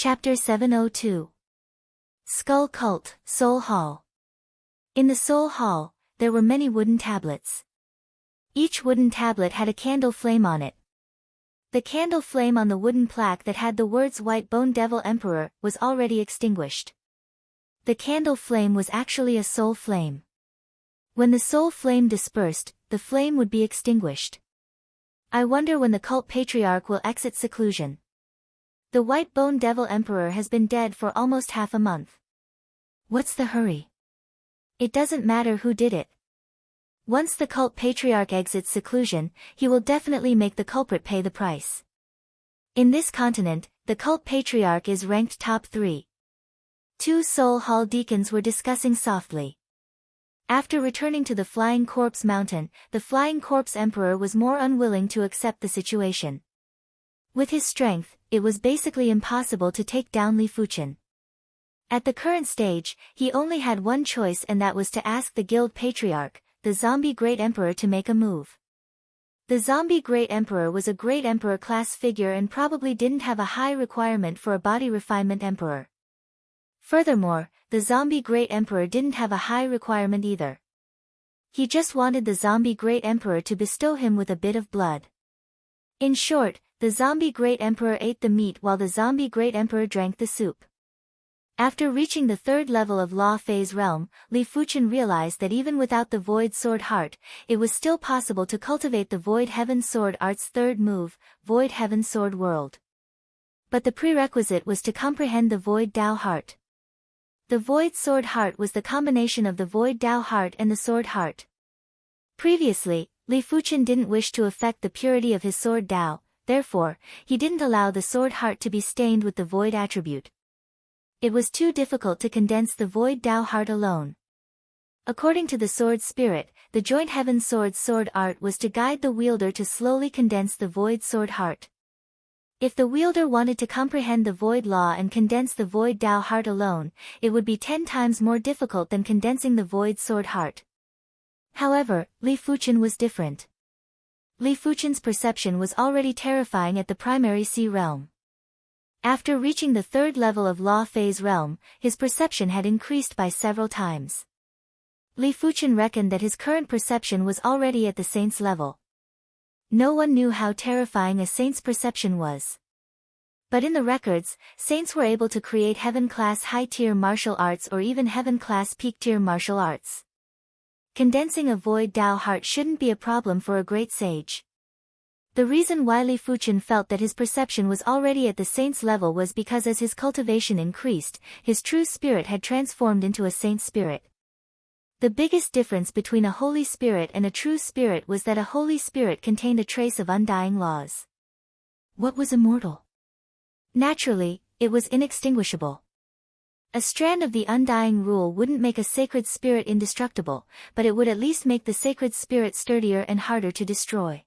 Chapter 702. Skull Cult, Soul Hall. In the Soul Hall, there were many wooden tablets. Each wooden tablet had a candle flame on it. The candle flame on the wooden plaque that had the words White Bone Devil Emperor was already extinguished. The candle flame was actually a soul flame. When the soul flame dispersed, the flame would be extinguished. I wonder when the cult patriarch will exit seclusion. The White Bone Devil Emperor has been dead for almost half a month. What's the hurry? It doesn't matter who did it. Once the cult patriarch exits seclusion, he will definitely make the culprit pay the price. In this continent, the cult patriarch is ranked top 3. 2 Soul Hall deacons were discussing softly. After returning to the Flying Corpse Mountain, the Flying Corpse Emperor was more unwilling to accept the situation. With his strength, it was basically impossible to take down Li Fuchen. At the current stage, he only had one choice, and that was to ask the Guild Patriarch, the Zombie Great Emperor, to make a move. The Zombie Great Emperor was a Great Emperor class figure and probably didn't have a high requirement for a body refinement emperor. Furthermore, the Zombie Great Emperor didn't have a high requirement either. He just wanted the Zombie Great Emperor to bestow him with a bit of blood. In short, the Zombie Great Emperor ate the meat while the Zombie Great Emperor drank the soup. After reaching the 3rd level of Law Phase Realm, Li Fuchen realized that even without the Void Sword Heart, it was still possible to cultivate the Void Heaven Sword Art's 3rd move, Void Heaven Sword World. But the prerequisite was to comprehend the Void Dao Heart. The Void Sword Heart was the combination of the Void Dao Heart and the Sword Heart. Previously, Li Fuchen didn't wish to affect the purity of his Sword Dao. Therefore, he didn't allow the Sword Heart to be stained with the Void attribute. It was too difficult to condense the Void Dao Heart alone. According to the Sword Spirit, the Joint Heaven Sword's Sword Art was to guide the wielder to slowly condense the Void Sword Heart. If the wielder wanted to comprehend the Void Law and condense the Void Dao Heart alone, it would be 10 times more difficult than condensing the Void Sword Heart. However, Li Fuchen was different. Li Fuchen's perception was already terrifying at the primary sea realm. After reaching the 3rd level of Law Phase Realm, his perception had increased by several times. Li Fuchen reckoned that his current perception was already at the Saint's level. No one knew how terrifying a Saint's perception was. But in the records, Saints were able to create Heaven-class high-tier martial arts or even Heaven-class peak-tier martial arts. Condensing a Void Dao Heart shouldn't be a problem for a great sage. The reason why Li Fuchen felt that his perception was already at the Saint's level was because as his cultivation increased, his true spirit had transformed into a Saint spirit. The biggest difference between a Holy Spirit and a true spirit was that a Holy Spirit contained a trace of undying laws. What was immortal? Naturally, it was inextinguishable. A strand of the undying rule wouldn't make a sacred spirit indestructible, but it would at least make the sacred spirit sturdier and harder to destroy.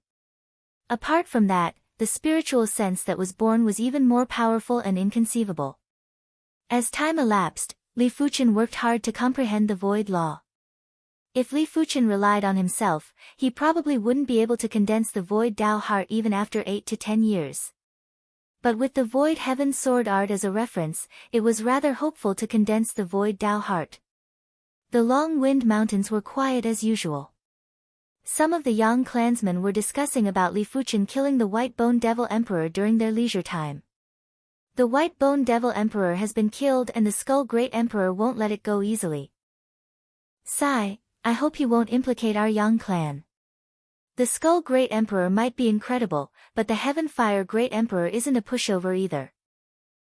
Apart from that, the spiritual sense that was born was even more powerful and inconceivable. As time elapsed, Li Fuchen worked hard to comprehend the Void Law. If Li Fuchen relied on himself, he probably wouldn't be able to condense the Void Dao Heart even after 8 to 10 years. But with the Void Heaven Sword Art as a reference, it was rather hopeful to condense the Void Dao Heart. The Long Wind Mountains were quiet as usual. Some of the Yang clansmen were discussing about Li Fuchen killing the White Bone Devil Emperor during their leisure time. The White Bone Devil Emperor has been killed and the Skull Great Emperor won't let it go easily. Sigh, I hope he won't implicate our Yang clan. The Skull Great Emperor might be incredible, but the Heaven Fire Great Emperor isn't a pushover either.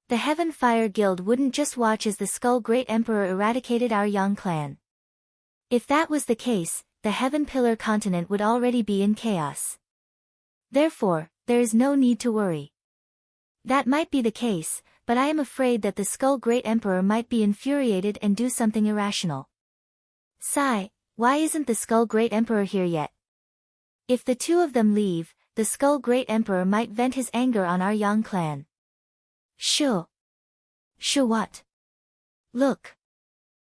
The Heaven Fire Guild wouldn't just watch as the Skull Great Emperor eradicated our Yang clan. If that was the case, the Heaven Pillar continent would already be in chaos. Therefore, there is no need to worry. That might be the case, but I am afraid that the Skull Great Emperor might be infuriated and do something irrational. Sigh, why isn't the Skull Great Emperor here yet? If the two of them leave, the Skull Great Emperor might vent his anger on our Yang clan. Sure. Sure what? Look.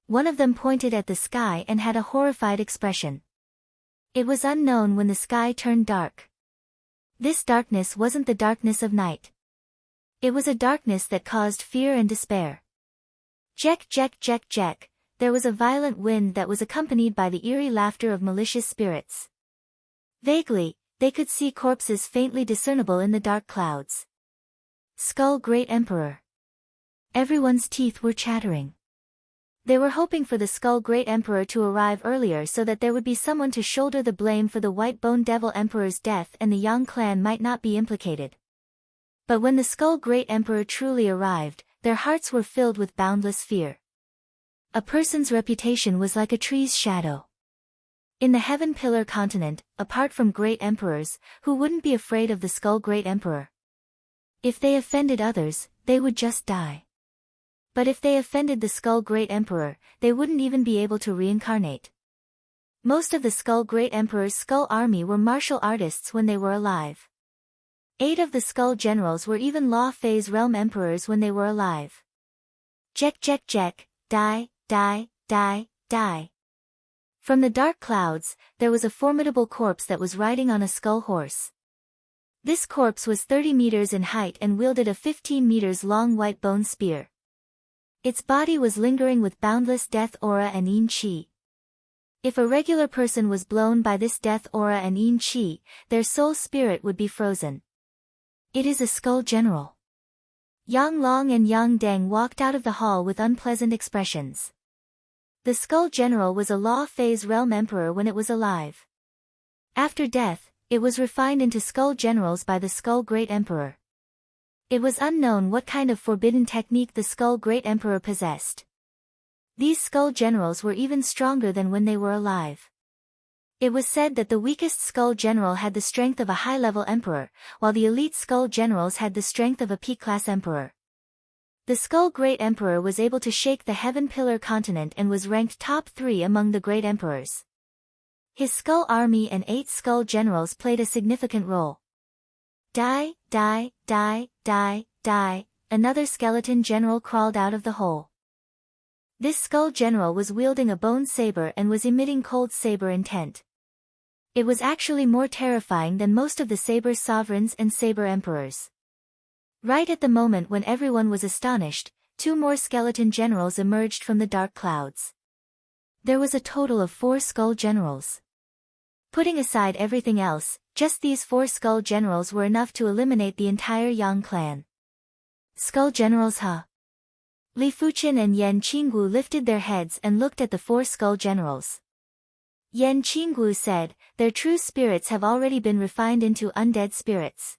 One of them pointed at the sky and had a horrified expression. It was unknown when the sky turned dark. This darkness wasn't the darkness of night. It was a darkness that caused fear and despair. Jek jek jek jek, there was a violent wind that was accompanied by the eerie laughter of malicious spirits. Vaguely, they could see corpses faintly discernible in the dark clouds. Skull Great Emperor. Everyone's teeth were chattering. They were hoping for the Skull Great Emperor to arrive earlier so that there would be someone to shoulder the blame for the White Bone Devil Emperor's death and the Yang clan might not be implicated. But when the Skull Great Emperor truly arrived, their hearts were filled with boundless fear. A person's reputation was like a tree's shadow. In the Heaven Pillar continent, apart from great emperors, who wouldn't be afraid of the Skull Great Emperor? If they offended others, they would just die. But if they offended the Skull Great Emperor, they wouldn't even be able to reincarnate. Most of the Skull Great Emperor's skull army were martial artists when they were alive. 8 of the Skull Generals were even Law Phase Realm Emperors when they were alive. Jek jek jek, die, die, die, die. From the dark clouds, there was a formidable corpse that was riding on a skull horse. This corpse was 30 meters in height and wielded a 15 meters long white bone spear. Its body was lingering with boundless death aura and yin qi. If a regular person was blown by this death aura and yin qi, their soul spirit would be frozen. It is a Skull General. Yang Long and Yang Deng walked out of the hall with unpleasant expressions. The Skull General was a Law Phase Realm Emperor when it was alive. After death, it was refined into Skull Generals by the Skull Great Emperor. It was unknown what kind of forbidden technique the Skull Great Emperor possessed. These Skull Generals were even stronger than when they were alive. It was said that the weakest Skull General had the strength of a high-level emperor, while the elite Skull Generals had the strength of a peak-class emperor. The Skull Great Emperor was able to shake the Heaven Pillar continent and was ranked top 3 among the great emperors. His Skull Army and 8 Skull Generals played a significant role. Die, die, die, die, die, another skeleton general crawled out of the hole. This Skull General was wielding a bone saber and was emitting cold saber intent. It was actually more terrifying than most of the saber sovereigns and saber emperors. Right at the moment when everyone was astonished, 2 more skeleton generals emerged from the dark clouds. There was a total of 4 Skull Generals. Putting aside everything else, just these 4 Skull Generals were enough to eliminate the entire Yang clan. Skull Generals, huh? Li Fuqian and Yan Qinggu lifted their heads and looked at the 4 Skull Generals. Yan Qinggu said, their true spirits have already been refined into undead spirits.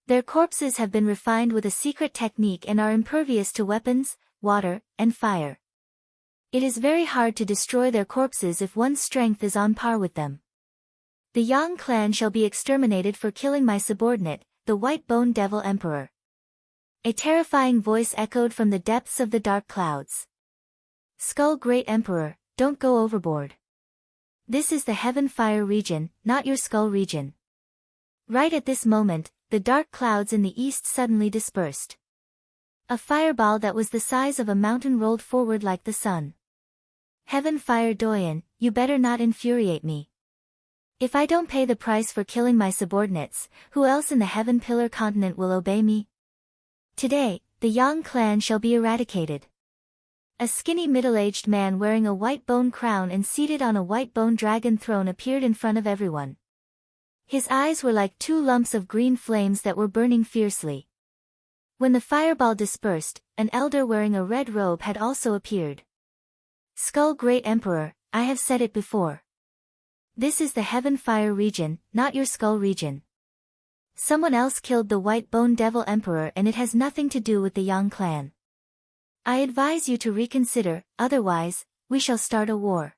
Their corpses have been refined with a secret technique and are impervious to weapons, water, and fire. It is very hard to destroy their corpses if one's strength is on par with them. The Yang clan shall be exterminated for killing my subordinate, the White Bone Devil Emperor. A terrifying voice echoed from the depths of the dark clouds. Skull Great Emperor, don't go overboard. This is the Heaven Fire region, not your Skull region. Right at this moment, the dark clouds in the east suddenly dispersed. A fireball that was the size of a mountain rolled forward like the sun. Heaven Fire Doyen, you better not infuriate me. If I don't pay the price for killing my subordinates, who else in the Heaven Pillar continent will obey me? Today, the Yang clan shall be eradicated. A skinny middle-aged man wearing a white bone crown and seated on a white bone dragon throne appeared in front of everyone. His eyes were like 2 lumps of green flames that were burning fiercely. When the fireball dispersed, an elder wearing a red robe had also appeared. Skull Great Emperor, I have said it before. This is the Heaven Fire region, not your Skull region. Someone else killed the White Bone Devil Emperor and it has nothing to do with the Yang clan. I advise you to reconsider, otherwise, we shall start a war.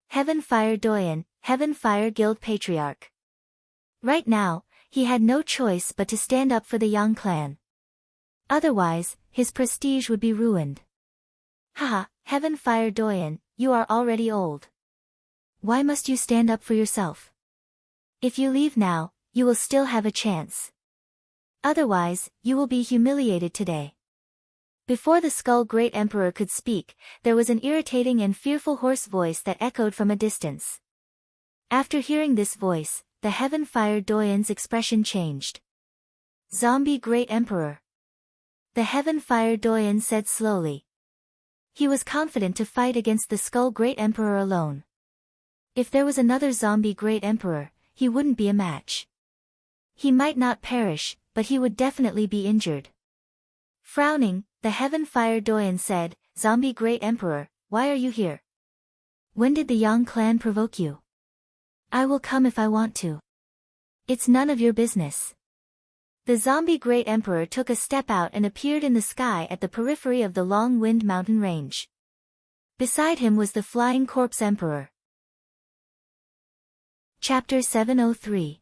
Heaven Fire Doyen, Heaven Fire Guild Patriarch. Right now, he had no choice but to stand up for the Yang clan. Otherwise, his prestige would be ruined. Haha, Heaven Fire Doyen, you are already old. Why must you stand up for yourself? If you leave now, you will still have a chance. Otherwise, you will be humiliated today. Before the Skull Great Emperor could speak, there was an irritating and fearful hoarse voice that echoed from a distance. After hearing this voice, the Heaven Fire Doyen's expression changed. Zombie Great Emperor. The Heaven Fire Doyen said slowly. He was confident to fight against the Skull Great Emperor alone. If there was another zombie Great Emperor, he wouldn't be a match. He might not perish, but he would definitely be injured. Frowning, the Heaven Fire Doyen said, Zombie Great Emperor, why are you here? When did the Yang clan provoke you? I will come if I want to. It's none of your business. The zombie Great Emperor took a step out and appeared in the sky at the periphery of the Long Wind mountain range. Beside him was the Flying Corpse Emperor. Chapter 703.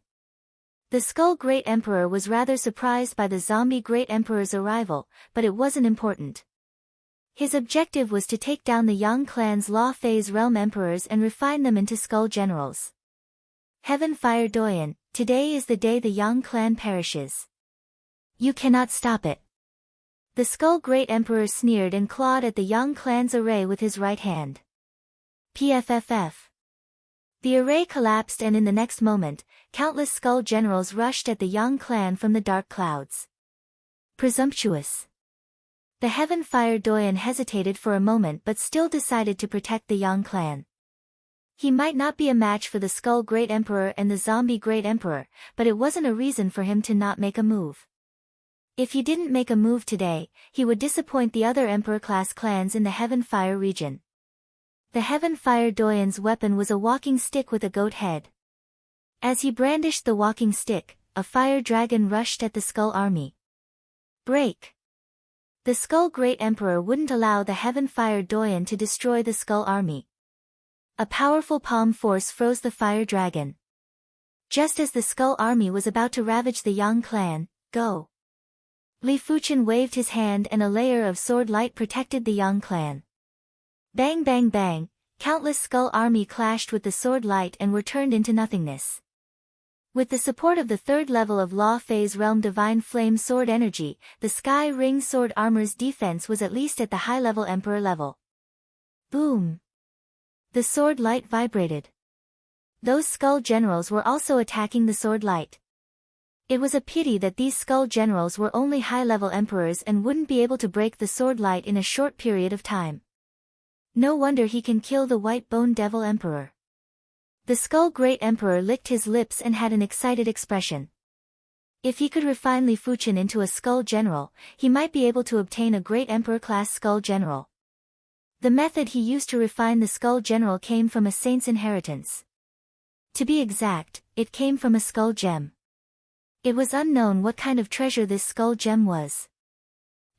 The Skull Great Emperor was rather surprised by the zombie Great Emperor's arrival, but it wasn't important. His objective was to take down the Yang clan's Law Phase Realm Emperors and refine them into Skull Generals. Heaven Fire Doyen, today is the day the Yang clan perishes. You cannot stop it. The Skull Great Emperor sneered and clawed at the Yang clan's array with his right hand. PFFF. The array collapsed and in the next moment, countless Skull Generals rushed at the Yang clan from the dark clouds. Presumptuous. The Heaven Fire Doyen hesitated for a moment but still decided to protect the Yang clan. He might not be a match for the Skull Great Emperor and the Zombie Great Emperor, but it wasn't a reason for him to not make a move. If he didn't make a move today, he would disappoint the other Emperor-class clans in the Heaven Fire region. The Heaven Fire Doyen's weapon was a walking stick with a goat head. As he brandished the walking stick, a fire dragon rushed at the Skull Army. Break! The Skull Great Emperor wouldn't allow the Heaven Fire Doyen to destroy the Skull Army. A powerful palm force froze the fire dragon. Just as the Skull Army was about to ravage the Yang clan, go! Li Fuchen waved his hand and a layer of sword light protected the Yang clan. Bang bang bang, countless Skull Army clashed with the sword light and were turned into nothingness. With the support of the third level of Law Phase Realm Divine Flame Sword Energy, the Sky Ring Sword Armor's defense was at least at the high-level Emperor level. Boom! The sword light vibrated. Those Skull Generals were also attacking the sword light. It was a pity that these Skull Generals were only high-level Emperors and wouldn't be able to break the sword light in a short period of time. No wonder he can kill the White Bone Devil Emperor. The Skull Great Emperor licked his lips and had an excited expression. If he could refine Li Fuchen into a Skull General, he might be able to obtain a Great Emperor-class Skull General. The method he used to refine the Skull General came from a saint's inheritance. To be exact, it came from a Skull Gem. It was unknown what kind of treasure this Skull Gem was.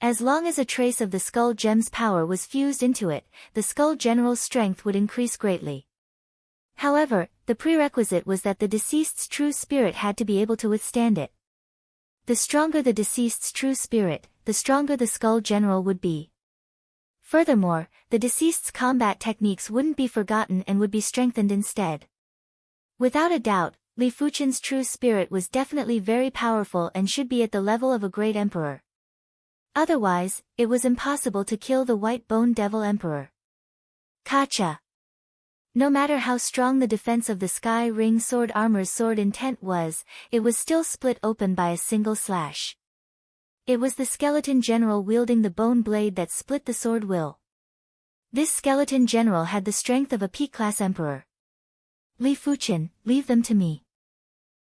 As long as a trace of the Skull Gem's power was fused into it, the Skull General's strength would increase greatly. However, the prerequisite was that the deceased's true spirit had to be able to withstand it. The stronger the deceased's true spirit, the stronger the Skull General would be. Furthermore, the deceased's combat techniques wouldn't be forgotten and would be strengthened instead. Without a doubt, Li Fuchen's true spirit was definitely very powerful and should be at the level of a great emperor. Otherwise, it was impossible to kill the White Bone Devil Emperor. Kacha! No matter how strong the defense of the Sky Ring Sword Armor's sword intent was, it was still split open by a single slash. It was the skeleton general wielding the bone blade that split the sword will. This skeleton general had the strength of a P-class emperor. Li Fuchen, leave them to me.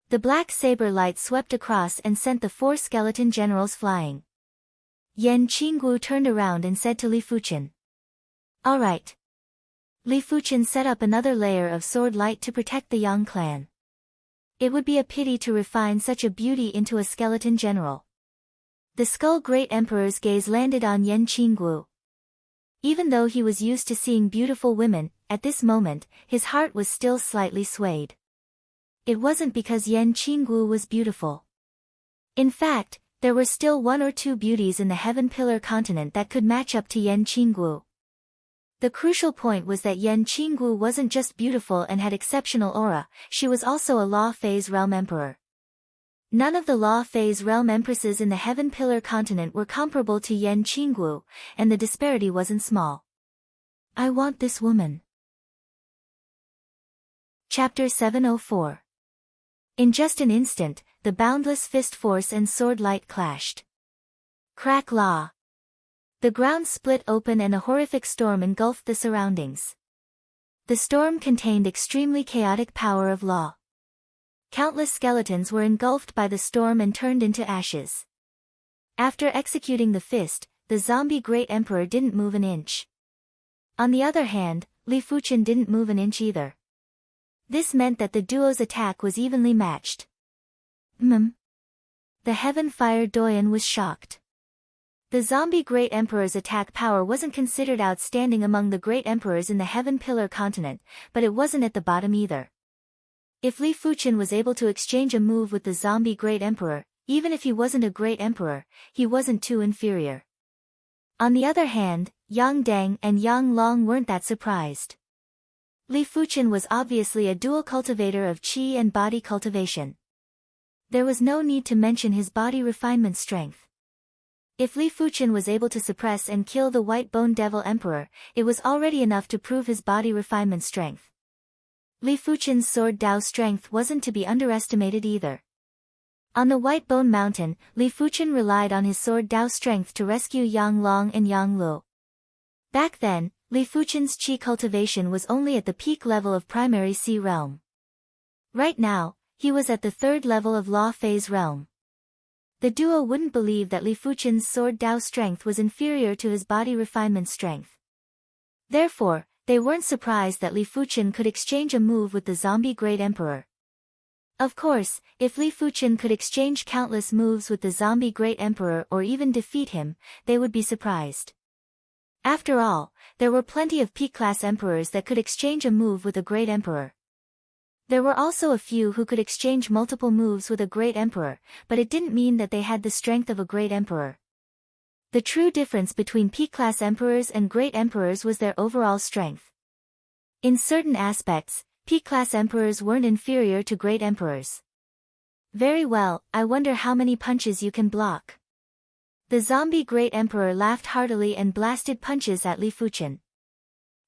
The black saber light swept across and sent the 4 skeleton generals flying. Yan Qinggu turned around and said to Li Fuchen. All right. Li Fuchen set up another layer of sword light to protect the Yang clan. It would be a pity to refine such a beauty into a skeleton general. The Skull Great Emperor's gaze landed on Yan Qinggu. Even though he was used to seeing beautiful women, at this moment, his heart was still slightly swayed. It wasn't because Yan Qinggu was beautiful. In fact, there were still 1 or 2 beauties in the Heaven Pillar continent that could match up to Yan Qinggu. The crucial point was that Yan Qinggu wasn't just beautiful and had exceptional aura, she was also a Law Phase Realm Emperor. None of the Law Phase Realm Empresses in the Heaven Pillar continent were comparable to Yan Qinggu, and the disparity wasn't small. I want this woman. Chapter 704. In just an instant, the boundless fist force and sword light clashed. Crack law. The ground split open and a horrific storm engulfed the surroundings. The storm contained extremely chaotic power of law. Countless skeletons were engulfed by the storm and turned into ashes. After executing the fist, the zombie Great Emperor didn't move an inch. On the other hand, Li Fuchen didn't move an inch either. This meant that the duo's attack was evenly matched. The Heaven Fire Doyen was shocked. The zombie Great Emperor's attack power wasn't considered outstanding among the Great Emperors in the Heaven Pillar continent, but it wasn't at the bottom either. If Li Fuchen was able to exchange a move with the zombie Great Emperor, even if he wasn't a Great Emperor, he wasn't too inferior. On the other hand, Yang Deng and Yang Long weren't that surprised. Li Fuchen was obviously a dual cultivator of qi and body cultivation. There was no need to mention his body refinement strength. If Li Fuchen was able to suppress and kill the White Bone Devil Emperor, it was already enough to prove his body refinement strength. Li Fuchen's sword Dao strength wasn't to be underestimated either. On the White Bone Mountain, Li Fuchen relied on his sword Dao strength to rescue Yang Long and Yang Luo. Back then, Li Fuchen's qi cultivation was only at the peak level of primary Sea realm. Right now, he was at the third level of Law Phase realm. The duo wouldn't believe that Li Fuchen's sword Dao strength was inferior to his body refinement strength. Therefore, they weren't surprised that Li Fuchen could exchange a move with the zombie Great Emperor. Of course, if Li Fuchen could exchange countless moves with the zombie Great Emperor or even defeat him, they would be surprised. After all, there were plenty of peak-class emperors that could exchange a move with a Great Emperor. There were also a few who could exchange multiple moves with a Great Emperor, but it didn't mean that they had the strength of a Great Emperor. The true difference between peak-class emperors and Great Emperors was their overall strength. In certain aspects, peak-class emperors weren't inferior to Great Emperors. Very well, I wonder how many punches you can block. The zombie Great Emperor laughed heartily and blasted punches at Li Fuchen.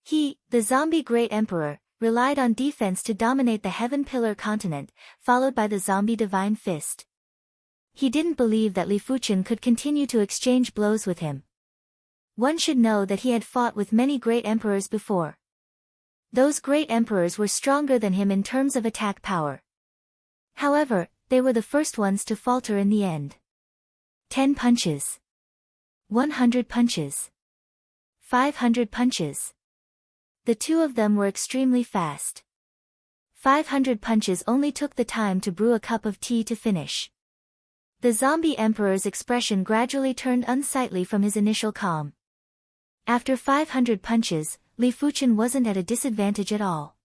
He, the zombie Great Emperor, relied on defense to dominate the Heaven Pillar continent, followed by the zombie Divine Fist. He didn't believe that Li Fuchen could continue to exchange blows with him. One should know that he had fought with many Great Emperors before. Those Great Emperors were stronger than him in terms of attack power. However, they were the first ones to falter in the end. 10 punches. 100 punches. 500 punches. The two of them were extremely fast. 500 punches only took the time to brew a cup of tea to finish. The zombie emperor's expression gradually turned unsightly from his initial calm. After 500 punches, Li Fuchen wasn't at a disadvantage at all.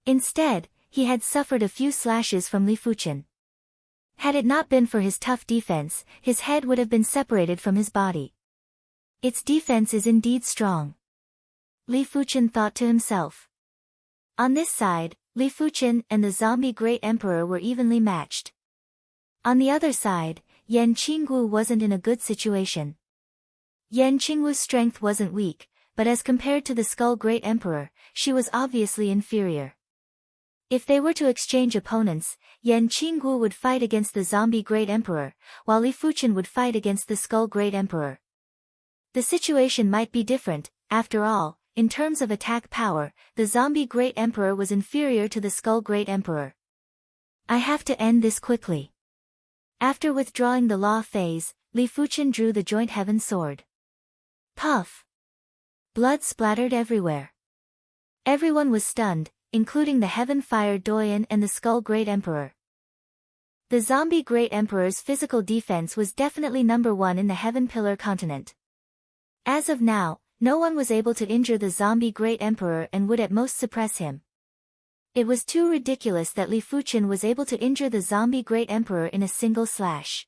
Instead, he had suffered a few slashes from Li Fuchen. Had it not been for his tough defense, his head would have been separated from his body. Its defense is indeed strong. Li Fuchen thought to himself. On this side, Li Fuchen and the zombie Great Emperor were evenly matched. On the other side, Yan Qingwu wasn't in a good situation. Yan Qingwu's strength wasn't weak, but as compared to the Skull Great Emperor, she was obviously inferior. If they were to exchange opponents, Yan Qingwu would fight against the zombie Great Emperor, while Li Fuchen would fight against the Skull Great Emperor. The situation might be different. After all, in terms of attack power, the zombie Great Emperor was inferior to the Skull Great Emperor. I have to end this quickly. After withdrawing the Law Phase, Li Fuchen drew the Joint Heaven Sword. Puff! Blood splattered everywhere. Everyone was stunned, including the Heaven Fire Doyen and the Skull Great Emperor. The zombie Great Emperor's physical defense was definitely number one in the Heaven Pillar continent. As of now, no one was able to injure the zombie Great Emperor and would at most suppress him. It was too ridiculous that Li Fuchen was able to injure the zombie Great Emperor in a single slash.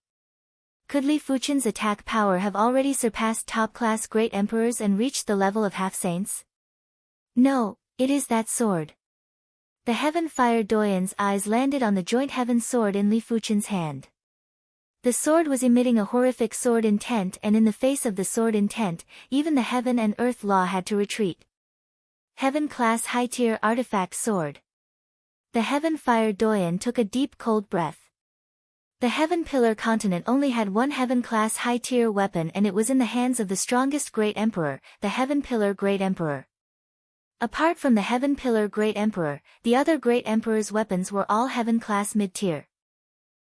Could Li Fuchen's attack power have already surpassed top-class Great Emperors and reached the level of half-saints? No, it is that sword. The Heaven Fire Doyen's eyes landed on the Joint Heaven Sword in Li Fuchen's hand. The sword was emitting a horrific sword intent, and in the face of the sword intent, even the Heaven and Earth Law had to retreat. Heaven-class high-tier artifact sword. The Heaven Fire Doyen took a deep cold breath. The Heaven Pillar continent only had one Heaven-class high-tier weapon, and it was in the hands of the strongest Great Emperor, the Heaven Pillar Great Emperor. Apart from the Heaven Pillar Great Emperor, the other Great Emperor's weapons were all Heaven-class mid-tier.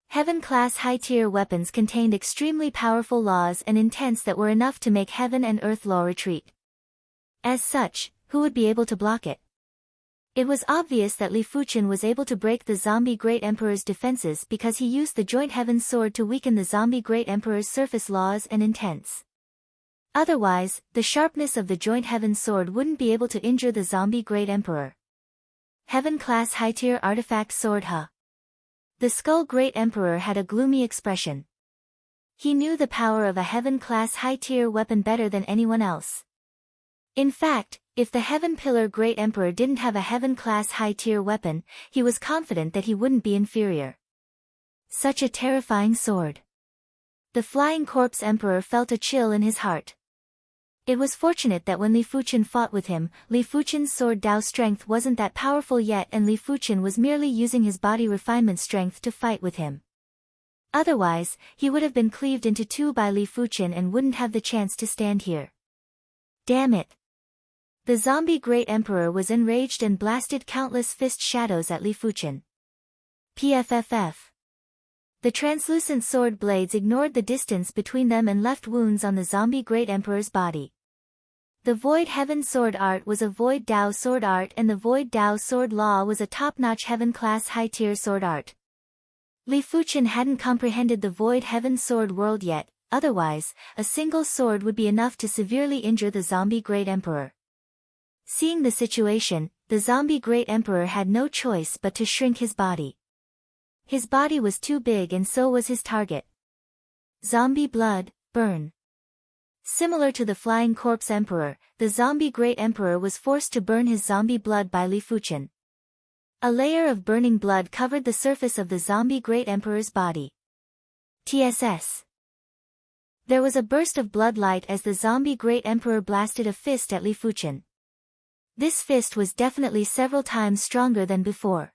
Heaven-class high-tier weapons contained extremely powerful laws and intents that were enough to make Heaven and Earth law retreat. As such, who would be able to block it? It was obvious that Li Fuchen was able to break the Zombie Great Emperor's defenses because he used the Joint Heaven Sword to weaken the Zombie Great Emperor's surface laws and intents. Otherwise, the sharpness of the Joint Heaven Sword wouldn't be able to injure the Zombie Great Emperor. Heaven-class high-tier artifact sword huh? The Skull Great Emperor had a gloomy expression. He knew the power of a Heaven-class high-tier weapon better than anyone else. In fact, if the Heaven Pillar Great Emperor didn't have a Heaven-class high-tier weapon, he was confident that he wouldn't be inferior. Such a terrifying sword. The Flying Corpse Emperor felt a chill in his heart. It was fortunate that when Li Fuchen fought with him, Li Fuchen's sword Dao strength wasn't that powerful yet, and Li Fuchen was merely using his body refinement strength to fight with him. Otherwise, he would have been cleaved into two by Li Fuchen and wouldn't have the chance to stand here. Damn it! The Zombie Great Emperor was enraged and blasted countless fist shadows at Li Fuchen. PFFF. The translucent sword blades ignored the distance between them and left wounds on the Zombie Great Emperor's body. The Void Heaven Sword Art was a Void Dao Sword Art, and the Void Dao Sword Law was a top-notch Heaven-class high-tier sword art. Li Fuchen hadn't comprehended the Void Heaven Sword world yet, otherwise, a single sword would be enough to severely injure the Zombie Great Emperor. Seeing the situation, the Zombie Great Emperor had no choice but to shrink his body. His body was too big and so was his target. Zombie blood, burn. Similar to the Flying Corpse Emperor, the Zombie Great Emperor was forced to burn his zombie blood by Li Fuchen. A layer of burning blood covered the surface of the Zombie Great Emperor's body. TSS. There was a burst of blood light as the Zombie Great Emperor blasted a fist at Li Fuchen. This fist was definitely several times stronger than before.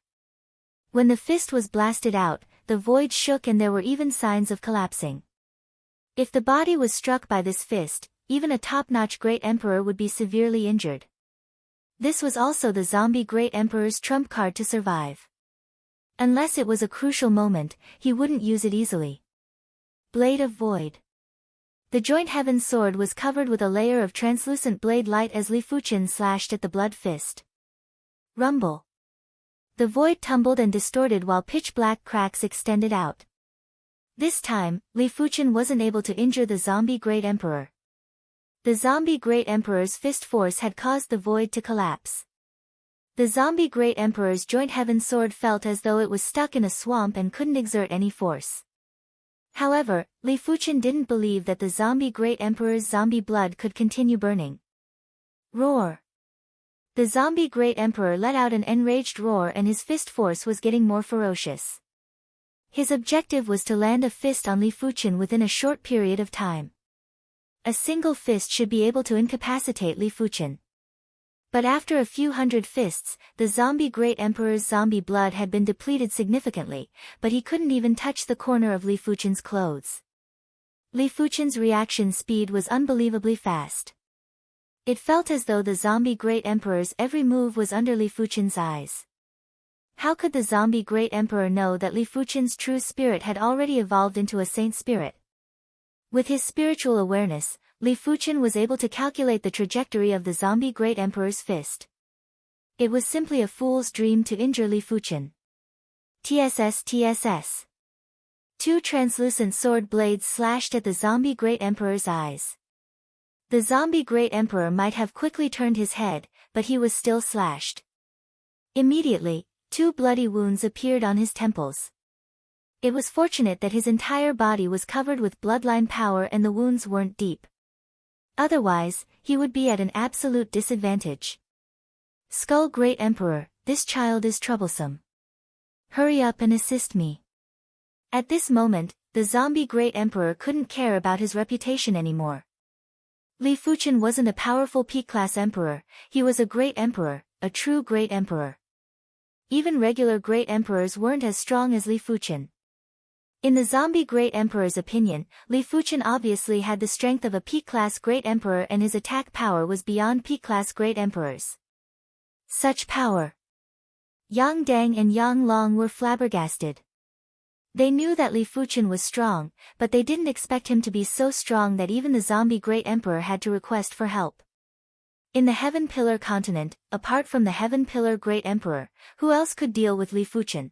When the fist was blasted out, the void shook and there were even signs of collapsing. If the body was struck by this fist, even a top-notch Great Emperor would be severely injured. This was also the Zombie Great Emperor's trump card to survive. Unless it was a crucial moment, he wouldn't use it easily. Blade of Void. The Joint Heaven Sword was covered with a layer of translucent blade light as Li Fuchen slashed at the blood fist. Rumble. The void tumbled and distorted while pitch-black cracks extended out. This time, Li Fuchen wasn't able to injure the Zombie Great Emperor. The Zombie Great Emperor's fist force had caused the void to collapse. The Zombie Great Emperor's Joint Heaven Sword felt as though it was stuck in a swamp and couldn't exert any force. However, Li Fuchen didn't believe that the Zombie Great Emperor's zombie blood could continue burning. Roar. The Zombie Great Emperor let out an enraged roar and his fist force was getting more ferocious. His objective was to land a fist on Li Fuchen within a short period of time. A single fist should be able to incapacitate Li Fuchen. But after a few hundred fists, the Zombie Great Emperor's zombie blood had been depleted significantly, but he couldn't even touch the corner of Li Fuchen's clothes. Li Fuchen's reaction speed was unbelievably fast. It felt as though the Zombie Great Emperor's every move was under Li Fuchen's eyes. How could the Zombie Great Emperor know that Li Fuchen's true spirit had already evolved into a saint spirit? With his spiritual awareness, Li Fuchen was able to calculate the trajectory of the Zombie Great Emperor's fist. It was simply a fool's dream to injure Li Fuchen. TSS. Two translucent sword blades slashed at the Zombie Great Emperor's eyes. The Zombie Great Emperor might have quickly turned his head, but he was still slashed. Immediately, two bloody wounds appeared on his temples. It was fortunate that his entire body was covered with bloodline power and the wounds weren't deep. Otherwise, he would be at an absolute disadvantage. Skull Great Emperor, this child is troublesome. Hurry up and assist me. At this moment, the Zombie Great Emperor couldn't care about his reputation anymore. Li Fuchen wasn't a powerful peak-class emperor, he was a great emperor, a true great emperor. Even regular great emperors weren't as strong as Li Fuchen. In the zombie Great Emperor's opinion, Li Fuchen obviously had the strength of a P-class Great Emperor and his attack power was beyond P-class Great Emperors. Such power! Yang Dang and Yang Long were flabbergasted. They knew that Li Fuchen was strong, but they didn't expect him to be so strong that even the zombie Great Emperor had to request for help. In the Heaven Pillar continent, apart from the Heaven Pillar Great Emperor, who else could deal with Li Fuchen?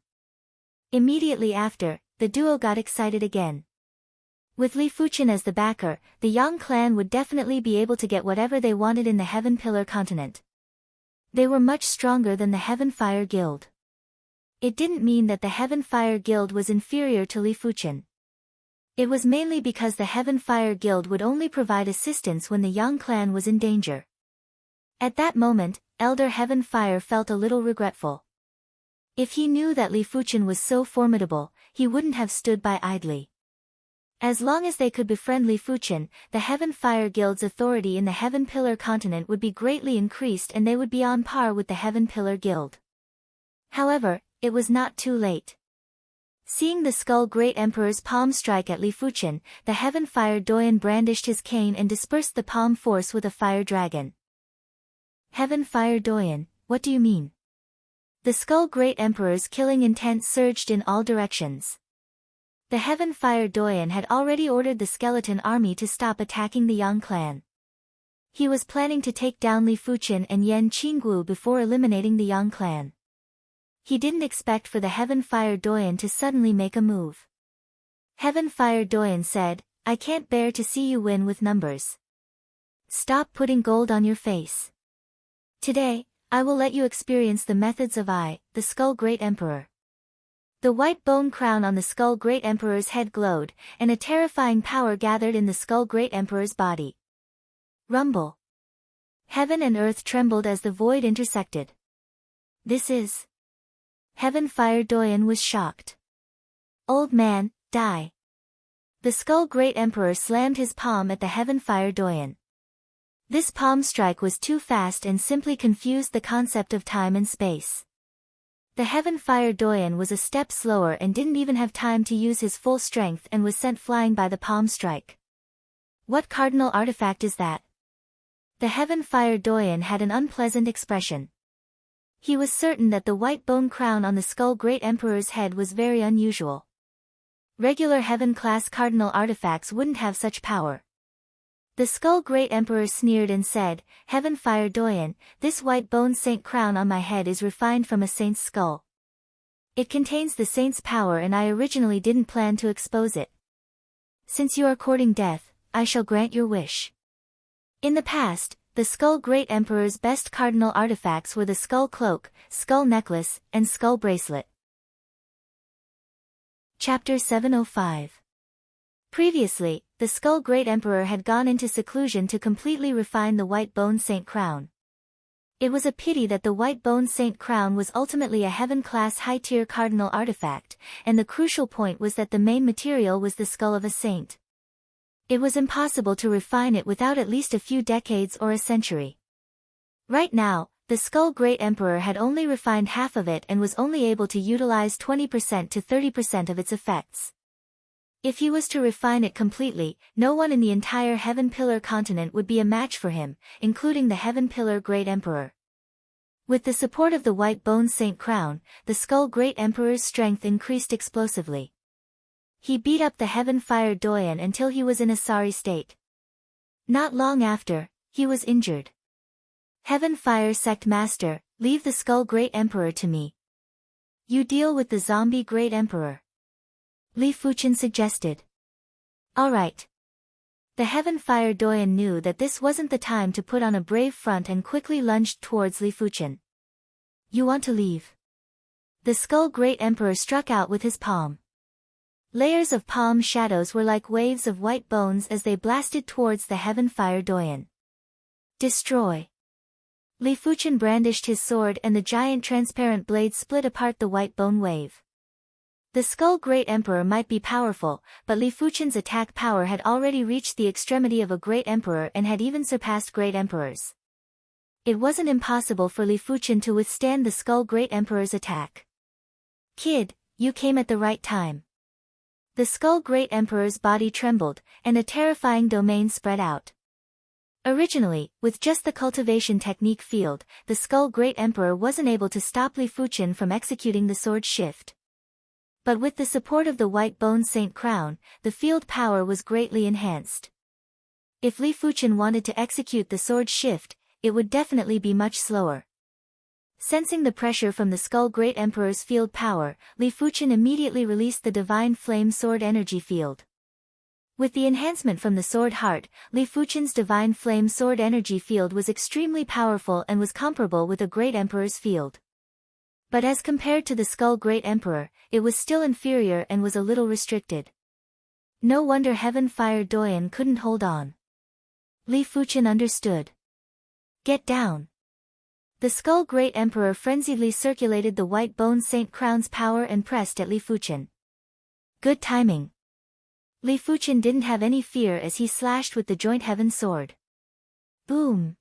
Immediately after, the duo got excited again. With Li Fuchen as the backer, the Yang clan would definitely be able to get whatever they wanted in the Heaven Pillar continent. They were much stronger than the Heaven Fire Guild. It didn't mean that the Heaven Fire Guild was inferior to Li Fuchen. It was mainly because the Heaven Fire Guild would only provide assistance when the Yang clan was in danger. At that moment, Elder Heaven Fire felt a little regretful. If he knew that Li Fuchen was so formidable, he wouldn't have stood by idly. As long as they could befriend Li Fuchen, the Heaven Fire Guild's authority in the Heaven Pillar continent would be greatly increased and they would be on par with the Heaven Pillar Guild. However, it was not too late. Seeing the Skull Great Emperor's palm strike at Li Fuchen, the Heaven Fire Doyen brandished his cane and dispersed the palm force with a fire dragon. Heaven Fire Doyen, what do you mean? The Skull Great Emperor's killing intent surged in all directions. The Heaven Fire Doyen had already ordered the skeleton army to stop attacking the Yang clan. He was planning to take down Li Fuchen and Yan Qinggu before eliminating the Yang clan. He didn't expect for the Heaven Fire Doyen to suddenly make a move. Heaven Fire Doyen said, I can't bear to see you win with numbers. Stop putting gold on your face. Today, I will let you experience the methods of the Skull Great Emperor. The white bone crown on the Skull Great Emperor's head glowed, and a terrifying power gathered in the Skull Great Emperor's body. Rumble. Heaven and earth trembled as the void intersected. This is... Heaven Fire Doyen was shocked. Old man, die. The Skull Great Emperor slammed his palm at the Heaven Fire Doyen. This palm strike was too fast and simply confused the concept of time and space. The Heaven Fire Doyen was a step slower and didn't even have time to use his full strength and was sent flying by the palm strike. What cardinal artifact is that? The Heaven Fire Doyen had an unpleasant expression. He was certain that the white bone crown on the Skull Great Emperor's head was very unusual. Regular Heaven-class cardinal artifacts wouldn't have such power. The Skull Great Emperor sneered and said, Heaven Fire Doyen, this white bone saint crown on my head is refined from a saint's skull. It contains the saint's power and I originally didn't plan to expose it. Since you are courting death, I shall grant your wish. In the past, the Skull Great Emperor's best cardinal artifacts were the Skull Cloak, Skull Necklace, and Skull Bracelet. Chapter 705. Previously, the Skull Great Emperor had gone into seclusion to completely refine the White Bone Saint Crown. It was a pity that the White Bone Saint Crown was ultimately a Heaven-class high-tier cardinal artifact, and the crucial point was that the main material was the skull of a saint. It was impossible to refine it without at least a few decades or a century. Right now, the Skull Great Emperor had only refined half of it and was only able to utilize 20% to 30% of its effects. If he was to refine it completely, no one in the entire Heaven Pillar continent would be a match for him, including the Heaven Pillar Great Emperor. With the support of the White Bone Saint Crown, the Skull Great Emperor's strength increased explosively. He beat up the Heaven Fire Doyen until he was in a sorry state. Not long after, he was injured. Heaven Fire Sect Master, leave the Skull Great Emperor to me. You deal with the Zombie Great Emperor. Li Fuchen suggested. Alright. The Heaven Fire Doyen knew that this wasn't the time to put on a brave front and quickly lunged towards Li Fuchen. You want to leave? The Skull Great Emperor struck out with his palm. Layers of palm shadows were like waves of white bones as they blasted towards the Heaven Fire Doyen. Destroy. Li Fuchen brandished his sword and the giant transparent blade split apart the white bone wave. The Skull Great Emperor might be powerful, but Li Fuchen's attack power had already reached the extremity of a Great Emperor and had even surpassed Great Emperors. It wasn't impossible for Li Fuchen to withstand the Skull Great Emperor's attack. Kid, you came at the right time. The Skull Great Emperor's body trembled, and a terrifying domain spread out. Originally, with just the cultivation technique field, the Skull Great Emperor wasn't able to stop Li Fuchen from executing the sword shift. But with the support of the White Bone Saint Crown, the field power was greatly enhanced. If Li Fuchen wanted to execute the sword shift, it would definitely be much slower. Sensing the pressure from the Skull Great Emperor's field power, Li Fuchen immediately released the Divine Flame Sword energy field. With the enhancement from the Sword Heart, Li Fuchen's Divine Flame Sword energy field was extremely powerful and was comparable with a Great Emperor's field. But as compared to the Skull Great Emperor, it was still inferior and was a little restricted. No wonder Heaven Fire Doyen couldn't hold on. Li Fuchen understood. Get down. The Skull Great Emperor frenziedly circulated the White Bone Saint Crown's power and pressed at Li Fuchen. Good timing. Li Fuchen didn't have any fear as he slashed with the Joint Heaven Sword. Boom!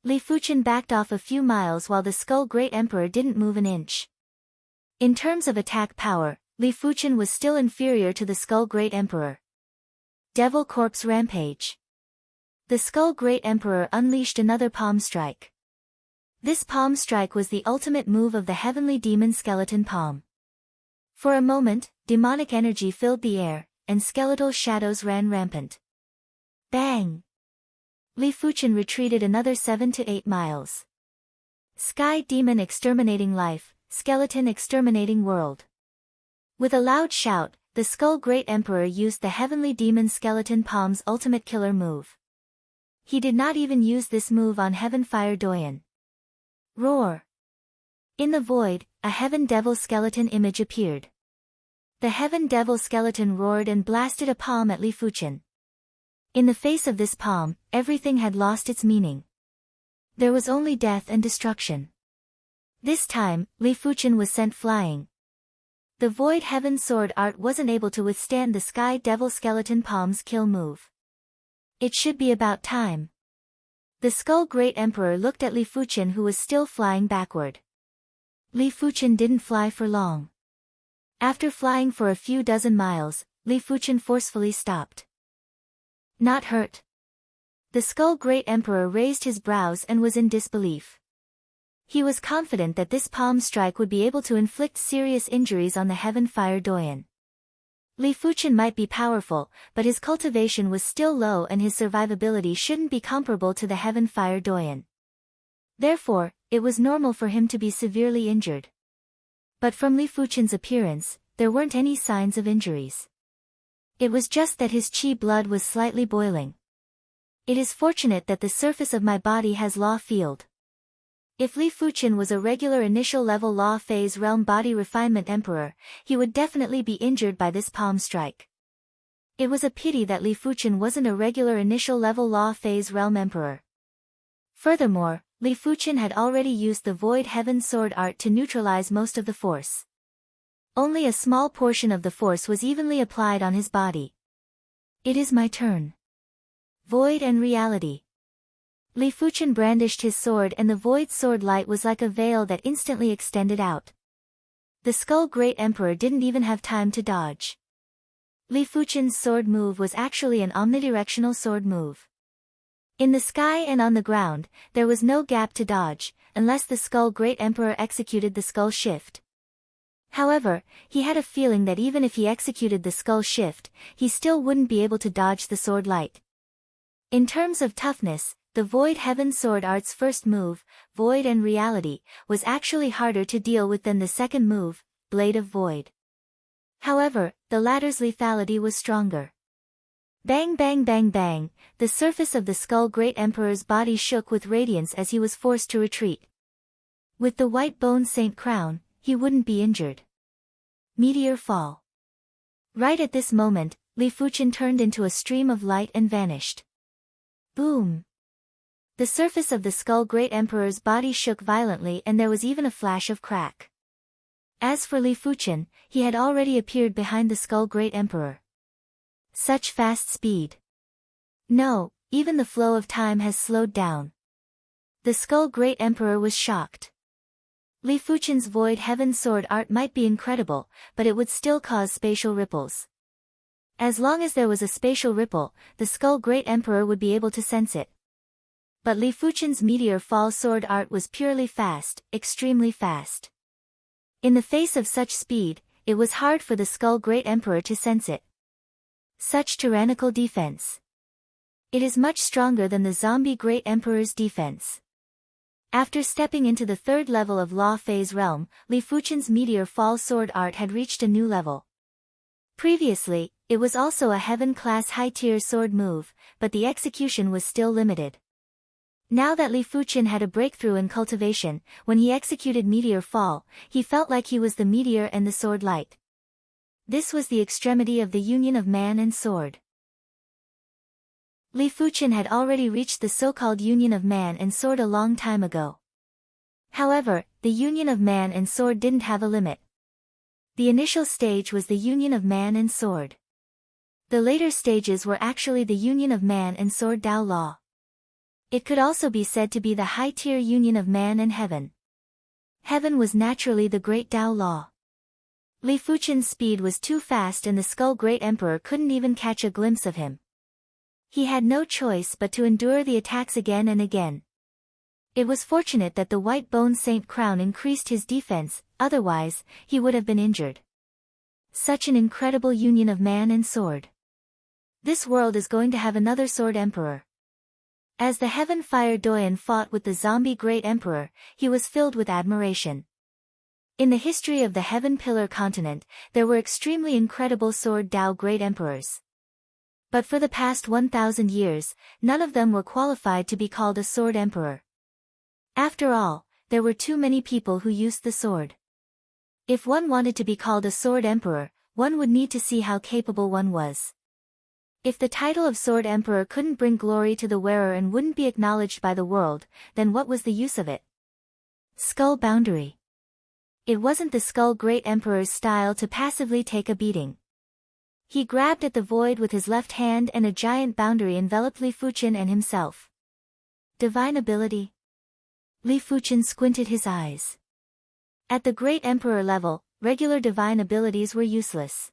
Li Fuchen backed off a few miles while the Skull Great Emperor didn't move an inch. In terms of attack power, Li Fuchen was still inferior to the Skull Great Emperor. Devil Corpse Rampage. The Skull Great Emperor unleashed another palm strike. This palm strike was the ultimate move of the Heavenly Demon Skeleton Palm. For a moment, demonic energy filled the air, and skeletal shadows ran rampant. Bang! Li Fuchen retreated another 7 to 8 miles. Sky Demon exterminating life, skeleton exterminating world. With a loud shout, the Skull Great Emperor used the Heavenly Demon Skeleton Palm's ultimate killer move. He did not even use this move on Heaven Fire Doyen. Roar! In the void, a Heaven Devil skeleton image appeared. The Heaven Devil skeleton roared and blasted a palm at Li Fuchen. In the face of this palm, everything had lost its meaning. There was only death and destruction. This time, Li Fuchen was sent flying. The Void Heaven Sword art wasn't able to withstand the Sky Devil skeleton palm's kill move. It should be about time. The Skull Great Emperor looked at Li Fuchen, who was still flying backward. Li Fuchen didn't fly for long. After flying for a few dozen miles, Li Fuchen forcefully stopped. Not hurt. The Skull Great Emperor raised his brows and was in disbelief. He was confident that this palm strike would be able to inflict serious injuries on the Heaven Fire Doyen. Li Fuchen might be powerful, but his cultivation was still low and his survivability shouldn't be comparable to the Heaven Fire Doyen. Therefore, it was normal for him to be severely injured. But from Li Fuchen's appearance, there weren't any signs of injuries. It was just that his chi blood was slightly boiling. It is fortunate that the surface of my body has law field. If Li Fuchen was a regular initial level law phase realm body refinement emperor, he would definitely be injured by this palm strike. It was a pity that Li Fuchen wasn't a regular initial level law phase realm emperor. Furthermore, Li Fuchen had already used the Void Heaven Sword art to neutralize most of the force. Only a small portion of the force was evenly applied on his body. It is my turn. Void and reality. Li Fuchen brandished his sword and the Void Sword light was like a veil that instantly extended out. The Skull Great Emperor didn't even have time to dodge. Li Fuchen's sword move was actually an omnidirectional sword move. In the sky and on the ground, there was no gap to dodge, unless the Skull Great Emperor executed the Skull Shift. However, he had a feeling that even if he executed the Skull Shift, he still wouldn't be able to dodge the sword light. In terms of toughness, the Void Heaven Sword art's first move, Void and Reality, was actually harder to deal with than the second move, Blade of Void. However, the latter's lethality was stronger. Bang bang bang bang, the surface of the Skull Great Emperor's body shook with radiance as he was forced to retreat. With the White Bone Saint Crown, he wouldn't be injured. Meteor Fall. Right at this moment, Li Fuchen turned into a stream of light and vanished. Boom! The surface of the Skull Great Emperor's body shook violently and there was even a flash of crack. As for Li Fuchen, he had already appeared behind the Skull Great Emperor. Such fast speed. No, even the flow of time has slowed down. The Skull Great Emperor was shocked. Li Fuchen's Void Heaven Sword art might be incredible, but it would still cause spatial ripples. As long as there was a spatial ripple, the Skull Great Emperor would be able to sense it. But Li Fuchen's meteor fall sword art was purely fast, extremely fast. In the face of such speed, it was hard for the Skull Great Emperor to sense it. Such tyrannical defense. It is much stronger than the Zombie Great Emperor's defense. After stepping into the third level of Law Phase realm, Li Fuchen's meteor fall sword art had reached a new level. Previously, it was also a heaven-class high-tier sword move, but the execution was still limited. Now that Li Fuchen had a breakthrough in cultivation, when he executed Meteor Fall, he felt like he was the meteor and the sword light. This was the extremity of the union of man and sword. Li Fuchen had already reached the so-called union of man and sword a long time ago. However, the union of man and sword didn't have a limit. The initial stage was the union of man and sword. The later stages were actually the union of man and sword Dao Law. It could also be said to be the high-tier union of man and heaven. Heaven was naturally the great Dao Law. Li Fuchen's speed was too fast and the Skull Great Emperor couldn't even catch a glimpse of him. He had no choice but to endure the attacks again and again. It was fortunate that the White Bone Saint crown increased his defense, otherwise, he would have been injured. Such an incredible union of man and sword. This world is going to have another sword emperor. As the Heaven Fire Doyen fought with the Zombie Great Emperor, he was filled with admiration. In the history of the Heaven Pillar continent, there were extremely incredible Sword Dao Great Emperors. But for the past 1,000 years, none of them were qualified to be called a Sword Emperor. After all, there were too many people who used the sword. If one wanted to be called a Sword Emperor, one would need to see how capable one was. If the title of Sword Emperor couldn't bring glory to the wearer and wouldn't be acknowledged by the world, then what was the use of it? Skull Boundary. It wasn't the Skull Great Emperor's style to passively take a beating. He grabbed at the void with his left hand and a giant boundary enveloped Li Fuchen and himself. Divine ability. Li Fuchen squinted his eyes. At the Great Emperor level, regular divine abilities were useless.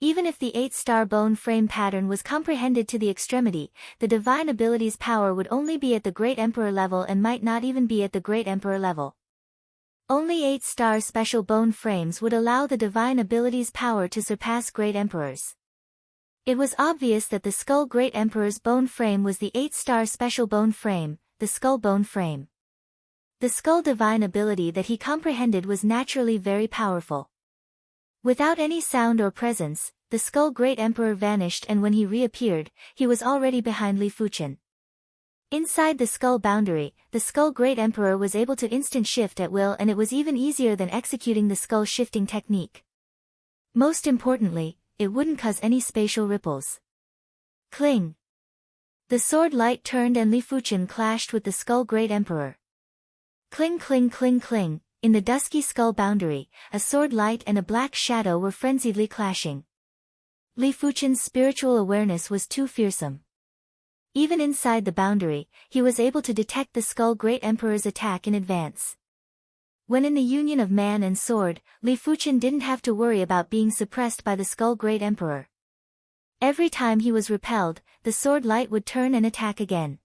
Even if the 8-star bone frame pattern was comprehended to the extremity, the divine ability's power would only be at the Great Emperor level and might not even be at the Great Emperor level. Only 8-star special bone frames would allow the divine ability's power to surpass Great Emperors. It was obvious that the Skull Great Emperor's bone frame was the 8-star special bone frame, the Skull Bone Frame. The Skull divine ability that he comprehended was naturally very powerful. Without any sound or presence, the Skull Great Emperor vanished, and when he reappeared, he was already behind Li Fuchen. Inside the Skull Boundary, the Skull Great Emperor was able to instant shift at will, and it was even easier than executing the skull shifting technique. Most importantly, it wouldn't cause any spatial ripples. Cling! The sword light turned and Li Fuchen clashed with the Skull Great Emperor. Cling cling cling cling. In the dusky skull boundary, a sword light and a black shadow were frenziedly clashing. Li Fuchen's spiritual awareness was too fearsome. Even inside the boundary, he was able to detect the Skull Great Emperor's attack in advance. When in the union of man and sword, Li Fuchen didn't have to worry about being suppressed by the Skull Great Emperor. Every time he was repelled, the sword light would turn and attack again.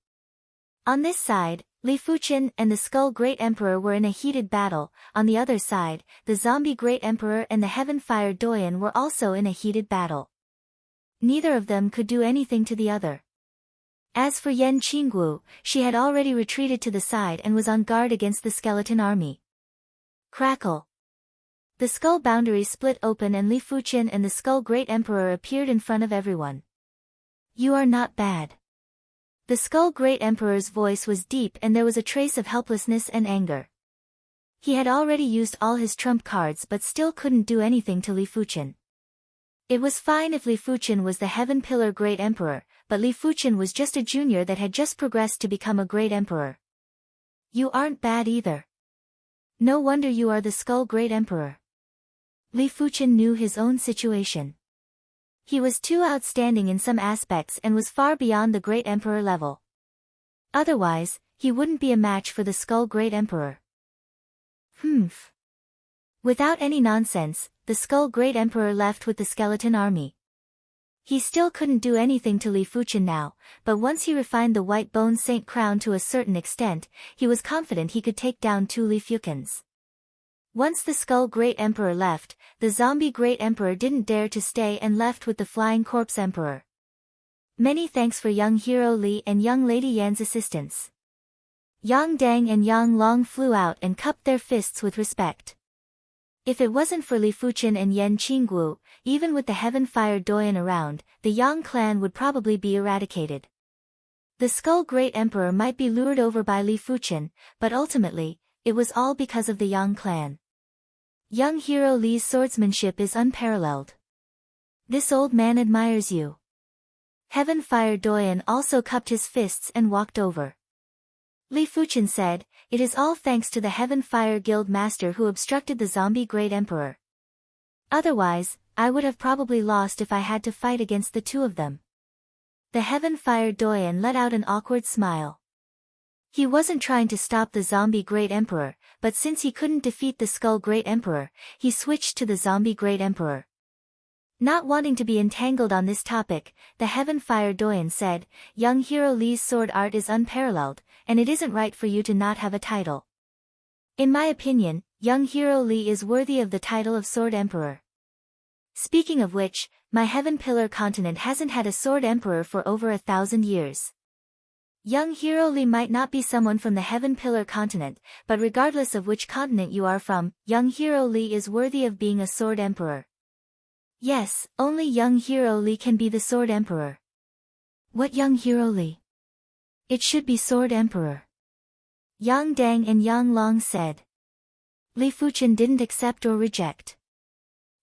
On this side, Li Fuchen and the Skull Great Emperor were in a heated battle. On the other side, the Zombie Great Emperor and the Heaven Fire Doyen were also in a heated battle. Neither of them could do anything to the other. As for Yan Qinggu, she had already retreated to the side and was on guard against the skeleton army. Crackle! The skull boundary split open and Li Fuchen and the Skull Great Emperor appeared in front of everyone. You are not bad. The Skull Great Emperor's voice was deep and there was a trace of helplessness and anger. He had already used all his trump cards but still couldn't do anything to Li Fuchen. It was fine if Li Fuchen was the Heaven Pillar Great Emperor, but Li Fuchen was just a junior that had just progressed to become a Great Emperor. You aren't bad either. No wonder you are the Skull Great Emperor. Li Fuchen knew his own situation. He was too outstanding in some aspects and was far beyond the Great Emperor level. Otherwise, he wouldn't be a match for the Skull Great Emperor. Humph. Without any nonsense, the Skull Great Emperor left with the skeleton army. He still couldn't do anything to Li Fuchen now, but once he refined the white bone saint crown to a certain extent, he was confident he could take down 2 Li Fuchens. Once the Skull Great Emperor left, the Zombie Great Emperor didn't dare to stay and left with the Flying Corpse Emperor. Many thanks for young hero Li and young Lady Yan's assistance. Yang Dang and Yang Long flew out and cupped their fists with respect. If it wasn't for Li Fuchen and Yan Qingguo, even with the Heaven-Fire Doyen around, the Yang clan would probably be eradicated. The Skull Great Emperor might be lured over by Li Fuchen, but ultimately, it was all because of the Yang clan. Young hero Li's swordsmanship is unparalleled. This old man admires you. Heaven-Fire Doyen also cupped his fists and walked over. Li Fuchen said, "It is all thanks to the Heaven-Fire Guild Master who obstructed the Zombie Great Emperor. Otherwise, I would have probably lost if I had to fight against the 2 of them." The Heaven-Fire Doyen let out an awkward smile. He wasn't trying to stop the Zombie Great Emperor, but since he couldn't defeat the Skull Great Emperor, he switched to the Zombie Great Emperor. Not wanting to be entangled on this topic, the Heaven-Fire Doyen said, "Young hero Li's sword art is unparalleled, and it isn't right for you to not have a title. In my opinion, young hero Li is worthy of the title of Sword Emperor. Speaking of which, my Heaven Pillar continent hasn't had a Sword Emperor for over 1,000 years. Young hero Li might not be someone from the Heaven Pillar continent, but regardless of which continent you are from, young hero Li is worthy of being a Sword Emperor. Yes, only young hero Li can be the Sword Emperor." "What young hero Li? It should be Sword Emperor," Yang Dang and Yang Long said. Li Fuchen didn't accept or reject.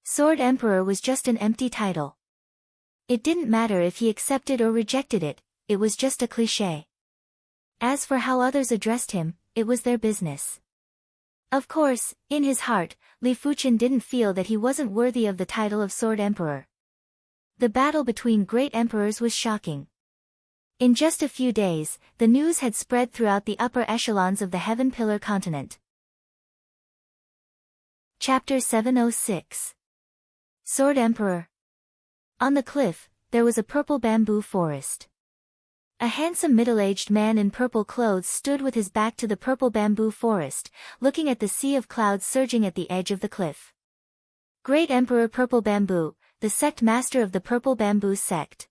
Sword Emperor was just an empty title. It didn't matter if he accepted or rejected it, it was just a cliché. As for how others addressed him, it was their business. Of course, in his heart, Li Fuchen didn't feel that he wasn't worthy of the title of Sword Emperor. The battle between great emperors was shocking. In just a few days, the news had spread throughout the upper echelons of the Heaven Pillar continent. Chapter 706. Sword Emperor. On the cliff, there was a purple bamboo forest. A handsome middle-aged man in purple clothes stood with his back to the purple bamboo forest, looking at the sea of clouds surging at the edge of the cliff. Great Emperor Purple Bamboo, the sect master of the Purple Bamboo sect.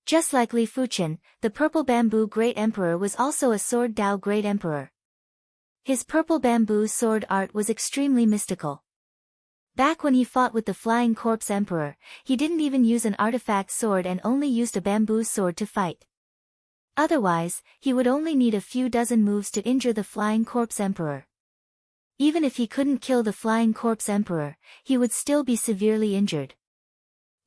Just like Li Fuchen, the Purple Bamboo Great Emperor was also a Sword Dao Great Emperor. His purple bamboo sword art was extremely mystical. Back when he fought with the Flying Corpse Emperor, he didn't even use an artifact sword and only used a bamboo sword to fight. Otherwise, he would only need a few dozen moves to injure the Flying Corpse Emperor. Even if he couldn't kill the Flying Corpse Emperor, he would still be severely injured.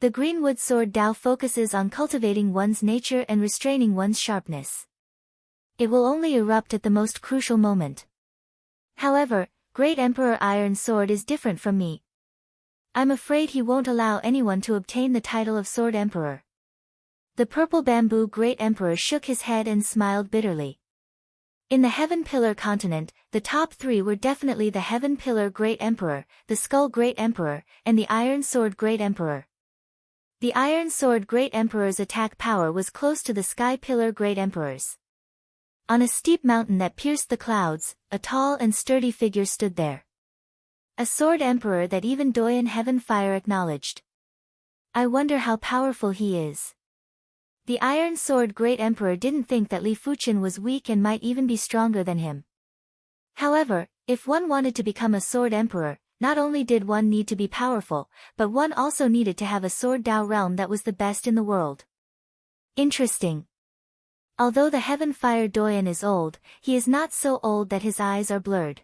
The Greenwood Sword Dao focuses on cultivating one's nature and restraining one's sharpness. It will only erupt at the most crucial moment. However, Great Emperor Iron Sword is different from me. I'm afraid he won't allow anyone to obtain the title of Sword Emperor. The Purple Bamboo Great Emperor shook his head and smiled bitterly. In the Heaven Pillar continent, the top 3 were definitely the Heaven Pillar Great Emperor, the Skull Great Emperor, and the Iron Sword Great Emperor. The Iron Sword Great Emperor's attack power was close to the Sky Pillar Great Emperor's. On a steep mountain that pierced the clouds, a tall and sturdy figure stood there. A Sword Emperor that even Doyen Heaven Fire acknowledged. I wonder how powerful he is. The Iron Sword Great Emperor didn't think that Li Fuchen was weak and might even be stronger than him. However, if one wanted to become a Sword Emperor, not only did one need to be powerful, but one also needed to have a Sword Dao realm that was the best in the world. Interesting. Although the Heaven Fire Doyen is old, he is not so old that his eyes are blurred.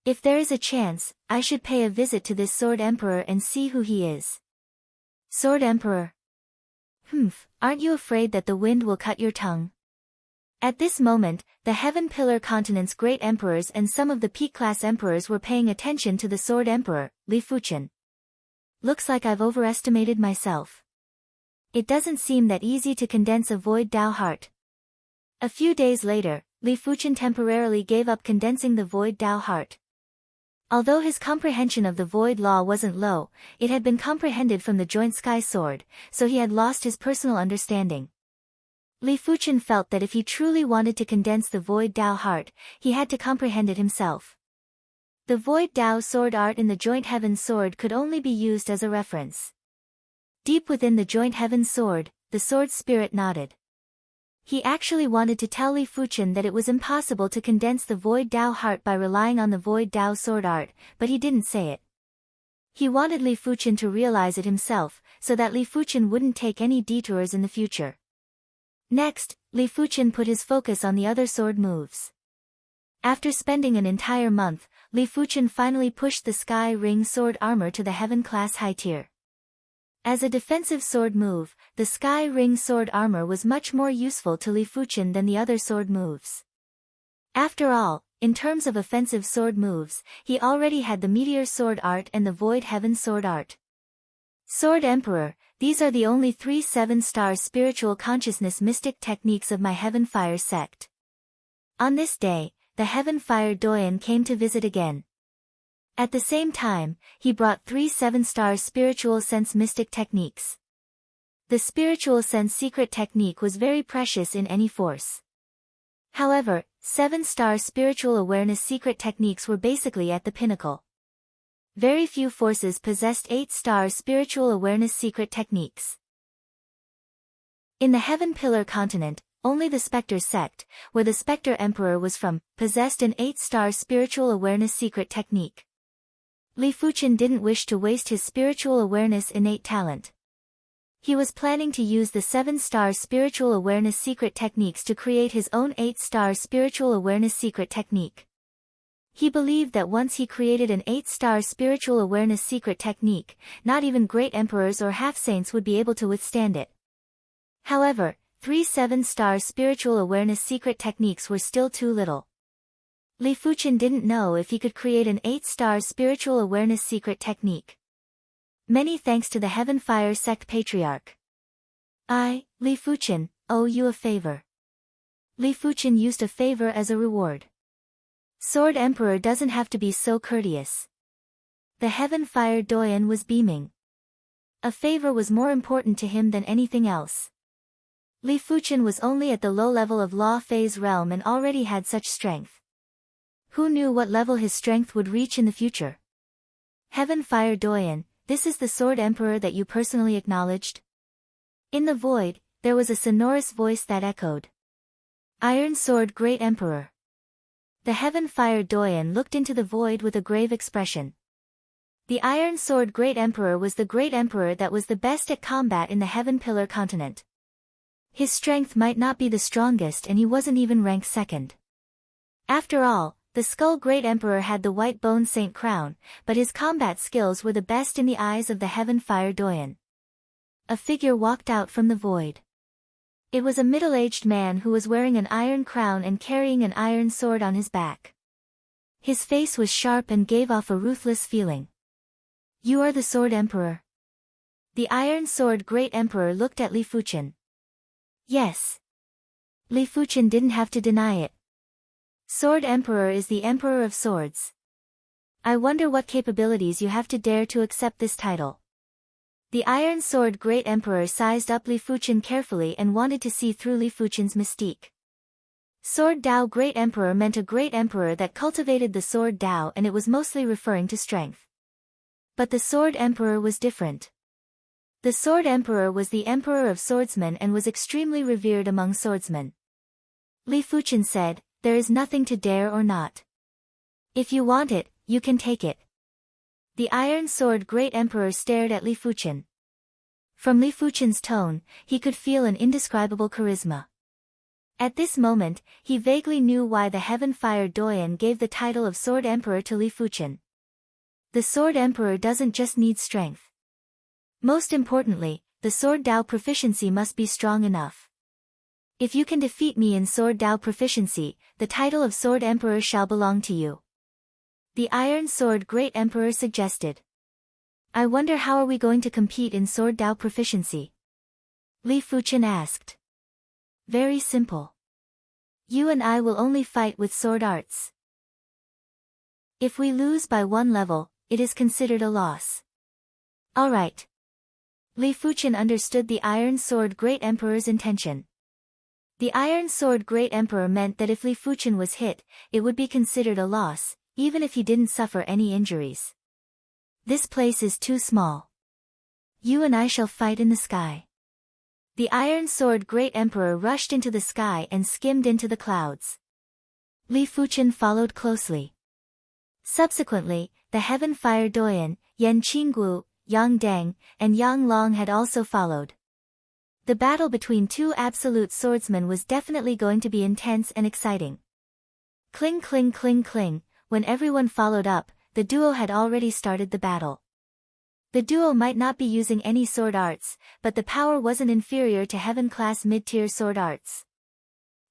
If there is a chance, I should pay a visit to this Sword Emperor and see who he is. Sword Emperor. Aren't you afraid that the wind will cut your tongue? At this moment, the Heaven Pillar continent's great emperors and some of the peak-class emperors were paying attention to the Sword Emperor, Li Fuchen. Looks like I've overestimated myself. It doesn't seem that easy to condense a Void Dao heart. A few days later, Li Fuchen temporarily gave up condensing the Void Dao heart. Although his comprehension of the void law wasn't low, it had been comprehended from the joint sky sword, so he had lost his personal understanding. Li Fuchen felt that if he truly wanted to condense the void Tao heart, he had to comprehend it himself. The void Tao sword art in the joint heaven sword could only be used as a reference. Deep within the joint heaven sword, the sword spirit nodded. He actually wanted to tell Li Fuchen that it was impossible to condense the void Tao heart by relying on the void Tao sword art, but he didn't say it. He wanted Li Fuchen to realize it himself, so that Li Fuchen wouldn't take any detours in the future. Next, Li Fuchen put his focus on the other sword moves. After spending an entire month, Li Fuchen finally pushed the Sky Ring sword armor to the Heaven class high tier. As a defensive sword move, the Sky Ring sword armor was much more useful to Li Fuchen than the other sword moves. After all, in terms of offensive sword moves, he already had the Meteor sword art and the Void Heaven sword art. Sword Emperor, these are the only 3 7-star spiritual consciousness mystic techniques of my Heaven Fire sect. On this day, the Heaven Fire Doyen came to visit again. At the same time, he brought 3 7-star spiritual sense mystic techniques. The spiritual sense secret technique was very precious in any force. However, 7-star spiritual awareness secret techniques were basically at the pinnacle. Very few forces possessed 8-star spiritual awareness secret techniques. In the Heaven Pillar continent, only the Spectre sect, where the Spectre Emperor was from, possessed an 8-star spiritual awareness secret technique. Li Fuchen didn't wish to waste his spiritual awareness innate talent. He was planning to use the 7-star spiritual awareness secret techniques to create his own 8-star spiritual awareness secret technique. He believed that once he created an 8-star spiritual awareness secret technique, not even great emperors or half-saints would be able to withstand it. However, 3 7-star spiritual awareness secret techniques were still too little. Li Fuchen didn't know if he could create an 8-star spiritual awareness secret technique. Many thanks to the Heaven Fire sect patriarch. I, Li Fuchen, owe you a favor. Li Fuchen used a favor as a reward. Sword Emperor doesn't have to be so courteous. The Heaven Fire Doyen was beaming. A favor was more important to him than anything else. Li Fuchen was only at the low level of Law Phase realm and already had such strength. Who knew what level his strength would reach in the future? Heaven Fire Doyen, this is the Sword Emperor that you personally acknowledged? In the void, there was a sonorous voice that echoed. Iron Sword Great Emperor. The Heaven Fire Doyen looked into the void with a grave expression. The Iron Sword Great Emperor was the Great Emperor that was the best at combat in the Heaven Pillar continent. His strength might not be the strongest and he wasn't even ranked second. After all, the Skull Great Emperor had the White Bone Saint crown, but his combat skills were the best in the eyes of the Heaven Fire Doyen. A figure walked out from the void. It was a middle-aged man who was wearing an iron crown and carrying an iron sword on his back. His face was sharp and gave off a ruthless feeling. You are the Sword Emperor. The Iron Sword Great Emperor looked at Li Fuchen. Yes. Li Fuchen didn't have to deny it. Sword Emperor is the Emperor of Swords. I wonder what capabilities you have to dare to accept this title. The Iron Sword Great Emperor sized up Li Fuchen carefully and wanted to see through Li Fuchen's mystique. Sword Dao Great Emperor meant a great emperor that cultivated the Sword Dao, and it was mostly referring to strength. But the Sword Emperor was different. The Sword Emperor was the Emperor of Swordsmen and was extremely revered among swordsmen. Li Fuchen said, there is nothing to dare or not. If you want it, you can take it. The Iron Sword Great Emperor stared at Li Fuchen. From Li Fuchen's tone, he could feel an indescribable charisma. At this moment, he vaguely knew why the Heaven Fire Doyen gave the title of Sword Emperor to Li Fuchen. The Sword Emperor doesn't just need strength. Most importantly, the Sword Dao proficiency must be strong enough. If you can defeat me in Sword Dao proficiency, the title of Sword Emperor shall belong to you. The Iron Sword Great Emperor suggested. I wonder how are we going to compete in Sword Dao proficiency? Li Fuchen asked. Very simple. You and I will only fight with sword arts. If we lose by one level, it is considered a loss. Alright. Li Fuchen understood the Iron Sword Great Emperor's intention. The Iron Sword Great Emperor meant that if Li Fuchen was hit, it would be considered a loss, even if he didn't suffer any injuries. This place is too small. You and I shall fight in the sky. The Iron Sword Great Emperor rushed into the sky and skimmed into the clouds. Li Fuchen followed closely. Subsequently, the Heaven Fire Doyen, Yan Qinggu, Yang Deng, and Yang Long had also followed. The battle between two absolute swordsmen was definitely going to be intense and exciting. Cling cling cling cling, when everyone followed up, the duo had already started the battle. The duo might not be using any sword arts, but the power wasn't inferior to Heaven-class mid-tier sword arts.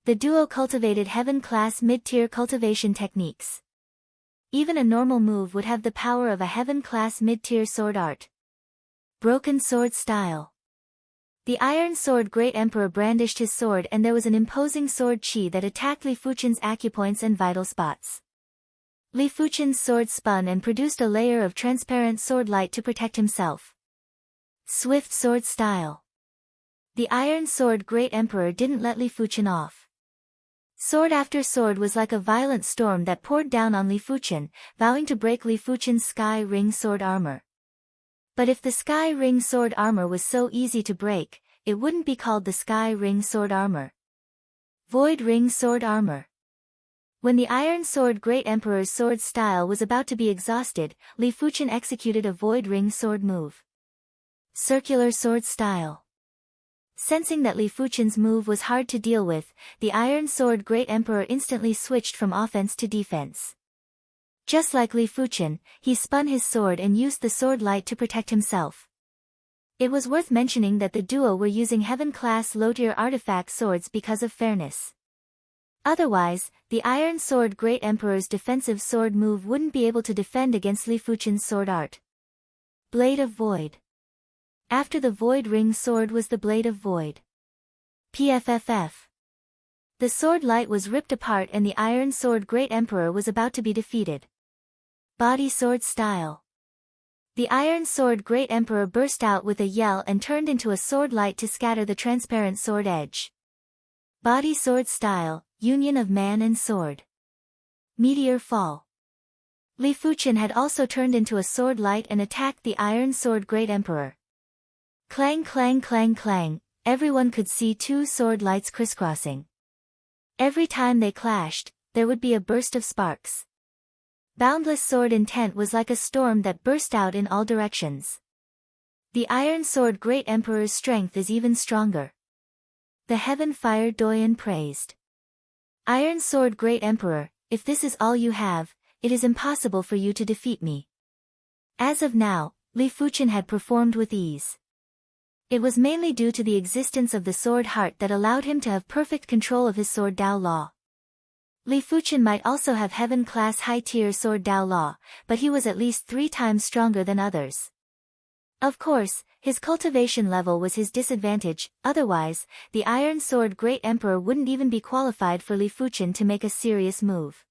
The duo cultivated Heaven-class mid-tier cultivation techniques. Even a normal move would have the power of a Heaven-class mid-tier sword art. Broken sword style. The Iron Sword Great Emperor brandished his sword and there was an imposing sword chi that attacked Li Fuchen's acupoints and vital spots. Li Fuchen's sword spun and produced a layer of transparent sword light to protect himself. Swift sword style. The Iron Sword Great Emperor didn't let Li Fuchen off. Sword after sword was like a violent storm that poured down on Li Fuchen, vowing to break Li Fuchen's Sky Ring sword armor. But if the Sky Ring sword armor was so easy to break, it wouldn't be called the Sky Ring sword armor. Void Ring sword armor. When the Iron Sword Great Emperor's sword style was about to be exhausted, Li Fuchen executed a Void Ring sword move. Circular sword style. Sensing that Li Fuchen's move was hard to deal with, the Iron Sword Great Emperor instantly switched from offense to defense. Just like Li Fuchen, he spun his sword and used the sword light to protect himself. It was worth mentioning that the duo were using Heaven-class low-tier artifact swords because of fairness. Otherwise, the Iron Sword Great Emperor's defensive sword move wouldn't be able to defend against Li Fuchen's sword art. Blade of Void. After the Void Ring sword was the Blade of Void. PFFF. The sword light was ripped apart and the Iron Sword Great Emperor was about to be defeated. Body sword style. The Iron Sword Great Emperor burst out with a yell and turned into a sword light to scatter the transparent sword edge. Body sword style, union of man and sword. Meteor fall. Li Fuchen had also turned into a sword light and attacked the Iron Sword Great Emperor. Clang clang clang clang, everyone could see two sword lights crisscrossing. Every time they clashed, there would be a burst of sparks. Boundless sword intent was like a storm that burst out in all directions. The Iron Sword Great Emperor's strength is even stronger. The Heaven Fire Doyen praised. Iron Sword Great Emperor, if this is all you have, it is impossible for you to defeat me. As of now, Li Fuchen had performed with ease. It was mainly due to the existence of the sword heart that allowed him to have perfect control of his sword Dao Law. Li Fuchen might also have Heaven-class high-tier sword Dao Law, but he was at least 3 times stronger than others. Of course, his cultivation level was his disadvantage, otherwise, the Iron Sword Great Emperor wouldn't even be qualified for Li Fuchen to make a serious move.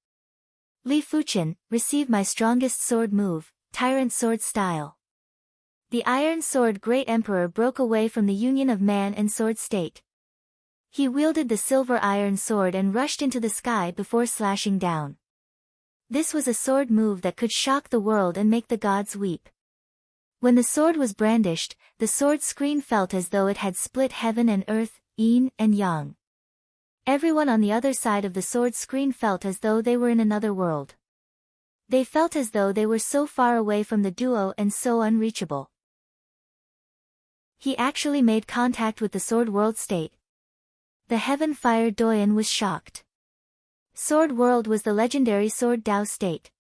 Li Fuchen, receive my strongest sword move, Tyrant Sword Style. The Iron Sword Great Emperor broke away from the union of man and sword state. He wielded the silver iron sword and rushed into the sky before slashing down. This was a sword move that could shock the world and make the gods weep. When the sword was brandished, the sword screen felt as though it had split heaven and earth, yin and yang. Everyone on the other side of the sword screen felt as though they were in another world. They felt as though they were so far away from the duo and so unreachable. He actually made contact with the sword world state. The Heaven Fire Doyen was shocked. Sword World was the legendary Sword Dao state.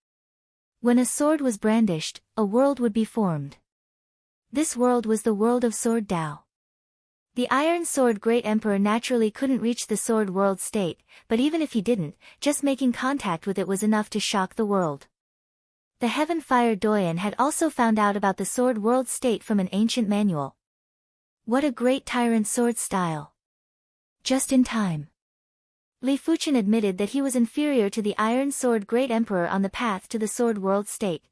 When a sword was brandished, a world would be formed. This world was the world of Sword Dao. The Iron Sword Great Emperor naturally couldn't reach the Sword World state, but even if he didn't, just making contact with it was enough to shock the world. The Heaven Fire Doyen had also found out about the Sword World state from an ancient manual. What a great tyrant sword style! Just in time. Li Fuchen admitted that he was inferior to the Iron Sword Great Emperor on the path to the Sword World State.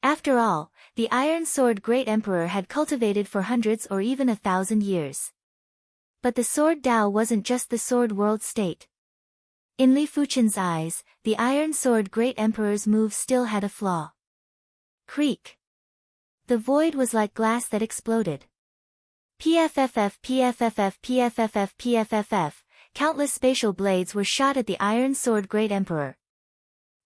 After all, the Iron Sword Great Emperor had cultivated for hundreds or even 1,000 years. But the Sword Tao wasn't just the Sword World State. In Li Fuchen's eyes, the Iron Sword Great Emperor's move still had a flaw. Creak. The void was like glass that exploded. PFFF PFFF PFFF PFFF, countless spatial blades were shot at the Iron Sword Great Emperor.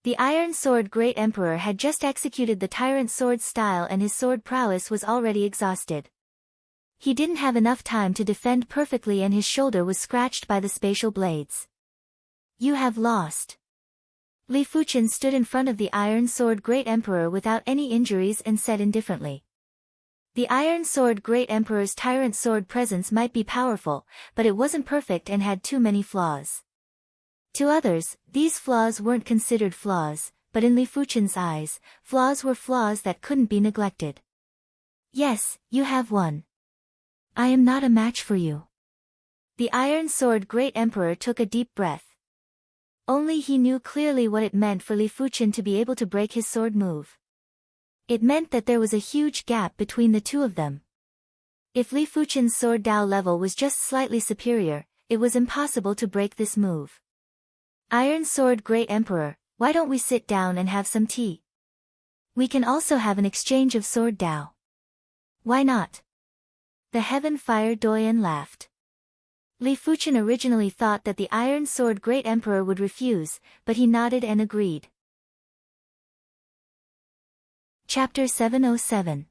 The Iron Sword Great Emperor had just executed the tyrant sword style and his sword prowess was already exhausted. He didn't have enough time to defend perfectly and his shoulder was scratched by the spatial blades. You have lost. Li Fuchen stood in front of the Iron Sword Great Emperor without any injuries and said indifferently. The Iron Sword Great Emperor's tyrant sword presence might be powerful, but it wasn't perfect and had too many flaws. To others, these flaws weren't considered flaws, but in Li Fuchen's eyes, flaws were flaws that couldn't be neglected. Yes, you have won. I am not a match for you. The Iron Sword Great Emperor took a deep breath. Only he knew clearly what it meant for Li Fuchen to be able to break his sword move. It meant that there was a huge gap between the two of them. If Li Fuchen's sword Tao level was just slightly superior, it was impossible to break this move. Iron Sword Great Emperor, why don't we sit down and have some tea? We can also have an exchange of sword Tao. Why not? The Heaven Fire Doyen laughed. Li Fuchen originally thought that the Iron Sword Great Emperor would refuse, but he nodded and agreed. Chapter 707.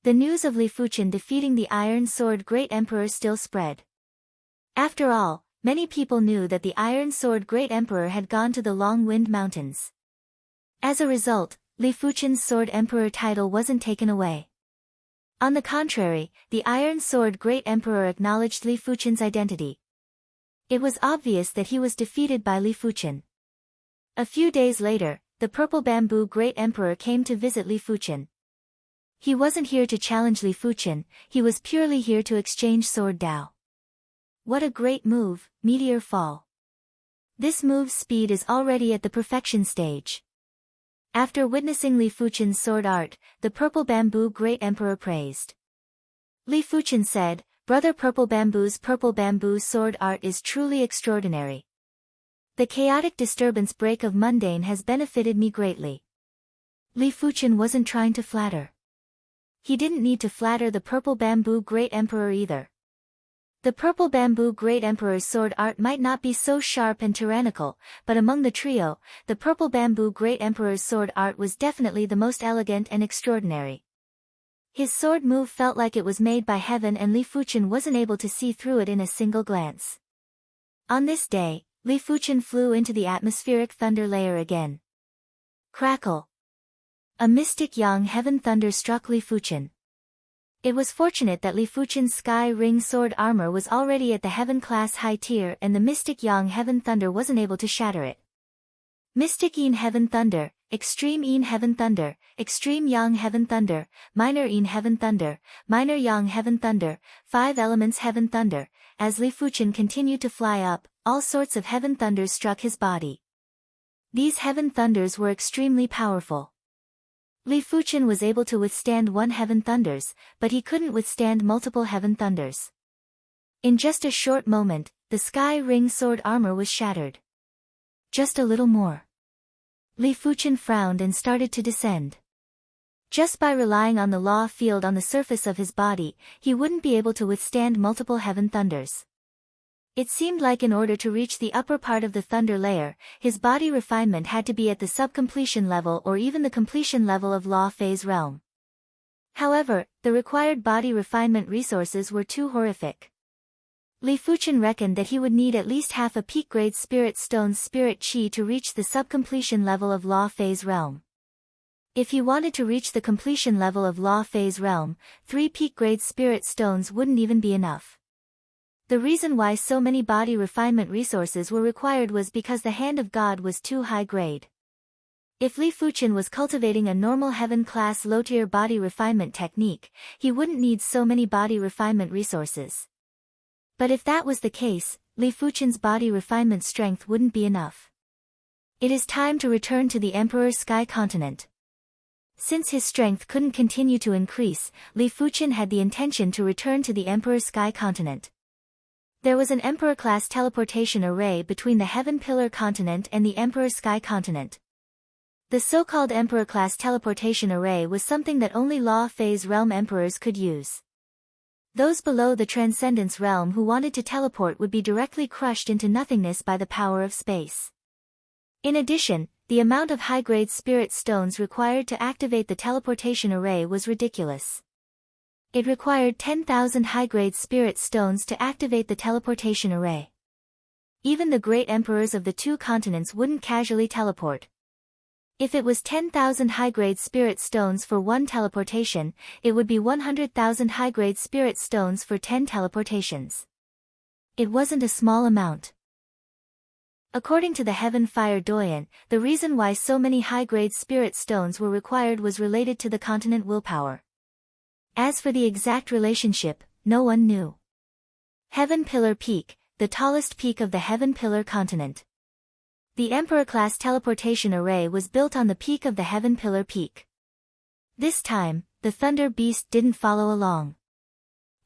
The news of Li Fuchen defeating the Iron Sword Great Emperor still spread. After all, many people knew that the Iron Sword Great Emperor had gone to the Long Wind Mountains. As a result, Li Fuchen's Sword Emperor title wasn't taken away. On the contrary, the Iron Sword Great Emperor acknowledged Li Fuchen's identity. It was obvious that he was defeated by Li Fuchen. A few days later, the Purple Bamboo Great Emperor came to visit Li Fuchen. He wasn't here to challenge Li Fuchen, he was purely here to exchange sword Tao. What a great move, Meteor Fall. This move's speed is already at the perfection stage. After witnessing Li Fuchen's sword art, the Purple Bamboo Great Emperor praised. Li Fuchen said, Brother Purple Bamboo's sword art is truly extraordinary. The chaotic disturbance break of mundane has benefited me greatly. Li Fuchen wasn't trying to flatter. He didn't need to flatter the Purple Bamboo Great Emperor either. The Purple Bamboo Great Emperor's sword art might not be so sharp and tyrannical, but among the trio, the Purple Bamboo Great Emperor's sword art was definitely the most elegant and extraordinary. His sword move felt like it was made by heaven and Li Fuchen wasn't able to see through it in a single glance. On this day, Li Fuchen flew into the atmospheric thunder layer again. Crackle. A mystic yang heaven thunder struck Li Fuchen. It was fortunate that Li Fuchen's Sky Ring sword armor was already at the Heaven class high tier and the Mystic Yang Heaven Thunder wasn't able to shatter it. Mystic Yin Heaven Thunder, Extreme Yin Heaven Thunder, Extreme Yang Heaven Thunder, Minor Yin Heaven Thunder, Minor Yang Heaven Thunder, 5 Elements Heaven Thunder. As Li Fuchen continued to fly up, all sorts of heaven thunders struck his body. These heaven thunders were extremely powerful. Li Fuchen was able to withstand one heaven thunders, but he couldn't withstand multiple heaven thunders. In just a short moment, the Sky Ring sword armor was shattered. Just a little more. Li Fuchen frowned and started to descend. Just by relying on the law field on the surface of his body, he wouldn't be able to withstand multiple heaven thunders. It seemed like in order to reach the upper part of the thunder layer, his body refinement had to be at the subcompletion level or even the completion level of law phase realm. However, the required body refinement resources were too horrific. Li Fuchen reckoned that he would need at least half a peak-grade spirit stone's spirit chi to reach the subcompletion level of law phase realm. If he wanted to reach the completion level of law phase realm, 3 peak-grade spirit stones wouldn't even be enough. The reason why so many body refinement resources were required was because the hand of God was too high grade. If Li Fuchen was cultivating a normal heaven-class low-tier body refinement technique, he wouldn't need so many body refinement resources. But if that was the case, Li Fuchen's body refinement strength wouldn't be enough. It is time to return to the Emperor's Sky Continent. Since his strength couldn't continue to increase, Li Fuchen had the intention to return to the Emperor's Sky Continent. There was an Emperor-class teleportation array between the Heaven Pillar Continent and the Emperor's Sky Continent. The so-called Emperor-class teleportation array was something that only Law Phase Realm Emperors could use. Those below the Transcendence Realm who wanted to teleport would be directly crushed into nothingness by the power of space. In addition, the amount of high-grade spirit stones required to activate the teleportation array was ridiculous. It required 10,000 high-grade spirit stones to activate the teleportation array. Even the great emperors of the two continents wouldn't casually teleport. If it was 10,000 high-grade spirit stones for one teleportation, it would be 100,000 high-grade spirit stones for 10 teleportations. It wasn't a small amount. According to the Heaven Fire Doyen, the reason why so many high-grade spirit stones were required was related to the continent willpower. As for the exact relationship, no one knew. Heaven Pillar Peak, the tallest peak of the Heaven Pillar continent. The Emperor-class teleportation array was built on the peak of the Heaven Pillar Peak. This time, the Thunder Beast didn't follow along.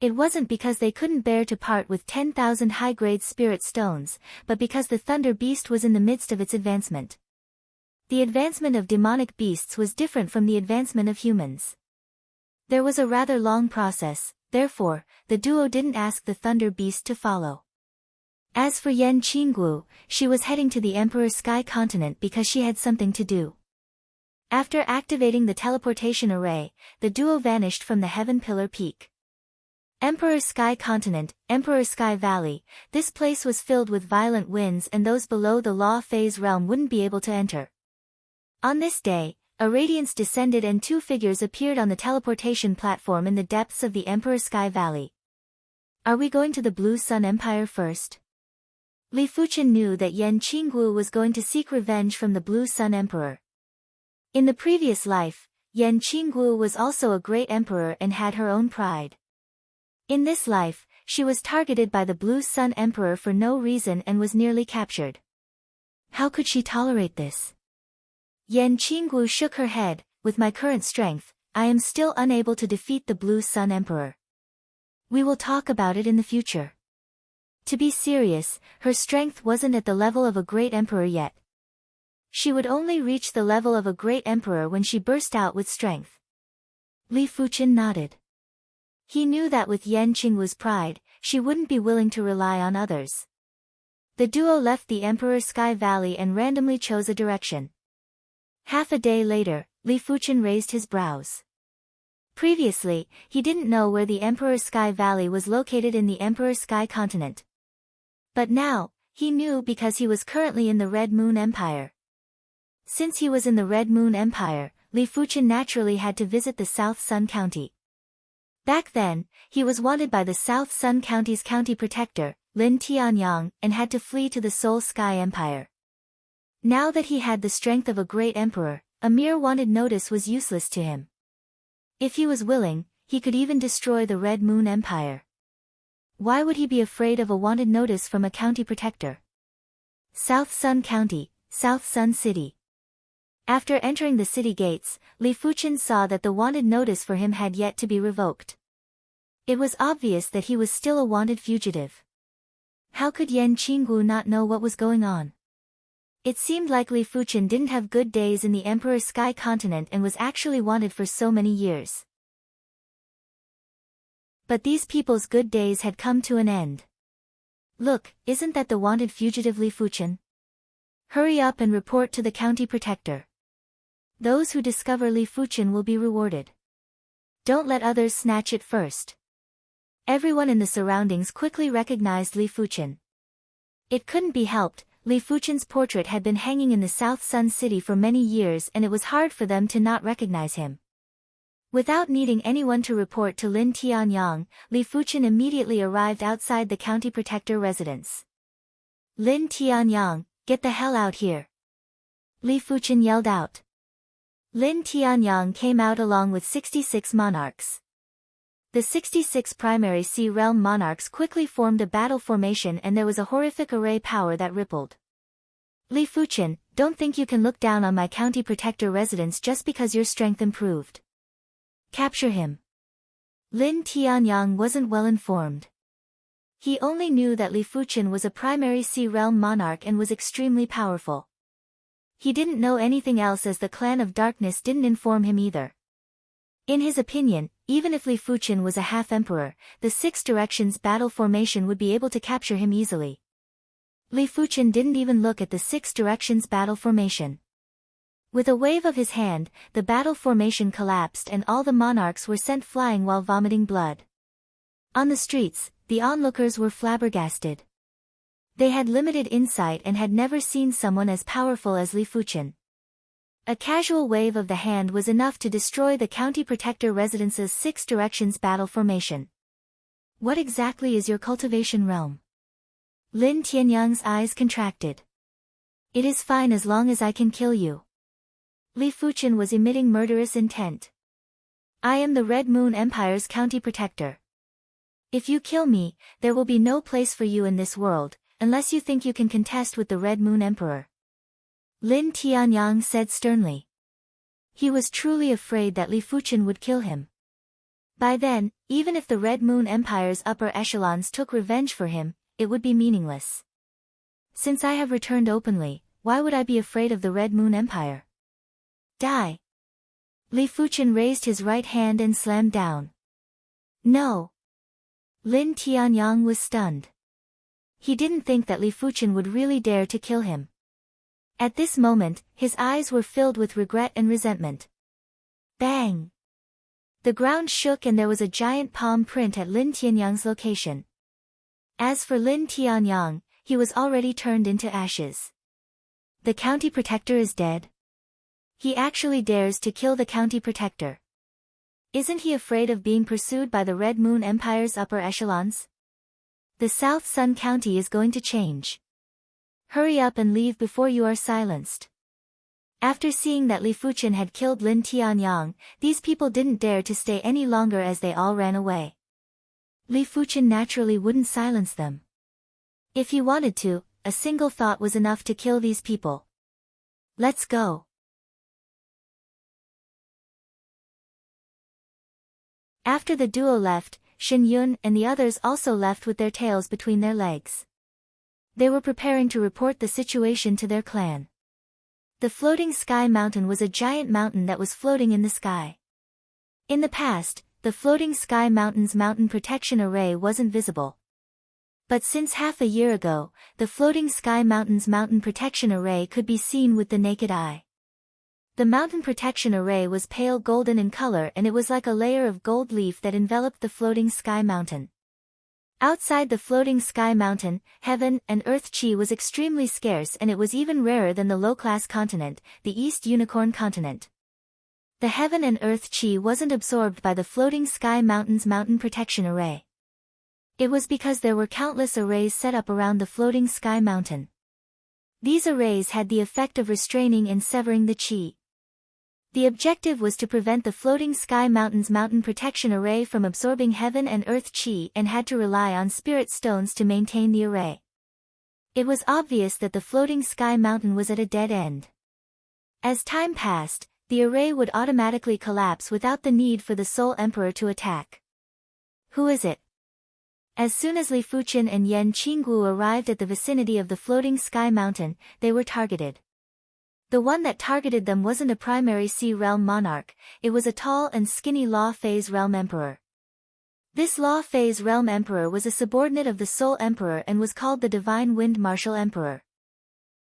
It wasn't because they couldn't bear to part with 10,000 high-grade spirit stones, but because the Thunder Beast was in the midst of its advancement. The advancement of demonic beasts was different from the advancement of humans. There was a rather long process, therefore, the duo didn't ask the Thunder Beast to follow. As for Yan Qinggu, she was heading to the Emperor's Sky Continent because she had something to do. After activating the teleportation array, the duo vanished from the Heaven Pillar Peak. Emperor's Sky Continent, Emperor's Sky Valley, this place was filled with violent winds and those below the Law Phase realm wouldn't be able to enter. On this day, a radiance descended and two figures appeared on the teleportation platform in the depths of the Emperor's Sky Valley. Are we going to the Blue Sun Empire first? Li Fuchen knew that Yan Qinggu was going to seek revenge from the Blue Sun Emperor. In the previous life, Yan Qinggu was also a great emperor and had her own pride. In this life, she was targeted by the Blue Sun Emperor for no reason and was nearly captured. How could she tolerate this? Yan Qinggu shook her head. With my current strength, I am still unable to defeat the Blue Sun Emperor. We will talk about it in the future. To be serious, her strength wasn't at the level of a great emperor yet. She would only reach the level of a great emperor when she burst out with strength. Li Fuchen nodded. He knew that with Yan Qinggu's pride, she wouldn't be willing to rely on others. The duo left the Emperor's Sky Valley and randomly chose a direction. Half a day later, Li Fuchen raised his brows. Previously, he didn't know where the Emperor's Sky Valley was located in the Emperor's Sky Continent. But now, he knew because he was currently in the Red Moon Empire. Since he was in the Red Moon Empire, Li Fuchen naturally had to visit the South Sun County. Back then, he was wanted by the South Sun County's county protector, Lin Tianyang, and had to flee to the Seoul Sky Empire. Now that he had the strength of a great emperor, a mere wanted notice was useless to him. If he was willing, he could even destroy the Red Moon Empire. Why would he be afraid of a wanted notice from a county protector? South Sun County, South Sun City. After entering the city gates, Li Fuchen saw that the wanted notice for him had yet to be revoked. It was obvious that he was still a wanted fugitive. How could Yan Qinggu not know what was going on? It seemed like Li Fuchen didn't have good days in the Emperor's Sky Continent and was actually wanted for so many years. But these people's good days had come to an end. Look, isn't that the wanted fugitive Li Fuchen? Hurry up and report to the county protector. Those who discover Li Fuchen will be rewarded. Don't let others snatch it first. Everyone in the surroundings quickly recognized Li Fuchen. It couldn't be helped, Li Fuchen's portrait had been hanging in the South Sun City for many years and it was hard for them to not recognize him. Without needing anyone to report to Lin Tianyang, Li Fuchen immediately arrived outside the county protector residence. Lin Tianyang, get the hell out here! Li Fuchen yelled out. Lin Tianyang came out along with 66 monarchs. The 66 primary sea realm monarchs quickly formed a battle formation, and there was a horrific array power that rippled. Li Fuchen, don't think you can look down on my county protector residents just because your strength improved. Capture him. Lin Tianyang wasn't well informed. He only knew that Li Fuchen was a primary sea realm monarch and was extremely powerful. He didn't know anything else, as the Clan of Darkness didn't inform him either. In his opinion, even if Li Fuchen was a half-emperor, the Six Directions battle formation would be able to capture him easily. Li Fuchen didn't even look at the Six Directions battle formation. With a wave of his hand, the battle formation collapsed and all the monarchs were sent flying while vomiting blood. On the streets, the onlookers were flabbergasted. They had limited insight and had never seen someone as powerful as Li Fuchen. A casual wave of the hand was enough to destroy the County Protector Residence's Six Directions battle formation. What exactly is your cultivation realm? Lin Tianyang's eyes contracted. It is fine as long as I can kill you. Li Fuchen was emitting murderous intent. I am the Red Moon Empire's County Protector. If you kill me, there will be no place for you in this world, unless you think you can contest with the Red Moon Emperor. Lin Tianyang said sternly. He was truly afraid that Li Fuchen would kill him. By then, even if the Red Moon Empire's upper echelons took revenge for him, it would be meaningless. Since I have returned openly, why would I be afraid of the Red Moon Empire? Die! Li Fuchen raised his right hand and slammed down. No! Lin Tianyang was stunned. He didn't think that Li Fuchen would really dare to kill him. At this moment, his eyes were filled with regret and resentment. Bang! The ground shook and there was a giant palm print at Lin Tianyang's location. As for Lin Tianyang, he was already turned into ashes. The County Protector is dead? He actually dares to kill the County Protector. Isn't he afraid of being pursued by the Red Moon Empire's upper echelons? The South Sun County is going to change. Hurry up and leave before you are silenced. After seeing that Li Fuchen had killed Lin Tianyang, these people didn't dare to stay any longer as they all ran away. Li Fuchen naturally wouldn't silence them. If he wanted to, a single thought was enough to kill these people. Let's go. After the duo left, Shen Yun and the others also left with their tails between their legs. They were preparing to report the situation to their clan. The floating sky mountain was a giant mountain that was floating in the sky. In the past, the floating sky mountain's mountain protection array wasn't visible. But since half a year ago, the floating sky mountain's mountain protection array could be seen with the naked eye. The mountain protection array was pale golden in color and it was like a layer of gold leaf that enveloped the floating sky mountain. Outside the floating sky mountain, heaven and earth chi was extremely scarce and it was even rarer than the low-class continent, the East Unicorn continent. The heaven and earth chi wasn't absorbed by the floating sky mountain's mountain protection array. It was because there were countless arrays set up around the floating sky mountain. These arrays had the effect of restraining and severing the chi. The objective was to prevent the floating sky mountain's mountain protection array from absorbing heaven and earth chi and had to rely on spirit stones to maintain the array. It was obvious that the floating sky mountain was at a dead end. As time passed, the array would automatically collapse without the need for the Soul Emperor to attack. Who is it? As soon as Li Fuchen and Yan Qinggu arrived at the vicinity of the floating sky mountain, they were targeted. The one that targeted them wasn't a primary sea realm monarch, it was a tall and skinny Law Phase realm emperor. This Law Phase realm emperor was a subordinate of the Soul Emperor and was called the Divine Wind Martial Emperor.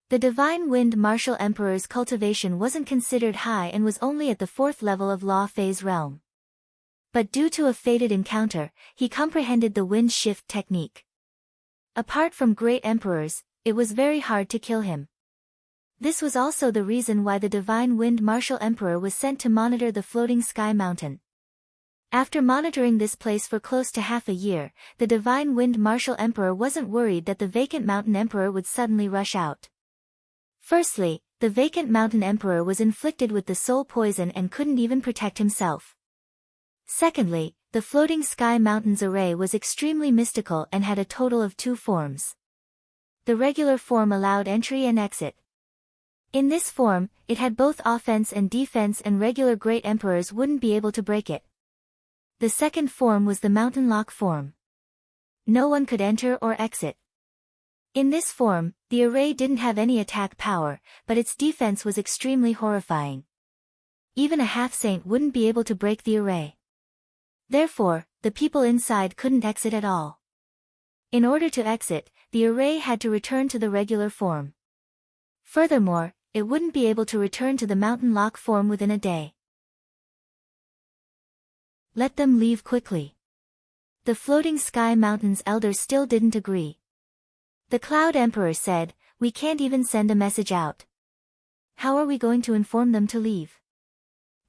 The Divine Wind Martial Emperor's cultivation wasn't considered high and was only at the 4th level of Law Phase realm. But due to a fated encounter, he comprehended the wind shift technique. Apart from great emperors, it was very hard to kill him. This was also the reason why the Divine Wind Martial Emperor was sent to monitor the floating sky mountain. After monitoring this place for close to half a year, the Divine Wind Martial Emperor wasn't worried that the vacant Mountain Emperor would suddenly rush out. Firstly, the vacant Mountain Emperor was inflicted with the soul poison and couldn't even protect himself. Secondly, the floating sky mountains array was extremely mystical and had a total of 2 forms. The regular form allowed entry and exit. In this form, it had both offense and defense, and regular great emperors wouldn't be able to break it. The second form was the mountain lock form. No one could enter or exit. In this form, the array didn't have any attack power, but its defense was extremely horrifying. Even a half-saint wouldn't be able to break the array. Therefore, the people inside couldn't exit at all. In order to exit, the array had to return to the regular form. Furthermore, it wouldn't be able to return to the mountain lock form within a day. Let them leave quickly. The floating sky mountains elders still didn't agree. The Cloud Emperor said, "We can't even send a message out. How are we going to inform them to leave?"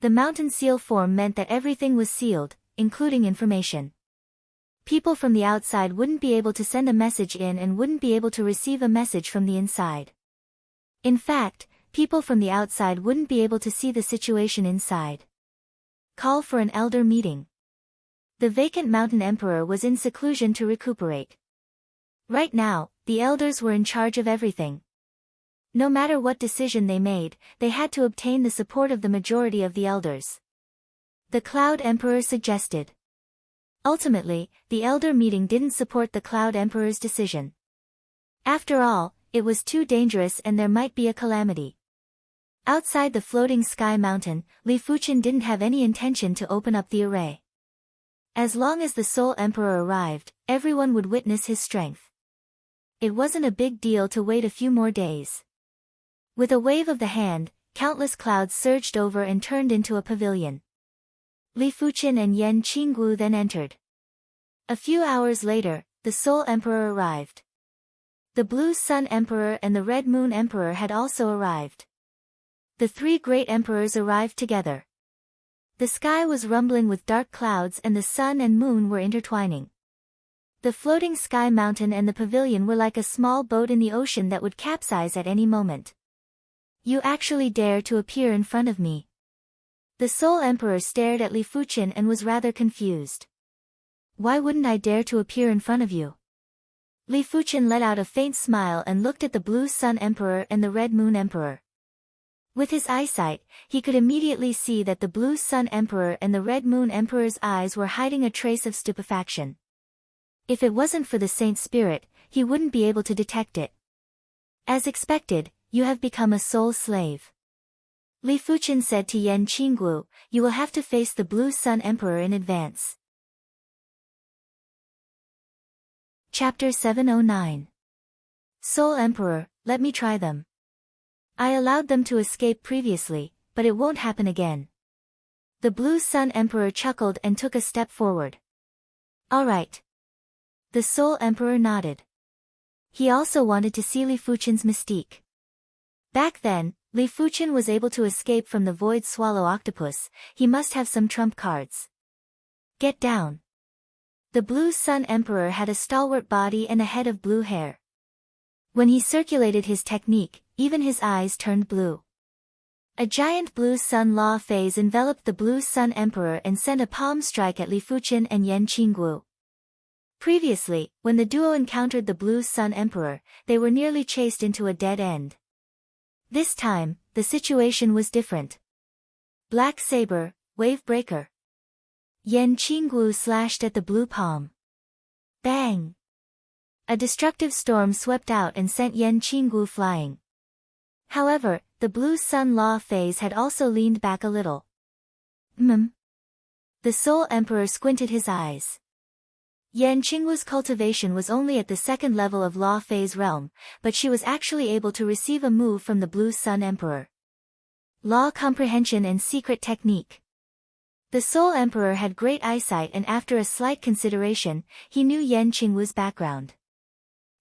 The mountain seal form meant that everything was sealed, including information. People from the outside wouldn't be able to send a message in and wouldn't be able to receive a message from the inside. In fact, people from the outside wouldn't be able to see the situation inside. Call for an elder meeting. The vacant mountain emperor was in seclusion to recuperate. Right now, the elders were in charge of everything. No matter what decision they made, they had to obtain the support of the majority of the elders. The Cloud Emperor suggested. Ultimately, the elder meeting didn't support the Cloud Emperor's decision. After all, it was too dangerous and there might be a calamity. Outside the floating sky mountain, Li Fuqian didn't have any intention to open up the array. As long as the Soul Emperor arrived, everyone would witness his strength. It wasn't a big deal to wait a few more days. With a wave of the hand, countless clouds surged over and turned into a pavilion. Li Fuqian and Yan Qinggu then entered. A few hours later, the Soul Emperor arrived. The Blue Sun Emperor and the Red Moon Emperor had also arrived. The 3 great emperors arrived together. The sky was rumbling with dark clouds and the sun and moon were intertwining. The floating sky mountain and the pavilion were like a small boat in the ocean that would capsize at any moment. "You actually dare to appear in front of me?" The Soul Emperor stared at Li Fuqian and was rather confused. "Why wouldn't I dare to appear in front of you?" Li Fuqian let out a faint smile and looked at the Blue Sun Emperor and the Red Moon Emperor. With his eyesight, he could immediately see that the Blue Sun Emperor and the Red Moon Emperor's eyes were hiding a trace of stupefaction. If it wasn't for the Saint Spirit, he wouldn't be able to detect it. "As expected, you have become a soul slave." Li Fuqian said to Yan Qinggu, "You will have to face the Blue Sun Emperor in advance." Chapter 709. Soul Emperor, let me try them. I allowed them to escape previously, but it won't happen again. The Blue Sun Emperor chuckled and took a step forward. "All right." The Soul Emperor nodded. He also wanted to see Li Fuqian's mystique. Back then, Li Fuqian was able to escape from the Void Swallow Octopus. He must have some trump cards. "Get down." The Blue Sun Emperor had a stalwart body and a head of blue hair. When he circulated his technique, even his eyes turned blue. A giant blue sun law phase enveloped the Blue Sun Emperor and sent a palm strike at Li Fuqian and Yan Qinggu. Previously, when the duo encountered the Blue Sun Emperor, they were nearly chased into a dead end. This time, the situation was different. Black Saber, Wave Breaker. Yan Qinggu slashed at the blue palm. Bang! A destructive storm swept out and sent Yan Qinggu flying. However, the Blue Sun Law phase had also leaned back a little. The Soul Emperor squinted his eyes. Yan Qinggu's cultivation was only at the 2nd level of Law phase realm, but she was actually able to receive a move from the Blue Sun Emperor. Law comprehension and secret technique. The Soul Emperor had great eyesight and after a slight consideration, he knew Yan Qinggu's background.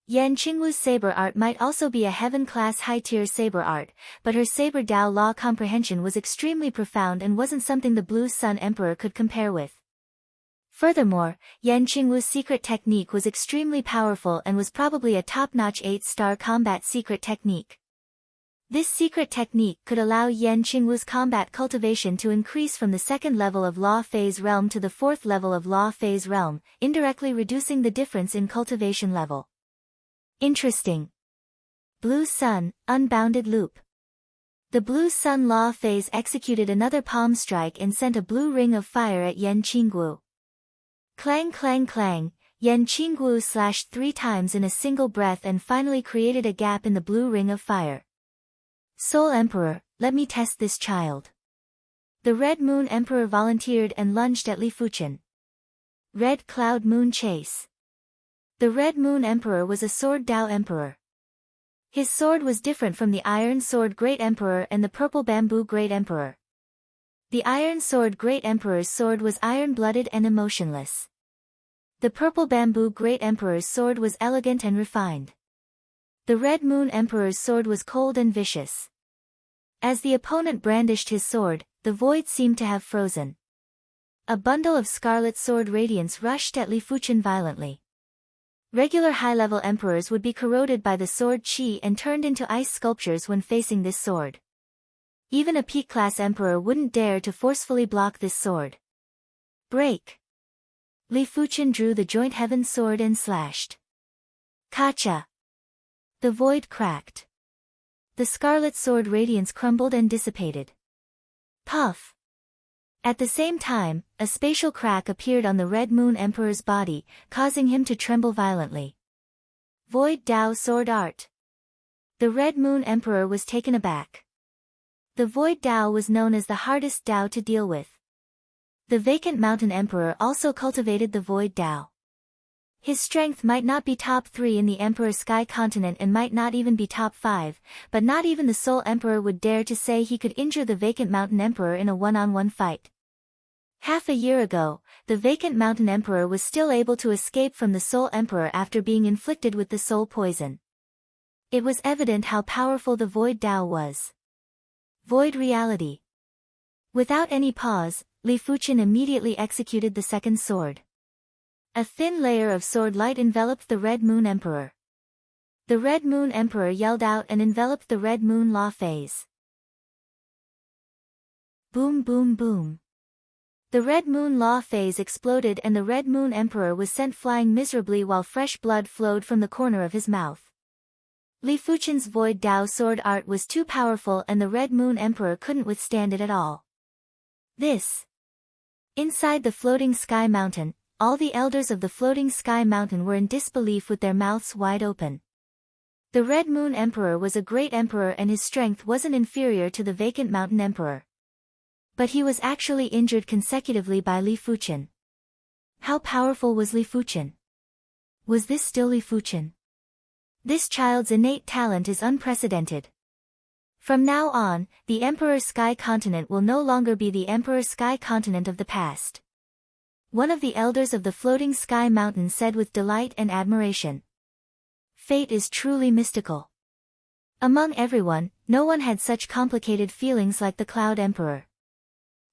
Yan Qinggu's saber art might also be a heaven-class high-tier saber art, but her saber Dao law comprehension was extremely profound and wasn't something the Blue Sun Emperor could compare with. Furthermore, Yan Qinggu's secret technique was extremely powerful and was probably a top-notch 8-star combat secret technique. This secret technique could allow Yan Qingwu's combat cultivation to increase from the second level of Law Phase Realm to the fourth level of Law Phase Realm, indirectly reducing the difference in cultivation level. Interesting. Blue Sun, Unbounded Loop. The Blue Sun Law Phase executed another palm strike and sent a blue ring of fire at Yan Qingwu. Clang clang clang, Yan Qingwu slashed 3 times in a single breath and finally created a gap in the blue ring of fire. Soul Emperor, let me test this child. The Red Moon Emperor volunteered and lunged at Li Fuchen. Red Cloud Moon Chase. The Red Moon Emperor was a Sword Dao Emperor. His sword was different from the Iron Sword Great Emperor and the Purple Bamboo Great Emperor. The Iron Sword Great Emperor's sword was iron-blooded and emotionless. The Purple Bamboo Great Emperor's sword was elegant and refined. The Red Moon Emperor's sword was cold and vicious. As the opponent brandished his sword, the void seemed to have frozen. A bundle of scarlet sword radiance rushed at Li Fuchen violently. Regular high-level emperors would be corroded by the sword qi and turned into ice sculptures when facing this sword. Even a peak-class emperor wouldn't dare to forcefully block this sword. Break! Li Fuchen drew the joint heaven sword and slashed. Kacha! The void cracked. The scarlet sword radiance crumbled and dissipated. Puff! At the same time, a spatial crack appeared on the Red Moon Emperor's body, causing him to tremble violently. Void Dao Sword Art. The Red Moon Emperor was taken aback. The Void Dao was known as the hardest Dao to deal with. The Vacant Mountain Emperor also cultivated the Void Dao. His strength might not be top 3 in the Emperor Sky Continent and might not even be top 5, but not even the Soul Emperor would dare to say he could injure the Vacant Mountain Emperor in a one-on-one fight. Half a year ago, the Vacant Mountain Emperor was still able to escape from the Soul Emperor after being inflicted with the soul poison. It was evident how powerful the Void Dao was. Void Reality. Without any pause, Li Fuchen immediately executed the second sword. A thin layer of sword light enveloped the Red Moon Emperor. The Red Moon Emperor yelled out and enveloped the Red Moon Law Phase. Boom boom boom. The Red Moon Law Phase exploded and the Red Moon Emperor was sent flying miserably while fresh blood flowed from the corner of his mouth. Li Fuchen's Void Dao sword art was too powerful and the Red Moon Emperor couldn't withstand it at all. Inside the Floating Sky Mountain, all the elders of the Floating Sky Mountain were in disbelief with their mouths wide open. The Red Moon Emperor was a great emperor and his strength wasn't inferior to the Vacant Mountain Emperor. But he was actually injured consecutively by Li Fuchen. How powerful was Li Fuchen? Was this still Li Fuchen? This child's innate talent is unprecedented. From now on, the Emperor Sky Continent will no longer be the Emperor Sky Continent of the past. One of the elders of the Floating Sky Mountain said with delight and admiration. Fate is truly mystical. Among everyone, no one had such complicated feelings like the Cloud Emperor.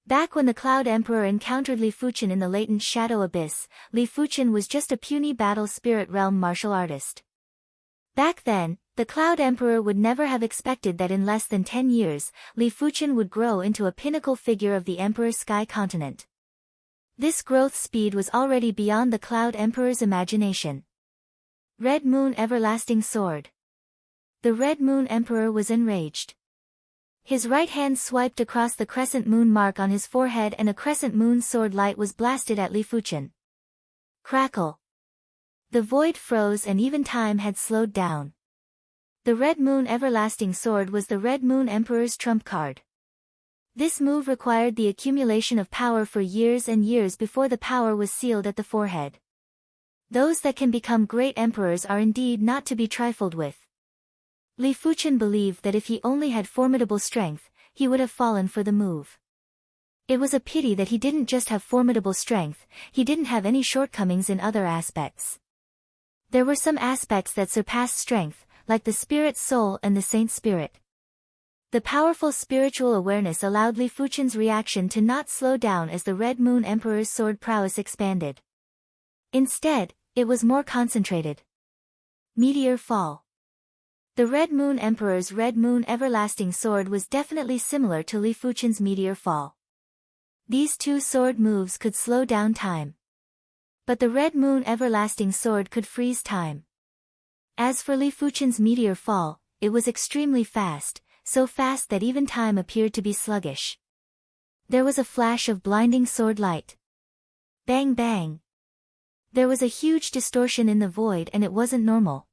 Back when the Cloud Emperor encountered Li Fuchen in the latent Shadow Abyss, Li Fuchen was just a puny battle spirit realm martial artist. Back then, the Cloud Emperor would never have expected that in less than 10 years, Li Fuchen would grow into a pinnacle figure of the Emperor Sky Continent. This growth speed was already beyond the Cloud Emperor's imagination. Red Moon Everlasting Sword. The Red Moon Emperor was enraged. His right hand swiped across the crescent moon mark on his forehead and a crescent moon sword light was blasted at Li Fuchen. Crackle. The void froze and even time had slowed down. The Red Moon Everlasting Sword was the Red Moon Emperor's trump card. This move required the accumulation of power for years and years before the power was sealed at the forehead. Those that can become great emperors are indeed not to be trifled with. Li Fuchen believed that if he only had formidable strength, he would have fallen for the move. It was a pity that he didn't just have formidable strength, he didn't have any shortcomings in other aspects. There were some aspects that surpassed strength, like the spirit soul and the saint spirit. The powerful spiritual awareness allowed Li Fuchen's reaction to not slow down as the Red Moon Emperor's sword prowess expanded. Instead, it was more concentrated. Meteor Fall. The Red Moon Emperor's Red Moon Everlasting Sword was definitely similar to Li Fuchen's Meteor Fall. These two sword moves could slow down time. But the Red Moon Everlasting Sword could freeze time. As for Li Fuchen's Meteor Fall, it was extremely fast, so fast that even time appeared to be sluggish. There was a flash of blinding sword light. Bang bang. There was a huge distortion in the void and it wasn't normal.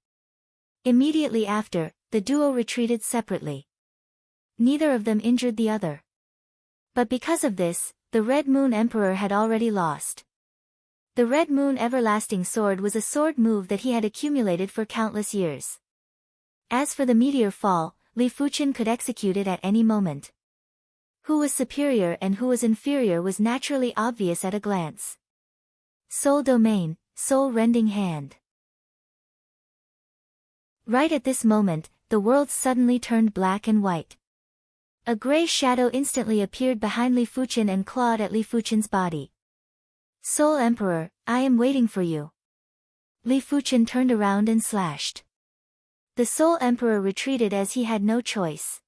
Immediately after, the duo retreated separately. Neither of them injured the other. But because of this, the Red Moon Emperor had already lost. The Red Moon Everlasting Sword was a sword move that he had accumulated for countless years. As for the Meteor Fall, Li Fuchen could execute it at any moment. Who was superior and who was inferior was naturally obvious at a glance. Soul Domain, Soul-Rending Hand. Right at this moment, the world suddenly turned black and white. A gray shadow instantly appeared behind Li Fuchen and clawed at Li Fuchen's body. Soul Emperor, I am waiting for you. Li Fuchen turned around and slashed. The Soul Emperor retreated as he had no choice.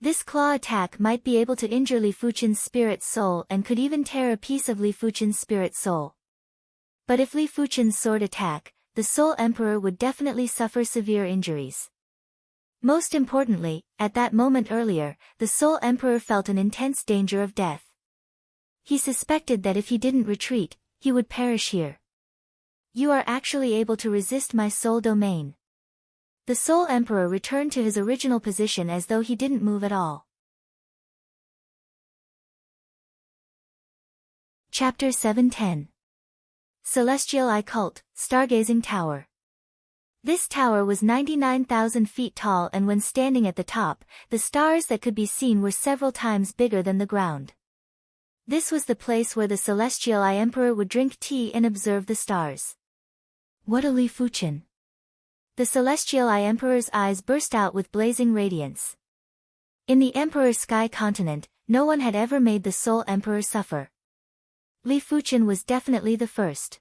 This claw attack might be able to injure Li Fuchen's spirit soul and could even tear a piece of Li Fuchen's spirit soul. But if Li Fuchen's sword attack, the Soul Emperor would definitely suffer severe injuries. Most importantly, at that moment earlier, the Soul Emperor felt an intense danger of death. He suspected that if he didn't retreat, he would perish here. You are actually able to resist my soul domain. The Soul Emperor returned to his original position as though he didn't move at all. Chapter 710. Celestial Eye Cult, Stargazing Tower. This tower was 99,000 feet tall and when standing at the top, the stars that could be seen were several times bigger than the ground. This was the place where the Celestial Eye Emperor would drink tea and observe the stars. What a Li Fuchen! The Celestial Eye Emperor's eyes burst out with blazing radiance. In the Emperor's Sky Continent, no one had ever made the Soul Emperor suffer. Li Fuchen was definitely the first.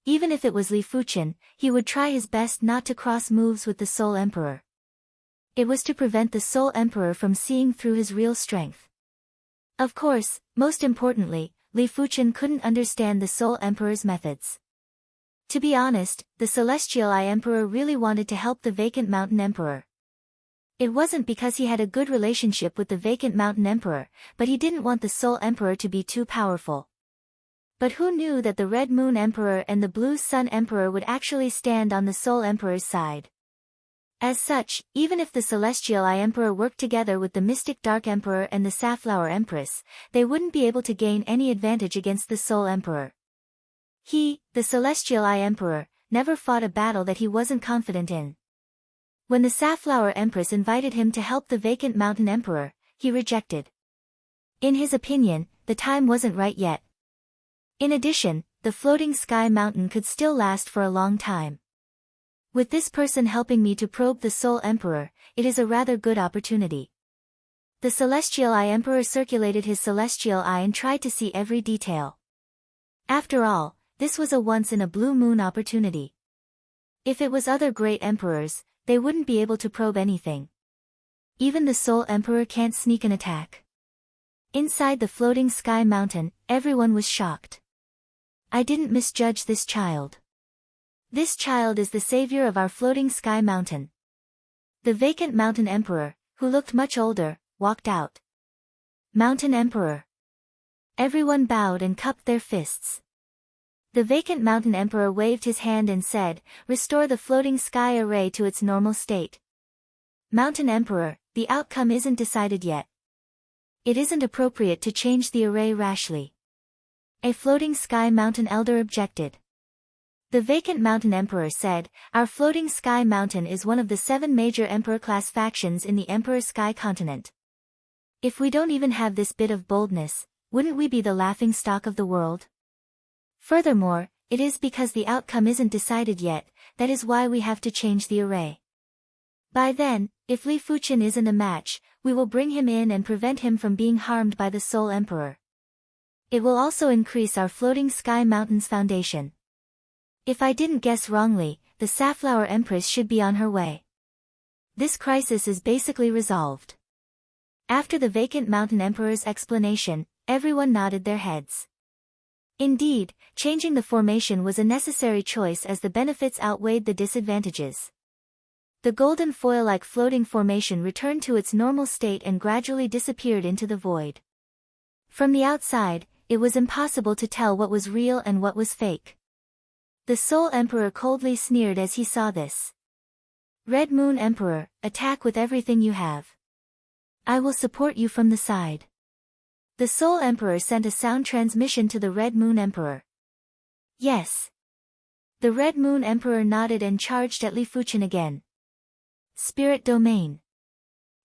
Even if it was Li Fuchen, he would try his best not to cross moves with the Soul Emperor. It was to prevent the Soul Emperor from seeing through his real strength. Of course, most importantly, Li Fuchen couldn't understand the Soul Emperor's methods. To be honest, the Celestial Eye Emperor really wanted to help the Vacant Mountain Emperor. It wasn't because he had a good relationship with the Vacant Mountain Emperor, but he didn't want the Soul Emperor to be too powerful. But who knew that the Red Moon Emperor and the Blue Sun Emperor would actually stand on the Soul Emperor's side? As such, even if the Celestial Eye Emperor worked together with the Mystic Dark Emperor and the Safflower Empress, they wouldn't be able to gain any advantage against the Soul Emperor. He, the Celestial Eye Emperor, never fought a battle that he wasn't confident in. When the Safflower Empress invited him to help the Vacant Mountain Emperor, he rejected. In his opinion, the time wasn't right yet. In addition, the Floating Sky Mountain could still last for a long time. With this person helping me to probe the Soul Emperor, it is a rather good opportunity. The Celestial Eye Emperor circulated his celestial eye and tried to see every detail. After all, this was a once-in-a-blue-moon opportunity. If it was other great emperors, they wouldn't be able to probe anything. Even the Soul Emperor can't sneak an attack. Inside the Floating Sky Mountain, everyone was shocked. I didn't misjudge this child. This child is the savior of our Floating Sky Mountain. The Vacant Mountain Emperor, who looked much older, walked out. Mountain Emperor. Everyone bowed and cupped their fists. The Vacant Mountain Emperor waved his hand and said, "Restore the Floating Sky Array to its normal state." Mountain Emperor, the outcome isn't decided yet. It isn't appropriate to change the array rashly. A Floating Sky Mountain Elder objected. The Vacant Mountain Emperor said, "Our Floating Sky Mountain is one of the 7 major Emperor-class factions in the Emperor Sky Continent. If we don't even have this bit of boldness, wouldn't we be the laughingstock of the world? Furthermore, it is because the outcome isn't decided yet, that is why we have to change the array. By then, if Li Fuchen isn't a match, we will bring him in and prevent him from being harmed by the Soul Emperor. It will also increase our Floating Sky Mountain's foundation. If I didn't guess wrongly, the Safflower Empress should be on her way." This crisis is basically resolved. After the vacant mountain emperor's explanation, everyone nodded their heads. Indeed, changing the formation was a necessary choice as the benefits outweighed the disadvantages. The golden foil-like floating formation returned to its normal state and gradually disappeared into the void. From the outside, it was impossible to tell what was real and what was fake. The Soul Emperor coldly sneered as he saw this. Red Moon Emperor, attack with everything you have. I will support you from the side. The Soul Emperor sent a sound transmission to the Red Moon Emperor. Yes. The Red Moon Emperor nodded and charged at Li Fuchen again. Spirit Domain.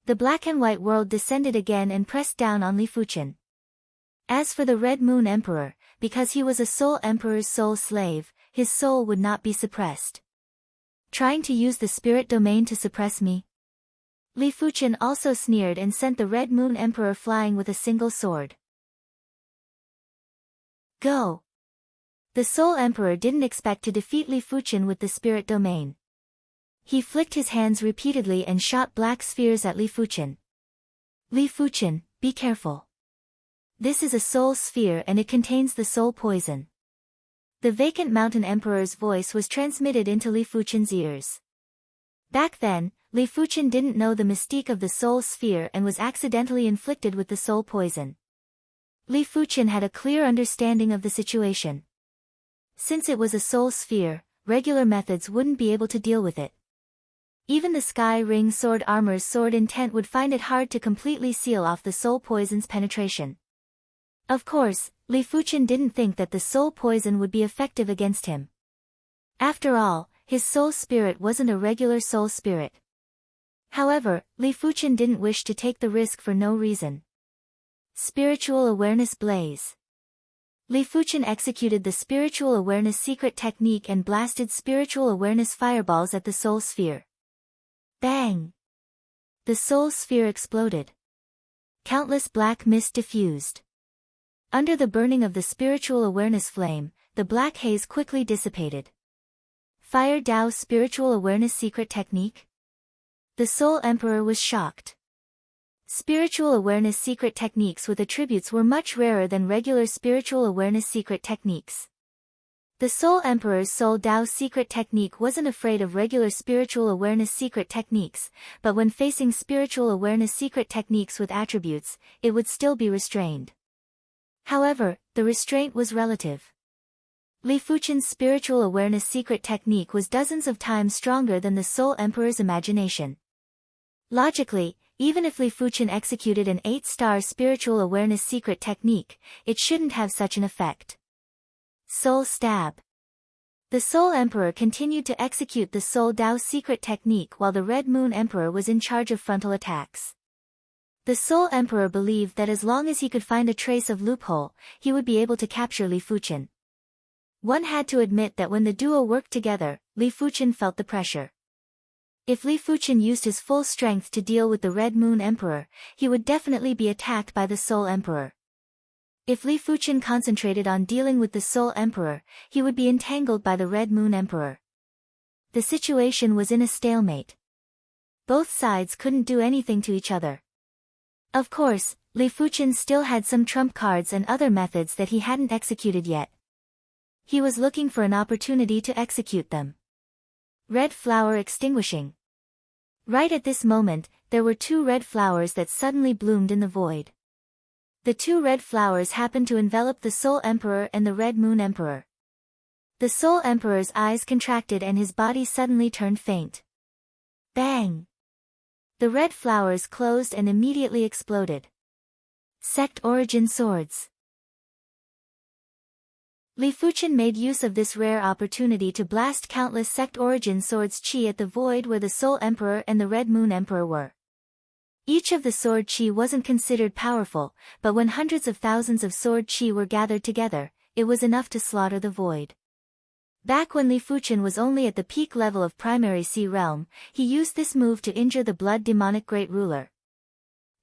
The black and white world descended again and pressed down on Li Fuchen. As for the Red Moon Emperor, because he was a Soul Emperor's soul slave, his soul would not be suppressed. Trying to use the Spirit Domain to suppress me? Li Fuchen also sneered and sent the Red Moon Emperor flying with a single sword. Go! The Soul Emperor didn't expect to defeat Li Fuchen with the Spirit Domain. He flicked his hands repeatedly and shot black spheres at Li Fuchen. Li Fuchen, be careful. This is a soul sphere and it contains the soul poison. The vacant mountain emperor's voice was transmitted into Li Fuchen's ears. Back then, Li Fuchen didn't know the mystique of the soul sphere and was accidentally inflicted with the soul poison. Li Fuchen had a clear understanding of the situation. Since it was a soul sphere, regular methods wouldn't be able to deal with it. Even the Sky Ring Sword Armor's sword intent would find it hard to completely seal off the soul poison's penetration. Of course, Li Fuchen didn't think that the soul poison would be effective against him. After all, his soul spirit wasn't a regular soul spirit. However, Li Fuchen didn't wish to take the risk for no reason. Spiritual Awareness Blaze. Li Fuchen executed the Spiritual Awareness secret technique and blasted Spiritual Awareness fireballs at the soul sphere. Bang! The soul sphere exploded. Countless black mist diffused. Under the burning of the Spiritual Awareness flame, the black haze quickly dissipated. Fire Dao Spiritual Awareness secret technique? The Soul Emperor was shocked. Spiritual Awareness secret techniques with attributes were much rarer than regular Spiritual Awareness secret techniques. The Soul Emperor's Soul Dao secret technique wasn't afraid of regular Spiritual Awareness secret techniques, but when facing Spiritual Awareness secret techniques with attributes, it would still be restrained. However, the restraint was relative. Li Fuchen's Spiritual Awareness secret technique was dozens of times stronger than the Soul Emperor's imagination. Logically, even if Li Fuchen executed an 8-star Spiritual Awareness secret technique, it shouldn't have such an effect. Soul Stab. The Soul Emperor continued to execute the Soul Dao secret technique while the Red Moon Emperor was in charge of frontal attacks. The Soul Emperor believed that as long as he could find a trace of loophole, he would be able to capture Li Fuchen. One had to admit that when the duo worked together, Li Fuchen felt the pressure. If Li Fuchen used his full strength to deal with the Red Moon Emperor, he would definitely be attacked by the Soul Emperor. If Li Fuchen concentrated on dealing with the Soul Emperor, he would be entangled by the Red Moon Emperor. The situation was in a stalemate. Both sides couldn't do anything to each other. Of course, Li Fuchen still had some trump cards and other methods that he hadn't executed yet. He was looking for an opportunity to execute them. Red flower extinguishing. Right at this moment, there were 2 red flowers that suddenly bloomed in the void. The 2 red flowers happened to envelop the Soul Emperor and the Red Moon Emperor. The Soul Emperor's eyes contracted and his body suddenly turned faint. Bang! The red flowers closed and immediately exploded. Sect Origin Swords. Li Fuchen made use of this rare opportunity to blast countless Sect Origin Swords chi at the void where the Soul Emperor and the Red Moon Emperor were. Each of the sword chi wasn't considered powerful, but when hundreds of thousands of sword chi were gathered together, it was enough to slaughter the void. Back when Li Fuchen was only at the peak level of Primary Sea Realm, he used this move to injure the Blood Demonic Great Ruler.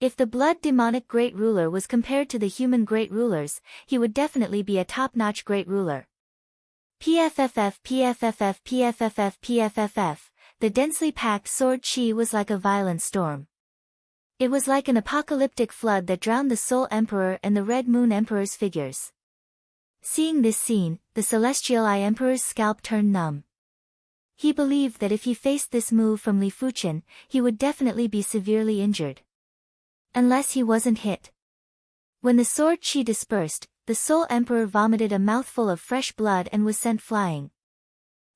If the Blood Demonic Great Ruler was compared to the human Great Rulers, he would definitely be a top-notch Great Ruler. PFFF PFFF PFFF PFFF. the densely packed sword chi was like a violent storm. It was like an apocalyptic flood that drowned the Soul Emperor and the Red Moon Emperor's figures. Seeing this scene, the Celestial Eye Emperor's scalp turned numb. He believed that if he faced this move from Li Fuqian, he would definitely be severely injured. Unless he wasn't hit. When the sword chi dispersed, the Soul Emperor vomited a mouthful of fresh blood and was sent flying.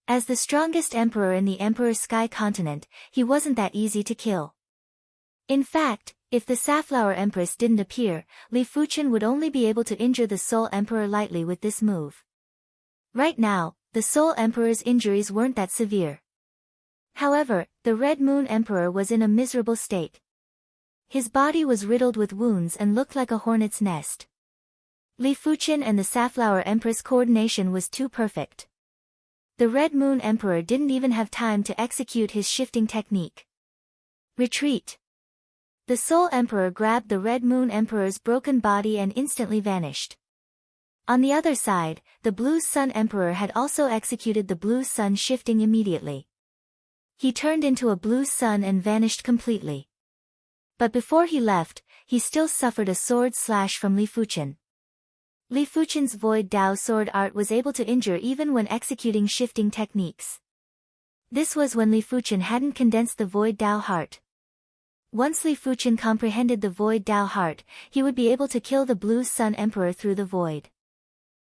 As the strongest emperor in the Emperor Sky Continent, he wasn't that easy to kill. In fact, if the Safflower Empress didn't appear, Li Fuqian would only be able to injure the Soul Emperor lightly with this move. Right now, the Soul Emperor's injuries weren't that severe. However, the Red Moon Emperor was in a miserable state. His body was riddled with wounds and looked like a hornet's nest. Li Fuqian and the Safflower Empress' coordination was too perfect. The Red Moon Emperor didn't even have time to execute his shifting technique. Retreat. The Soul Emperor grabbed the Red Moon Emperor's broken body and instantly vanished. On the other side, the Blue Sun Emperor had also executed the Blue Sun shifting immediately. He turned into a blue sun and vanished completely. But before he left, he still suffered a sword slash from Li Fuqian. Li Fuqian's Void Dao sword art was able to injure even when executing shifting techniques. This was when Li Fuqian hadn't condensed the Void Dao heart. Once Li Fuqian comprehended the Void Dao heart, he would be able to kill the Blue Sun Emperor through the void.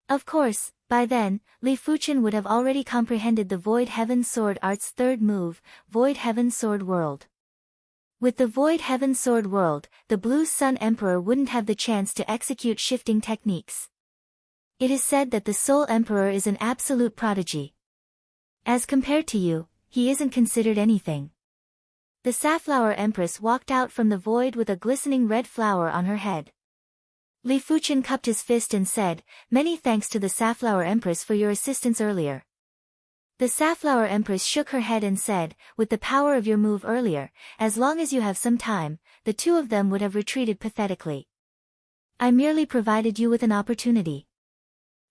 Of course, by then, Li Fuqian would have already comprehended the Void Heaven Sword Art's third move, Void Heaven Sword World. With the Void Heaven Sword World, the Blue Sun Emperor wouldn't have the chance to execute shifting techniques. It is said that the Soul Emperor is an absolute prodigy. As compared to you, he isn't considered anything. The Safflower Empress walked out from the void with a glistening red flower on her head. Li Fuqian cupped his fist and said, "Many thanks to the Safflower Empress for your assistance earlier." The Safflower Empress shook her head and said, "With the power of your move earlier, as long as you have some time, the two of them would have retreated pathetically. I merely provided you with an opportunity.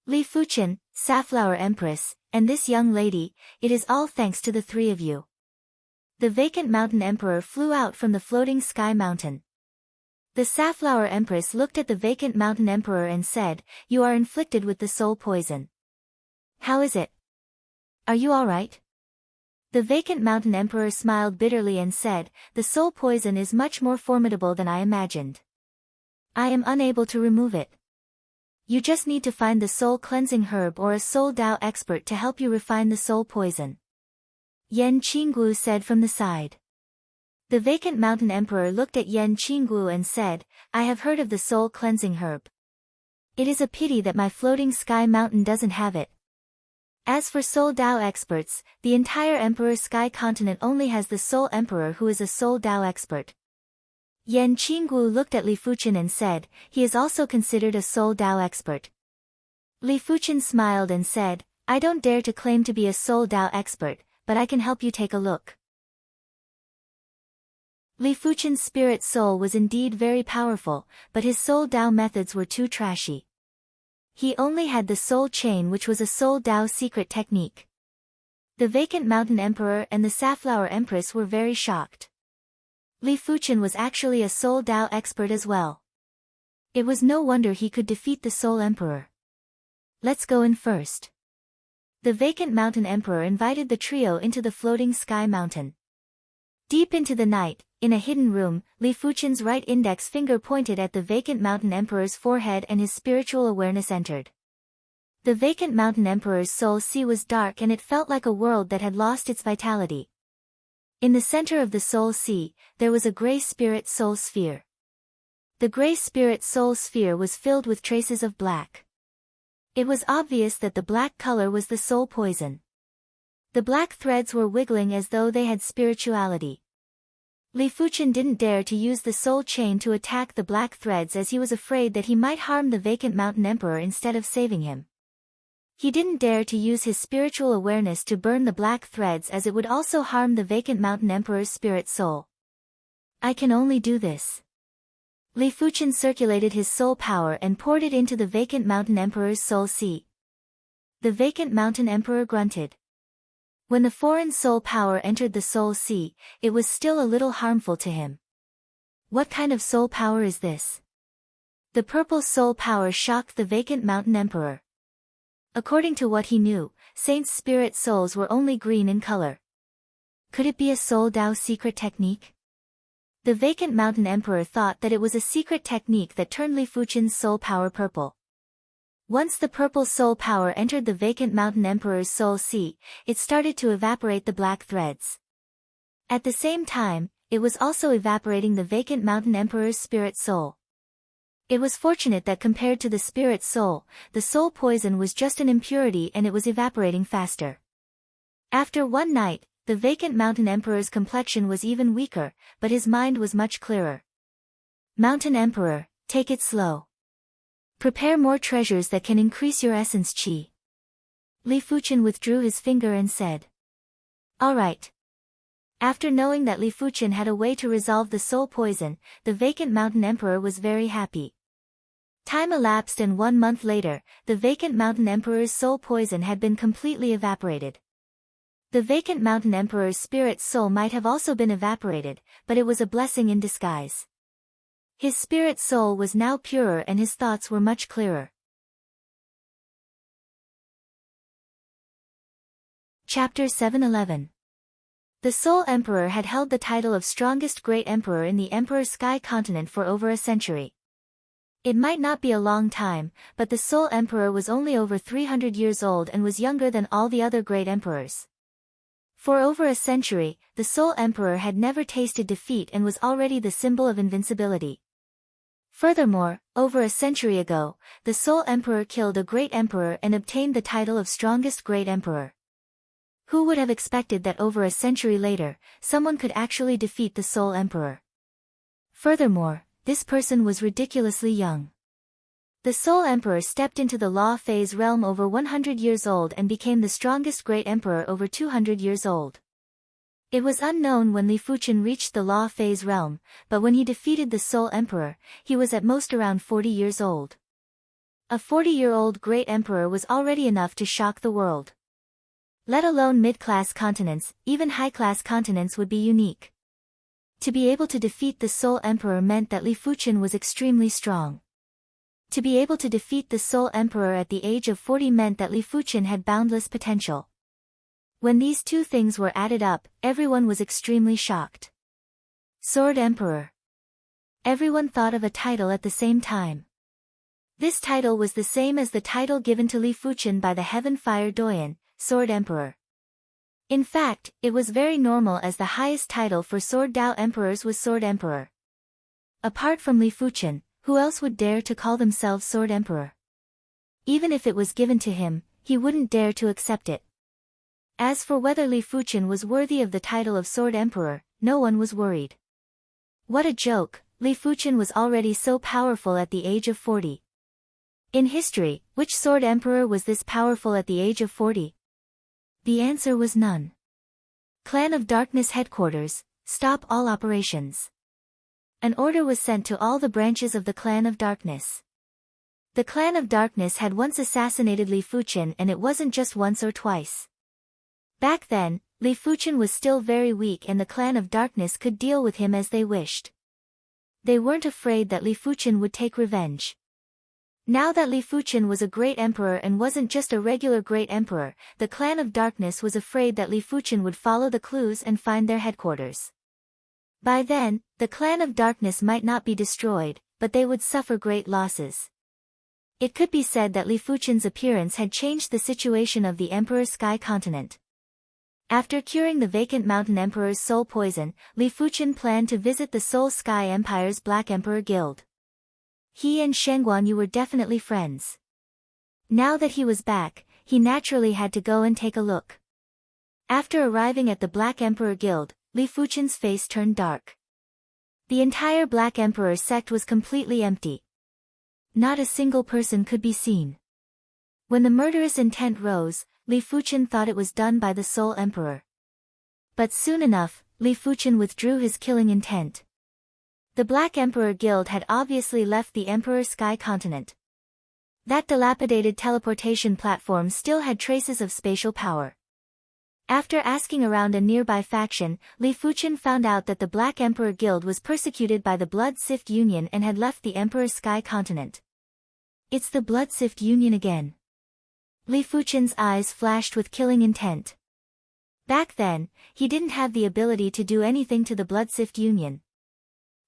Li Fuqian, Safflower Empress, and this young lady, it is all thanks to the three of you." The Vacant Mountain Emperor flew out from the floating sky mountain. The Safflower Empress looked at the Vacant Mountain Emperor and said, "You are inflicted with the soul poison. How is it? Are you all right?" The Vacant Mountain Emperor smiled bitterly and said, "The soul poison is much more formidable than I imagined. I am unable to remove it. You just need to find the soul cleansing herb or a soul Dao expert to help you refine the soul poison," Yan Qinggu said from the side. The Vacant Mountain Emperor looked at Yan Qinggu and said, "I have heard of the soul cleansing herb. It is a pity that my floating sky mountain doesn't have it. As for soul Dao experts, the entire Emperor Sky Continent only has the Soul Emperor who is a soul Dao expert." Yan Qinggu looked at Li Fuqian and said, "He is also considered a soul Dao expert." Li Fuqian smiled and said, "I don't dare to claim to be a soul Dao expert, but I can help you take a look." Li Fuqian's spirit soul was indeed very powerful, but his soul Dao methods were too trashy. He only had the soul chain, which was a soul Dao secret technique. The Vacant Mountain Emperor and the Safflower Empress were very shocked. Li Fuqian was actually a soul Dao expert as well. It was no wonder he could defeat the Soul Emperor. "Let's go in first." The Vacant Mountain Emperor invited the trio into the floating sky mountain. Deep into the night, in a hidden room, Li Fuqian's right index finger pointed at the Vacant Mountain Emperor's forehead and his spiritual awareness entered. The Vacant Mountain Emperor's soul sea was dark and it felt like a world that had lost its vitality. In the center of the soul sea, there was a gray spirit soul sphere. The gray spirit soul sphere was filled with traces of black. It was obvious that the black color was the soul poison. The black threads were wiggling as though they had spirituality. Li Fuqian didn't dare to use the soul chain to attack the black threads as he was afraid that he might harm the Vacant Mountain Emperor instead of saving him. He didn't dare to use his spiritual awareness to burn the black threads as it would also harm the Vacant Mountain Emperor's spirit soul. "I can only do this." Li Fuqian circulated his soul power and poured it into the Vacant Mountain Emperor's soul sea. The Vacant Mountain Emperor grunted. When the foreign soul power entered the soul sea, it was still a little harmful to him. What kind of soul power is this? The purple soul power shocked the vacant mountain emperor. According to what he knew, saints' spirit souls were only green in color. Could it be a Soul Dao secret technique? The vacant mountain emperor thought that it was a secret technique that turned Li Fuchen's soul power purple. Once the purple soul power entered the vacant mountain emperor's soul sea, it started to evaporate the black threads. At the same time, it was also evaporating the vacant mountain emperor's spirit soul. It was fortunate that compared to the spirit soul, the soul poison was just an impurity and it was evaporating faster. After one night, the vacant mountain emperor's complexion was even weaker, but his mind was much clearer. Mountain Emperor, take it slow. Prepare more treasures that can increase your essence qi. Li Fuchen withdrew his finger and said. All right. After knowing that Li Fuchen had a way to resolve the soul poison, the vacant mountain emperor was very happy. Time elapsed and 1 month later, the vacant mountain emperor's soul poison had been completely evaporated. The vacant mountain emperor's spirit soul might have also been evaporated, but it was a blessing in disguise. His spirit soul was now purer and his thoughts were much clearer. Chapter 711. The Soul Emperor had held the title of strongest great emperor in the Emperor Sky continent for over a century. It might not be a long time, but the Soul Emperor was only over 300 years old and was younger than all the other great emperors. For over a century, the Soul Emperor had never tasted defeat and was already the symbol of invincibility. Furthermore, over a century ago, the Soul Emperor killed a great emperor and obtained the title of strongest great emperor. Who would have expected that over a century later, someone could actually defeat the Soul Emperor? Furthermore, this person was ridiculously young. The Soul Emperor stepped into the Law Phase realm over 100 years old and became the strongest great emperor over 200 years old. It was unknown when Li Fuchen reached the Law Phase realm, but when he defeated the Soul Emperor, he was at most around 40 years old. A 40-year-old great emperor was already enough to shock the world. Let alone mid-class continents, even high-class continents would be unique. To be able to defeat the Soul Emperor meant that Li Fuchen was extremely strong. To be able to defeat the Soul Emperor at the age of 40 meant that Li Fuchen had boundless potential. When these two things were added up, everyone was extremely shocked. Sword Emperor. Everyone thought of a title at the same time. This title was the same as the title given to Li Fuchen by the Heaven Fire Doyen, Sword Emperor. In fact, it was very normal as the highest title for Sword Dao Emperors was Sword Emperor. Apart from Li Fuchen, who else would dare to call themselves Sword Emperor? Even if it was given to him, he wouldn't dare to accept it. As for whether Li Fuchen was worthy of the title of Sword Emperor, no one was worried. What a joke, Li Fuchen was already so powerful at the age of 40. In history, which Sword Emperor was this powerful at the age of 40? The answer was none. Clan of Darkness Headquarters, stop all operations. An order was sent to all the branches of the Clan of Darkness. The Clan of Darkness had once assassinated Li Fuchen and it wasn't just once or twice. Back then, Li Fuchen was still very weak and the Clan of Darkness could deal with him as they wished. They weren't afraid that Li Fuchen would take revenge. Now that Li Fuchen was a great emperor and wasn't just a regular great emperor, the Clan of Darkness was afraid that Li Fuchen would follow the clues and find their headquarters. By then, the Clan of Darkness might not be destroyed, but they would suffer great losses. It could be said that Li Fuchen's appearance had changed the situation of the Emperor Sky continent. After curing the vacant mountain emperor's soul poison, Li Fuchen planned to visit the Soul Sky Empire's Black Emperor Guild. He and Shen Guanyu were definitely friends. Now that he was back, he naturally had to go and take a look. After arriving at the Black Emperor Guild, Li Fuchen's face turned dark. The entire Black Emperor sect was completely empty. Not a single person could be seen. When the murderous intent rose, Li Fuchen thought it was done by the Soul Emperor. But soon enough, Li Fuchen withdrew his killing intent. The Black Emperor Guild had obviously left the Emperor Sky continent. That dilapidated teleportation platform still had traces of spatial power. After asking around a nearby faction, Li Fuchen found out that the Black Emperor Guild was persecuted by the Blood Sift Union and had left the Emperor's Sky Continent. It's the Blood Sift Union again. Li Fuchen's eyes flashed with killing intent. Back then, he didn't have the ability to do anything to the Blood Sift Union.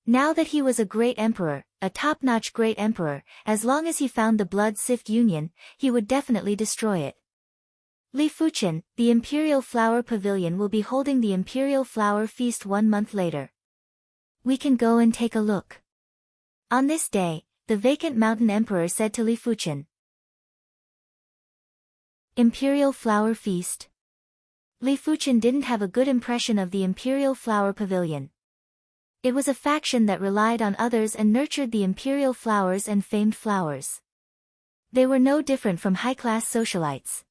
Now that he was a great emperor, a top-notch great emperor, as long as he found the Blood Sift Union, he would definitely destroy it. Li Fuchen, the Imperial Flower Pavilion will be holding the Imperial Flower Feast 1 month later. We can go and take a look. On this day, the vacant mountain emperor said to Li Fuchen. Imperial Flower Feast. Li Fuchen didn't have a good impression of the Imperial Flower Pavilion. It was a faction that relied on others and nurtured the imperial flowers and famed flowers. They were no different from high-class socialites.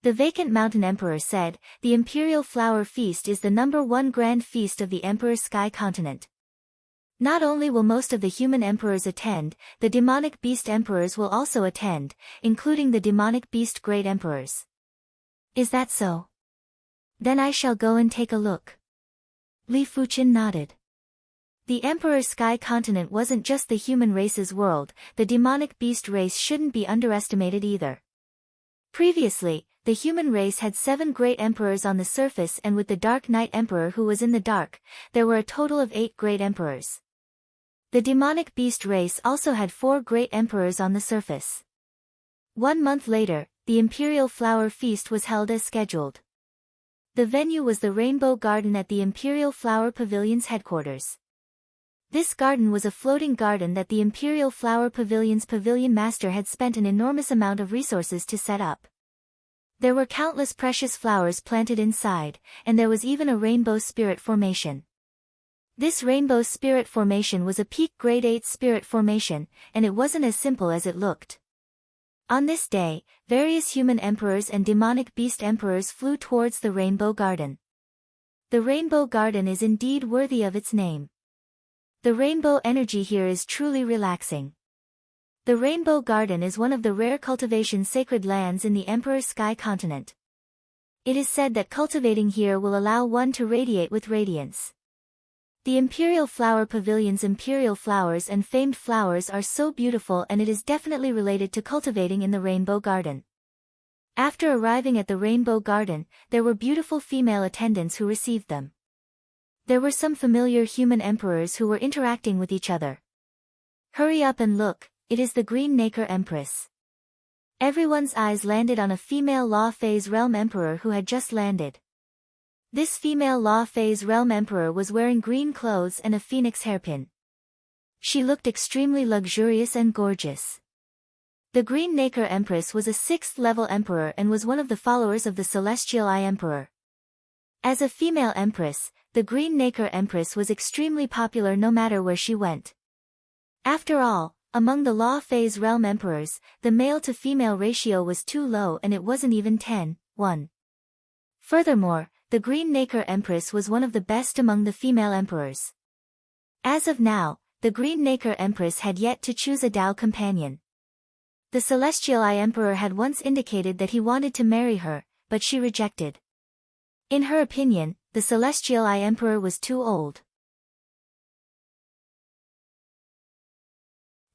The vacant mountain emperor said, the Imperial Flower Feast is the #1 grand feast of the Emperor's Sky Continent. Not only will most of the human emperors attend, the demonic beast emperors will also attend, including the demonic beast great emperors. Is that so? Then I shall go and take a look. Li Fuchen nodded. The Emperor's Sky Continent wasn't just the human race's world, the demonic beast race shouldn't be underestimated either. Previously, the human race had 7 great emperors on the surface, and with the Dark Knight Emperor who was in the dark, there were a total of 8 great emperors. The demonic beast race also had 4 great emperors on the surface. 1 month later, the Imperial Flower Feast was held as scheduled. The venue was the Rainbow Garden at the Imperial Flower Pavilion's headquarters. This garden was a floating garden that the Imperial Flower Pavilion's pavilion master had spent an enormous amount of resources to set up. There were countless precious flowers planted inside, and there was even a rainbow spirit formation. This rainbow spirit formation was a peak grade 8 spirit formation, and it wasn't as simple as it looked. On this day, various human emperors and demonic beast emperors flew towards the Rainbow Garden. The Rainbow Garden is indeed worthy of its name. The rainbow energy here is truly relaxing. The Rainbow Garden is one of the rare cultivation sacred lands in the Emperor's Sky Continent. It is said that cultivating here will allow one to radiate with radiance. The Imperial Flower Pavilion's imperial flowers and famed flowers are so beautiful, and it is definitely related to cultivating in the Rainbow Garden. After arriving at the Rainbow Garden, there were beautiful female attendants who received them. There were some familiar human emperors who were interacting with each other. Hurry up and look, it is the Green Nacre Empress. Everyone's eyes landed on a female Law Phase Realm Emperor who had just landed. This female Law Phase Realm Emperor was wearing green clothes and a phoenix hairpin. She looked extremely luxurious and gorgeous. The Green Nacre Empress was a 6th-level emperor and was one of the followers of the Celestial Eye Emperor. As a female empress, the Green Nacre Empress was extremely popular no matter where she went. After all, among the Law Phase Realm Emperors, the male-to-female ratio was too low, and it wasn't even 10:1. Furthermore, the Green Nacre Empress was one of the best among the female emperors. As of now, the Green Nacre Empress had yet to choose a Dao companion. The Celestial Eye Emperor had once indicated that he wanted to marry her, but she rejected. In her opinion, the Celestial Eye Emperor was too old.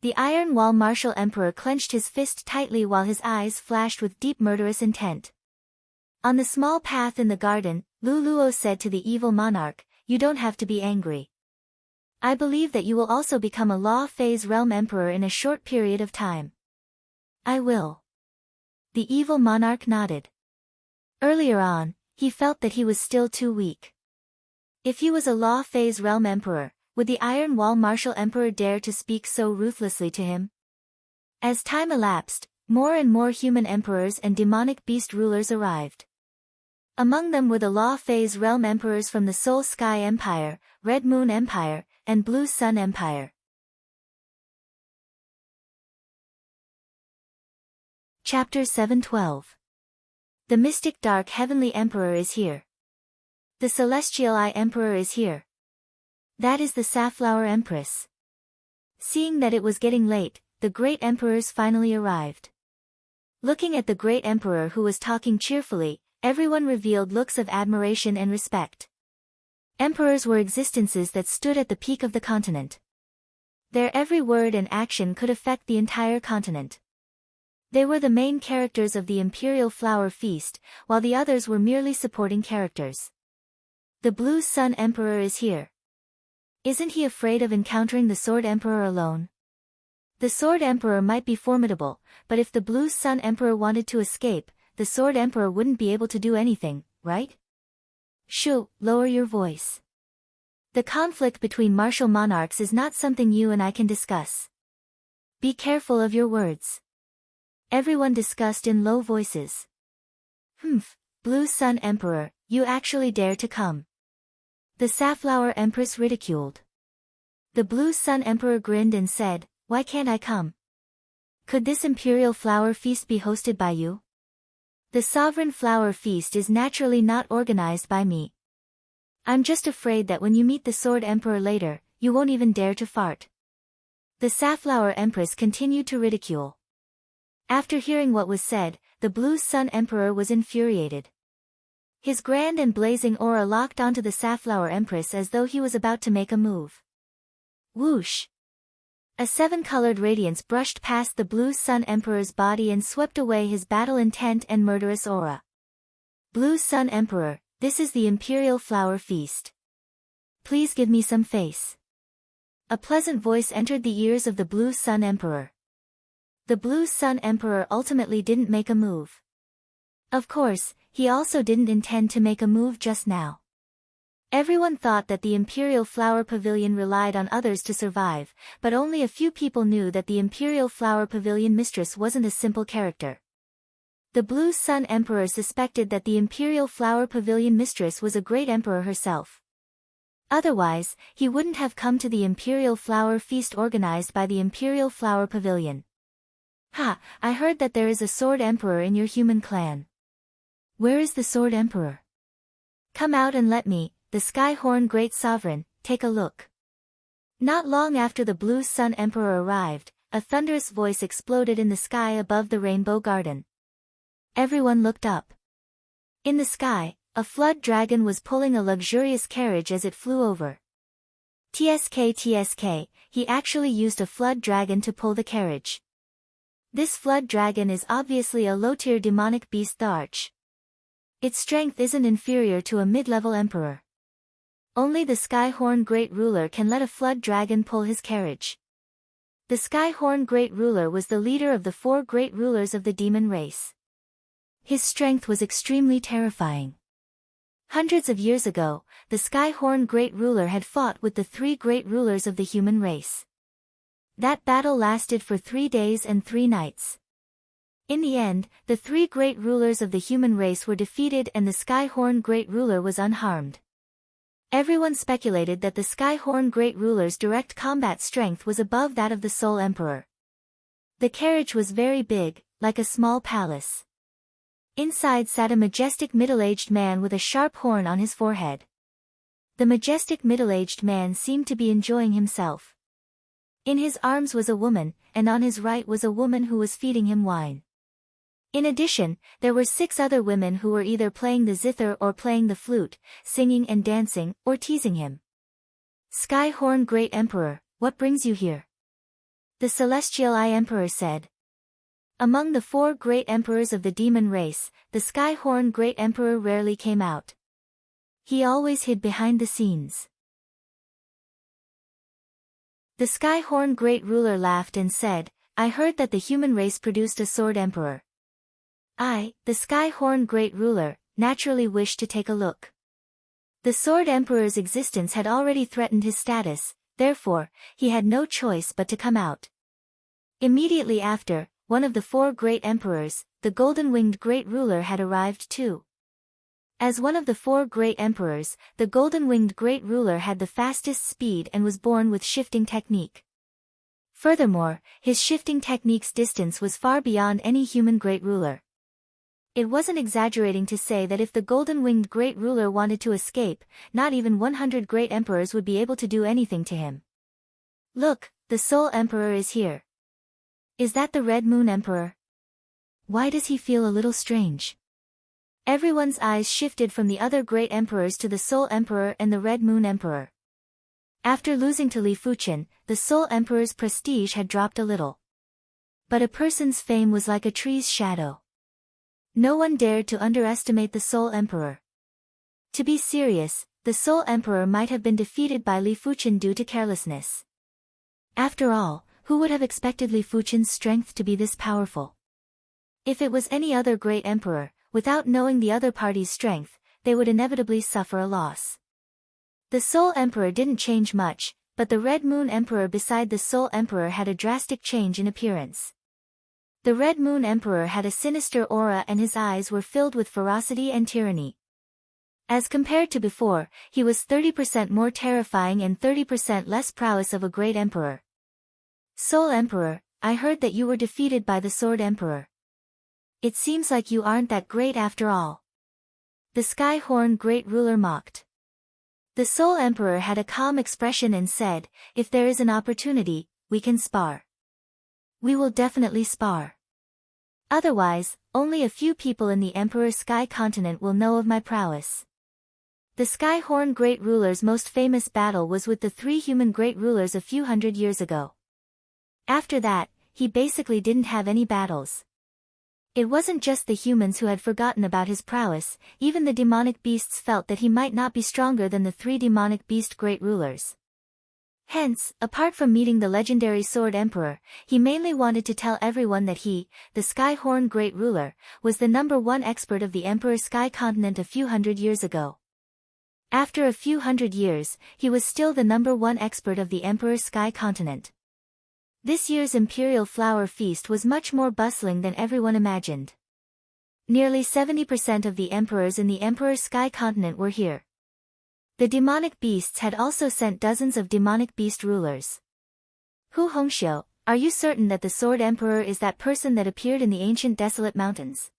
The Iron Wall Martial Emperor clenched his fist tightly while his eyes flashed with deep murderous intent. On the small path in the garden, Lu Luo said to the evil monarch, "You don't have to be angry. I believe that you will also become a Law Phase Realm Emperor in a short period of time." "I will." The evil monarch nodded. Earlier on, he felt that he was still too weak. If he was a Law Phase Realm Emperor, would the Iron Wall Martial Emperor dare to speak so ruthlessly to him? As time elapsed, more and more human emperors and demonic beast rulers arrived. Among them were the Law Phase Realm Emperors from the Soul Sky Empire, Red Moon Empire, and Blue Sun Empire. Chapter 712. The Mystic Dark Heavenly Emperor is here. The Celestial Eye Emperor is here. That is the Safflower Empress. Seeing that it was getting late, the great emperors finally arrived. Looking at the great emperor who was talking cheerfully, Everyone revealed looks of admiration and respect. Emperors were existences that stood at the peak of the continent. Their every word and action could affect the entire continent. They were the main characters of the imperial flower feast, while the others were merely supporting characters. The Blue Sun Emperor is here. Isn't he afraid of encountering the Sword Emperor alone? The Sword Emperor might be formidable, but if the Blue Sun Emperor wanted to escape, the Sword Emperor wouldn't be able to do anything, right? Shoo, lower your voice. The conflict between martial monarchs is not something you and I can discuss. Be careful of your words. Everyone discussed in low voices. Humph, Blue Sun Emperor, you actually dare to come. The Safflower Empress ridiculed. The Blue Sun Emperor grinned and said, why can't I come? Could this imperial flower feast be hosted by you? The sovereign flower feast is naturally not organized by me. I'm just afraid that when you meet the Sword Emperor later, you won't even dare to fart. The Safflower Empress continued to ridicule. After hearing what was said, the Blue Sun Emperor was infuriated. His grand and blazing aura locked onto the Safflower Empress as though he was about to make a move. Whoosh! A seven-colored radiance brushed past the Blue Sun Emperor's body and swept away his battle-intent and murderous aura. Blue Sun Emperor, this is the Imperial Flower Feast. Please give me some face. A pleasant voice entered the ears of the Blue Sun Emperor. The Blue Sun Emperor ultimately didn't make a move. Of course, he also didn't intend to make a move just now. Everyone thought that the Imperial Flower Pavilion relied on others to survive, but only a few people knew that the Imperial Flower Pavilion mistress wasn't a simple character. The Blue Sun Emperor suspected that the Imperial Flower Pavilion mistress was a great emperor herself. Otherwise, he wouldn't have come to the Imperial Flower Feast organized by the Imperial Flower Pavilion. Ha, I heard that there is a Sword Emperor in your human clan. Where is the Sword Emperor? Come out and let me, the Skyhorn Great Sovereign, take a look. Not long after the Blue Sun Emperor arrived, a thunderous voice exploded in the sky above the Rainbow Garden. Everyone looked up. In the sky, a flood dragon was pulling a luxurious carriage as it flew over. TSK, he actually used a flood dragon to pull the carriage. This flood dragon is obviously a low-tier demonic beast, the Arch. Its strength isn't inferior to a mid-level emperor. Only the Skyhorn Great Ruler can let a flood dragon pull his carriage. The Skyhorn Great Ruler was the leader of the 4 great rulers of the demon race. His strength was extremely terrifying. Hundreds of years ago, the Skyhorn Great Ruler had fought with the 3 great rulers of the human race. That battle lasted for 3 days and 3 nights. In the end, the 3 great rulers of the human race were defeated and the Skyhorn Great Ruler was unharmed. Everyone speculated that the Skyhorn Great Ruler's direct combat strength was above that of the Soul Emperor. The carriage was very big, like a small palace. Inside sat a majestic middle-aged man with a sharp horn on his forehead. The majestic middle-aged man seemed to be enjoying himself. In his arms was a woman, and on his right was a woman who was feeding him wine. In addition, there were 6 other women who were either playing the zither or playing the flute, singing and dancing, or teasing him. Skyhorn Great Emperor, what brings you here? The Celestial Eye Emperor said. Among the 4 great emperors of the demon race, the Skyhorn Great Emperor rarely came out. He always hid behind the scenes. The Skyhorn Great Ruler laughed and said, I heard that the human race produced a Sword Emperor. I, the Skyhorn Great Ruler, naturally wished to take a look. The Sword Emperor's existence had already threatened his status, therefore, he had no choice but to come out. Immediately after, one of the 4 great emperors, the Golden-Winged Great Ruler, had arrived too. As one of the 4 great emperors, the Golden-Winged Great Ruler had the fastest speed and was born with shifting technique. Furthermore, his shifting technique's distance was far beyond any human great ruler. It wasn't exaggerating to say that if the Golden-Winged Great Ruler wanted to escape, not even 100 great emperors would be able to do anything to him. Look, the Soul Emperor is here. Is that the Red Moon Emperor? Why does he feel a little strange? Everyone's eyes shifted from the other great emperors to the Soul Emperor and the Red Moon Emperor. After losing to Li Fuchen, the Soul Emperor's prestige had dropped a little. But a person's fame was like a tree's shadow. No one dared to underestimate the Soul Emperor. To be serious, the Soul Emperor might have been defeated by Li Fuchen due to carelessness. After all, who would have expected Li Fuchen's strength to be this powerful? If it was any other great emperor, without knowing the other party's strength, they would inevitably suffer a loss. The Soul Emperor didn't change much, but the Red Moon Emperor beside the Soul Emperor had a drastic change in appearance. The Red Moon Emperor had a sinister aura and his eyes were filled with ferocity and tyranny. As compared to before, he was 30% more terrifying and 30% less prowess of a great emperor. Soul Emperor, I heard that you were defeated by the Sword Emperor. It seems like you aren't that great after all. The Sky Horn Great Ruler mocked. The Soul Emperor had a calm expression and said, if there is an opportunity, we can spar. We will definitely spar. Otherwise, only a few people in the Emperor's Sky Continent will know of my prowess. The Sky Horn Great Ruler's most famous battle was with the 3 human Great Rulers a few hundred years ago. After that, he basically didn't have any battles. It wasn't just the humans who had forgotten about his prowess, even the demonic beasts felt that he might not be stronger than the 3 demonic beast great rulers. Hence, apart from meeting the legendary Sword Emperor, he mainly wanted to tell everyone that he, the Sky Horn Great Ruler, was the #1 expert of the Emperor's Sky Continent a few hundred years ago. After a few hundred years, he was still the #1 expert of the Emperor's Sky Continent. This year's Imperial Flower Feast was much more bustling than everyone imagined. Nearly 70% of the emperors in the Emperor's Sky Continent were here. The demonic beasts had also sent dozens of demonic beast rulers. Hu Hongxiu, are you certain that the Sword Emperor is that person that appeared in the ancient desolate mountains?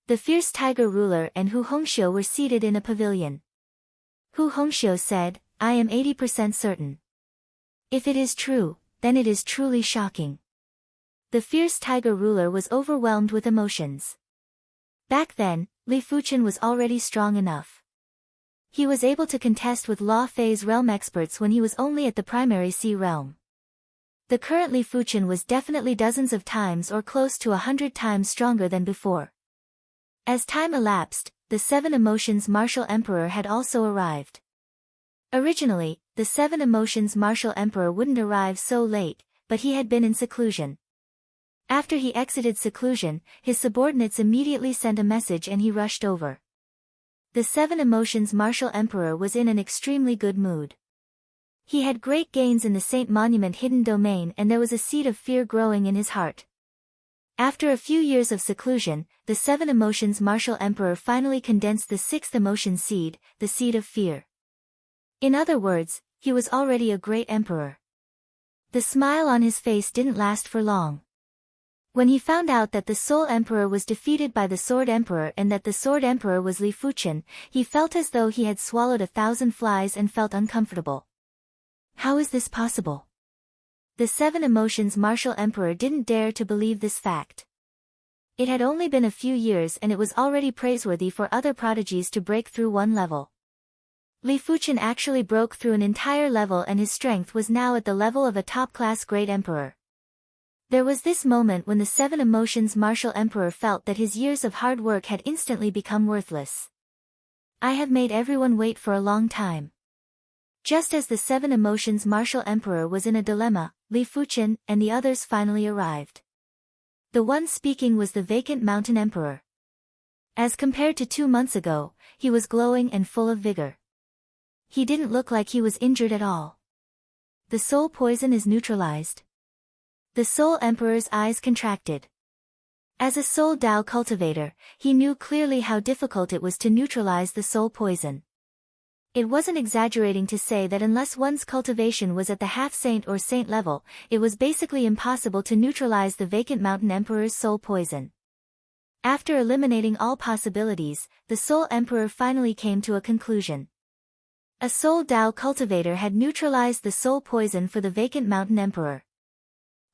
The fierce tiger ruler and Hu Hongxiu were seated in a pavilion. Hu Hongxiu said, I am 80% certain. If it is true, then it is truly shocking. The fierce tiger ruler was overwhelmed with emotions. Back then, Li Fuchen was already strong enough. He was able to contest with Law Fei's realm experts when he was only at the primary sea realm. The current Li Fuchen was definitely dozens of times or close to 100 times stronger than before. As time elapsed, the 7 Emotions Martial Emperor had also arrived. Originally, the 7 Emotions Martial Emperor wouldn't arrive so late, but he had been in seclusion. After he exited seclusion, his subordinates immediately sent a message and he rushed over. The 7 Emotions Martial Emperor was in an extremely good mood. He had great gains in the Saint Monument hidden domain and there was a seed of fear growing in his heart. After a few years of seclusion, the 7 Emotions Martial Emperor finally condensed the 6th emotion seed, the seed of fear. In other words, he was already a great emperor. The smile on his face didn't last for long. When he found out that the Soul Emperor was defeated by the Sword Emperor and that the Sword Emperor was Li Fuchen, he felt as though he had swallowed 1,000 flies and felt uncomfortable. How is this possible? The 7 Emotions Martial Emperor didn't dare to believe this fact. It had only been a few years and it was already praiseworthy for other prodigies to break through one level. Li Fuchen actually broke through an entire level and his strength was now at the level of a top-class great emperor. There was this moment when the 7 Emotions Martial Emperor felt that his years of hard work had instantly become worthless. I have made everyone wait for a long time. Just as the 7 Emotions Martial Emperor was in a dilemma, Li Fuchen and the others finally arrived. The one speaking was the Vacant Mountain Emperor. As compared to 2 months ago, he was glowing and full of vigor. He didn't look like he was injured at all. The soul poison is neutralized. The Soul Emperor's eyes contracted. As a soul Dao cultivator, he knew clearly how difficult it was to neutralize the soul poison. It wasn't exaggerating to say that unless one's cultivation was at the half-saint or saint level, it was basically impossible to neutralize the Vacant Mountain Emperor's soul poison. After eliminating all possibilities, the Soul Emperor finally came to a conclusion. A soul Dao cultivator had neutralized the soul poison for the Vacant Mountain Emperor.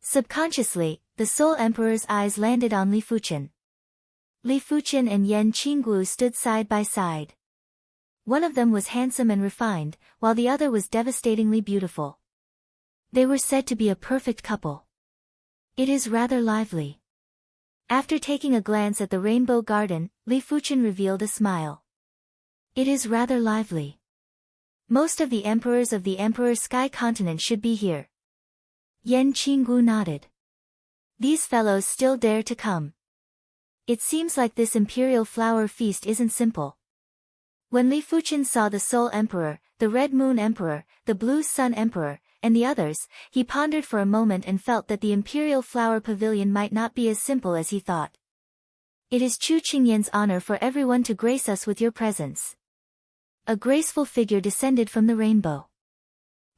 Subconsciously, the Soul Emperor's eyes landed on Li Fuchen. Li Fuqian and Yan Qinggu stood side by side. One of them was handsome and refined, while the other was devastatingly beautiful. They were said to be a perfect couple. It is rather lively. After taking a glance at the rainbow garden, Li Fuqian revealed a smile. It is rather lively. Most of the emperors of the Emperor Sky Continent should be here. Yan Qinggu nodded. These fellows still dare to come. It seems like this imperial flower feast isn't simple. When Li Fuqian saw the Soul Emperor, the Red Moon Emperor, the Blue Sun Emperor, and the others, he pondered for a moment and felt that the Imperial Flower Pavilion might not be as simple as he thought. It is Chu Qingyan's honor for everyone to grace us with your presence. A graceful figure descended from the rainbow.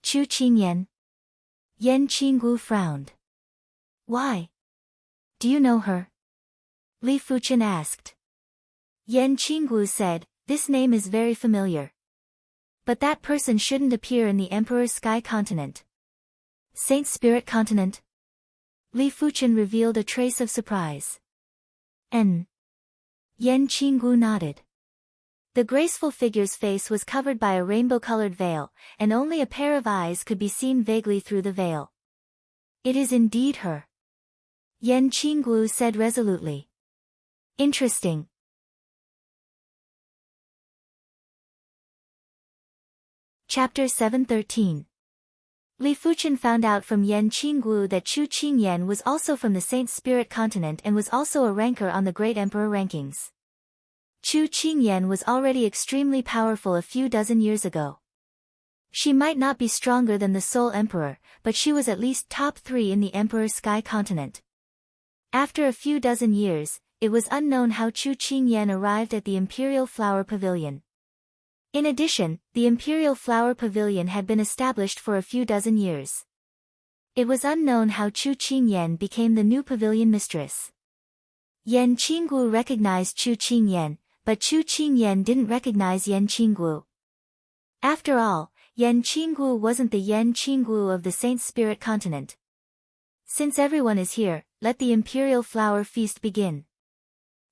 Chu Qingyan. Yan Qinggu frowned. Why? Do you know her? Li Fuqian asked. Yan Qinggu said, this name is very familiar. But that person shouldn't appear in the Emperor's Sky Continent. Saint Spirit Continent? Li Fuqian revealed a trace of surprise. Yan Qinggu nodded. The graceful figure's face was covered by a rainbow-colored veil, and only a pair of eyes could be seen vaguely through the veil. It is indeed her. Yan Qinggu said resolutely. Interesting. Chapter 713. Li Fuqian found out from Yan Qinggu that Chu Qingyan was also from the Saint Spirit Continent and was also a ranker on the Great Emperor rankings. Chu Qingyan was already extremely powerful a few dozen years ago. She might not be stronger than the Soul Emperor, but she was at least top 3 in the Emperor's Sky Continent. After a few dozen years, it was unknown how Chu Qingyan arrived at the Imperial Flower Pavilion. In addition, the Imperial Flower Pavilion had been established for a few dozen years. It was unknown how Chu Qingyan became the new pavilion mistress. Yan Qinggu recognized Chu Qingyan, but Chu Qingyan didn't recognize Yan Qinggu. After all, Yan Qinggu wasn't the Yan Qinggu of the Saint Spirit Continent. Since everyone is here, let the Imperial Flower Feast begin.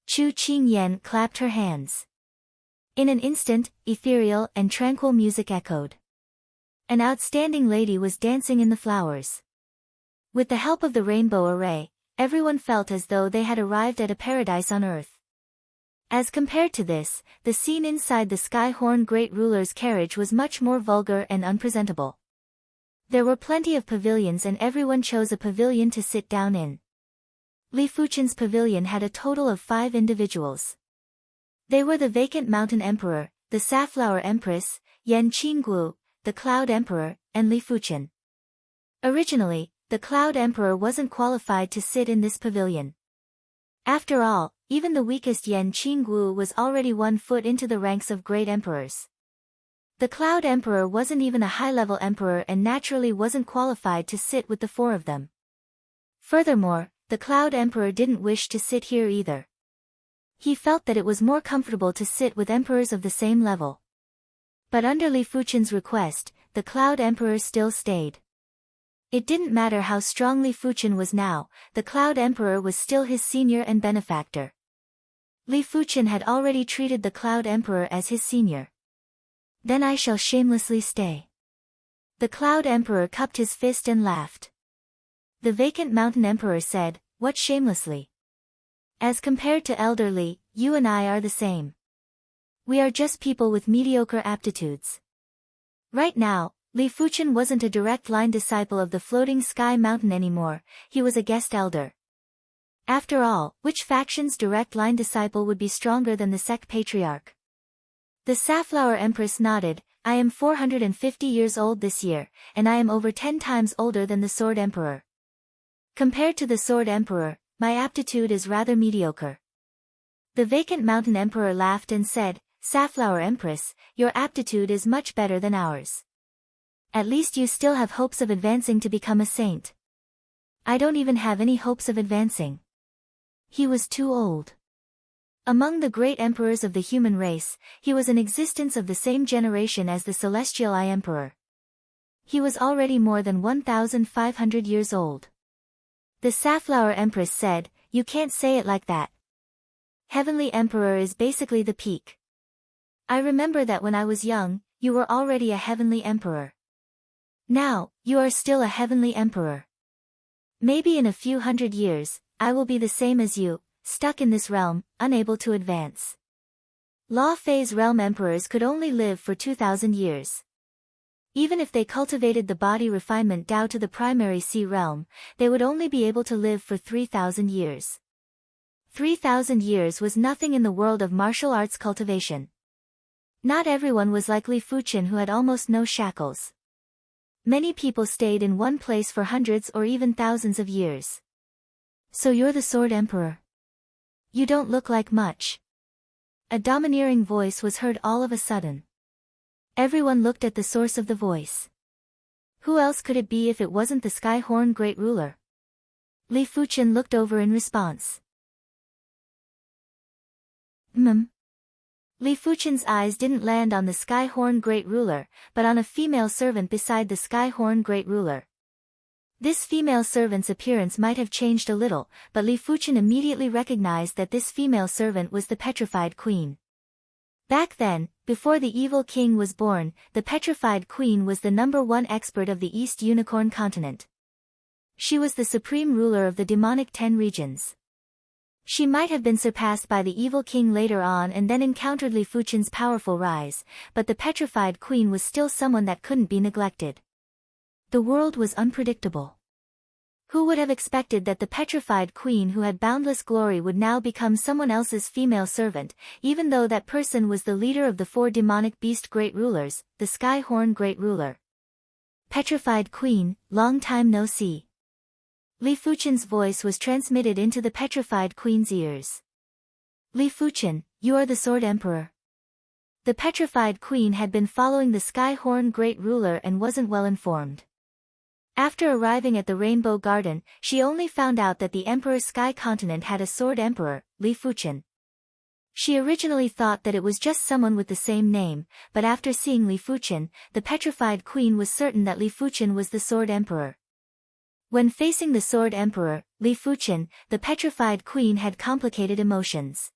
Chu Qingyan clapped her hands. In an instant, ethereal and tranquil music echoed. An outstanding lady was dancing in the flowers. With the help of the rainbow array, everyone felt as though they had arrived at a paradise on earth. As compared to this, the scene inside the Skyhorn Great Ruler's carriage was much more vulgar and unpresentable. There were plenty of pavilions and everyone chose a pavilion to sit down in. Li Fuqian's pavilion had a total of 5 individuals. They were the Vacant Mountain Emperor, the Safflower Empress, Yan Qinggu, the Cloud Emperor, and Li Fuqian. Originally, the Cloud Emperor wasn't qualified to sit in this pavilion. After all, even the weakest Yan Qinggu was already 1 foot into the ranks of great emperors. The Cloud Emperor wasn't even a high-level emperor and naturally wasn't qualified to sit with the 4 of them. Furthermore, the Cloud Emperor didn't wish to sit here either. He felt that it was more comfortable to sit with emperors of the same level. But under Li Fuqian's request, the Cloud Emperor still stayed. It didn't matter how strong Li Fuqian was now, the Cloud Emperor was still his senior and benefactor. Li Fuqian had already treated the Cloud Emperor as his senior. Then I shall shamelessly stay. The Cloud Emperor cupped his fist and laughed. The Vacant Mountain Emperor said, what shamelessly? As compared to Elder Li, you and I are the same. We are just people with mediocre aptitudes. Right now, Li Fuqian wasn't a direct line disciple of the Floating Sky Mountain anymore, he was a guest elder. After all, which faction's direct line disciple would be stronger than the sect patriarch? The Safflower Empress nodded, I am 450 years old this year, and I am over 10 times older than the Sword Emperor. Compared to the Sword Emperor, my aptitude is rather mediocre. The Vacant Mountain Emperor laughed and said, Safflower Empress, your aptitude is much better than ours. At least you still have hopes of advancing to become a saint. I don't even have any hopes of advancing. He was too old. Among the great emperors of the human race, he was in existence of the same generation as the Celestial Eye Emperor. He was already more than 1,500 years old. The Safflower Empress said, you can't say it like that. Heavenly Emperor is basically the peak. I remember that when I was young, you were already a Heavenly Emperor. Now, you are still a Heavenly Emperor. Maybe in a few hundred years, I will be the same as you, stuck in this realm, unable to advance. Law Phase realm emperors could only live for 2,000 years. Even if they cultivated the body refinement Tao to the primary sea realm, they would only be able to live for 3,000 years. 3,000 years was nothing in the world of martial arts cultivation. Not everyone was like Li Fuchen, who had almost no shackles. Many people stayed in one place for hundreds or even thousands of years. So you're the Sword Emperor? You don't look like much. A domineering voice was heard all of a sudden. Everyone looked at the source of the voice. Who else could it be if it wasn't the Skyhorn Great Ruler? Li Fuchen looked over in response. Li Fuchen's eyes didn't land on the Skyhorn Great Ruler, but on a female servant beside the Skyhorn Great Ruler. This female servant's appearance might have changed a little, but Li Fuchen immediately recognized that this female servant was the Petrified Queen. Back then, before the evil king was born, the Petrified Queen was the #1 expert of the East Unicorn continent. She was the supreme ruler of the demonic 10 regions. She might have been surpassed by the evil king later on and then encountered Li Fuchen's powerful rise, but the Petrified Queen was still someone that couldn't be neglected. The world was unpredictable. Who would have expected that the Petrified Queen who had boundless glory would now become someone else's female servant, even though that person was the leader of the 4 demonic beast great rulers, the Skyhorn Great Ruler. Petrified Queen, long time no see. Li Fuchen's voice was transmitted into the Petrified Queen's ears. Li Fuchen, you are the Sword Emperor. The Petrified Queen had been following the Skyhorn Great Ruler and wasn't well informed. After arriving at the Rainbow Garden, she only found out that the Emperor's Sky Continent had a Sword Emperor, Li Fuchen. She originally thought that it was just someone with the same name, but after seeing Li Fuchen, the Petrified Queen was certain that Li Fuchen was the Sword Emperor. When facing the Sword Emperor, Li Fuchen, the Petrified Queen had complicated emotions.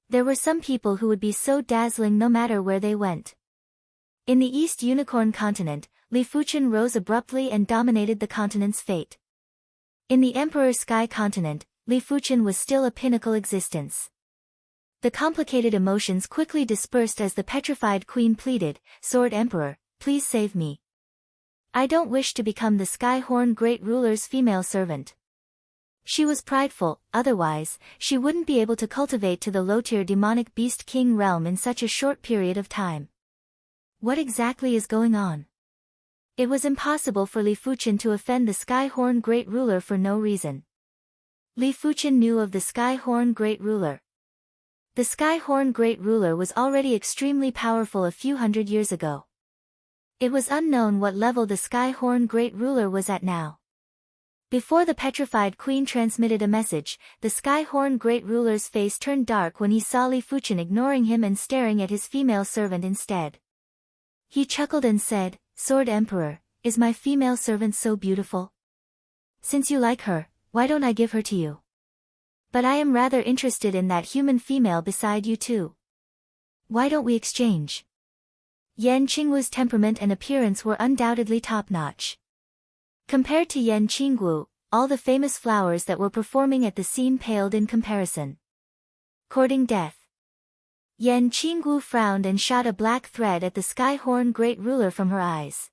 There were some people who would be so dazzling no matter where they went. In the East Unicorn continent, Li Fuchen rose abruptly and dominated the continent's fate. In the Emperor's Sky continent, Li Fuchen was still a pinnacle existence. The complicated emotions quickly dispersed as the Petrified Queen pleaded, Sword Emperor, please save me. I don't wish to become the Skyhorn Great Ruler's female servant. She was prideful, otherwise, she wouldn't be able to cultivate to the low-tier demonic beast king realm in such a short period of time. What exactly is going on? It was impossible for Li Fuchen to offend the Skyhorn Great Ruler for no reason. Li Fuchen knew of the Skyhorn Great Ruler. The Skyhorn Great Ruler was already extremely powerful a few hundred years ago. It was unknown what level the Skyhorn Great Ruler was at now. Before the Petrified Queen transmitted a message, the Skyhorn Great Ruler's face turned dark when he saw Li Fuchen ignoring him and staring at his female servant instead. He chuckled and said, Sword Emperor, is my female servant so beautiful? Since you like her, why don't I give her to you? But I am rather interested in that human female beside you too. Why don't we exchange? Yan Qingwu's temperament and appearance were undoubtedly top-notch. Compared to Yan Qingwu, all the famous flowers that were performing at the scene paled in comparison. Courting death. Yan Qingwu frowned and shot a black thread at the Skyhorn Great Ruler from her eyes.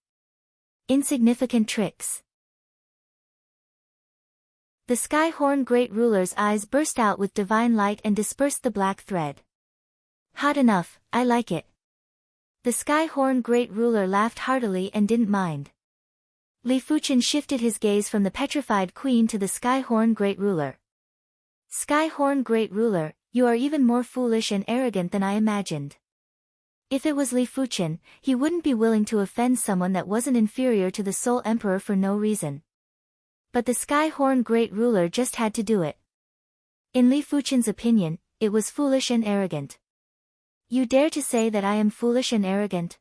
Insignificant tricks. The Skyhorn Great Ruler's eyes burst out with divine light and dispersed the black thread. Hot enough, I like it. The Skyhorn Great Ruler laughed heartily and didn't mind. Li Fuchen shifted his gaze from the Petrified Queen to the Skyhorn Great Ruler. Skyhorn Great Ruler, you are even more foolish and arrogant than I imagined. If it was Li Fuchen, he wouldn't be willing to offend someone that wasn't inferior to the Soul Emperor for no reason. But the Skyhorn Great Ruler just had to do it. In Li Fuchen's opinion, it was foolish and arrogant. You dare to say that I am foolish and arrogant?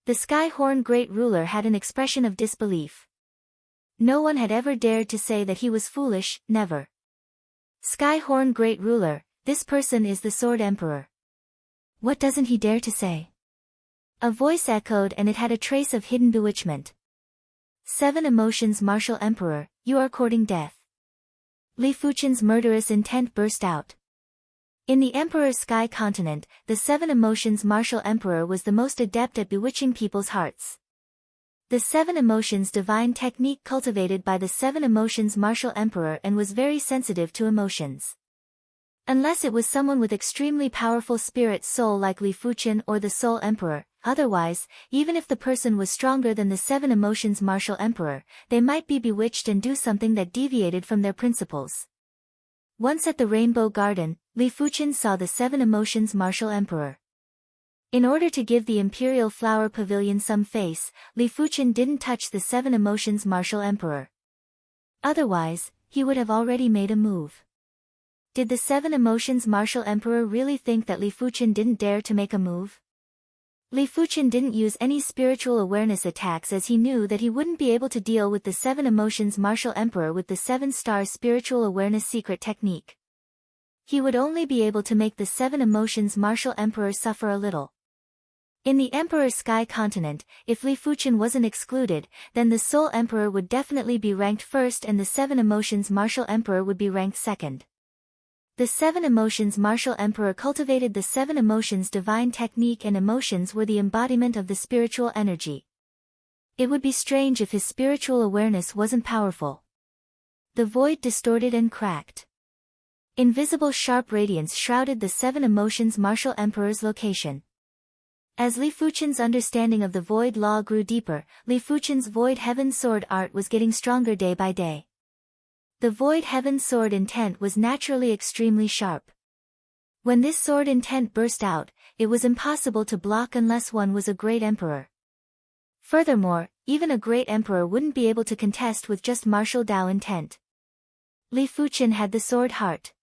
The Skyhorn Great Ruler had an expression of disbelief. No one had ever dared to say that he was foolish, never. Skyhorn Great Ruler, This person is the Sword Emperor. What doesn't he dare to say? A voice echoed, and it had a trace of hidden bewitchment. 7 emotions Martial Emperor, you are courting death. Li Fuchen's murderous intent burst out. In the Emperor's sky continent, the 7 emotions Martial Emperor was the most adept at bewitching people's hearts. The 7 emotions divine technique cultivated by the 7 emotions Martial Emperor and was very sensitive to emotions. Unless it was someone with extremely powerful spirit soul like Li Fuchen or the Soul Emperor, otherwise, even if the person was stronger than the 7 emotions Martial Emperor, they might be bewitched and do something that deviated from their principles. Once at the Rainbow Garden, Li Fuchen saw the 7 emotions Martial Emperor. In order to give the Imperial Flower Pavilion some face, Li Fuchen didn't touch the 7 emotions Martial Emperor. Otherwise, he would have already made a move. Did the 7 emotions Martial Emperor really think that Li Fuchen didn't dare to make a move? Li Fuchen didn't use any spiritual awareness attacks as he knew that he wouldn't be able to deal with the 7 emotions Martial Emperor with the 7-star spiritual awareness secret technique. He would only be able to make the 7 emotions Martial Emperor suffer a little. In the Emperor's sky continent, if Li Fuchen wasn't excluded, then the Soul Emperor would definitely be ranked first and the 7 emotions Martial Emperor would be ranked second. The 7 emotions Martial Emperor cultivated the 7 emotions divine technique, and emotions were the embodiment of the spiritual energy. It would be strange if his spiritual awareness wasn't powerful. The void distorted and cracked. Invisible sharp radiance shrouded the 7 emotions Martial Emperor's location. As Li Fuchen's understanding of the void law grew deeper, Li Fuchen's void heaven sword art was getting stronger day by day. The void heaven sword intent was naturally extremely sharp. When this sword intent burst out, it was impossible to block unless one was a great emperor. Furthermore, even a great emperor wouldn't be able to contest with just martial Dao intent. Li Fuchen had the sword heart.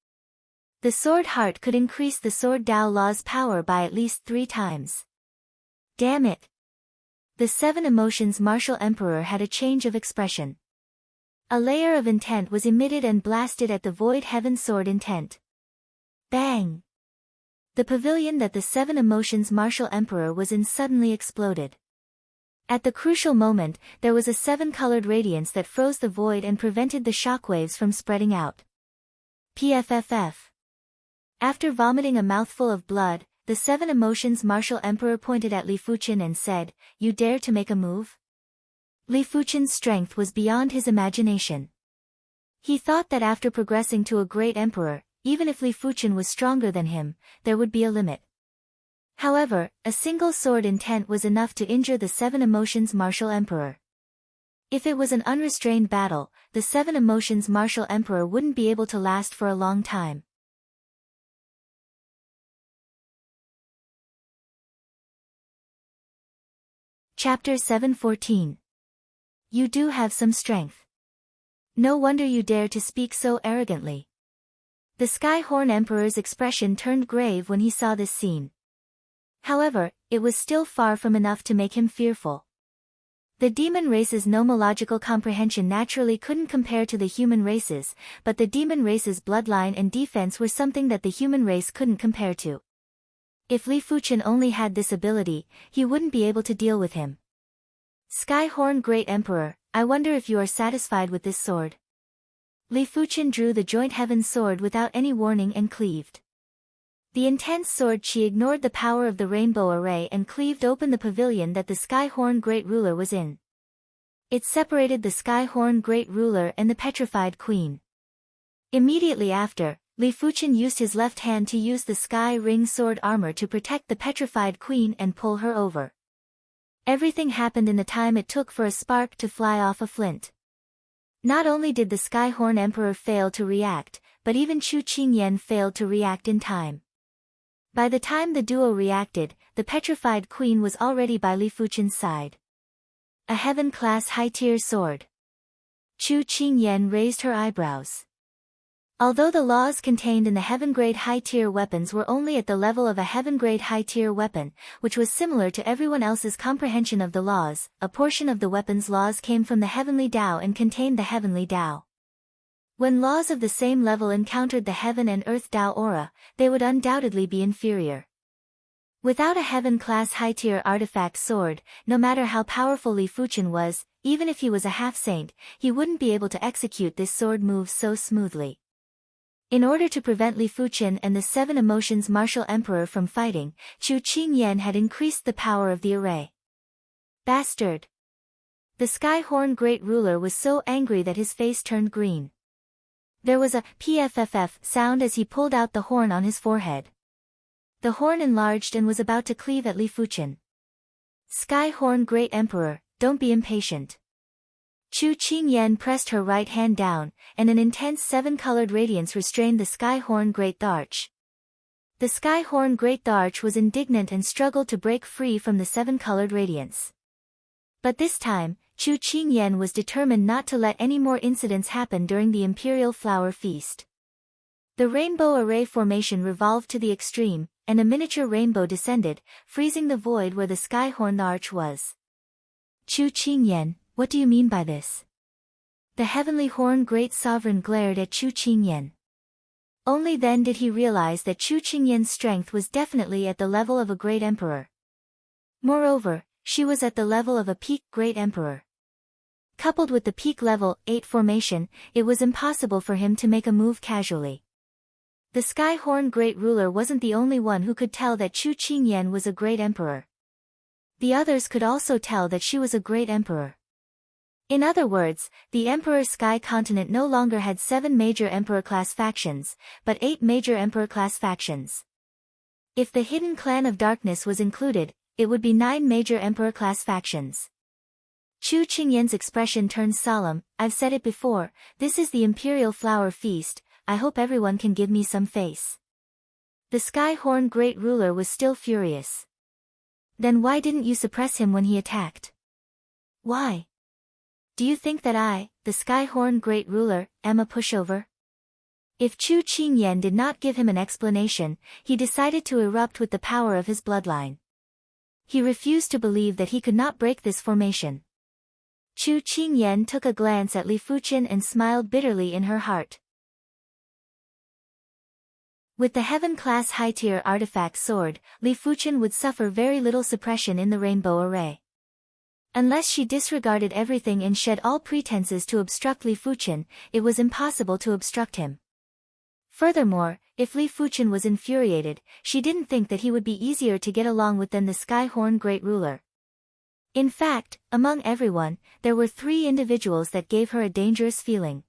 The sword heart could increase the sword Dao law's power by at least 3 times. Damn it! The 7 emotions Martial Emperor had a change of expression. A layer of intent was emitted and blasted at the void heaven sword intent. Bang! The pavilion that the 7 emotions Martial Emperor was in suddenly exploded. At the crucial moment, there was a 7-colored radiance that froze the void and prevented the shockwaves from spreading out. PFFF. After vomiting a mouthful of blood, the 7 emotions Martial Emperor pointed at Li Fuchen and said, "You dare to make a move?" Li Fuchen's strength was beyond his imagination. He thought that after progressing to a great emperor, even if Li Fuchen was stronger than him, there would be a limit. However, a single sword intent was enough to injure the 7 emotions Martial Emperor. If it was an unrestrained battle, the 7 emotions Martial Emperor wouldn't be able to last for a long time. Chapter 714. You do have some strength. No wonder you dare to speak so arrogantly. The Skyhorn Emperor's expression turned grave when he saw this scene. However, it was still far from enough to make him fearful. The demon race's nomological comprehension naturally couldn't compare to the human race's, but the demon race's bloodline and defense were something that the human race couldn't compare to. If Li Fuchen only had this ability, he wouldn't be able to deal with him. Skyhorn Great Emperor, I wonder if you are satisfied with this sword. Li Fuchen drew the joint heaven sword without any warning and cleaved. The intense sword Qi ignored the power of the rainbow array and cleaved open the pavilion that the Skyhorn Great Ruler was in. It separated the Skyhorn Great Ruler and the petrified queen. Immediately after, Li Fuchen used his left hand to use the Sky Ring sword armor to protect the petrified queen and pull her over. Everything happened in the time it took for a spark to fly off a flint. Not only did the Skyhorn Emperor fail to react, but even Chu Qingyan failed to react in time. By the time the duo reacted, the petrified queen was already by Li Fuchen's side. A heaven-class high-tier sword. Chu Qingyan raised her eyebrows. Although the laws contained in the heaven-grade high-tier weapons were only at the level of a heaven-grade high-tier weapon, which was similar to everyone else's comprehension of the laws, a portion of the weapon's laws came from the heavenly Tao and contained the heavenly Tao. When laws of the same level encountered the heaven and earth Tao aura, they would undoubtedly be inferior. Without a heaven-class high-tier artifact sword, no matter how powerful Li Fuchen was, even if he was a half-saint, he wouldn't be able to execute this sword move so smoothly. In order to prevent Li Fuchen and the Seven Emotions Martial Emperor from fighting, Chu Qingyan had increased the power of the array. Bastard! The Sky-Horn Great Ruler was so angry that his face turned green. There was a pfff sound as he pulled out the horn on his forehead. The horn enlarged and was about to cleave at Li Fuchen. Sky-Horn Great Emperor, don't be impatient. Chu Qingyan pressed her right hand down, and an intense seven-colored radiance restrained the Sky-Horn Great Tharch. The Sky-Horn Great Tharch was indignant and struggled to break free from the seven-colored radiance. But this time, Chu Qingyan was determined not to let any more incidents happen during the Imperial Flower Feast. The rainbow array formation revolved to the extreme, and a miniature rainbow descended, freezing the void where the Sky-Horn Arch was. Chu Qingyan, what do you mean by this? The Heavenly Horn Great Sovereign glared at Chu Qingyan. Only then did he realize that Chu Qingyan's strength was definitely at the level of a great emperor. Moreover, she was at the level of a peak great emperor. Coupled with the peak level 8 formation, it was impossible for him to make a move casually. The Sky-Horn Great Ruler wasn't the only one who could tell that Chu Qingyan was a great emperor. The others could also tell that she was a great emperor. In other words, the Emperor Sky Continent no longer had 7 major Emperor-class factions, but 8 major Emperor-class factions. If the Hidden Clan of Darkness was included, it would be 9 major Emperor-class factions. Chu Qingyan's expression turned solemn. I've said it before, this is the Imperial Flower Feast, I hope everyone can give me some face. The Sky-Horn Great Ruler was still furious. Then why didn't you suppress him when he attacked? Why? Do you think that I, the Sky-Horn Great Ruler, am a pushover? If Chu Qingyan did not give him an explanation, he decided to erupt with the power of his bloodline. He refused to believe that he could not break this formation. Chu Qingyan took a glance at Li Fuchen and smiled bitterly in her heart. With the Heaven-class high-tier artifact sword, Li Fuchen would suffer very little suppression in the rainbow array. Unless she disregarded everything and shed all pretenses to obstruct Li Fuchen, it was impossible to obstruct him. Furthermore, if Li Fuchen was infuriated, she didn't think that he would be easier to get along with than the Sky-Horn Great Ruler. In fact, among everyone, there were 3 individuals that gave her a dangerous feeling.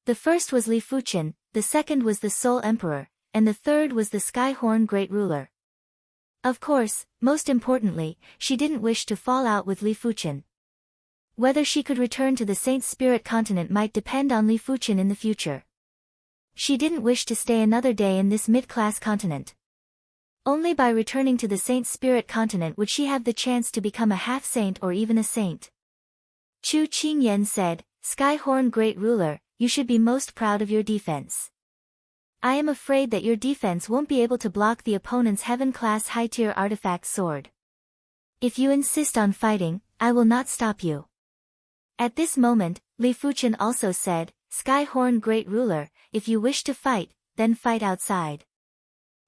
The first was Li Fuchen, the second was the Soul Emperor, and the third was the Sky-Horn Great Ruler. Of course, most importantly, she didn't wish to fall out with Li Fuchen. Whether she could return to the Saint Spirit continent might depend on Li Fuchen in the future. She didn't wish to stay another day in this mid-class continent. Only by returning to the Saint Spirit continent would she have the chance to become a half-saint or even a saint. Chu Qingyan said, Sky-Horn Great Ruler, you should be most proud of your defense. I am afraid that your defense won't be able to block the opponent's Heaven-class high-tier artifact sword. If you insist on fighting, I will not stop you. At this moment, Li Fuchen also said, Sky-Horn Great Ruler, if you wish to fight, then fight outside.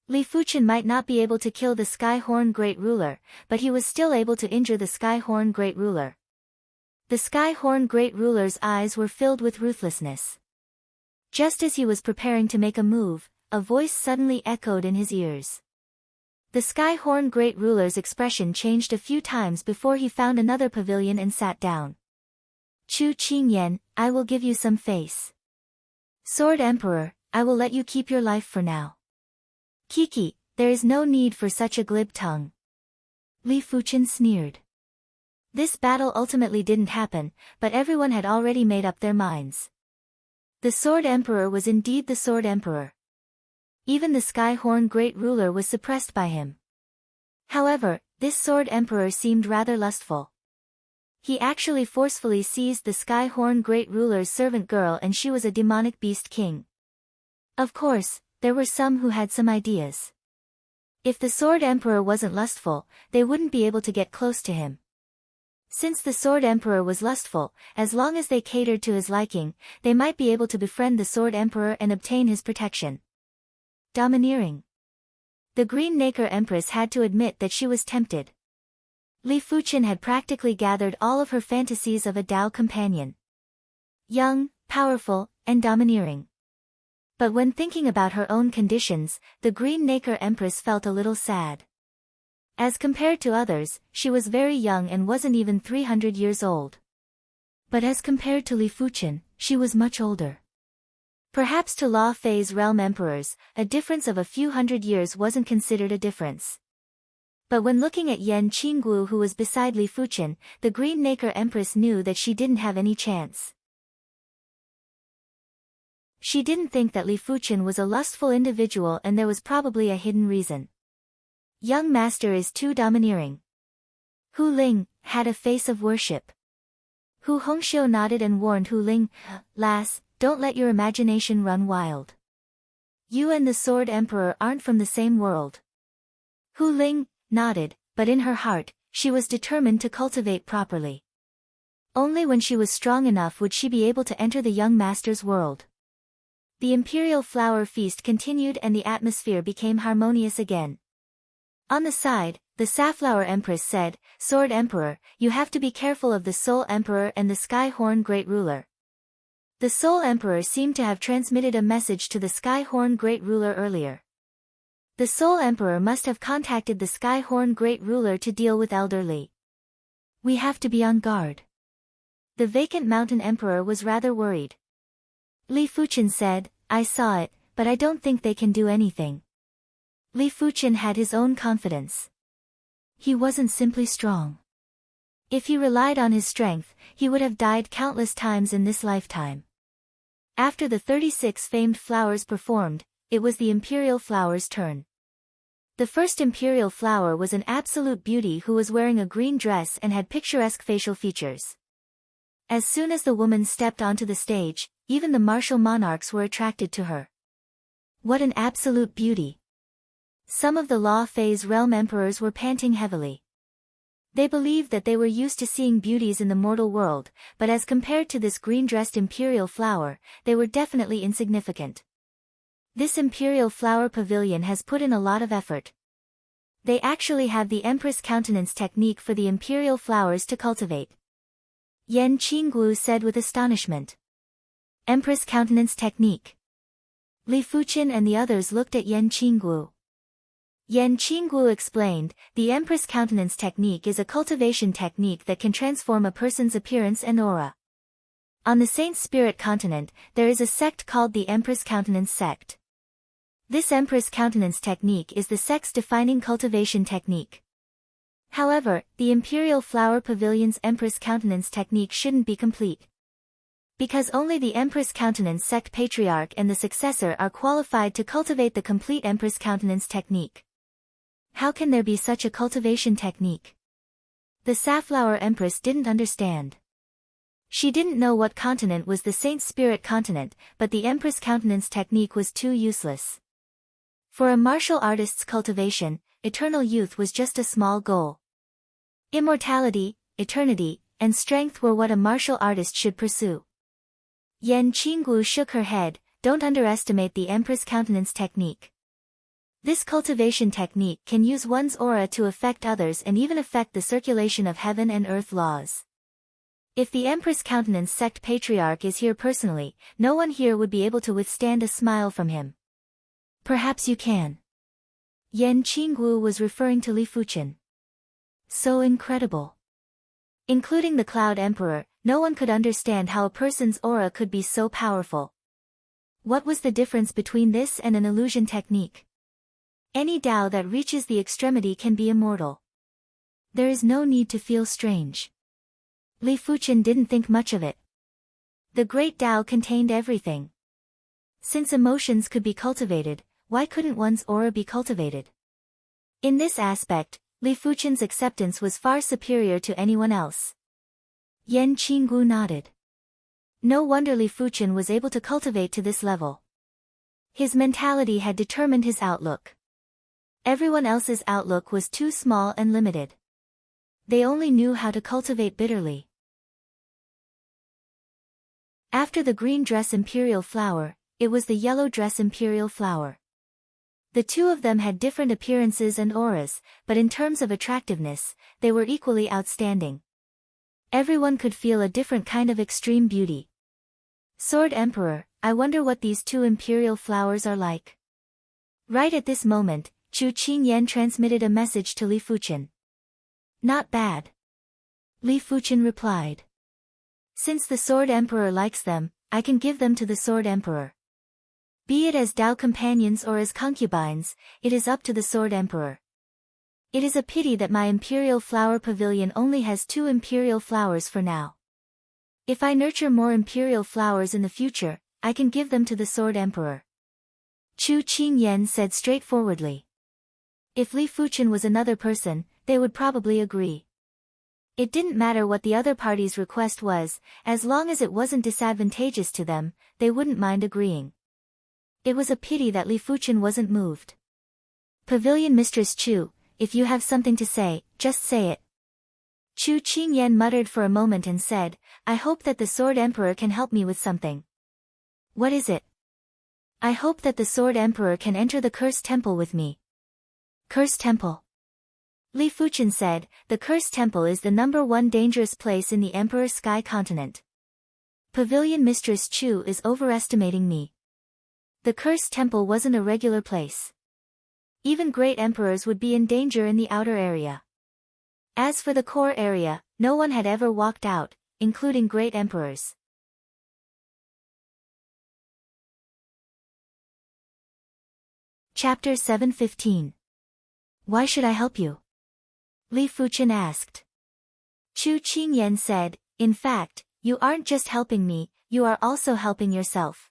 Li Fuchen might not be able to kill the Sky-Horn Great Ruler, but he was still able to injure the Sky-Horn Great Ruler. The Sky-Horn Great Ruler's eyes were filled with ruthlessness. Just as he was preparing to make a move, a voice suddenly echoed in his ears. The Sky-Horn Great Ruler's expression changed a few times before he found another pavilion and sat down. Chu Qingyan, I will give you some face. Sword Emperor, I will let you keep your life for now. Kiki, there is no need for such a glib tongue. Li Fuchen sneered. This battle ultimately didn't happen, but everyone had already made up their minds. The Sword Emperor was indeed the Sword Emperor. Even the Sky-Horn Great Ruler was suppressed by him. However, this Sword Emperor seemed rather lustful. He actually forcefully seized the Sky-Horn Great Ruler's servant girl, and she was a demonic beast king. Of course, there were some who had some ideas. If the Sword Emperor wasn't lustful, they wouldn't be able to get close to him. Since the Sword Emperor was lustful, as long as they catered to his liking, they might be able to befriend the Sword Emperor and obtain his protection. Domineering. The Green Nacre Empress had to admit that she was tempted. Li Fuqin had practically gathered all of her fantasies of a Tao companion. Young, powerful, and domineering. But when thinking about her own conditions, the Green Nacre Empress felt a little sad. As compared to others, she was very young and wasn't even 300 years old. But as compared to Li Fuqin, she was much older. Perhaps to Law Fei's realm emperors, a difference of a few hundred years wasn't considered a difference. But when looking at Yan Qinggu, who was beside Li Fuqin, the Green Nacre Empress knew that she didn't have any chance. She didn't think that Li Fuqin was a lustful individual, and there was probably a hidden reason. Young master is too domineering. Hu Ling had a face of worship. Hu Hongxiu nodded and warned Hu Ling, "Lass, don't let your imagination run wild. You and the Sword Emperor aren't from the same world." Hu Ling nodded, but in her heart, she was determined to cultivate properly. Only when she was strong enough would she be able to enter the young master's world. The imperial flower feast continued and the atmosphere became harmonious again. On the side, the Safflower Empress said, "Sword Emperor, you have to be careful of the Soul Emperor and the Skyhorn Great Ruler." The Soul Emperor seemed to have transmitted a message to the Skyhorn Great Ruler earlier. The Soul Emperor must have contacted the Skyhorn Great Ruler to deal with Elder Li. "We have to be on guard." The Vacant Mountain Emperor was rather worried. Li Fuqin said, "I saw it, but I don't think they can do anything." Li Fuqin had his own confidence. He wasn't simply strong. If he relied on his strength, he would have died countless times in this lifetime. After the 36 famed flowers performed, it was the imperial flower's turn. The first imperial flower was an absolute beauty who was wearing a green dress and had picturesque facial features. As soon as the woman stepped onto the stage, even the martial monarchs were attracted to her. What an absolute beauty! Some of the Law Fei's realm emperors were panting heavily. They believed that they were used to seeing beauties in the mortal world, but as compared to this green-dressed imperial flower, they were definitely insignificant. This imperial flower pavilion has put in a lot of effort. They actually have the Empress Countenance technique for the imperial flowers to cultivate. Yan Qinggu said with astonishment. Empress Countenance technique. Li Fuqin and the others looked at Yan Qinggu. Yan Qinggu explained, the Empress Countenance technique is a cultivation technique that can transform a person's appearance and aura. On the Saint Spirit continent, there is a sect called the Empress Countenance sect. This Empress Countenance technique is the sex-defining cultivation technique. However, the Imperial Flower Pavilion's Empress Countenance technique shouldn't be complete. Because only the Empress Countenance sect patriarch and the successor are qualified to cultivate the complete Empress Countenance technique. How can there be such a cultivation technique? The Safflower Empress didn't understand. She didn't know what continent was the Saint Spirit continent, but the Empress Countenance technique was too useless. For a martial artist's cultivation, eternal youth was just a small goal. Immortality, eternity, and strength were what a martial artist should pursue. Yan Qinggu shook her head, don't underestimate the Empress Countenance technique. This cultivation technique can use one's aura to affect others and even affect the circulation of heaven and earth laws. If the Empress Countenance sect patriarch is here personally, no one here would be able to withstand a smile from him. Perhaps you can. Yan Qinggu was referring to Li Fuqin. So incredible. Including the Cloud Emperor, no one could understand how a person's aura could be so powerful. What was the difference between this and an illusion technique? Any Tao that reaches the extremity can be immortal. There is no need to feel strange. Li Fuqin didn't think much of it. The great Tao contained everything. Since emotions could be cultivated, why couldn't one's aura be cultivated? In this aspect, Li Fuqin's acceptance was far superior to anyone else. Yan Qinggu nodded. No wonder Li Fuqin was able to cultivate to this level. His mentality had determined his outlook. Everyone else's outlook was too small and limited. They only knew how to cultivate bitterly. After the green dress imperial flower, it was the yellow dress imperial flower. The two of them had different appearances and auras, but in terms of attractiveness, they were equally outstanding. Everyone could feel a different kind of extreme beauty. Sword Emperor, I wonder what these two imperial flowers are like. Right at this moment, Chu Qingyan transmitted a message to Li Fuchen. Not bad. Li Fuchen replied. Since the Sword Emperor likes them, I can give them to the Sword Emperor. Be it as Dao companions or as concubines, it is up to the Sword Emperor. It is a pity that my Imperial Flower Pavilion only has 2 Imperial flowers for now. If I nurture more Imperial flowers in the future, I can give them to the Sword Emperor. Chu Qingyan said straightforwardly. If Li Fuchen was another person, they would probably agree. It didn't matter what the other party's request was, as long as it wasn't disadvantageous to them, they wouldn't mind agreeing. It was a pity that Li Fuchen wasn't moved. Pavilion Mistress Chu, if you have something to say, just say it. Chu Qingyan muttered for a moment and said, I hope that the Sword Emperor can help me with something. What is it? I hope that the Sword Emperor can enter the Cursed Temple with me. Cursed Temple? Li Fuchen said, the Cursed Temple is the #1 dangerous place in the Emperor Sky Continent. Pavilion Mistress Chu is overestimating me. The Cursed Temple wasn't a regular place. Even great emperors would be in danger in the outer area. As for the core area, no one had ever walked out, including great emperors. Chapter 7:15. Why should I help you? Li Fuchen asked. Chu Qingyan said, in fact, you aren't just helping me, you are also helping yourself.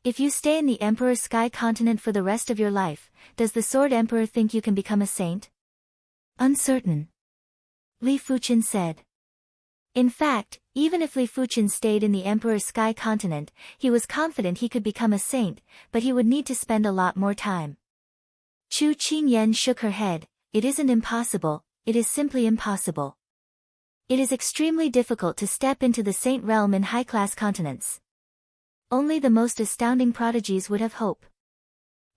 If you stay in the Emperor Sky Continent for the rest of your life, does the Sword Emperor think you can become a saint? Uncertain. Li Fuchen said. In fact, even if Li Fuchen stayed in the Emperor Sky Continent, he was confident he could become a saint, but he would need to spend a lot more time. Chu Qingyan shook her head, it isn't impossible, it is simply impossible. It is extremely difficult to step into the saint realm in high-class continents. Only the most astounding prodigies would have hope.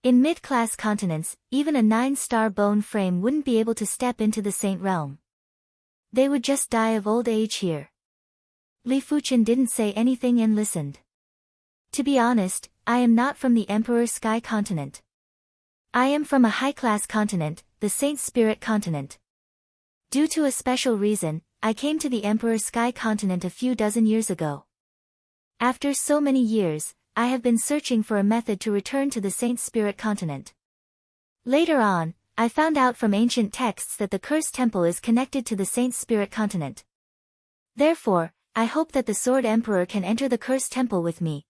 In mid-class continents, even a 9-star bone frame wouldn't be able to step into the saint realm. They would just die of old age here. Li Fuchen didn't say anything and listened. To be honest, I am not from the Emperor Sky Continent. I am from a high-class continent, the Saint Spirit Continent. Due to a special reason, I came to the Emperor Sky Continent a few dozen years ago. After so many years, I have been searching for a method to return to the Saint Spirit Continent. Later on, I found out from ancient texts that the Cursed Temple is connected to the Saint Spirit Continent. Therefore, I hope that the Sword Emperor can enter the Cursed Temple with me.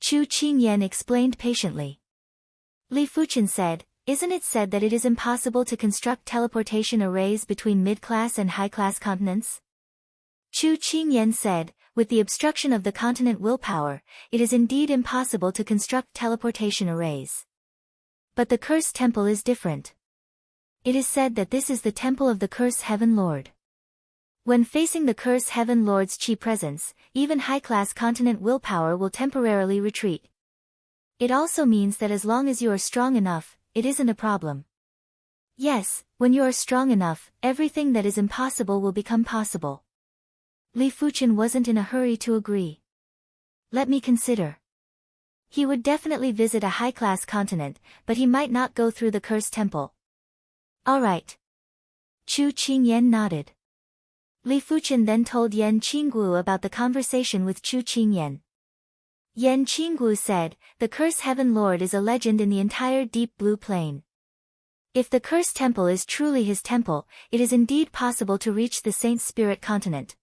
Chu Qingyan explained patiently. Li Fuchen said, isn't it said that it is impossible to construct teleportation arrays between mid-class and high-class continents? Chu Qingyan said, with the obstruction of the continent willpower, it is indeed impossible to construct teleportation arrays. But the Cursed Temple is different. It is said that this is the temple of the Curse Heaven Lord. When facing the Curse Heaven Lord's chi presence, even high-class continent willpower will temporarily retreat. It also means that as long as you are strong enough, it isn't a problem. Yes, when you are strong enough, everything that is impossible will become possible. Li Fuchen wasn't in a hurry to agree. Let me consider. He would definitely visit a high-class continent, but he might not go through the Cursed Temple. All right. Chu Qingyan nodded. Li Fuchen then told Yan Qinggu about the conversation with Chu Qingyan. Yan Qinggu said, the Curse Heaven Lord is a legend in the entire Deep Blue Plain. If the Cursed Temple is truly his temple, it is indeed possible to reach the Saint Spirit Continent.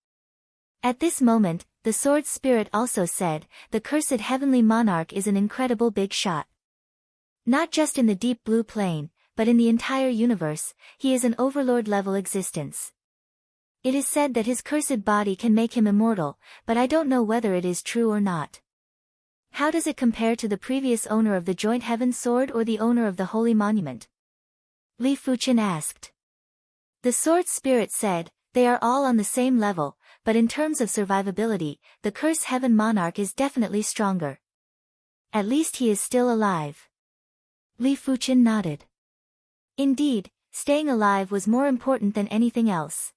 At this moment, the Sword Spirit also said, the Cursed Heavenly Monarch is an incredible big shot. Not just in the Deep Blue Plain, but in the entire universe, he is an overlord-level existence. It is said that his cursed body can make him immortal, but I don't know whether it is true or not. How does it compare to the previous owner of the Joint Heaven Sword or the owner of the Holy Monument? Li Fuchen asked. The sword spirit said, "They are all on the same level, but in terms of survivability, the Curse Heaven Monarch is definitely stronger. At least he is still alive." Li Fuqian nodded. Indeed, staying alive was more important than anything else.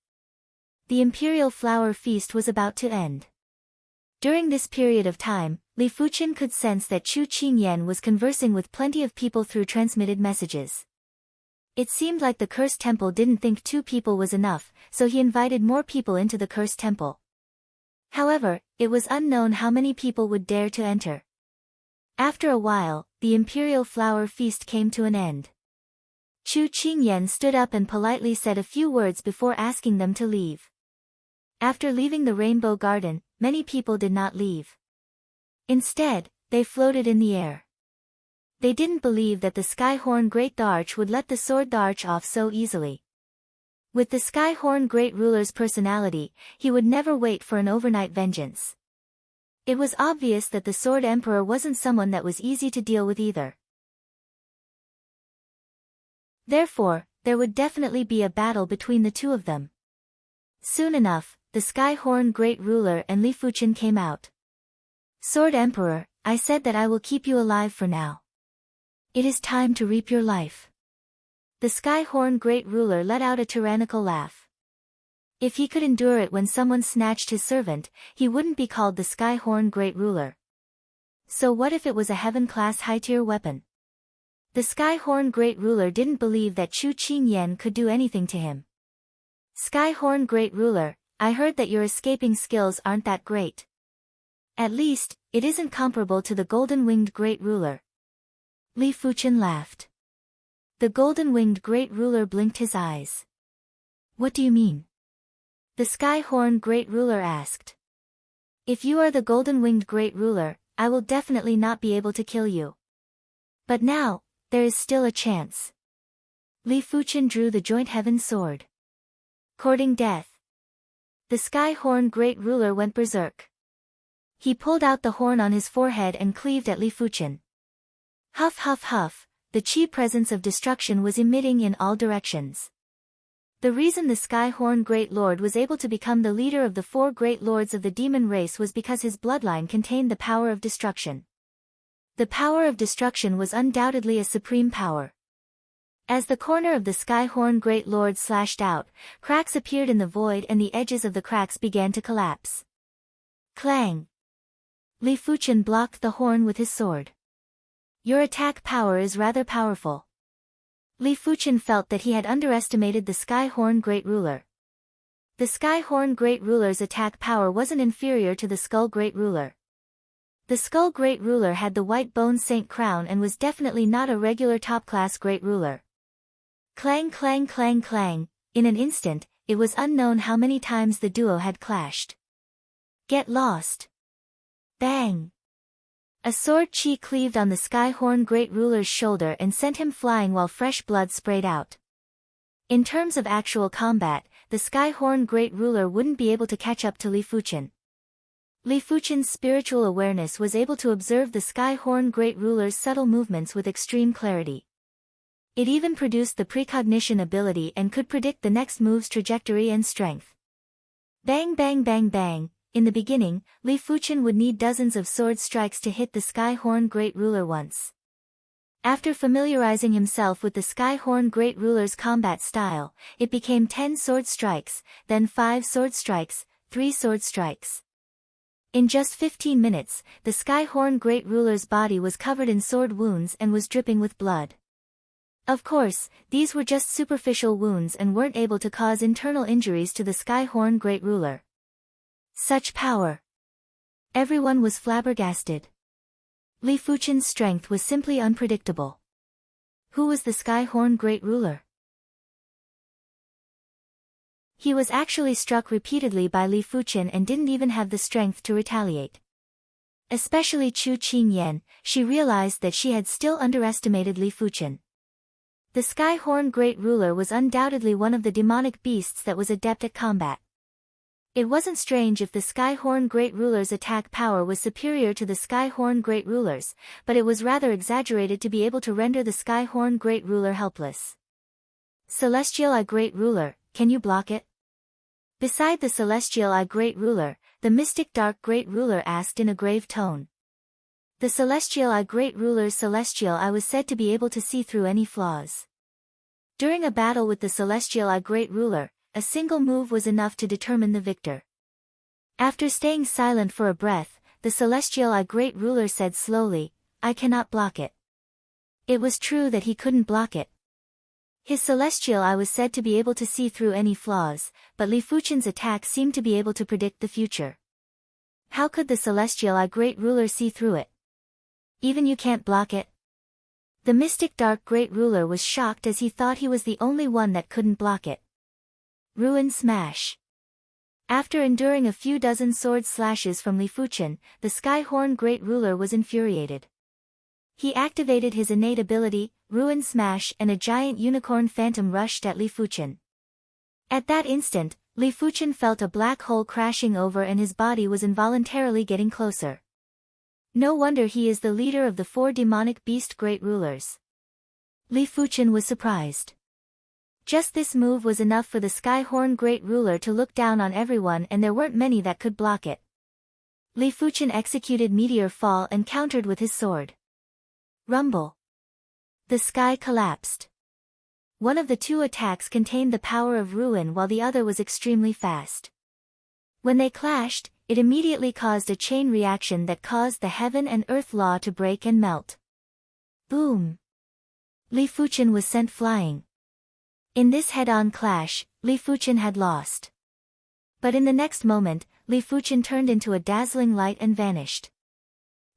The Imperial Flower Feast was about to end. During this period of time, Li Fuqian could sense that Chu Qingyan was conversing with plenty of people through transmitted messages. It seemed like the Cursed Temple didn't think 2 people was enough, so he invited more people into the Cursed Temple. However, it was unknown how many people would dare to enter. After a while, the Imperial Flower Feast came to an end. Chu Qingyan stood up and politely said a few words before asking them to leave. After leaving the Rainbow Garden, many people did not leave. Instead, they floated in the air. They didn't believe that the Skyhorn Great Arch would let the Sword Arch off so easily. With the Skyhorn Great Ruler's personality, he would never wait for an overnight vengeance. It was obvious that the Sword Emperor wasn't someone that was easy to deal with either. Therefore, there would definitely be a battle between the 2 of them. Soon enough, the Skyhorn Great Ruler and Li Fuqian came out. "Sword Emperor, I said that I will keep you alive for now. It is time to reap your life." The Skyhorn Great Ruler let out a tyrannical laugh. If he could endure it when someone snatched his servant, he wouldn't be called the Skyhorn Great Ruler. So what if it was a heaven-class high-tier weapon? The Skyhorn Great Ruler didn't believe that Chu Qingyan could do anything to him. "Skyhorn Great Ruler, I heard that your escaping skills aren't that great. At least, it isn't comparable to the Golden-Winged Great Ruler." Li Fuqian laughed. The Golden-Winged Great Ruler blinked his eyes. "What do you mean?" The Skyhorn Great Ruler asked. "If you are the Golden-Winged Great Ruler, I will definitely not be able to kill you. But now, there is still a chance." Li Fuqian drew the Joint Heaven Sword. Courting death. The Skyhorn Great Ruler went berserk. He pulled out the horn on his forehead and cleaved at Li Fuqian. Huff huff huff, the chi presence of destruction was emitting in all directions. The reason the Skyhorn Great Lord was able to become the leader of the 4 Great Lords of the demon race was because his bloodline contained the power of destruction. The power of destruction was undoubtedly a supreme power. As the corner of the Skyhorn Great Lord slashed out, cracks appeared in the void and the edges of the cracks began to collapse. Clang! Li Fuqian blocked the horn with his sword. "Your attack power is rather powerful." Li Fuqian felt that he had underestimated the Skyhorn Great Ruler. The Skyhorn Great Ruler's attack power wasn't inferior to the Skull Great Ruler. The Skull Great Ruler had the White Bone Saint crown and was definitely not a regular top-class Great Ruler. Clang clang clang clang, in an instant, it was unknown how many times the duo had clashed. "Get lost!" Bang! A sword chi cleaved on the Skyhorn Great Ruler's shoulder and sent him flying while fresh blood sprayed out. In terms of actual combat, the Skyhorn Great Ruler wouldn't be able to catch up to Li Fuqian. Li Fuqian's spiritual awareness was able to observe the Skyhorn Great Ruler's subtle movements with extreme clarity. It even produced the precognition ability and could predict the next move's trajectory and strength. Bang bang bang bang. In the beginning, Li Fuqian would need dozens of sword strikes to hit the Skyhorn Great Ruler once. After familiarizing himself with the Skyhorn Great Ruler's combat style, it became 10 sword strikes, then 5 sword strikes, 3 sword strikes. In just 15 minutes, the Skyhorn Great Ruler's body was covered in sword wounds and was dripping with blood. Of course, these were just superficial wounds and weren't able to cause internal injuries to the Skyhorn Great Ruler. Such power! Everyone was flabbergasted. Li Fuqian's strength was simply unpredictable. Who was the Skyhorn Great Ruler? He was actually struck repeatedly by Li Fuqian and didn't even have the strength to retaliate. Especially Chu Qingyan, she realized that she had still underestimated Li Fuqian. The Skyhorn Great Ruler was undoubtedly one of the demonic beasts that was adept at combat. It wasn't strange if the Skyhorn Great Ruler's attack power was superior to the Skyhorn Great Ruler's, but it was rather exaggerated to be able to render the Skyhorn Great Ruler helpless. "Celestial I Great Ruler, can you block it? Beside the celestial eye great ruler, the mystic dark great ruler asked in a grave tone. The celestial eye great ruler's celestial eye was said to be able to see through any flaws. During a battle with the celestial eye great ruler, a single move was enough to determine the victor. After staying silent for a breath, the celestial eye great ruler said slowly, I cannot block it. It was true that he couldn't block it. His celestial eye was said to be able to see through any flaws, but Li Fuchen's attack seemed to be able to predict the future. How could the celestial eye great ruler see through it? Even you can't block it? The mystic dark great ruler was shocked as he thought he was the only one that couldn't block it. Ruin smash. After enduring a few dozen sword slashes from Li Fuchen, the Skyhorn great ruler was infuriated. He activated his innate ability, Ruin Smash, and a giant unicorn phantom rushed at Li Fuchen. At that instant, Li Fuchen felt a black hole crashing over and his body was involuntarily getting closer. No wonder he is the leader of the 4 demonic beast great rulers. Li Fuchen was surprised. Just this move was enough for the Skyhorn great ruler to look down on everyone, and there weren't many that could block it. Li Fuchen executed Meteor Fall and countered with his sword. Rumble. The sky collapsed. One of the 2 attacks contained the power of ruin while the other was extremely fast. When they clashed, it immediately caused a chain reaction that caused the heaven and earth law to break and melt. Boom! Li Fuchen was sent flying. In this head-on clash, Li Fuchen had lost. But in the next moment, Li Fuchen turned into a dazzling light and vanished.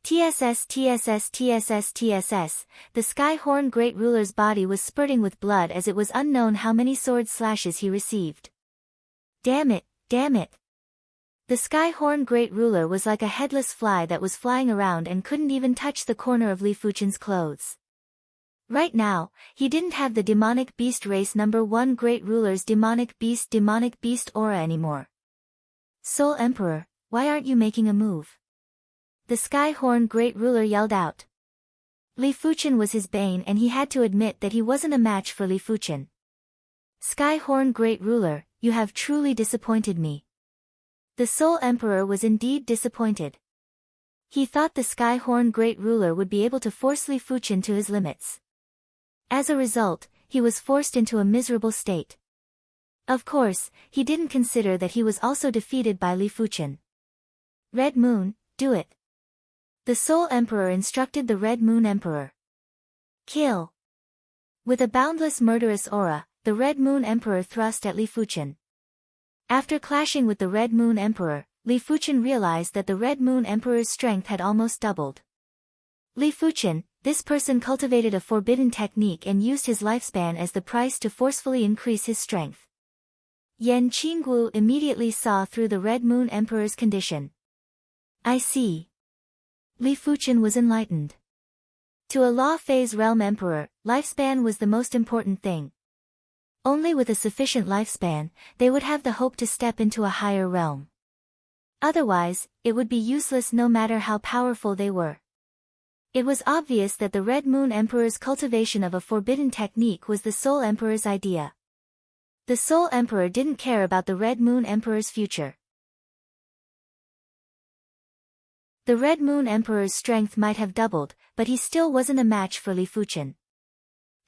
TSS TSS TSS TSS, the Skyhorn great ruler's body was spurting with blood as it was unknown how many sword slashes he received. Damn it, damn it. The Skyhorn great ruler was like a headless fly that was flying around and couldn't even touch the corner of Li Fuchen's clothes. Right now, he didn't have the demonic beast race number 1 great ruler's demonic beast aura anymore. Soul Emperor, why aren't you making a move? The Skyhorn great ruler yelled out. Li Fuchen was his bane and he had to admit that he wasn't a match for Li Fuchen. Skyhorn great ruler, you have truly disappointed me. The Soul Emperor was indeed disappointed. He thought the Skyhorn great ruler would be able to force Li Fuchen to his limits. As a result, he was forced into a miserable state. Of course, he didn't consider that he was also defeated by Li Fuchen. Red Moon, do it. The Soul Emperor instructed the Red Moon Emperor. Kill. With a boundless murderous aura, the Red Moon Emperor thrust at Li Fuchen. After clashing with the Red Moon Emperor, Li Fuchen realized that the Red Moon Emperor's strength had almost doubled. Li Fuchen, this person cultivated a forbidden technique and used his lifespan as the price to forcefully increase his strength. Yan Qinggu immediately saw through the Red Moon Emperor's condition. I see. Li Fuchen was enlightened. To a Law Phase Realm Emperor, lifespan was the most important thing. Only with a sufficient lifespan, they would have the hope to step into a higher realm. Otherwise, it would be useless no matter how powerful they were. It was obvious that the Red Moon Emperor's cultivation of a forbidden technique was the Soul Emperor's idea. The Soul Emperor didn't care about the Red Moon Emperor's future. The Red Moon Emperor's strength might have doubled, but he still wasn't a match for Li Fuchen.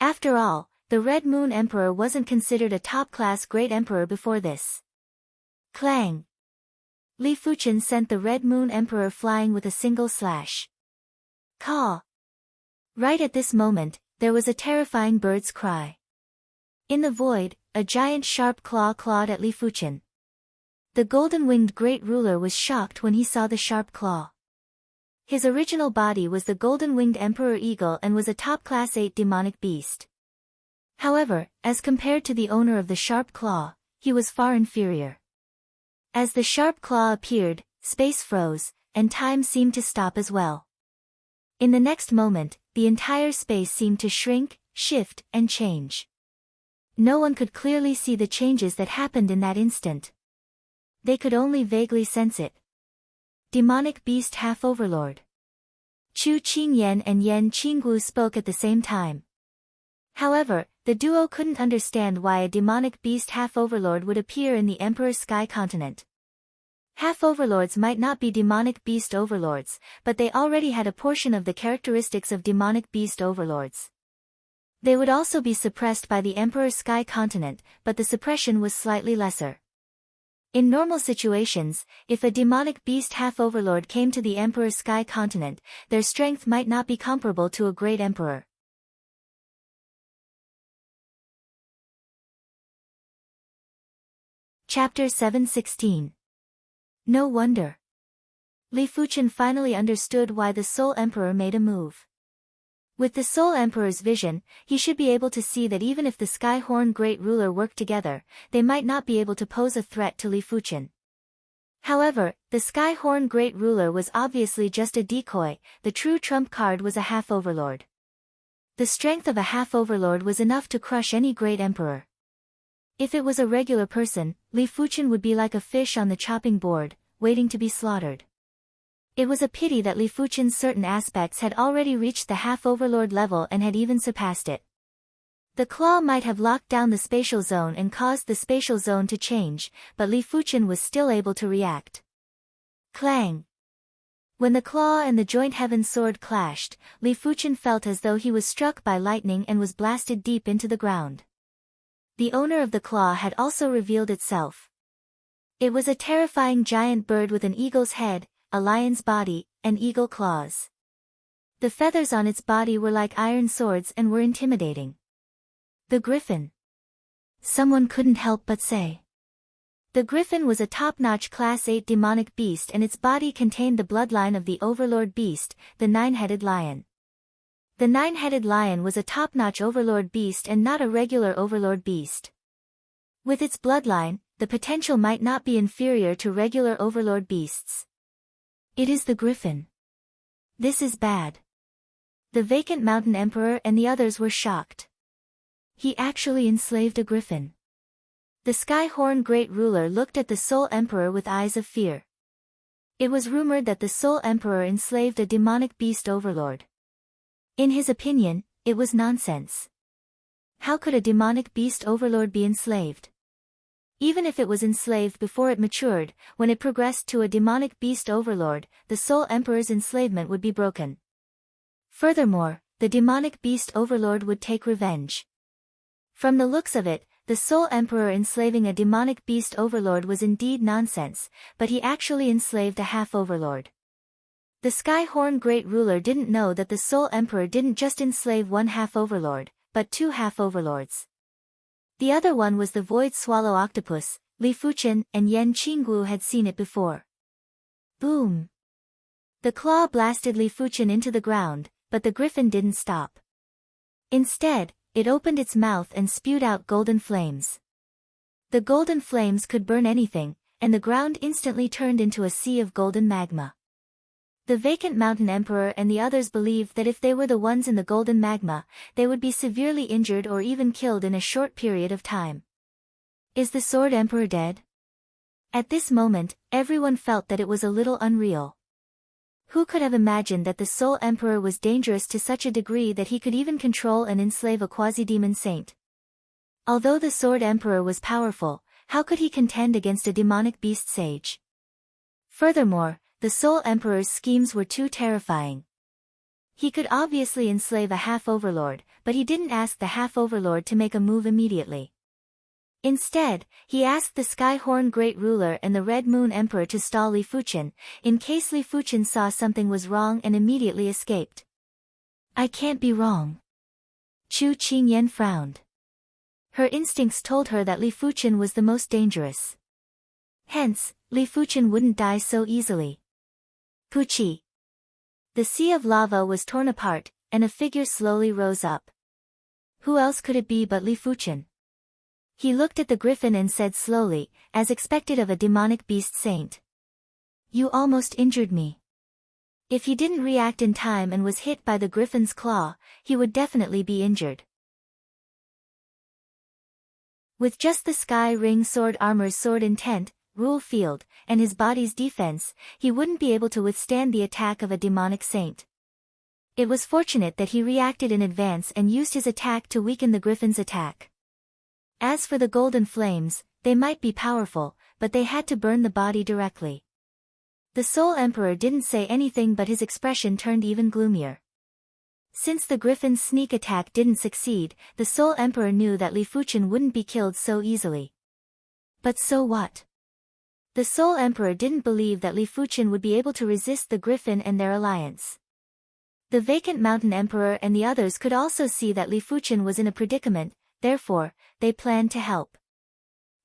After all, the Red Moon Emperor wasn't considered a top-class great emperor before this. Clang! Li Fuchen sent the Red Moon Emperor flying with a single slash. Caw! Right at this moment, there was a terrifying bird's cry. In the void, a giant sharp claw clawed at Li Fuchen. The golden-winged great ruler was shocked when he saw the sharp claw. His original body was the golden-winged Emperor Eagle and was a top-class 8 demonic beast. However, as compared to the owner of the sharp claw, he was far inferior. As the sharp claw appeared, space froze, and time seemed to stop as well. In the next moment, the entire space seemed to shrink, shift, and change. No one could clearly see the changes that happened in that instant. They could only vaguely sense it. Demonic Beast Half-Overlord. Chu Qingyan and Yan Qinggu spoke at the same time. However, the duo couldn't understand why a demonic beast half-overlord would appear in the Emperor's sky continent. Half-overlords might not be demonic beast overlords, but they already had a portion of the characteristics of demonic beast overlords. They would also be suppressed by the Emperor's sky continent, but the suppression was slightly lesser. In normal situations, if a demonic beast half-overlord came to the Emperor's sky continent, their strength might not be comparable to a great emperor. Chapter 7:16. No wonder. Li Fuchen finally understood why the Soul Emperor made a move. With the Soul Emperor's vision, he should be able to see that even if the Sky Horn Great Ruler worked together, they might not be able to pose a threat to Li Fuchen. However, the Sky Horn Great Ruler was obviously just a decoy. The true trump card was a half-overlord. The strength of a half-overlord was enough to crush any great emperor. If it was a regular person, Li Fuchen would be like a fish on the chopping board, waiting to be slaughtered. It was a pity that Li Fuchen's certain aspects had already reached the half-overlord level and had even surpassed it. The claw might have locked down the spatial zone and caused the spatial zone to change, but Li Fuchen was still able to react. Clang! When the claw and the joint heaven sword clashed, Li Fuchen felt as though he was struck by lightning and was blasted deep into the ground. The owner of the claw had also revealed itself. It was a terrifying giant bird with an eagle's head, a lion's body, and eagle claws. The feathers on its body were like iron swords and were intimidating. The griffin. Someone couldn't help but say. The griffin was a top-notch Class 8 demonic beast and its body contained the bloodline of the overlord beast, the nine-headed lion. The nine-headed lion was a top-notch overlord beast and not a regular overlord beast. With its bloodline, the potential might not be inferior to regular overlord beasts. It is the griffin. This is bad. The vacant mountain emperor and the others were shocked. He actually enslaved a griffin. The Sky Horn Great Ruler looked at the Soul Emperor with eyes of fear. It was rumored that the Soul Emperor enslaved a demonic beast overlord. In his opinion, it was nonsense. How could a demonic beast overlord be enslaved? Even if it was enslaved before it matured, when it progressed to a demonic beast overlord, the Soul Emperor's enslavement would be broken. Furthermore, the demonic beast overlord would take revenge. From the looks of it, the Soul Emperor enslaving a demonic beast overlord was indeed nonsense, but he actually enslaved a half-overlord. The Sky Horn Great Ruler didn't know that the Soul Emperor didn't just enslave one half-overlord, but two half-overlords. The other one was the Void Swallow Octopus. Li Fuchen and Yan Qinggu had seen it before. Boom! The claw blasted Li Fuchen into the ground, but the griffin didn't stop. Instead, it opened its mouth and spewed out golden flames. The golden flames could burn anything, and the ground instantly turned into a sea of golden magma. The vacant mountain emperor and the others believed that if they were the ones in the golden magma, they would be severely injured or even killed in a short period of time. Is the sword emperor dead? At this moment, everyone felt that it was a little unreal. Who could have imagined that the Soul Emperor was dangerous to such a degree that he could even control and enslave a quasi-demon saint? Although the Sword Emperor was powerful, how could he contend against a demonic beast sage? Furthermore, the Soul Emperor's schemes were too terrifying. He could obviously enslave a half-overlord, but he didn't ask the half-overlord to make a move immediately. Instead, he asked the Sky Horn Great Ruler and the Red Moon Emperor to stall Li Fuchen, in case Li Fuchen saw something was wrong and immediately escaped. I can't be wrong. Chu Qingyan frowned. Her instincts told her that Li Fuchen was the most dangerous. Hence, Li Fuchen wouldn't die so easily. Puchi. The sea of lava was torn apart, and a figure slowly rose up. Who else could it be but Li Fuchen? He looked at the griffin and said slowly, as expected of a demonic beast saint. You almost injured me. If he didn't react in time and was hit by the griffin's claw, he would definitely be injured. With just the Sky Ring Sword Armor's sword intent, rule field, and his body's defense, he wouldn't be able to withstand the attack of a demonic saint. It was fortunate that he reacted in advance and used his attack to weaken the griffin's attack. As for the golden flames, they might be powerful, but they had to burn the body directly. The Soul Emperor didn't say anything, but his expression turned even gloomier. Since the griffin's sneak attack didn't succeed, the Soul Emperor knew that Li Fuchen wouldn't be killed so easily. But so what? The Soul Emperor didn't believe that Li Fuchen would be able to resist the griffin and their alliance. The vacant Mountain Emperor and the others could also see that Li Fuchen was in a predicament, therefore, they planned to help.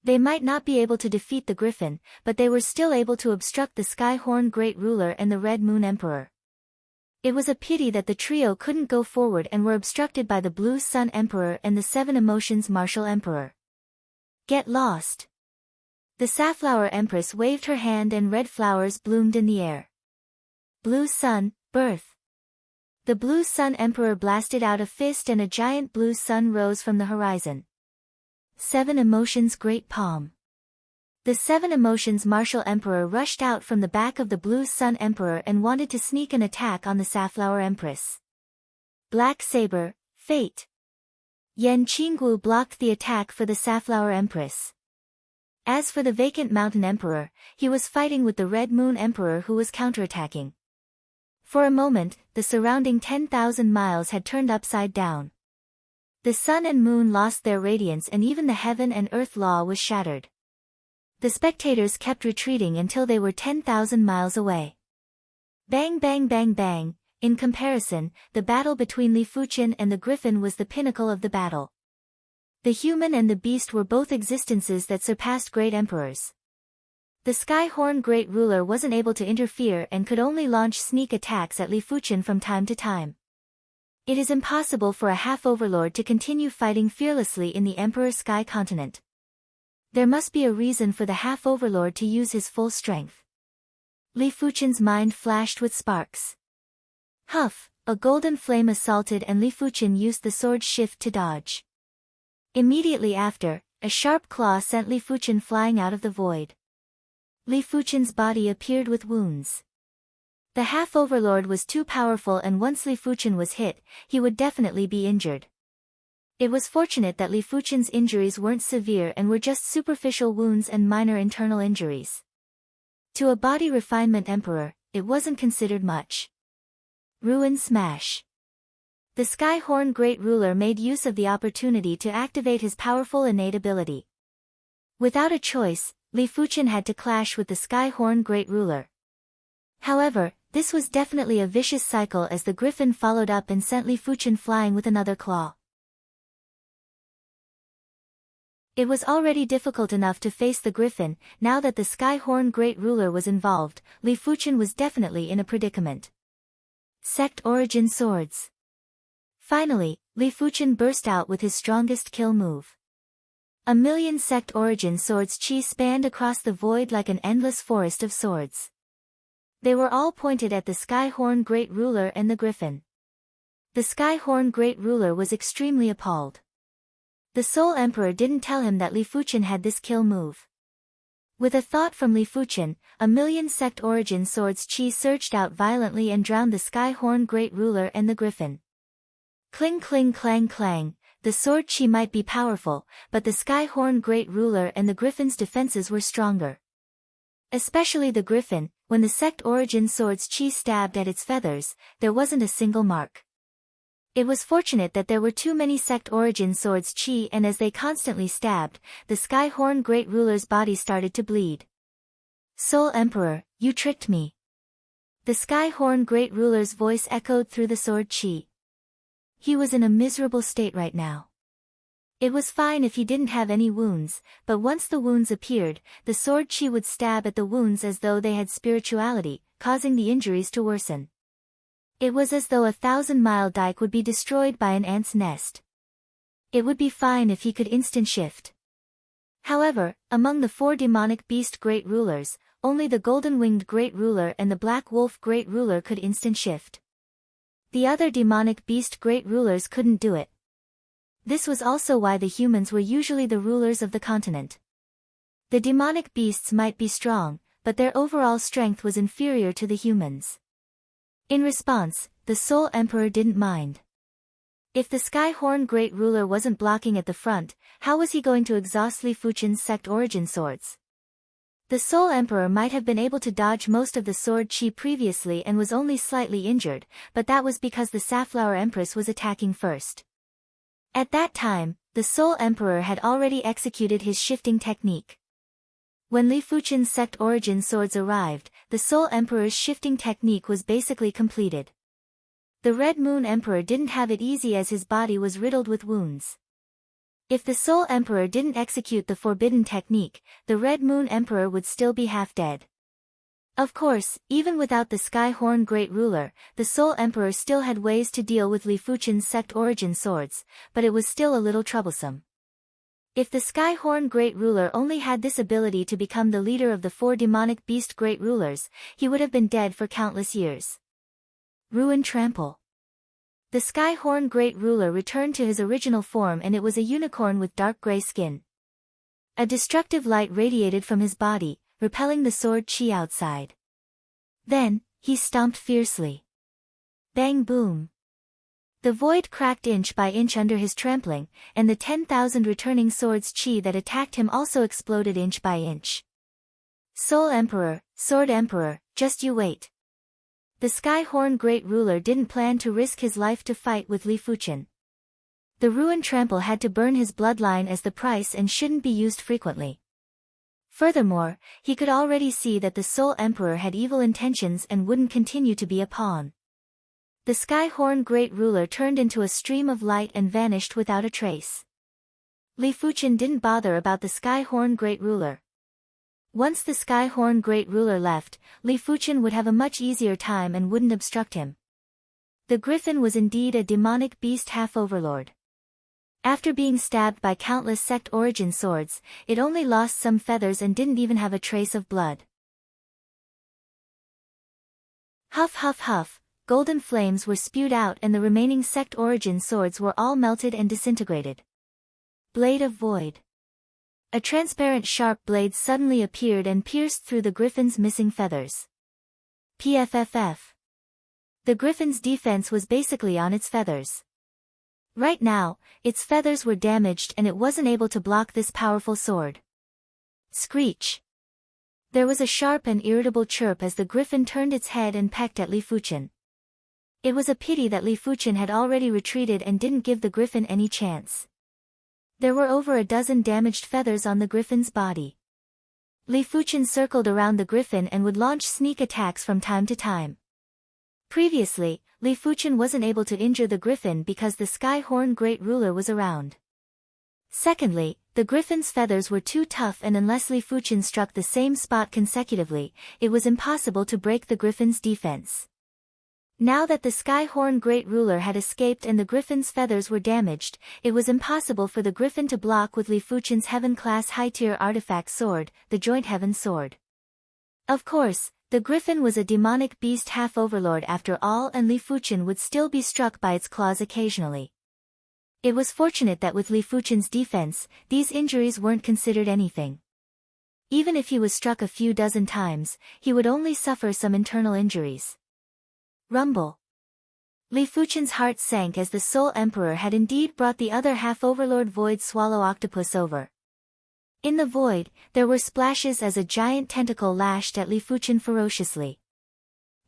They might not be able to defeat the griffin, but they were still able to obstruct the Sky Horn Great Ruler and the Red Moon Emperor. It was a pity that the trio couldn't go forward and were obstructed by the Blue Sun Emperor and the Seven Emotions Martial Emperor. Get lost. The Safflower Empress waved her hand and red flowers bloomed in the air. Blue Sun, birth. The Blue Sun Emperor blasted out a fist and a giant blue sun rose from the horizon. Seven Emotions Great Palm. The Seven Emotions Martial Emperor rushed out from the back of the Blue Sun Emperor and wanted to sneak an attack on the Safflower Empress. Black Saber, Fate. Yan Qinggu blocked the attack for the Safflower Empress. As for the vacant Mountain Emperor, he was fighting with the Red Moon Emperor who was counterattacking. For a moment, the surrounding 10,000 miles had turned upside down. The sun and moon lost their radiance and even the heaven and earth law was shattered. The spectators kept retreating until they were 10,000 miles away. Bang bang bang bang, in comparison, the battle between Li Fuchen and the griffin was the pinnacle of the battle. The human and the beast were both existences that surpassed great emperors. The Sky Horn Great Ruler wasn't able to interfere and could only launch sneak attacks at Li Fuchen from time to time. It is impossible for a half-overlord to continue fighting fearlessly in the Emperor's Sky Continent. There must be a reason for the half-overlord to use his full strength. Li Fuchen's mind flashed with sparks. Huff, a golden flame assaulted and Li Fuchen used the sword shift to dodge. Immediately after, a sharp claw sent Li Fuchen flying out of the void. Li Fuchen's body appeared with wounds. The half-overlord was too powerful and once Li Fuchen was hit, he would definitely be injured. It was fortunate that Li Fuchen's injuries weren't severe and were just superficial wounds and minor internal injuries. To a body refinement emperor, it wasn't considered much. Ruin Smash. The Sky Horn Great Ruler made use of the opportunity to activate his powerful innate ability. Without a choice, Li Fuchen had to clash with the Sky Horn Great Ruler. However, this was definitely a vicious cycle as the griffin followed up and sent Li Fuchen flying with another claw. It was already difficult enough to face the griffin, now that the Sky Horn Great Ruler was involved, Li Fuchen was definitely in a predicament. Sect Origin Swords. Finally, Li Fuchen burst out with his strongest kill move. A million Sect Origin Swords chi spanned across the void like an endless forest of swords. They were all pointed at the Sky Horn Great Ruler and the griffin. The Sky Horn Great Ruler was extremely appalled. The Soul Emperor didn't tell him that Li Fuchen had this kill move. With a thought from Li Fuchen, a million Sect Origin Swords chi surged out violently and drowned the Sky Horn Great Ruler and the griffin. Cling cling clang clang, the sword chi might be powerful, but the Sky Horn Great Ruler and the griffin's defenses were stronger. Especially the griffin, when the Sect Origin Swords chi stabbed at its feathers, there wasn't a single mark. It was fortunate that there were too many Sect Origin Swords chi and as they constantly stabbed, the Sky Horn Great Ruler's body started to bleed. Soul Emperor, you tricked me. The Sky Horn Great Ruler's voice echoed through the sword chi. He was in a miserable state right now. It was fine if he didn't have any wounds, but once the wounds appeared, the sword chi would stab at the wounds as though they had spirituality, causing the injuries to worsen. It was as though a 1,000-mile dike would be destroyed by an ant's nest. It would be fine if he could instant shift. However, among the 4 demonic beast great rulers, only the golden-winged great ruler and the black wolf great ruler could instant shift. The other demonic beast great rulers couldn't do it. This was also why the humans were usually the rulers of the continent. The demonic beasts might be strong, but their overall strength was inferior to the humans. In response, the Soul Emperor didn't mind. If the Skyhorn Great Ruler wasn't blocking at the front, how was he going to exhaust Li Fuchen's sect origin swords? The Soul Emperor might have been able to dodge most of the sword chi previously and was only slightly injured, but that was because the Safflower Empress was attacking first. At that time, the Soul Emperor had already executed his shifting technique. When Li Fuchen's sect origin swords arrived, the Soul Emperor's shifting technique was basically completed. The Red Moon Emperor didn't have it easy as his body was riddled with wounds. If the Soul Emperor didn't execute the forbidden technique, the Red Moon Emperor would still be half dead. Of course, even without the Skyhorn Great Ruler, the Soul Emperor still had ways to deal with Li Fuchen's sect origin swords, but it was still a little troublesome. If the Skyhorn Great Ruler only had this ability to become the leader of the 4 demonic beast Great Rulers, he would have been dead for countless years. Ruin Trample. The Skyhorn Great Ruler returned to his original form, and it was a unicorn with dark gray skin. A destructive light radiated from his body, repelling the sword chi outside. Then, he stomped fiercely. Bang boom. The void cracked inch by inch under his trampling, and the 10,000 returning swords chi that attacked him also exploded inch by inch. Soul Emperor, Sword Emperor, just you wait. The Skyhorn Great Ruler didn't plan to risk his life to fight with Li Fuchen. The Ruin Trample had to burn his bloodline as the price and shouldn't be used frequently. Furthermore, he could already see that the Soul Emperor had evil intentions and wouldn't continue to be a pawn. The Skyhorn Great Ruler turned into a stream of light and vanished without a trace. Li Fuchen didn't bother about the Skyhorn Great Ruler. Once the Skyhorn Great Ruler left, Li Fuchen would have a much easier time and wouldn't obstruct him. The Griffin was indeed a demonic beast half-overlord. After being stabbed by countless sect origin swords, it only lost some feathers and didn't even have a trace of blood. Huff huff huff, golden flames were spewed out and the remaining sect origin swords were all melted and disintegrated. Blade of Void. A transparent sharp blade suddenly appeared and pierced through the Griffin's missing feathers. PFFF. The Griffin's defense was basically on its feathers. Right now, its feathers were damaged and it wasn't able to block this powerful sword. Screech. There was a sharp and irritable chirp as the Griffin turned its head and pecked at Li Fuchen. It was a pity that Li Fuchen had already retreated and didn't give the Griffin any chance. There were over a dozen damaged feathers on the Griffin's body. Li Fuchen circled around the Griffin and would launch sneak attacks from time to time. Previously, Li Fuchen wasn't able to injure the Griffin because the Skyhorn Great Ruler was around. Secondly, the Griffin's feathers were too tough and unless Li Fuchen struck the same spot consecutively, it was impossible to break the Griffin's defense. Now that the Skyhorn Great Ruler had escaped and the Griffin's feathers were damaged, it was impossible for the Griffin to block with Li Fuchen's Heaven-class high-tier artifact sword, the Joint Heaven Sword. Of course, the Griffin was a demonic beast half-overlord after all, and Li Fuchen would still be struck by its claws occasionally. It was fortunate that with Li Fuchen's defense, these injuries weren't considered anything. Even if he was struck a few dozen times, he would only suffer some internal injuries. Rumble. Li Fuchen's heart sank as the Soul Emperor had indeed brought the other half-overlord Void Swallow Octopus over. In the void, there were splashes as a giant tentacle lashed at Li Fuchen ferociously.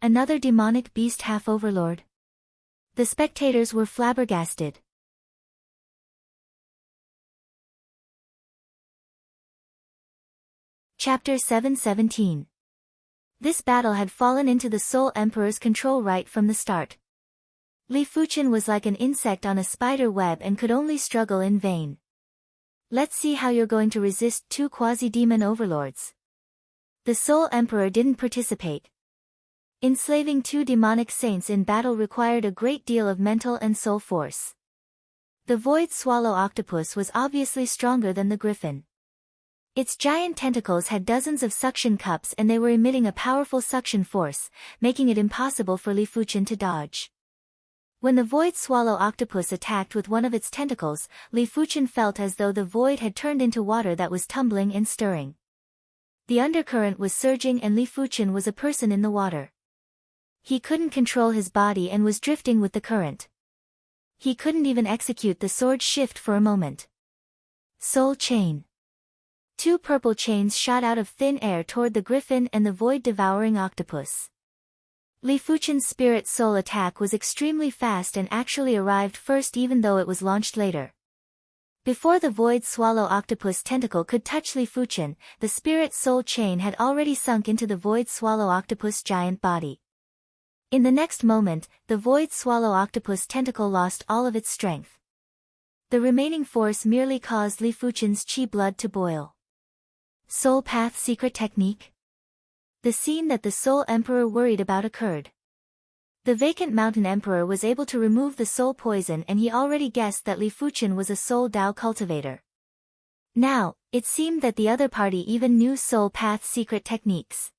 Another demonic beast half-overlord? The spectators were flabbergasted. Chapter 717. This battle had fallen into the Soul Emperor's control right from the start. Li Fuchen was like an insect on a spider web and could only struggle in vain. Let's see how you're going to resist 2 quasi-demon overlords. The Soul Emperor didn't participate. Enslaving 2 demonic saints in battle required a great deal of mental and soul force. The Void Swallow Octopus was obviously stronger than the Griffin. Its giant tentacles had dozens of suction cups and they were emitting a powerful suction force, making it impossible for Li Fuchen to dodge. When the Void Swallow Octopus attacked with one of its tentacles, Li Fuchen felt as though the void had turned into water that was tumbling and stirring. The undercurrent was surging and Li Fuchen was a person in the water. He couldn't control his body and was drifting with the current. He couldn't even execute the sword shift for a moment. Soul chain. 2 purple chains shot out of thin air toward the griffin and the void-devouring octopus. Li Fuchen's spirit soul attack was extremely fast and actually arrived first even though it was launched later. Before the void swallow octopus tentacle could touch Li Fuchen, the spirit soul chain had already sunk into the void swallow octopus giant body. In the next moment, the void swallow octopus tentacle lost all of its strength. The remaining force merely caused Li Fuchen's chi blood to boil. Soul Path Secret Technique. The scene that the Soul Emperor worried about occurred. The vacant mountain emperor was able to remove the soul poison and he already guessed that Li Fuchen was a soul Dao cultivator. Now, it seemed that the other party even knew soul path secret techniques.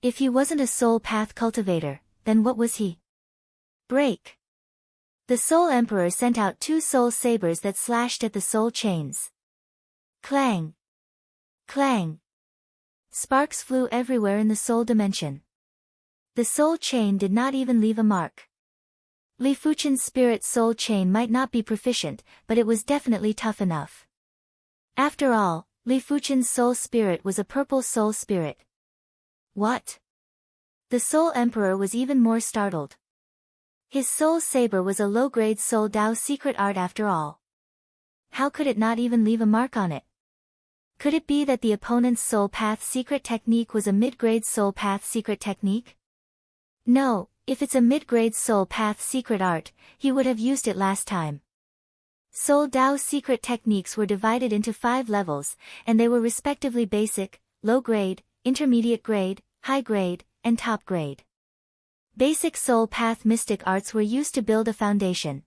If he wasn't a soul path cultivator, then what was he? Break. The soul emperor sent out 2 soul sabers that slashed at the soul chains. Clang. Clang. Sparks flew everywhere in the soul dimension. The soul chain did not even leave a mark. Li Fuchen's spirit soul chain might not be proficient, but it was definitely tough enough. After all, Li Fuchen's soul spirit was a purple soul spirit. What? The soul emperor was even more startled. His soul saber was a low-grade soul Dao secret art after all. How could it not even leave a mark on it? Could it be that the opponent's soul path secret technique was a mid-grade soul path secret technique? No, if it's a mid-grade soul path secret art, he would have used it last time. Soul Dao secret techniques were divided into 5 levels, and they were respectively basic, low-grade, intermediate grade, high grade, and top grade. Basic soul path mystic arts were used to build a foundation.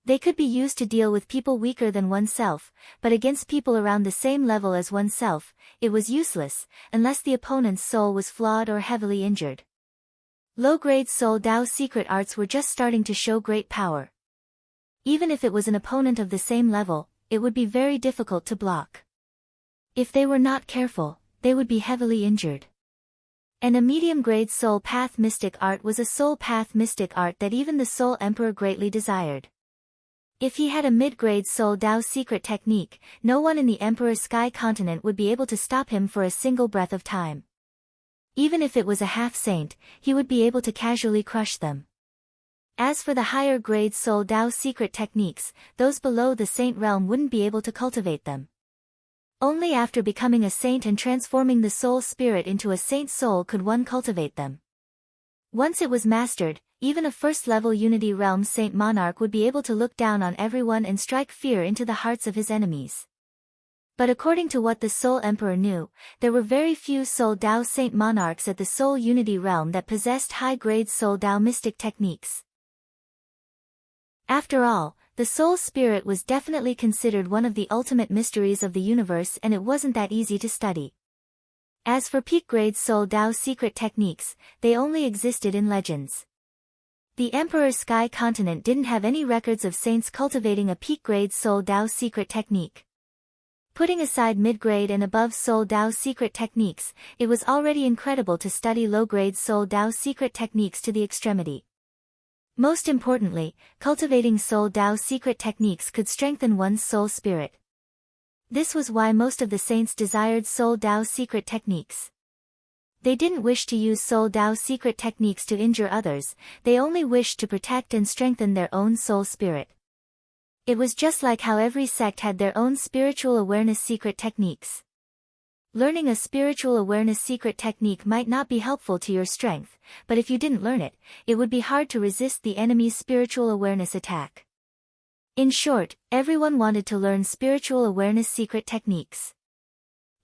They could be used to deal with people weaker than oneself, but against people around the same level as oneself, it was useless, unless the opponent's soul was flawed or heavily injured. Low-grade soul Dao secret arts were just starting to show great power. Even if it was an opponent of the same level, it would be very difficult to block. If they were not careful, they would be heavily injured. And a medium-grade soul path mystic art was a soul path mystic art that even the soul emperor greatly desired. If he had a mid-grade soul Dao secret technique, no one in the Emperor's sky continent would be able to stop him for a single breath of time. Even if it was a half-saint, he would be able to casually crush them. As for the higher-grade soul Dao secret techniques, those below the saint realm wouldn't be able to cultivate them. Only after becoming a saint and transforming the soul spirit into a saint soul could one cultivate them. Once it was mastered, even a first-level Unity Realm Saint Monarch would be able to look down on everyone and strike fear into the hearts of his enemies. But according to what the Soul Emperor knew, there were very few Soul Dao Saint Monarchs at the Soul Unity Realm that possessed high-grade Soul Dao mystic techniques. After all, the Soul Spirit was definitely considered one of the ultimate mysteries of the universe and it wasn't that easy to study. As for peak-grade Soul Dao secret techniques, they only existed in legends. The Emperor's Sky Continent didn't have any records of saints cultivating a peak-grade Soul Dao secret technique. Putting aside mid-grade and above Soul Dao secret techniques, it was already incredible to study low-grade Soul Dao secret techniques to the extremity. Most importantly, cultivating Soul Dao secret techniques could strengthen one's soul spirit. This was why most of the saints desired Soul Dao secret techniques. They didn't wish to use Soul Dao secret techniques to injure others, they only wished to protect and strengthen their own soul spirit. It was just like how every sect had their own spiritual awareness secret techniques. Learning a spiritual awareness secret technique might not be helpful to your strength, but if you didn't learn it, it would be hard to resist the enemy's spiritual awareness attack. In short, everyone wanted to learn spiritual awareness secret techniques.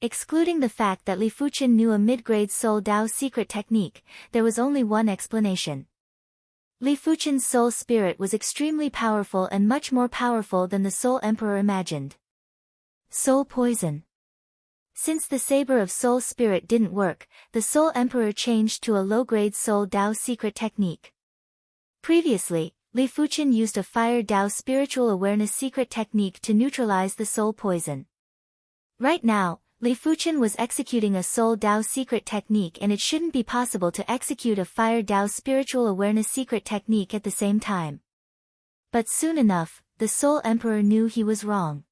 Excluding the fact that Li Fuchen knew a mid-grade Soul Dao secret technique, there was only one explanation. Li Fuchen's soul spirit was extremely powerful and much more powerful than the Soul Emperor imagined. Soul poison. Since the saber of soul spirit didn't work, the Soul Emperor changed to a low-grade Soul Dao secret technique. Previously, Li Fuchen used a Fire Dao spiritual awareness secret technique to neutralize the soul poison. Right now, Li Fuchen was executing a Soul Dao secret technique, and it shouldn't be possible to execute a Fire Dao spiritual awareness secret technique at the same time. But soon enough, the Soul Emperor knew he was wrong.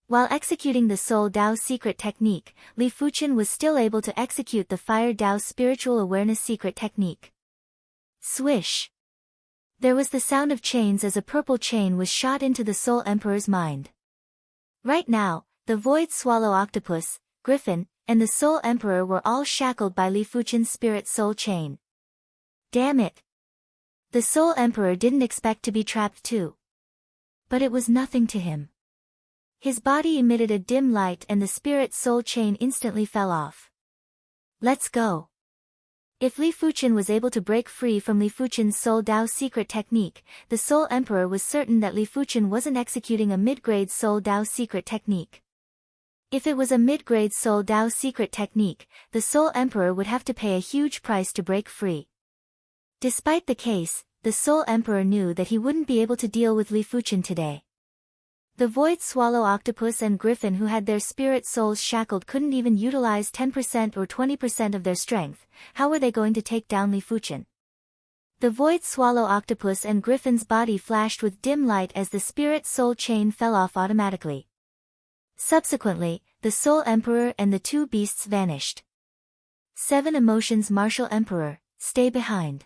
While executing the Soul Dao secret technique, Li Fuchen was still able to execute the Fire Dao spiritual awareness secret technique. Swish! There was the sound of chains as a purple chain was shot into the Soul Emperor's mind. Right now, the Void Swallow Octopus, Griffin, and the Soul Emperor were all shackled by Li Fuchen's spirit soul chain. Damn it! The Soul Emperor didn't expect to be trapped too. But it was nothing to him. His body emitted a dim light and the spirit soul chain instantly fell off. Let's go. If Li Fuchen was able to break free from Li Fuchen's Soul Dao secret technique, the Soul Emperor was certain that Li Fuchen wasn't executing a mid-grade Soul Dao secret technique. If it was a mid-grade Soul Dao secret technique, the Soul Emperor would have to pay a huge price to break free. Despite the case, the Soul Emperor knew that he wouldn't be able to deal with Li Fuchen today. The Void Swallow Octopus and Griffin, who had their spirit souls shackled, couldn't even utilize 10% or 20% of their strength. How were they going to take down Li Fuchen? The Void Swallow Octopus and Griffin's body flashed with dim light as the spirit soul chain fell off automatically. Subsequently, the Soul Emperor and the two beasts vanished. 7 Emotions Martial Emperor, stay behind.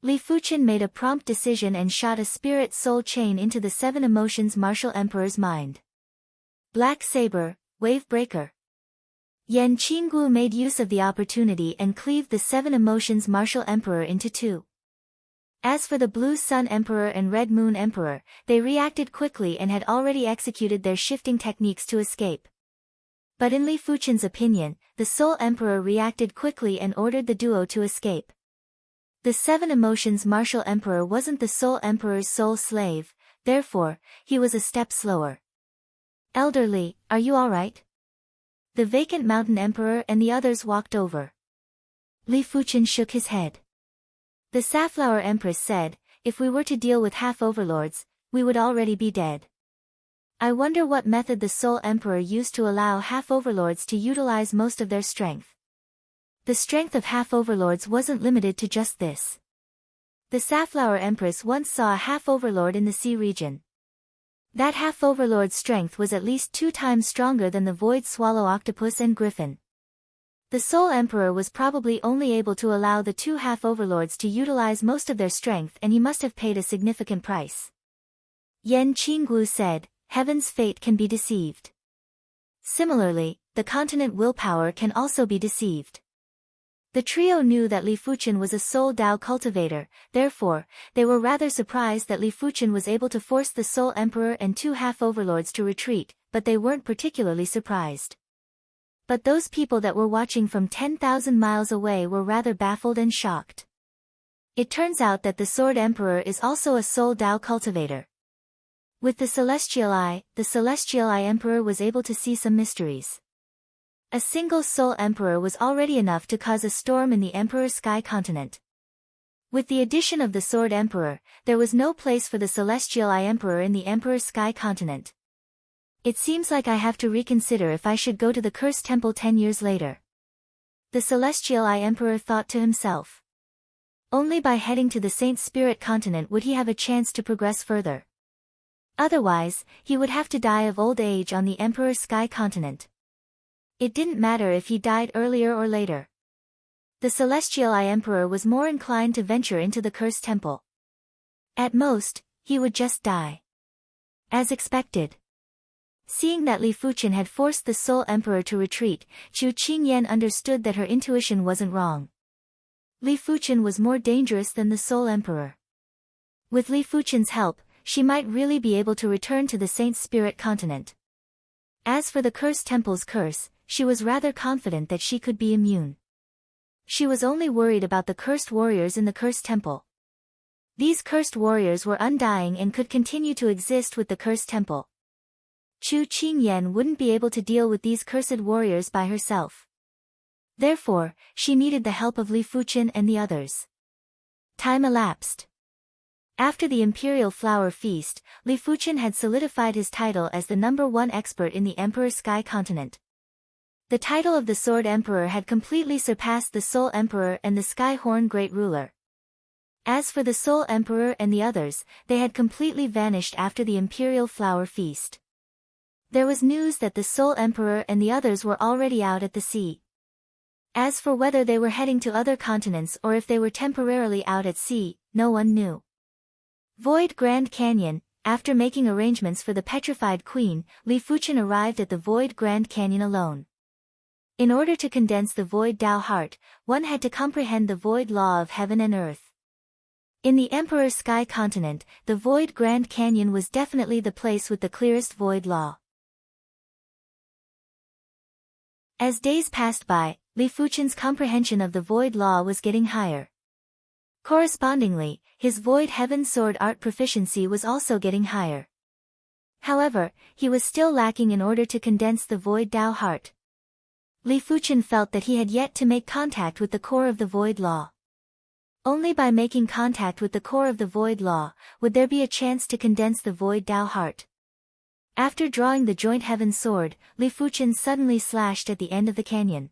Li Fuchen made a prompt decision and shot a spirit soul chain into the 7 Emotions Martial Emperor's mind. Black Saber, Wave Breaker. Yan Qinggu made use of the opportunity and cleaved the 7 Emotions Martial Emperor into 2. As for the Blue Sun Emperor and Red Moon Emperor, they reacted quickly and had already executed their shifting techniques to escape. But in Li Fuchen's opinion, the Soul Emperor reacted quickly and ordered the duo to escape. The 7 Emotions Martial Emperor wasn't the Soul Emperor's soul slave, therefore, he was a step slower. Elder Li, are you alright? The Vacant Mountain Emperor and the others walked over. Li Fuchen shook his head. The Safflower Empress said, if we were to deal with half-overlords, we would already be dead. I wonder what method the Soul Emperor used to allow half-overlords to utilize most of their strength. The strength of half-overlords wasn't limited to just this. The Safflower Empress once saw a half-overlord in the sea region. That half-overlord's strength was at least 2 times stronger than the Void Swallow Octopus and Griffin. The Soul Emperor was probably only able to allow the 2 half-overlords to utilize most of their strength, and he must have paid a significant price. Yan Qinggu said, Heaven's fate can be deceived. Similarly, the continent willpower can also be deceived. The trio knew that Li Fuchen was a Soul Dao cultivator, therefore, they were rather surprised that Li Fuchen was able to force the Soul Emperor and 2 half-overlords to retreat, but they weren't particularly surprised. But those people that were watching from 10,000 miles away were rather baffled and shocked. It turns out that the Sword Emperor is also a Soul Dao cultivator. With the Celestial Eye Emperor was able to see some mysteries. A single Soul Emperor was already enough to cause a storm in the Emperor's sky continent. With the addition of the Sword Emperor, there was no place for the Celestial Eye Emperor in the Emperor's sky continent. It seems like I have to reconsider if I should go to the Cursed Temple 10 years later. The Celestial Eye Emperor thought to himself. Only by heading to the Saint Spirit continent would he have a chance to progress further. Otherwise, he would have to die of old age on the Emperor's sky continent. It didn't matter if he died earlier or later. The Celestial Eye Emperor was more inclined to venture into the Cursed Temple. At most, he would just die. As expected. Seeing that Li Fuchen had forced the Soul Emperor to retreat, Chu Qingyan understood that her intuition wasn't wrong. Li Fuchen was more dangerous than the Soul Emperor. With Li Fuchen's help, she might really be able to return to the Saint Spirit continent. As for the Cursed Temple's curse, she was rather confident that she could be immune. She was only worried about the cursed warriors in the Cursed Temple. These cursed warriors were undying and could continue to exist with the Cursed Temple. Chu Qingyan wouldn't be able to deal with these cursed warriors by herself. Therefore, she needed the help of Li Fuchen and the others. Time elapsed. After the Imperial Flower Feast, Li Fuchen had solidified his title as the #1 expert in the Emperor Sky Continent. The title of the Sword Emperor had completely surpassed the Soul Emperor and the Sky Horn Great Ruler. As for the Soul Emperor and the others, they had completely vanished after the Imperial Flower Feast. There was news that the Soul Emperor and the others were already out at the sea. As for whether they were heading to other continents or if they were temporarily out at sea, no one knew. Void Grand Canyon. After making arrangements for the Petrified Queen, Li Fuchen arrived at the Void Grand Canyon alone. In order to condense the Void Tao Heart, one had to comprehend the Void Law of Heaven and Earth. In the Emperor Sky Continent, the Void Grand Canyon was definitely the place with the clearest Void Law. As days passed by, Li Fuchen's comprehension of the Void Law was getting higher. Correspondingly, his Void Heaven Sword Art proficiency was also getting higher. However, he was still lacking in order to condense the Void Tao Heart. Li Fuchen felt that he had yet to make contact with the core of the Void Law. Only by making contact with the core of the Void Law, would there be a chance to condense the Void Tao Heart. After drawing the Joint Heaven Sword, Li Fuchen suddenly slashed at the end of the canyon.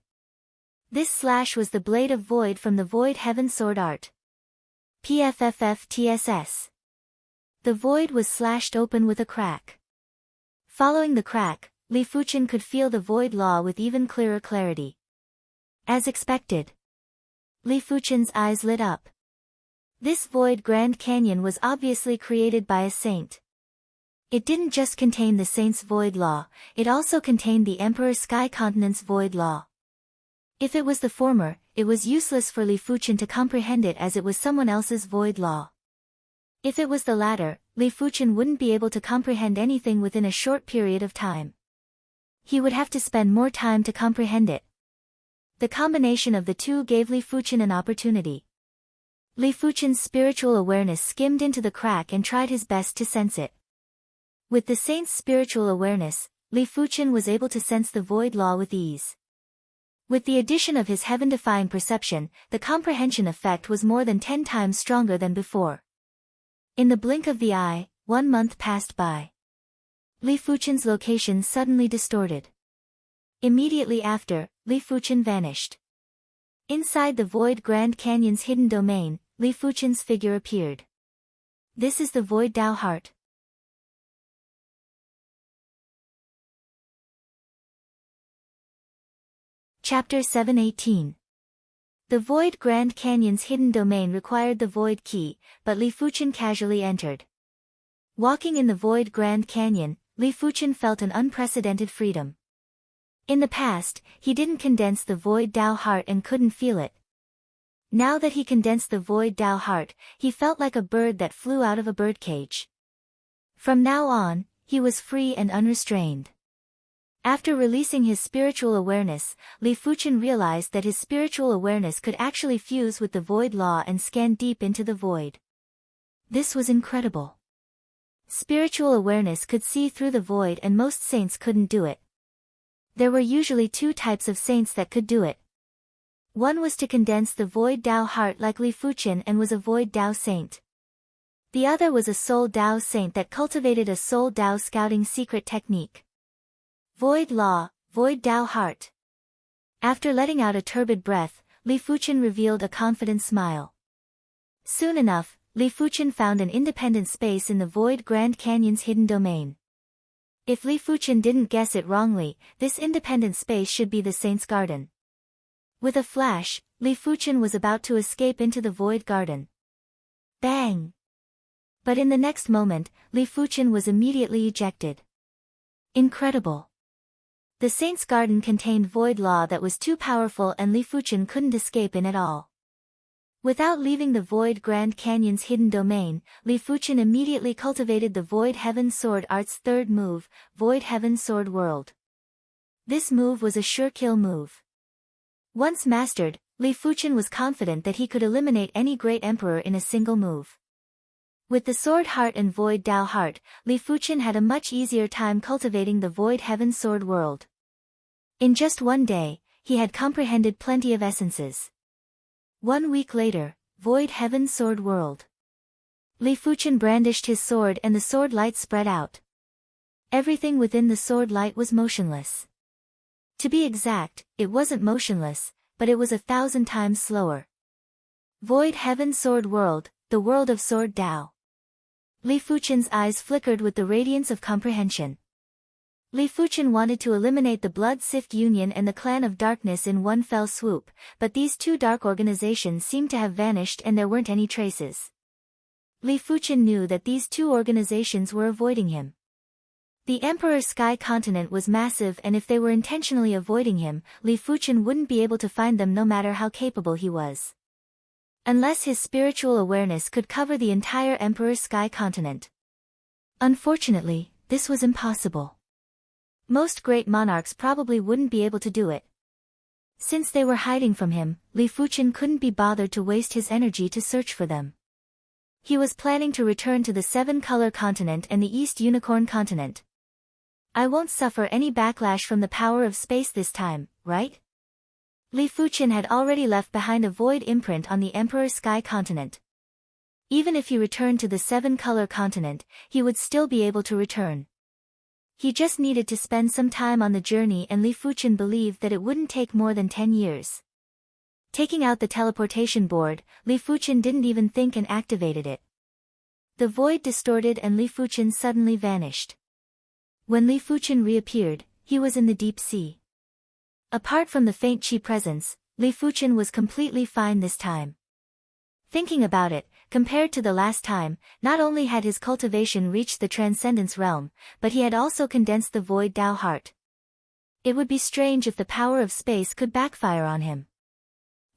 This slash was the Blade of Void from the Void Heaven Sword Art. PFFFTSS. The void was slashed open with a crack. Following the crack, Li Fuchen could feel the Void Law with even clearer clarity. As expected, Li Fuchen's eyes lit up. This Void Grand Canyon was obviously created by a saint. It didn't just contain the saint's Void Law, it also contained the Emperor Sky Continent's Void Law. If it was the former, it was useless for Li Fuchen to comprehend it as it was someone else's Void Law. If it was the latter, Li Fuchen wouldn't be able to comprehend anything within a short period of time. He would have to spend more time to comprehend it. The combination of the two gave Li Fuchen an opportunity. Li Fuchen's spiritual awareness skimmed into the crack and tried his best to sense it. With the saint's spiritual awareness, Li Fuchen was able to sense the Void Law with ease. With the addition of his heaven-defying perception, the comprehension effect was more than 10 times stronger than before. In the blink of the eye, 1 month passed by. Li Fuchen's location suddenly distorted. Immediately after, Li Fuchen vanished. Inside the Void Grand Canyon's hidden domain, Li Fuchen's figure appeared. This is the Void Tao Heart. Chapter 718. The Void Grand Canyon's hidden domain required the Void Key, but Li Fuchen casually entered. Walking in the Void Grand Canyon, Li Fuchen felt an unprecedented freedom. In the past, he didn't condense the Void Tao Heart and couldn't feel it. Now that he condensed the Void Tao Heart, he felt like a bird that flew out of a birdcage. From now on, he was free and unrestrained. After releasing his spiritual awareness, Li Fuchen realized that his spiritual awareness could actually fuse with the Void Law and scan deep into the void. This was incredible. Spiritual awareness could see through the void and most saints couldn't do it. There were usually 2 types of saints that could do it. One was to condense the Void Tao Heart like Li Fuchen and was a Void Tao saint. The other was a Soul Tao saint that cultivated a Soul Tao scouting secret technique. Void Law, Void Tao Heart. After letting out a turbid breath, Li Fuchen revealed a confident smile. Soon enough, Li Fuchen found an independent space in the Void Grand Canyon's hidden domain. If Li Fuchen didn't guess it wrongly, this independent space should be the Saint's Garden. With a flash, Li Fuchen was about to escape into the Void Garden. Bang! But in the next moment, Li Fuchen was immediately ejected. Incredible! The Saint's Garden contained Void Law that was too powerful and Li Fuchen couldn't escape in at all. Without leaving the Void Grand Canyon's hidden domain, Li Fuchen immediately cultivated the Void Heaven Sword Art's 3rd move, Void Heaven Sword World. This move was a sure kill move. Once mastered, Li Fuchen was confident that he could eliminate any great emperor in a single move. With the Sword Heart and Void Tao Heart, Li Fuchen had a much easier time cultivating the Void Heaven Sword World. In just 1 day, he had comprehended plenty of essences. 1 week later, Void Heaven Sword World. Li Fuchen brandished his sword and the sword light spread out. Everything within the sword light was motionless. To be exact, it wasn't motionless, but it was 1,000 times slower. Void Heaven Sword World, the world of Sword Tao. Li Fuchen's eyes flickered with the radiance of comprehension. Li Fuchen wanted to eliminate the Blood Sift Union and the Clan of Darkness in one fell swoop, but these two dark organizations seemed to have vanished and there weren't any traces. Li Fuchen knew that these two organizations were avoiding him. The Emperor's Sky Continent was massive, and if they were intentionally avoiding him, Li Fuchen wouldn't be able to find them no matter how capable he was. Unless his spiritual awareness could cover the entire Emperor's Sky Continent. Unfortunately, this was impossible. Most great monarchs probably wouldn't be able to do it. Since they were hiding from him, Li Fuchen couldn't be bothered to waste his energy to search for them. He was planning to return to the Seven-Color Continent and the East Unicorn Continent. I won't suffer any backlash from the power of space this time, right? Li Fuchen had already left behind a void imprint on the Emperor's Sky Continent. Even if he returned to the Seven-Color Continent, he would still be able to return. He just needed to spend some time on the journey, and Li Fuchen believed that it wouldn't take more than 10 years. Taking out the teleportation board, Li Fuchen didn't even think and activated it. The void distorted and Li Fuchen suddenly vanished. When Li Fuchen reappeared, he was in the deep sea. Apart from the faint chi presence, Li Fuchen was completely fine this time. Thinking about it, compared to the last time, not only had his cultivation reached the Transcendence realm, but he had also condensed the Void Tao heart. It would be strange if the power of space could backfire on him.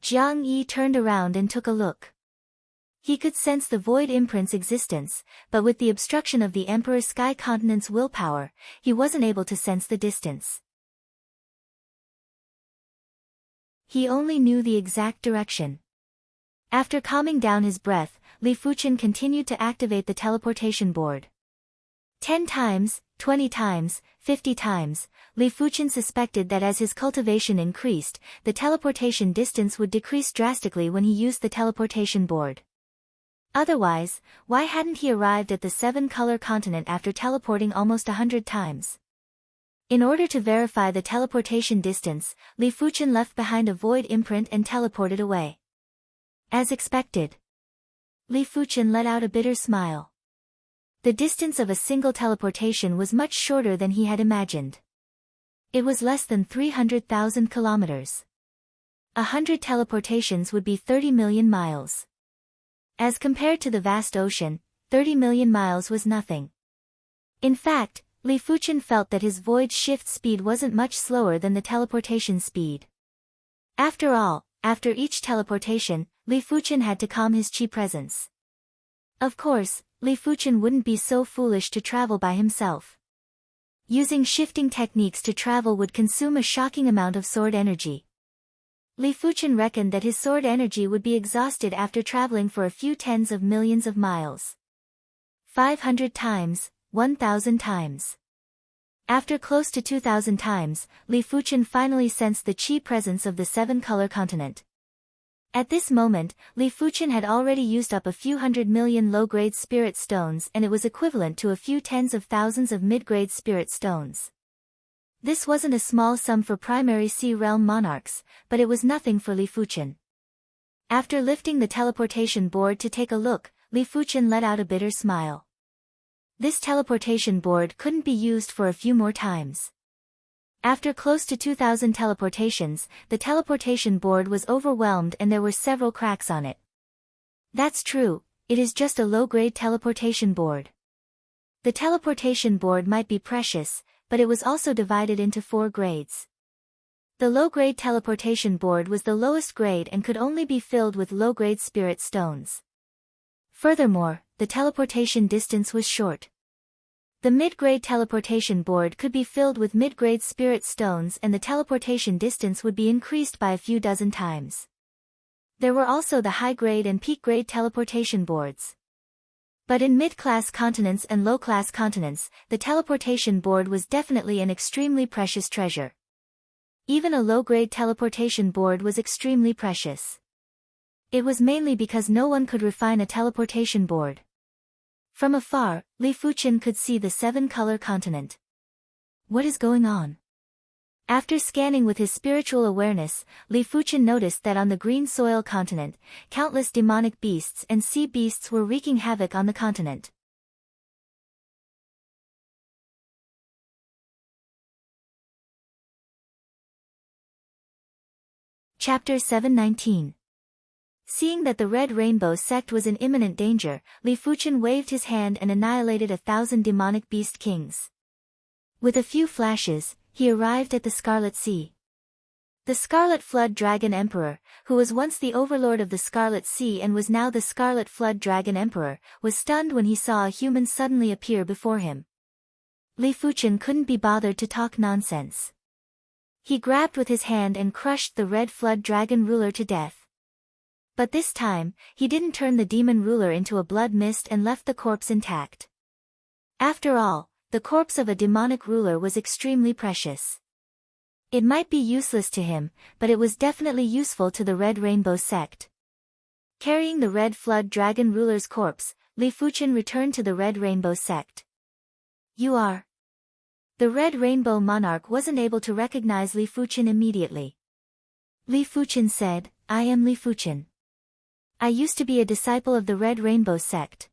Jiang Yi turned around and took a look. He could sense the void imprint's existence, but with the obstruction of the Emperor's Sky Continent's willpower, he wasn't able to sense the distance. He only knew the exact direction. After calming down his breath, Li Fuchen continued to activate the teleportation board. 10 times, 20 times, 50 times, Li Fuchen suspected that as his cultivation increased, the teleportation distance would decrease drastically when he used the teleportation board. Otherwise, why hadn't he arrived at the Seven-Color Continent after teleporting almost 100 times? In order to verify the teleportation distance, Li Fuchen left behind a void imprint and teleported away. As expected. Li Fuchen let out a bitter smile. The distance of a single teleportation was much shorter than he had imagined. It was less than 300,000 kilometers. 100 teleportations would be 30 million miles. As compared to the vast ocean, 30 million miles was nothing. In fact, Li Fuchen felt that his void shift speed wasn't much slower than the teleportation speed. After all, after each teleportation, Li Fuchen had to calm his chi presence. Of course, Li Fuchen wouldn't be so foolish to travel by himself. Using shifting techniques to travel would consume a shocking amount of sword energy. Li Fuchen reckoned that his sword energy would be exhausted after traveling for a few tens of millions of miles. 500 times, 1,000 times. After close to 2,000 times, Li Fuchen finally sensed the chi presence of the Seven-Color Continent. At this moment, Li Fuchen had already used up a few 100 million low-grade spirit stones, and it was equivalent to a few tens of thousands of mid-grade spirit stones. This wasn't a small sum for primary Sea Realm monarchs, but it was nothing for Li Fuchen. After lifting the teleportation board to take a look, Li Fuchen let out a bitter smile. This teleportation board couldn't be used for a few more times. After close to 2,000 teleportations, the teleportation board was overwhelmed and there were several cracks on it. That's true, it is just a low-grade teleportation board. The teleportation board might be precious, but it was also divided into 4 grades. The low-grade teleportation board was the lowest grade and could only be filled with low-grade spirit stones. Furthermore, the teleportation distance was short. The mid-grade teleportation board could be filled with mid-grade spirit stones and the teleportation distance would be increased by a few dozen times. There were also the high-grade and peak-grade teleportation boards. But in mid-class continents and low-class continents, the teleportation board was definitely an extremely precious treasure. Even a low-grade teleportation board was extremely precious. It was mainly because no one could refine a teleportation board. From afar, Li Fuchen could see the seven-color continent. What is going on? After scanning with his spiritual awareness, Li Fuchen noticed that on the green soil continent, countless demonic beasts and sea beasts were wreaking havoc on the continent. Chapter 719. Seeing that the Red Rainbow sect was in imminent danger, Li Fuchen waved his hand and annihilated 1,000 demonic beast kings. With a few flashes, he arrived at the Scarlet Sea. The Scarlet Flood Dragon Emperor, who was once the overlord of the Scarlet Sea and was now the Scarlet Flood Dragon Emperor, was stunned when he saw a human suddenly appear before him. Li Fuchen couldn't be bothered to talk nonsense. He grabbed with his hand and crushed the Red Flood Dragon ruler to death. But this time, he didn't turn the demon ruler into a blood mist and left the corpse intact. After all, the corpse of a demonic ruler was extremely precious. It might be useless to him, but it was definitely useful to the Red Rainbow sect. Carrying the Red Flood Dragon ruler's corpse, Li Fuchen returned to the Red Rainbow sect. You are? The Red Rainbow monarch wasn't able to recognize Li Fuchen immediately. Li Fuchen said, I am Li Fuchen. I used to be a disciple of the Red Rainbow sect.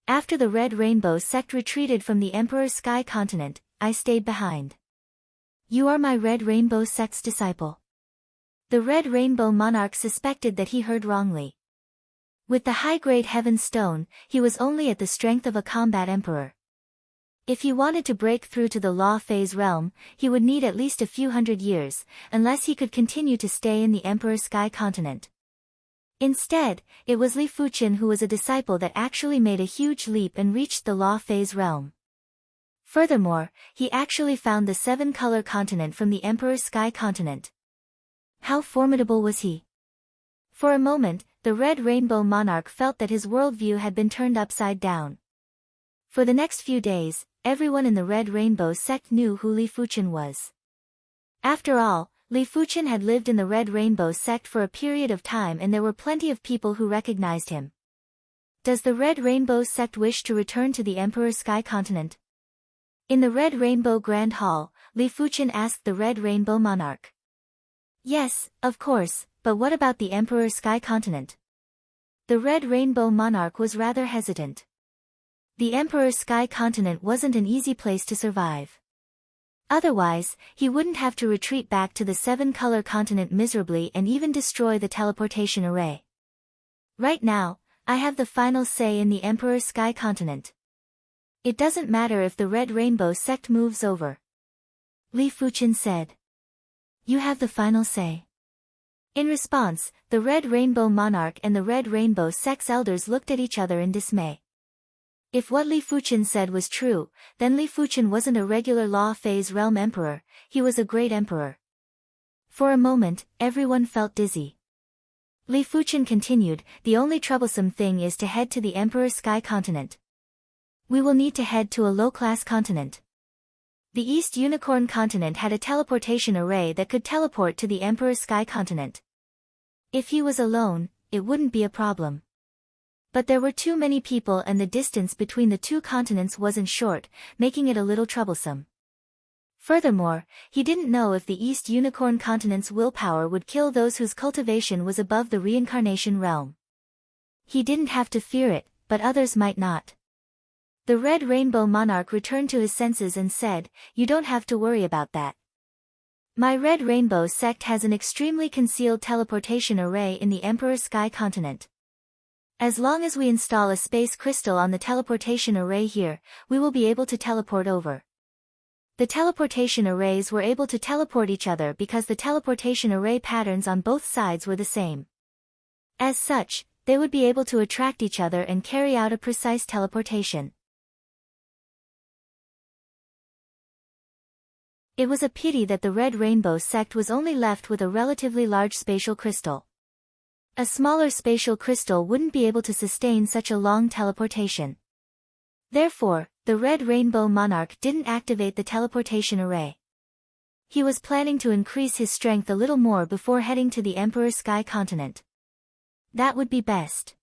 After the Red Rainbow sect retreated from the Emperor's Sky Continent, I stayed behind. You are my Red Rainbow sect's disciple. The Red Rainbow monarch suspected that he heard wrongly. With the high-grade Heaven Stone, he was only at the strength of a combat emperor. If he wanted to break through to the Law Phase realm, he would need at least a few hundred years, unless he could continue to stay in the Emperor's Sky Continent. Instead, it was Li Fuchen who was a disciple that actually made a huge leap and reached the Law Phase realm. Furthermore, he actually found the seven-color continent from the Emperor's Sky Continent. How formidable was he? For a moment, the Red Rainbow monarch felt that his worldview had been turned upside down. For the next few days, everyone in the Red Rainbow sect knew who Li Fuchen was. After all, Li Fuchen had lived in the Red Rainbow sect for a period of time and there were plenty of people who recognized him. Does the Red Rainbow sect wish to return to the Emperor's Sky Continent? In the Red Rainbow Grand Hall, Li Fuchen asked the Red Rainbow monarch. Yes, of course, but what about the Emperor's Sky Continent? The Red Rainbow monarch was rather hesitant. The Emperor's Sky Continent wasn't an easy place to survive. Otherwise, he wouldn't have to retreat back to the seven-color continent miserably and even destroy the teleportation array. Right now, I have the final say in the Emperor's Sky Continent. It doesn't matter if the Red Rainbow sect moves over. Li Fuchen said. You have the final say. In response, the Red Rainbow monarch and the Red Rainbow sect's elders looked at each other in dismay. If what Li Fuchen said was true, then Li Fuchen wasn't a regular Law Phase realm emperor, he was a great emperor. For a moment, everyone felt dizzy. Li Fuchen continued, the only troublesome thing is to head to the Emperor's Sky Continent. We will need to head to a low-class continent. The East Unicorn Continent had a teleportation array that could teleport to the Emperor's Sky Continent. If he was alone, it wouldn't be a problem. But there were too many people and the distance between the two continents wasn't short, making it a little troublesome. Furthermore, he didn't know if the East Unicorn Continent's willpower would kill those whose cultivation was above the reincarnation realm. He didn't have to fear it, but others might not. The Red Rainbow monarch returned to his senses and said, You don't have to worry about that. My Red Rainbow sect has an extremely concealed teleportation array in the Emperor's Sky Continent. As long as we install a space crystal on the teleportation array here, we will be able to teleport over. The teleportation arrays were able to teleport each other because the teleportation array patterns on both sides were the same. As such, they would be able to attract each other and carry out a precise teleportation. It was a pity that the Red Rainbow sect was only left with a relatively large spatial crystal. A smaller spatial crystal wouldn't be able to sustain such a long teleportation. Therefore, the Red Rainbow monarch didn't activate the teleportation array. He was planning to increase his strength a little more before heading to the Emperor's Sky Continent. That would be best.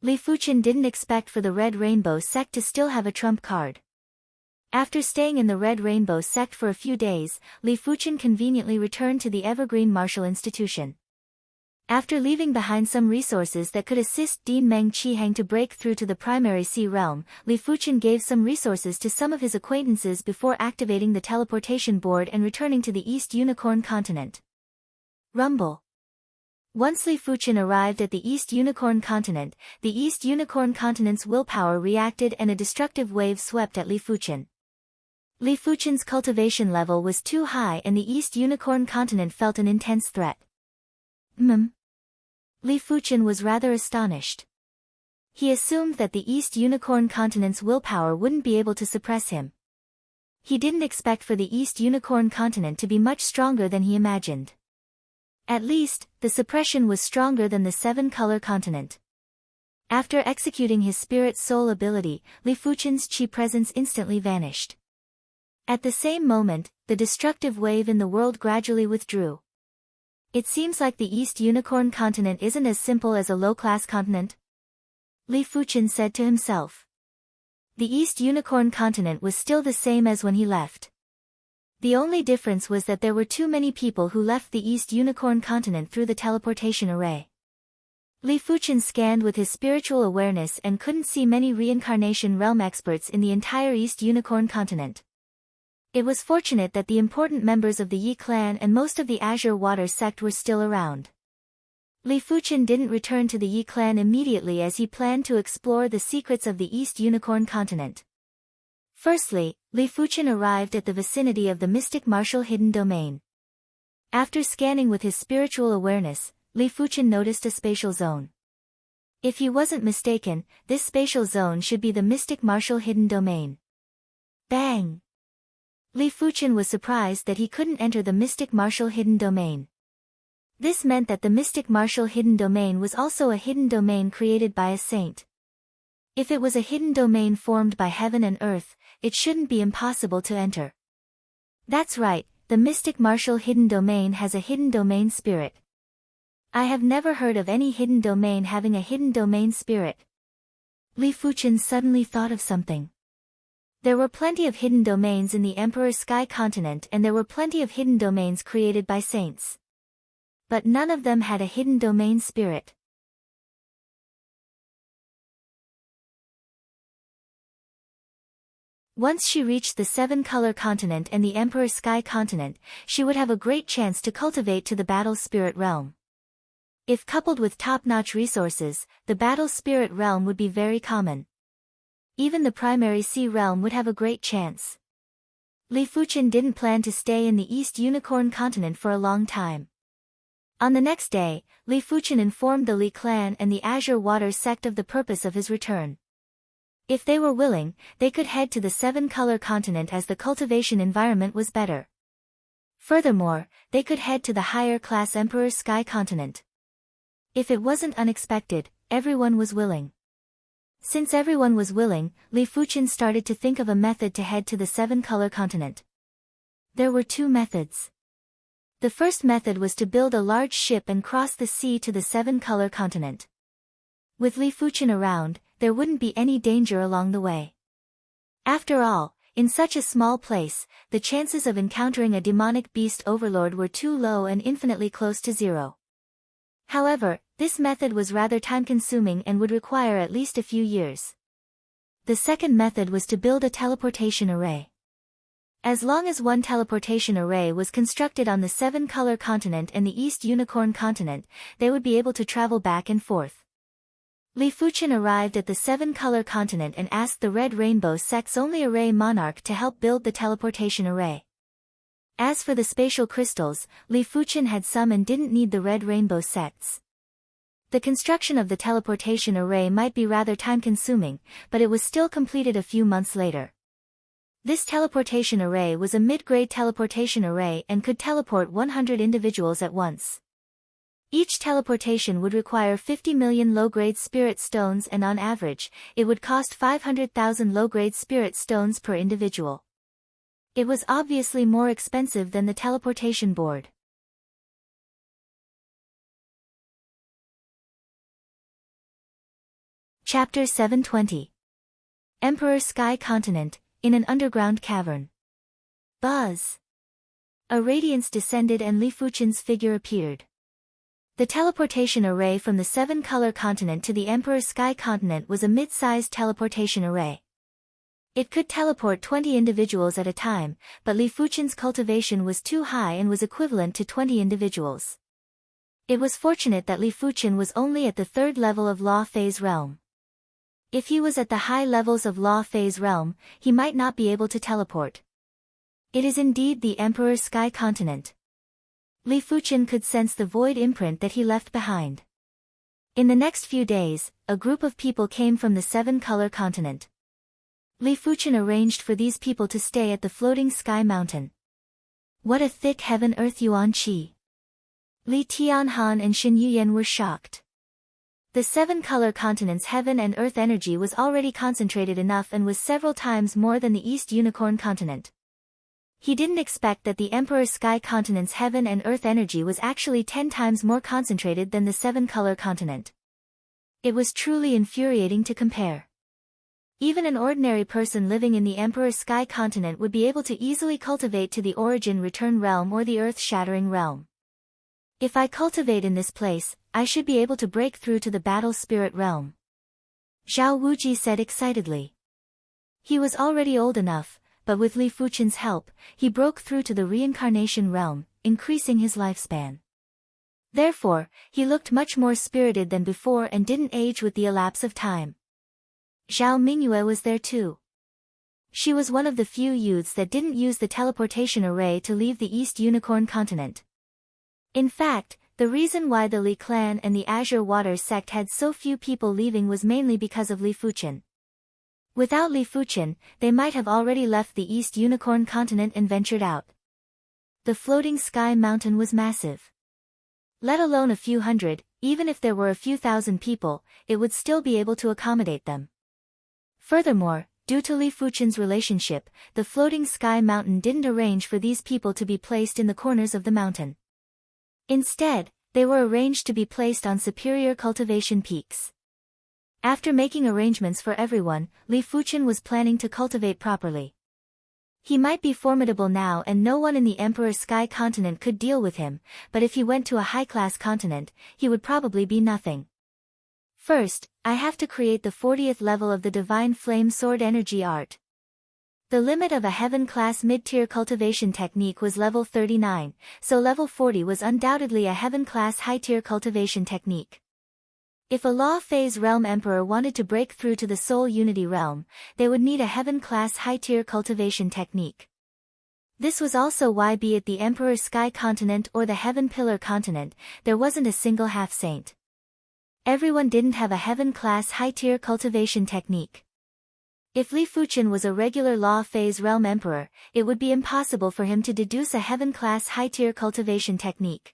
Li Fuchen didn't expect for the Red Rainbow sect to still have a trump card. After staying in the Red Rainbow sect for a few days, Li Fuchen conveniently returned to the Evergreen Martial Institution. After leaving behind some resources that could assist Dean Meng Qihang to break through to the Primary Sea Realm, Li Fuchen gave some resources to some of his acquaintances before activating the teleportation board and returning to the East Unicorn Continent. Rumble. Once Li Fuchen arrived at the East Unicorn Continent, the East Unicorn Continent's willpower reacted and a destructive wave swept at Li Fuchen. Li Fuchen's cultivation level was too high and the East Unicorn Continent felt an intense threat. Li Fuchen was rather astonished. He assumed that the East Unicorn Continent's willpower wouldn't be able to suppress him. He didn't expect for the East Unicorn Continent to be much stronger than he imagined. At least, the suppression was stronger than the Seven-Color Continent. After executing his Spirit Soul ability, Li Fuchen's Qi presence instantly vanished. At the same moment, the destructive wave in the world gradually withdrew. It seems like the East Unicorn Continent isn't as simple as a low-class continent, Li Fuchen said to himself. The East Unicorn Continent was still the same as when he left. The only difference was that there were too many people who left the East Unicorn Continent through the teleportation array. Li Fuchen scanned with his spiritual awareness and couldn't see many reincarnation realm experts in the entire East Unicorn Continent. It was fortunate that the important members of the Yi clan and most of the Azure Water sect were still around. Li Fuchen didn't return to the Yi clan immediately as he planned to explore the secrets of the East Unicorn Continent. Firstly, Li Fuchen arrived at the vicinity of the Mystic Martial Hidden Domain. After scanning with his spiritual awareness, Li Fuchen noticed a spatial zone. If he wasn't mistaken, this spatial zone should be the Mystic Martial Hidden Domain. Bang! Li Fuchen was surprised that he couldn't enter the Mystic Martial Hidden Domain. This meant that the Mystic Martial Hidden Domain was also a hidden domain created by a saint. If it was a hidden domain formed by heaven and earth, it shouldn't be impossible to enter. That's right, the Mystic Martial Hidden Domain has a hidden domain spirit. I have never heard of any hidden domain having a hidden domain spirit. Li Fuchen suddenly thought of something. There were plenty of hidden domains in the Emperor's Sky Continent and there were plenty of hidden domains created by saints. But none of them had a hidden domain spirit. Once she reached the Seven-Color Continent and the Emperor's Sky Continent, she would have a great chance to cultivate to the Battle Spirit Realm. If coupled with top-notch resources, the Battle Spirit Realm would be very common. Even the Primary Sea Realm would have a great chance. Li Fuchen didn't plan to stay in the East Unicorn Continent for a long time. On the next day, Li Fuchen informed the Li clan and the Azure Water sect of the purpose of his return. If they were willing, they could head to the Seven-Color Continent as the cultivation environment was better. Furthermore, they could head to the higher-class Emperor's Sky Continent. If it wasn't unexpected, everyone was willing. Since everyone was willing, Li Fuchen started to think of a method to head to the Seven-Color Continent. There were two methods. The first method was to build a large ship and cross the sea to the Seven-Color Continent. With Li Fuchen around, there wouldn't be any danger along the way. After all, in such a small place, the chances of encountering a demonic beast overlord were too low and infinitely close to zero. However, this method was rather time-consuming and would require at least a few years. The second method was to build a teleportation array. As long as one teleportation array was constructed on the Seven-Color Continent and the East Unicorn Continent, they would be able to travel back and forth. Li Fuchen arrived at the Seven-Color Continent and asked the Red Rainbow sect's only array monarch to help build the teleportation array. As for the spatial crystals, Li Fuchen had some and didn't need the Red Rainbow sects. The construction of the teleportation array might be rather time-consuming, but it was still completed a few months later. This teleportation array was a mid-grade teleportation array and could teleport 100 individuals at once. Each teleportation would require 50 million low-grade spirit stones and on average, it would cost 500,000 low-grade spirit stones per individual. It was obviously more expensive than the teleportation board. Chapter 720. Emperor Sky Continent, in an underground cavern. Buzz. A radiance descended and Li Fuchen's figure appeared. The teleportation array from the seven-color continent to the Emperor Sky Continent was a mid-sized teleportation array. It could teleport 20 individuals at a time, but Li Fuchen's cultivation was too high and was equivalent to 20 individuals. It was fortunate that Li Fuchen was only at the third level of Law Phase Realm. If he was at the high levels of Law Phase Realm, he might not be able to teleport. It is indeed the Emperor Sky Continent. Li Fuchen could sense the void imprint that he left behind. In the next few days, a group of people came from the seven-color continent. Li Fuchen arranged for these people to stay at the floating sky mountain. What a thick heaven-earth yuan qi! Li Tianhan and Shen Yuyan were shocked. The seven-color continent's heaven and earth energy was already concentrated enough and was several times more than the East Unicorn continent. He didn't expect that the Emperor Sky Continent's heaven and earth energy was actually 10 times more concentrated than the seven-color continent. It was truly infuriating to compare. Even an ordinary person living in the Emperor Sky Continent would be able to easily cultivate to the Origin Return Realm or the Earth-Shattering Realm. If I cultivate in this place, I should be able to break through to the Battle Spirit Realm. Zhao Wuji said excitedly. He was already old enough, but with Li Fuchen's help, he broke through to the Reincarnation Realm, increasing his lifespan. Therefore, he looked much more spirited than before and didn't age with the elapse of time. Zhao Mingyue was there too. She was one of the few youths that didn't use the teleportation array to leave the East Unicorn continent. In fact, the reason why the Li clan and the Azure Waters sect had so few people leaving was mainly because of Li Fuchen. Without Li Fuchen, they might have already left the East Unicorn continent and ventured out. The floating sky mountain was massive. Let alone a few hundred, even if there were a few thousand people, it would still be able to accommodate them. Furthermore, due to Li Fuchen's relationship, the floating sky mountain didn't arrange for these people to be placed in the corners of the mountain. Instead, they were arranged to be placed on superior cultivation peaks. After making arrangements for everyone, Li Fuchen was planning to cultivate properly. He might be formidable now and no one in the Emperor Sky Continent could deal with him, but if he went to a high-class continent, he would probably be nothing. First, I have to create the 40th level of the Divine Flame Sword Energy Art. The limit of a Heaven-class mid-tier cultivation technique was level 39, so level 40 was undoubtedly a Heaven-class high-tier cultivation technique. If a Law Phase Realm Emperor wanted to break through to the Soul Unity Realm, they would need a Heaven-class high-tier cultivation technique. This was also why, be it the Emperor Sky Continent or the Heaven Pillar Continent, there wasn't a single half-saint. Everyone didn't have a Heaven-class high-tier cultivation technique. If Li Fuchen was a regular Law Phase Realm Emperor, it would be impossible for him to deduce a Heaven-class high-tier cultivation technique.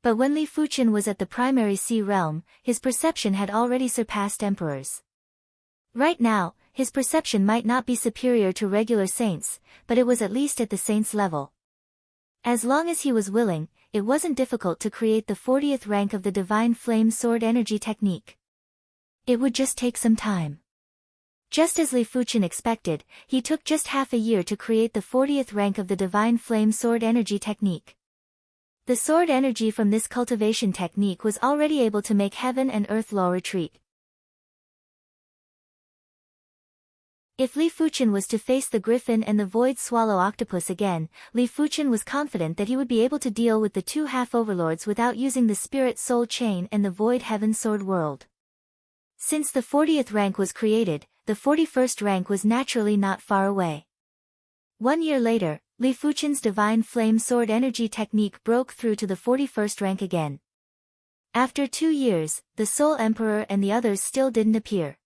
But when Li Fuchen was at the primary Sea Realm, his perception had already surpassed Emperors. Right now, his perception might not be superior to regular saints, but it was at least at the saint's level. As long as he was willing, it wasn't difficult to create the 40th rank of the Divine Flame Sword Energy technique. It would just take some time. Just as Li Fuchen expected, he took just half a year to create the 40th rank of the Divine Flame Sword Energy technique. The sword energy from this cultivation technique was already able to make heaven and earth law retreat. If Li Fuchen was to face the Griffin and the Void Swallow Octopus again, Li Fuchen was confident that he would be able to deal with the two half-overlords without using the Spirit Soul Chain and the Void Heaven Sword World. Since the 40th rank was created, the 41st rank was naturally not far away. 1 year later, Li Fuchen's Divine Flame Sword Energy technique broke through to the 41st rank again. After 2 years, the Soul Emperor and the others still didn't appear.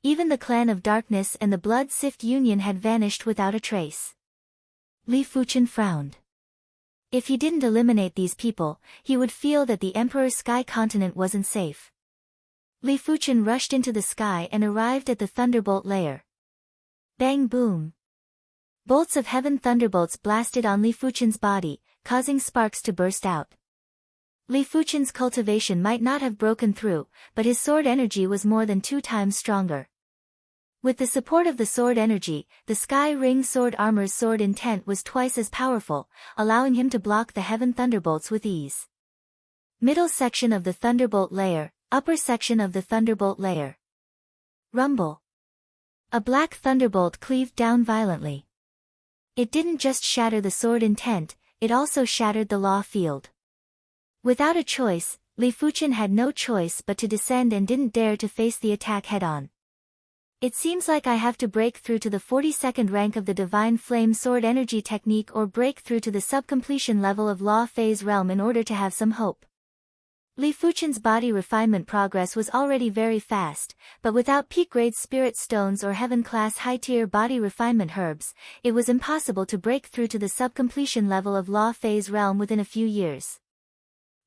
Even the Clan of Darkness and the Blood Sift Union had vanished without a trace. Li Fuchen frowned. If he didn't eliminate these people, he would feel that the Emperor Sky Continent wasn't safe. Li Fuchen rushed into the sky and arrived at the Thunderbolt layer. Bang boom! Bolts of heaven thunderbolts blasted on Li Fuchen's body, causing sparks to burst out. Li Fuchen's cultivation might not have broken through, but his sword energy was more than 2 times stronger. With the support of the sword energy, the Sky Ring Sword Armor's sword intent was twice as powerful, allowing him to block the heaven thunderbolts with ease. Middle section of the thunderbolt layer, upper section of the thunderbolt layer. Rumble. A black thunderbolt cleaved down violently. It didn't just shatter the sword intent, it also shattered the law field. Without a choice, Li Fuchen had no choice but to descend and didn't dare to face the attack head-on. It seems like I have to break through to the 42nd rank of the Divine Flame Sword Energy Technique or break through to the sub-completion level of Law Phase Realm in order to have some hope. Li Fuchen's body refinement progress was already very fast, but without peak-grade spirit stones or heaven-class high-tier body refinement herbs, it was impossible to break through to the sub-completion level of Law Phase Realm within a few years.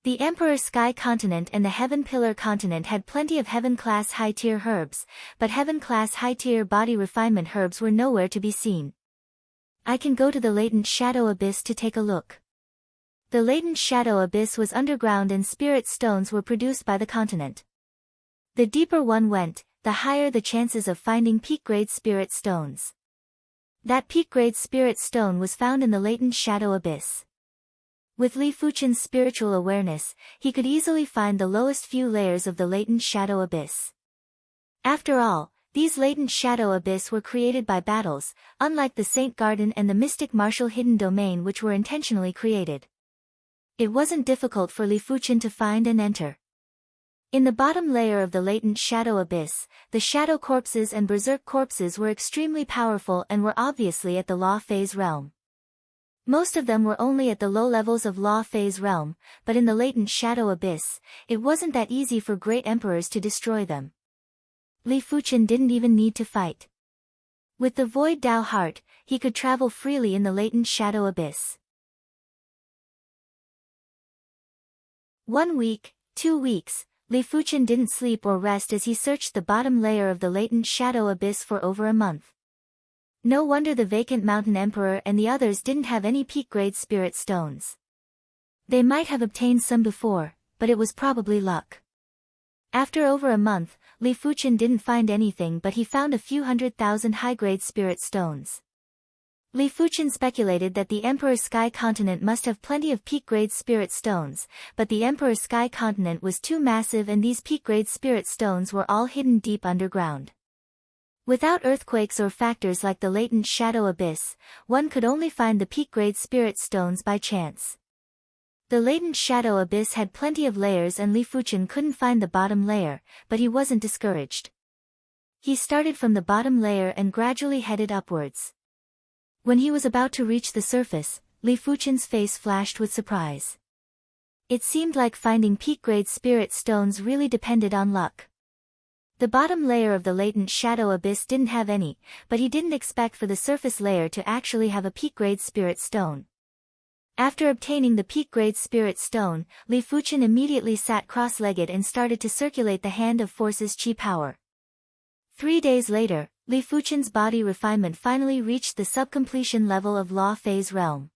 The Emperor Sky Continent and the Heaven Pillar Continent had plenty of Heaven-class high-tier herbs, but Heaven-class high-tier body refinement herbs were nowhere to be seen. I can go to the Latent Shadow Abyss to take a look. The Latent Shadow Abyss was underground and spirit stones were produced by the continent. The deeper one went, the higher the chances of finding peak-grade spirit stones. That peak-grade spirit stone was found in the Latent Shadow Abyss. With Li Fuchen's spiritual awareness, he could easily find the lowest few layers of the Latent Shadow Abyss. After all, these Latent Shadow Abyss were created by battles, unlike the Saint Garden and the Mystic Martial Hidden Domain which were intentionally created. It wasn't difficult for Li Fuchen to find and enter. In the bottom layer of the Latent Shadow Abyss, the Shadow Corpses and Berserk Corpses were extremely powerful and were obviously at the Law Phase Realm. Most of them were only at the low levels of Law Phase Realm, but in the Latent Shadow Abyss, it wasn't that easy for great emperors to destroy them. Li Fuchen didn't even need to fight. With the Void Dao Heart, he could travel freely in the Latent Shadow Abyss. 1 week, 2 weeks, Li Fuchen didn't sleep or rest as he searched the bottom layer of the Latent Shadow Abyss for over a month. No wonder the Vacant Mountain Emperor and the others didn't have any peak-grade spirit stones. They might have obtained some before, but it was probably luck. After over a month, Li Fuchen didn't find anything but he found a few 100,000 high-grade spirit stones. Li Fuchen speculated that the Emperor Sky Continent must have plenty of peak-grade spirit stones, but the Emperor Sky Continent was too massive and these peak-grade spirit stones were all hidden deep underground. Without earthquakes or factors like the Latent Shadow Abyss, one could only find the peak-grade spirit stones by chance. The Latent Shadow Abyss had plenty of layers and Li Fuchen couldn't find the bottom layer, but he wasn't discouraged. He started from the bottom layer and gradually headed upwards. When he was about to reach the surface, Li Fuchen's face flashed with surprise. It seemed like finding peak-grade spirit stones really depended on luck. The bottom layer of the Latent Shadow Abyss didn't have any, but he didn't expect for the surface layer to actually have a peak-grade spirit stone. After obtaining the peak-grade spirit stone, Li Fuchen immediately sat cross-legged and started to circulate the Hand of Force's chi power. 3 days later, Li Fuchen's body refinement finally reached the sub-completion level of Law Phase Realm.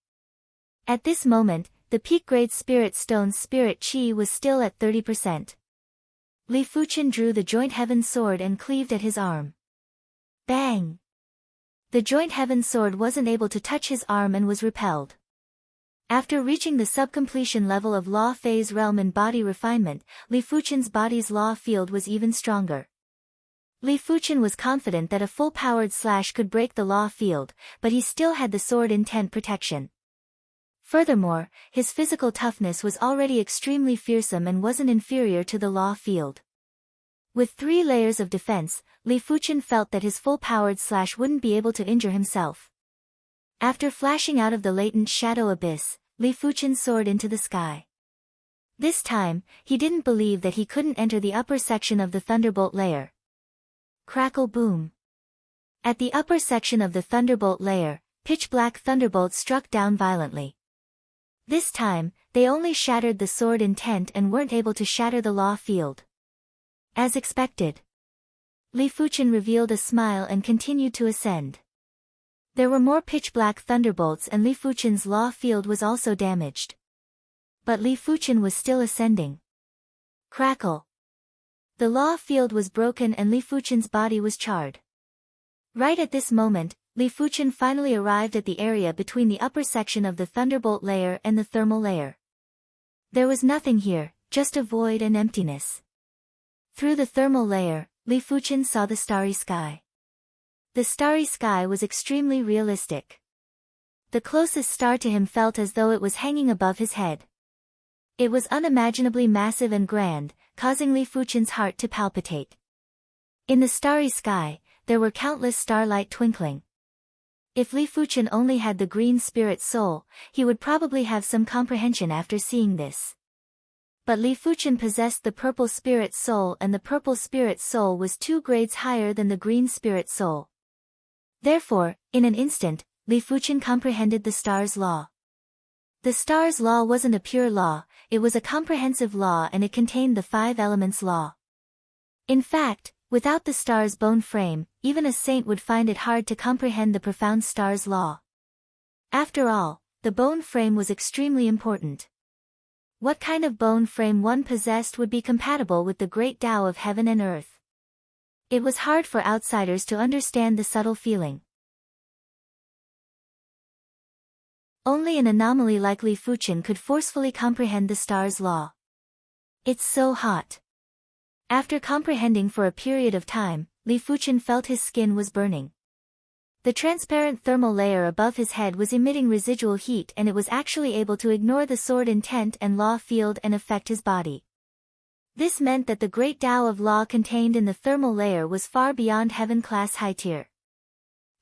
At this moment, the peak-grade spirit stone's spirit chi was still at 30%. Li Fuchen drew the Joint Heaven Sword and cleaved at his arm. Bang! The Joint Heaven Sword wasn't able to touch his arm and was repelled. After reaching the sub-completion level of Law Phase Realm in body refinement, Li Fuchen's body's law field was even stronger. Li Fuchen was confident that a full-powered slash could break the law field, but he still had the sword intent protection. Furthermore, his physical toughness was already extremely fearsome and wasn't inferior to the law field. With 3 layers of defense, Li Fuchen felt that his full-powered slash wouldn't be able to injure himself. After flashing out of the Latent Shadow Abyss, Li Fuchen soared into the sky. This time, he didn't believe that he couldn't enter the upper section of the Thunderbolt layer. Crackle boom. At the upper section of the Thunderbolt layer, pitch-black thunderbolts struck down violently. This time, they only shattered the sword intent and weren't able to shatter the law field. As expected. Li Fuchen revealed a smile and continued to ascend. There were more pitch-black thunderbolts and Li Fuchen's law field was also damaged. But Li Fuchen was still ascending. Crackle. The law field was broken and Li Fuchen's body was charred. Right at this moment, Li Fuchen finally arrived at the area between the upper section of the thunderbolt layer and the thermal layer. There was nothing here, just a void and emptiness. Through the thermal layer, Li Fuchen saw the starry sky. The starry sky was extremely realistic. The closest star to him felt as though it was hanging above his head. It was unimaginably massive and grand, causing Li Fuchen's heart to palpitate. In the starry sky, there were countless starlight twinkling. If Li Fuchen only had the green spirit soul, he would probably have some comprehension after seeing this. But Li Fuchen possessed the purple spirit soul, and the purple spirit soul was 2 grades higher than the green spirit soul. Therefore, in an instant, Li Fuchen comprehended the star's law. The star's law wasn't a pure law, it was a comprehensive law, and it contained the 5 elements law. In fact, without the star's bone frame, even a saint would find it hard to comprehend the profound star's law. After all, the bone frame was extremely important. What kind of bone frame one possessed would be compatible with the great Tao of heaven and earth? It was hard for outsiders to understand the subtle feeling. Only an anomaly like Li Fuchen could forcefully comprehend the star's law. It's so hot. After comprehending for a period of time, Li Fuchen felt his skin was burning. The transparent thermal layer above his head was emitting residual heat, and it was actually able to ignore the sword intent and law field and affect his body. This meant that the great Tao of law contained in the thermal layer was far beyond heaven class high tier.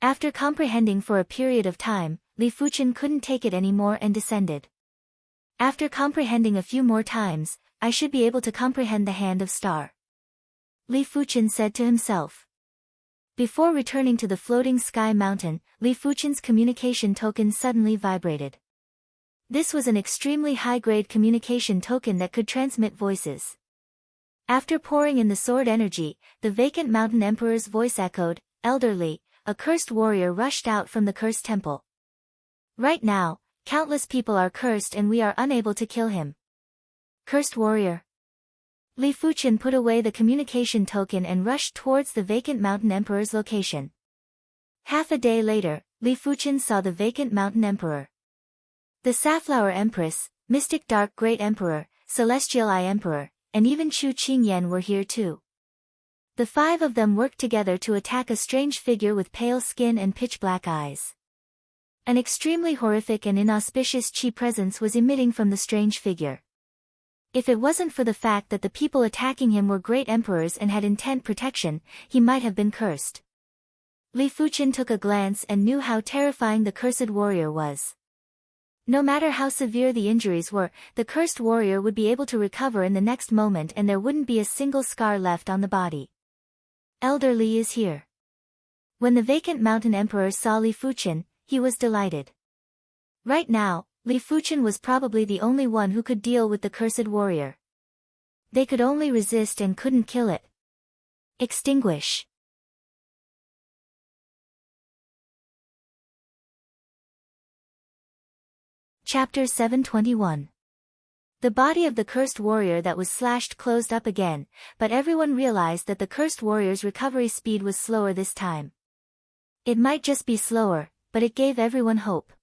After comprehending for a period of time, Li Fuchen couldn't take it anymore and descended. After comprehending a few more times, I should be able to comprehend the hand of star. Li Fuchen said to himself. Before returning to the floating sky mountain, Li Fuchen's communication token suddenly vibrated. This was an extremely high-grade communication token that could transmit voices. After pouring in the sword energy, the vacant mountain emperor's voice echoed, "Elder Li, a cursed warrior rushed out from the cursed temple. Right now, countless people are cursed and we are unable to kill him." Cursed warrior. Li Fuchen put away the communication token and rushed towards the vacant mountain emperor's location. Half a day later, Li Fuchen saw the vacant mountain emperor. The Safflower Empress, Mystic Dark Great Emperor, Celestial Eye Emperor, and even Chu Qingyan were here too. The 5 of them worked together to attack a strange figure with pale skin and pitch-black eyes. An extremely horrific and inauspicious chi presence was emitting from the strange figure. If it wasn't for the fact that the people attacking him were great emperors and had intent protection, he might have been cursed. Li Fuchen took a glance and knew how terrifying the cursed warrior was. No matter how severe the injuries were, the cursed warrior would be able to recover in the next moment and there wouldn't be a single scar left on the body. Elder Li is here. When the vacant mountain emperor saw Li Fuchen, he was delighted. Right now, Li Fuchen was probably the only one who could deal with the cursed warrior. They could only resist and couldn't kill it. Extinguish. Chapter 721. The body of the cursed warrior that was slashed closed up again, but everyone realized that the cursed warrior's recovery speed was slower this time. It might just be slower, but it gave everyone hope.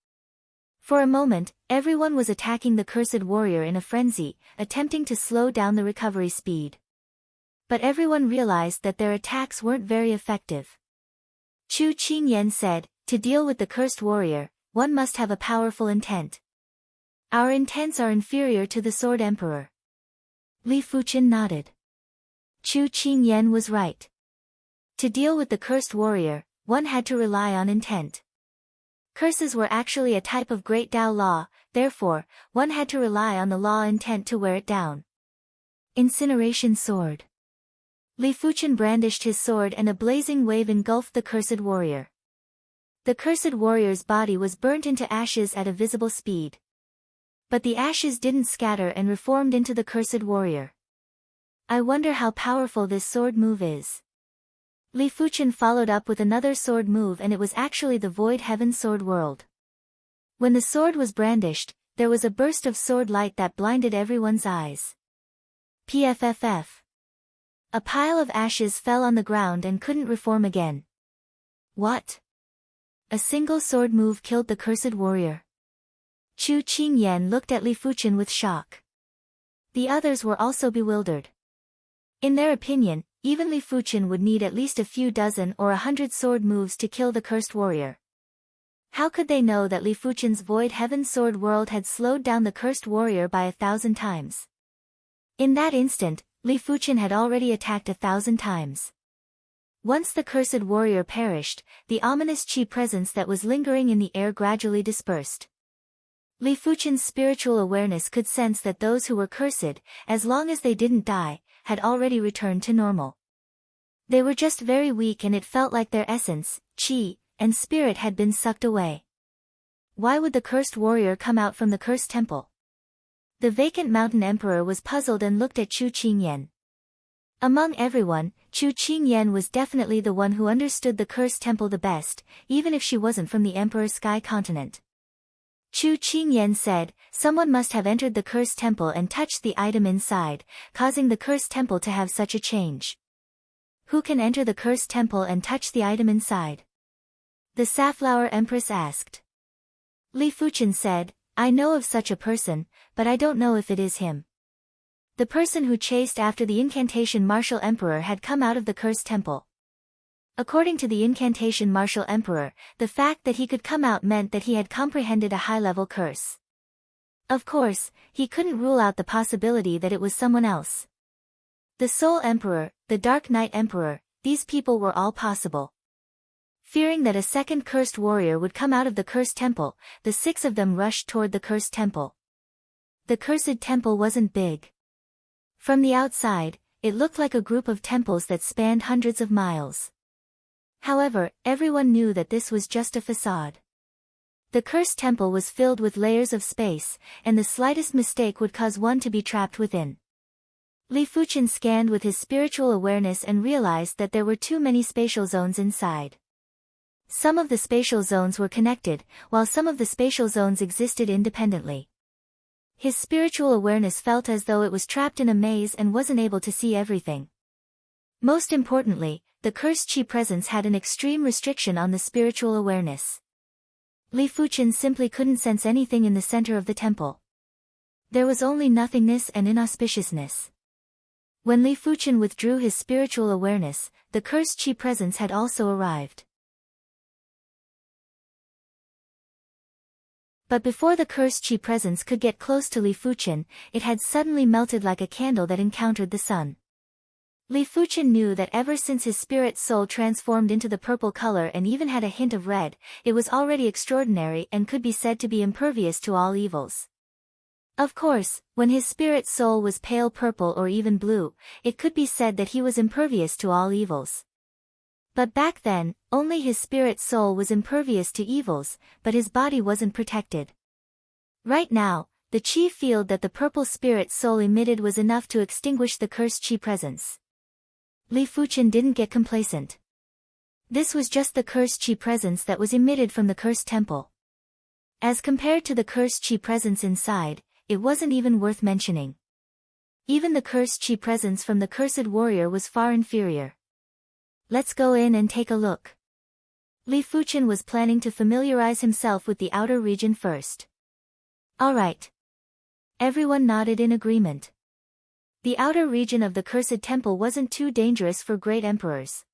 For a moment, everyone was attacking the cursed warrior in a frenzy, attempting to slow down the recovery speed. But everyone realized that their attacks weren't very effective. Chu Qingyan said, "To deal with the cursed warrior, one must have a powerful intent. Our intents are inferior to the Sword Emperor." Li Fuchen nodded. Chu Qingyan was right. To deal with the cursed warrior, one had to rely on intent. Curses were actually a type of great Tao law, therefore, one had to rely on the law intent to wear it down. Incineration Sword. Li Fuchen brandished his sword and a blazing wave engulfed the cursed warrior. The cursed warrior's body was burnt into ashes at a visible speed. But the ashes didn't scatter and reformed into the cursed warrior. I wonder how powerful this sword move is. Li Fuchen followed up with another sword move and it was actually the Void Heaven Sword World. When the sword was brandished, there was a burst of sword light that blinded everyone's eyes. PFFF. A pile of ashes fell on the ground and couldn't reform again. What? A single sword move killed the cursed warrior. Chu Qingyan looked at Li Fuchen with shock. The others were also bewildered. In their opinion, even Li Fuchen would need at least a few dozen or 100 sword moves to kill the cursed warrior. How could they know that Li Fuchen's Void Heaven Sword World had slowed down the cursed warrior by 1,000 times? In that instant, Li Fuchen had already attacked 1,000 times. Once the cursed warrior perished, the ominous qi presence that was lingering in the air gradually dispersed. Li Fuchen's spiritual awareness could sense that those who were cursed, as long as they didn't die, had already returned to normal. They were just very weak and it felt like their essence, qi, and spirit had been sucked away. Why would the cursed warrior come out from the cursed temple? The vacant mountain emperor was puzzled and looked at Chu Qingyan. Among everyone, Chu Qingyan was definitely the one who understood the cursed temple the best, even if she wasn't from the emperor's sky continent. Chu Qingyan said, someone must have entered the cursed temple and touched the item inside, causing the cursed temple to have such a change. Who can enter the cursed temple and touch the item inside? The Safflower Empress asked. Li Fuchen said, I know of such a person, but I don't know if it is him. The person who chased after the incantation martial emperor had come out of the cursed temple. According to the incantation martial emperor, the fact that he could come out meant that he had comprehended a high-level curse. Of course, he couldn't rule out the possibility that it was someone else. The Soul Emperor, the Dark Knight Emperor, these people were all possible. Fearing that a second cursed warrior would come out of the cursed temple, the 6 of them rushed toward the cursed temple. The cursed temple wasn't big. From the outside, it looked like a group of temples that spanned hundreds of miles. However, everyone knew that this was just a facade. The cursed temple was filled with layers of space, and the slightest mistake would cause one to be trapped within. Li Fuchen scanned with his spiritual awareness and realized that there were too many spatial zones inside. Some of the spatial zones were connected, while some of the spatial zones existed independently. His spiritual awareness felt as though it was trapped in a maze and wasn't able to see everything. Most importantly, the cursed qi presence had an extreme restriction on the spiritual awareness. Li Fuchen simply couldn't sense anything in the center of the temple. There was only nothingness and inauspiciousness. When Li Fuchen withdrew his spiritual awareness, the cursed qi presence had also arrived. But before the cursed qi presence could get close to Li Fuchen, it had suddenly melted like a candle that encountered the sun. Li Fuchen knew that ever since his spirit soul transformed into the purple color and even had a hint of red, it was already extraordinary and could be said to be impervious to all evils. Of course, when his spirit soul was pale purple or even blue, it could be said that he was impervious to all evils. But back then, only his spirit soul was impervious to evils, but his body wasn't protected. Right now, the qi field that the purple spirit soul emitted was enough to extinguish the cursed qi presence. Li Fuchen didn't get complacent. This was just the cursed qi presence that was emitted from the cursed temple. As compared to the cursed qi presence inside, it wasn't even worth mentioning. Even the cursed qi presence from the cursed warrior was far inferior. Let's go in and take a look. Li Fuchen was planning to familiarize himself with the outer region first. Alright. Everyone nodded in agreement. The outer region of the cursed temple wasn't too dangerous for great emperors.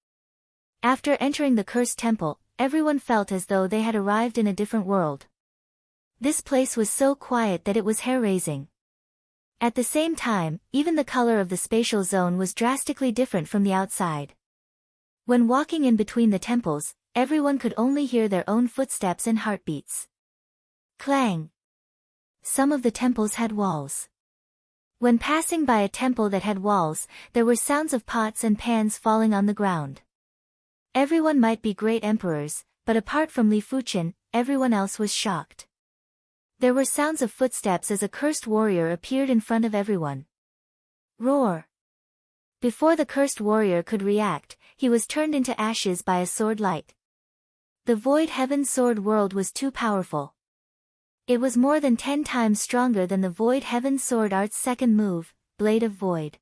After entering the cursed temple, everyone felt as though they had arrived in a different world. This place was so quiet that it was hair-raising. At the same time, even the color of the spatial zone was drastically different from the outside. When walking in between the temples, everyone could only hear their own footsteps and heartbeats. Clang! Some of the temples had walls. When passing by a temple that had walls, there were sounds of pots and pans falling on the ground. Everyone might be great emperors, but apart from Li Fuchen, everyone else was shocked. There were sounds of footsteps as a cursed warrior appeared in front of everyone. Roar! Before the cursed warrior could react, he was turned into ashes by a sword light. The Void Heaven Sword World was too powerful. It was more than 10 times stronger than the Void Heaven Sword Art's second move, Blade of Void.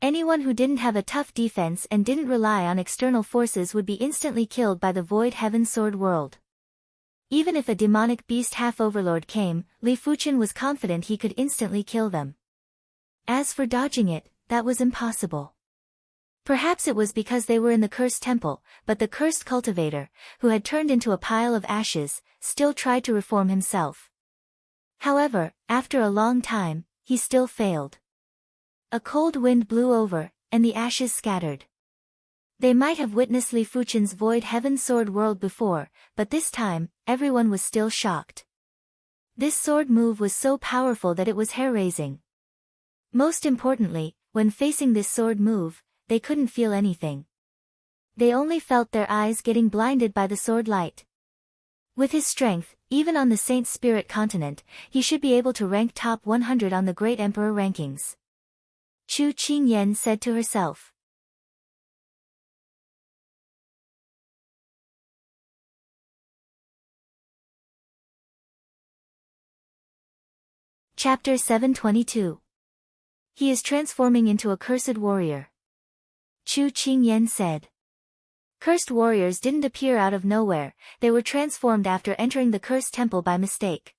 Anyone who didn't have a tough defense and didn't rely on external forces would be instantly killed by the Void Heaven Sword World. Even if a demonic beast half-overlord came, Li Fuchen was confident he could instantly kill them. As for dodging it, that was impossible. Perhaps it was because they were in the cursed temple, but the cursed cultivator, who had turned into a pile of ashes, still tried to reform himself. However, after a long time, he still failed. A cold wind blew over, and the ashes scattered. They might have witnessed Li Fuchen's Void Heaven Sword World before, but this time, everyone was still shocked. This sword move was so powerful that it was hair-raising. Most importantly, when facing this sword move, they couldn't feel anything. They only felt their eyes getting blinded by the sword light. With his strength, even on the Saint Spirit continent, he should be able to rank top 100 on the Great Emperor rankings. Chu Qingyan said to herself. Chapter 722. He is transforming into a cursed warrior. Chu Qingyan said. Cursed warriors didn't appear out of nowhere, they were transformed after entering the cursed temple by mistake.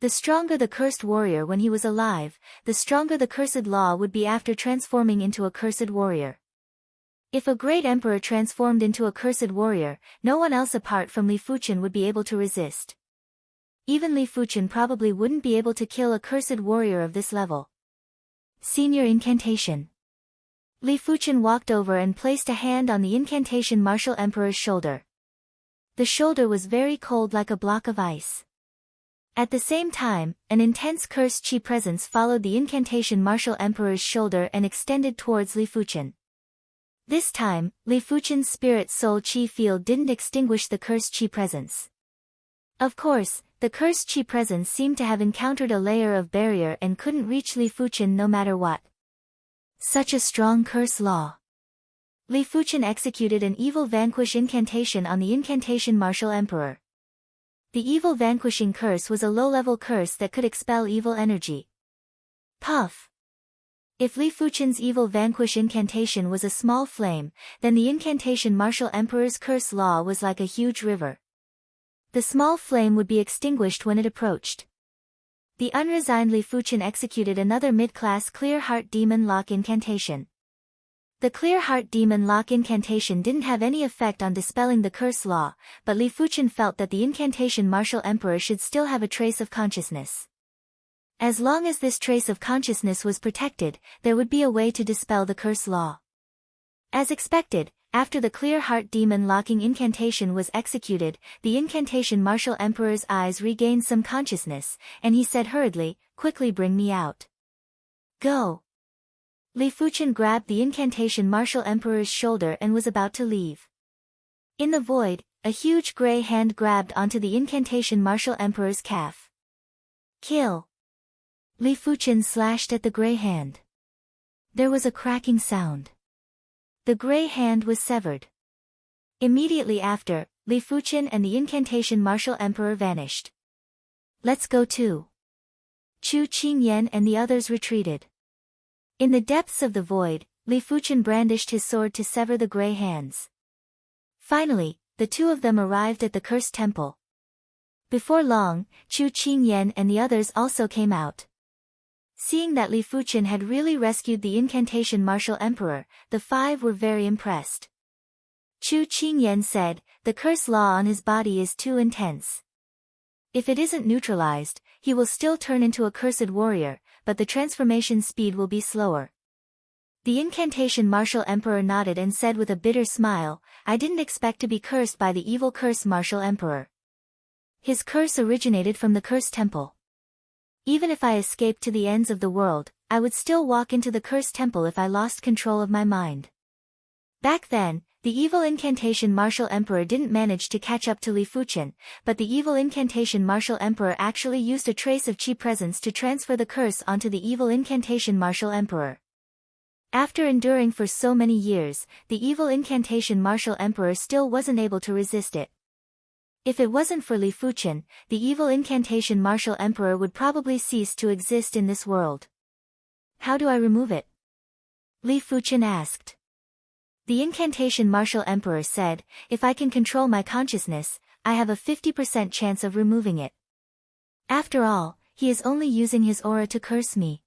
The stronger the cursed warrior when he was alive, the stronger the cursed law would be after transforming into a cursed warrior. If a great emperor transformed into a cursed warrior, no one else apart from Li Fuchen would be able to resist. Even Li Fuchen probably wouldn't be able to kill a cursed warrior of this level. Senior Incantation. Li Fuchen walked over and placed a hand on the incantation martial emperor's shoulder. The shoulder was very cold like a block of ice. At the same time, an intense cursed chi presence followed the incantation martial emperor's shoulder and extended towards Li Fuchen. This time, Li Fuchen's spirit soul chi field didn't extinguish the cursed chi presence. Of course, the cursed chi presence seemed to have encountered a layer of barrier and couldn't reach Li Fuchen no matter what. Such a strong curse law. Li Fuchen executed an evil vanquish incantation on the incantation martial emperor. The evil vanquishing curse was a low-level curse that could expel evil energy. Puff. If Li Fuchen's evil vanquish incantation was a small flame, then the incantation martial emperor's curse law was like a huge river. The small flame would be extinguished when it approached. The unresigned Li Fuchen executed another mid-class Clear Heart Demon Lock incantation. The Clear Heart Demon Lock incantation didn't have any effect on dispelling the curse law, but Li Fuchen felt that the incantation martial emperor should still have a trace of consciousness. As long as this trace of consciousness was protected, there would be a way to dispel the curse law. As expected, after the Clear Heart Demon Locking incantation was executed, the incantation martial emperor's eyes regained some consciousness, and he said hurriedly, "Quickly bring me out." Go. Li Fuchen grabbed the incantation martial emperor's shoulder and was about to leave. In the void, a huge gray hand grabbed onto the incantation martial emperor's calf. Kill. Li Fuchen slashed at the gray hand. There was a cracking sound. The gray hand was severed. Immediately after, Li Fuchen and the incantation martial emperor vanished. Let's go too. Chu Qingyan and the others retreated. In the depths of the void, Li Fuchen brandished his sword to sever the gray hands. Finally, the two of them arrived at the cursed temple. Before long, Chu Qingyan and the others also came out. Seeing that Li Fuchen had really rescued the incantation martial emperor, the five were very impressed. Chu Qingyan said, "The curse law on his body is too intense. If it isn't neutralized, he will still turn into a cursed warrior, but the transformation speed will be slower." The incantation martial emperor nodded and said with a bitter smile, "I didn't expect to be cursed by the evil curse martial emperor. His curse originated from the cursed temple. Even if I escaped to the ends of the world, I would still walk into the cursed temple if I lost control of my mind." Back then, the evil incantation martial emperor didn't manage to catch up to Li Fuchen, but the evil incantation martial emperor actually used a trace of chi presence to transfer the curse onto the evil incantation martial emperor. After enduring for so many years, the evil incantation martial emperor still wasn't able to resist it. If it wasn't for Li Fuchen, the evil incantation martial emperor would probably cease to exist in this world. How do I remove it? Li Fuchen asked. The incantation martial emperor said, if I can control my consciousness, I have a 50% chance of removing it. After all, he is only using his aura to curse me.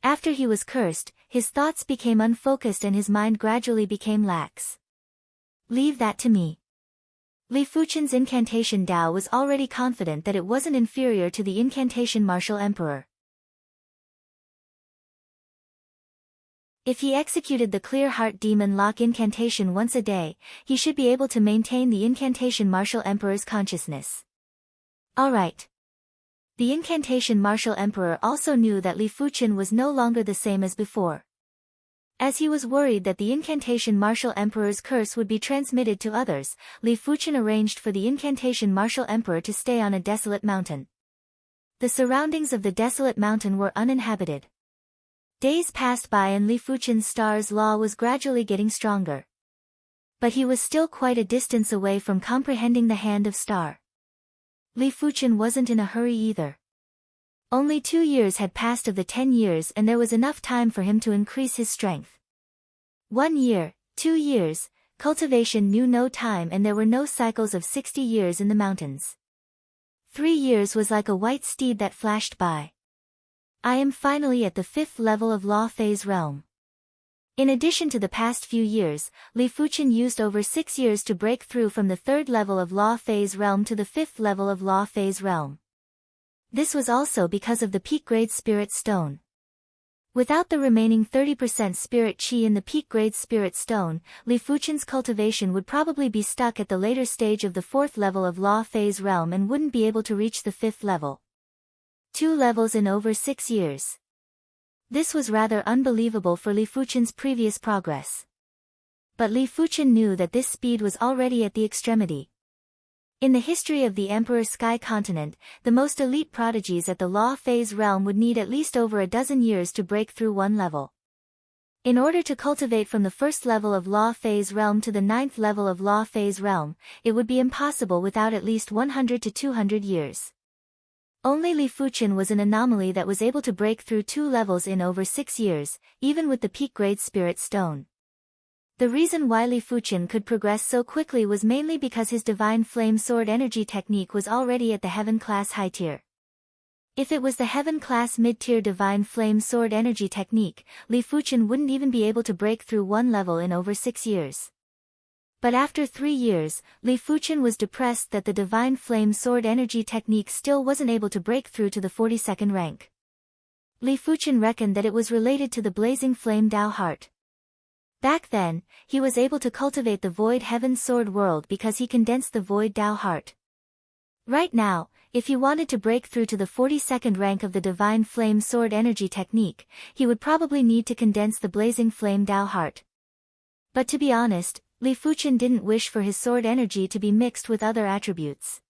After he was cursed, his thoughts became unfocused and his mind gradually became lax. Leave that to me. Li Fuchen's incantation Dao was already confident that it wasn't inferior to the incantation martial emperor. If he executed the Clear Heart Demon Lock incantation once a day, he should be able to maintain the incantation martial emperor's consciousness. Alright. The incantation martial emperor also knew that Li Fuchen was no longer the same as before. As he was worried that the incantation martial emperor's curse would be transmitted to others, Li Fuchen arranged for the incantation martial emperor to stay on a desolate mountain. The surroundings of the desolate mountain were uninhabited. Days passed by and Li Fuchen's star's law was gradually getting stronger. But he was still quite a distance away from comprehending the hand of star. Li Fuchen wasn't in a hurry either. Only 2 years had passed of the 10 years and there was enough time for him to increase his strength. 1 year, 2 years, cultivation knew no time and there were no cycles of 60 years in the mountains. 3 years was like a white steed that flashed by. I am finally at the 5th level of Law Phase realm. In addition to the past few years, Li Fuchen used over 6 years to break through from the 3rd level of Law Phase realm to the 5th level of Law Phase realm. This was also because of the peak-grade Spirit Stone. Without the remaining 30% Spirit Chi in the peak-grade Spirit Stone, Li Fuchen's cultivation would probably be stuck at the later stage of the 4th level of Law Phase realm and wouldn't be able to reach the 5th level. 2 levels in over 6 years. This was rather unbelievable for Li Fuchen's previous progress. But Li Fuchen knew that this speed was already at the extremity. In the history of the Emperor Sky Continent, the most elite prodigies at the Law Phase realm would need at least over a dozen years to break through one level. In order to cultivate from the 1st level of Law Phase realm to the 9th level of Law Phase realm, it would be impossible without at least 100 to 200 years. Only Li Fuchen was an anomaly that was able to break through 2 levels in over 6 years, even with the peak-grade Spirit Stone. The reason why Li Fuchen could progress so quickly was mainly because his Divine Flame Sword Energy technique was already at the Heaven Class High Tier. If it was the Heaven Class Mid-Tier Divine Flame Sword Energy technique, Li Fuchen wouldn't even be able to break through one level in over 6 years. But after 3 years, Li Fuchen was depressed that the Divine Flame Sword Energy technique still wasn't able to break through to the 42nd rank. Li Fuchen reckoned that it was related to the Blazing Flame Dao Heart. Back then, he was able to cultivate the Void Heaven Sword World because he condensed the Void Dao Heart. Right now, if he wanted to break through to the 42nd rank of the Divine Flame Sword Energy technique, he would probably need to condense the Blazing Flame Dao Heart. But to be honest, Li Fuchen didn't wish for his sword energy to be mixed with other attributes.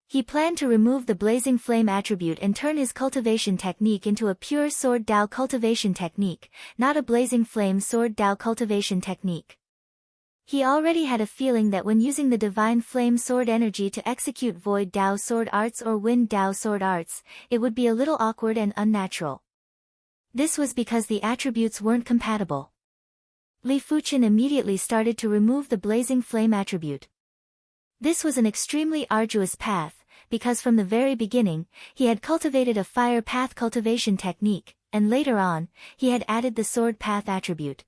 He planned to remove the Blazing Flame attribute and turn his cultivation technique into a pure Sword Dao cultivation technique, not a Blazing Flame Sword Dao cultivation technique. He already had a feeling that when using the Divine Flame Sword energy to execute Void Dao Sword Arts or Wind Dao Sword Arts, it would be a little awkward and unnatural. This was because the attributes weren't compatible. Li Fuchen immediately started to remove the Blazing Flame attribute. This was an extremely arduous path, because from the very beginning, he had cultivated a Fire Path cultivation technique, and later on, he had added the Sword Path attribute.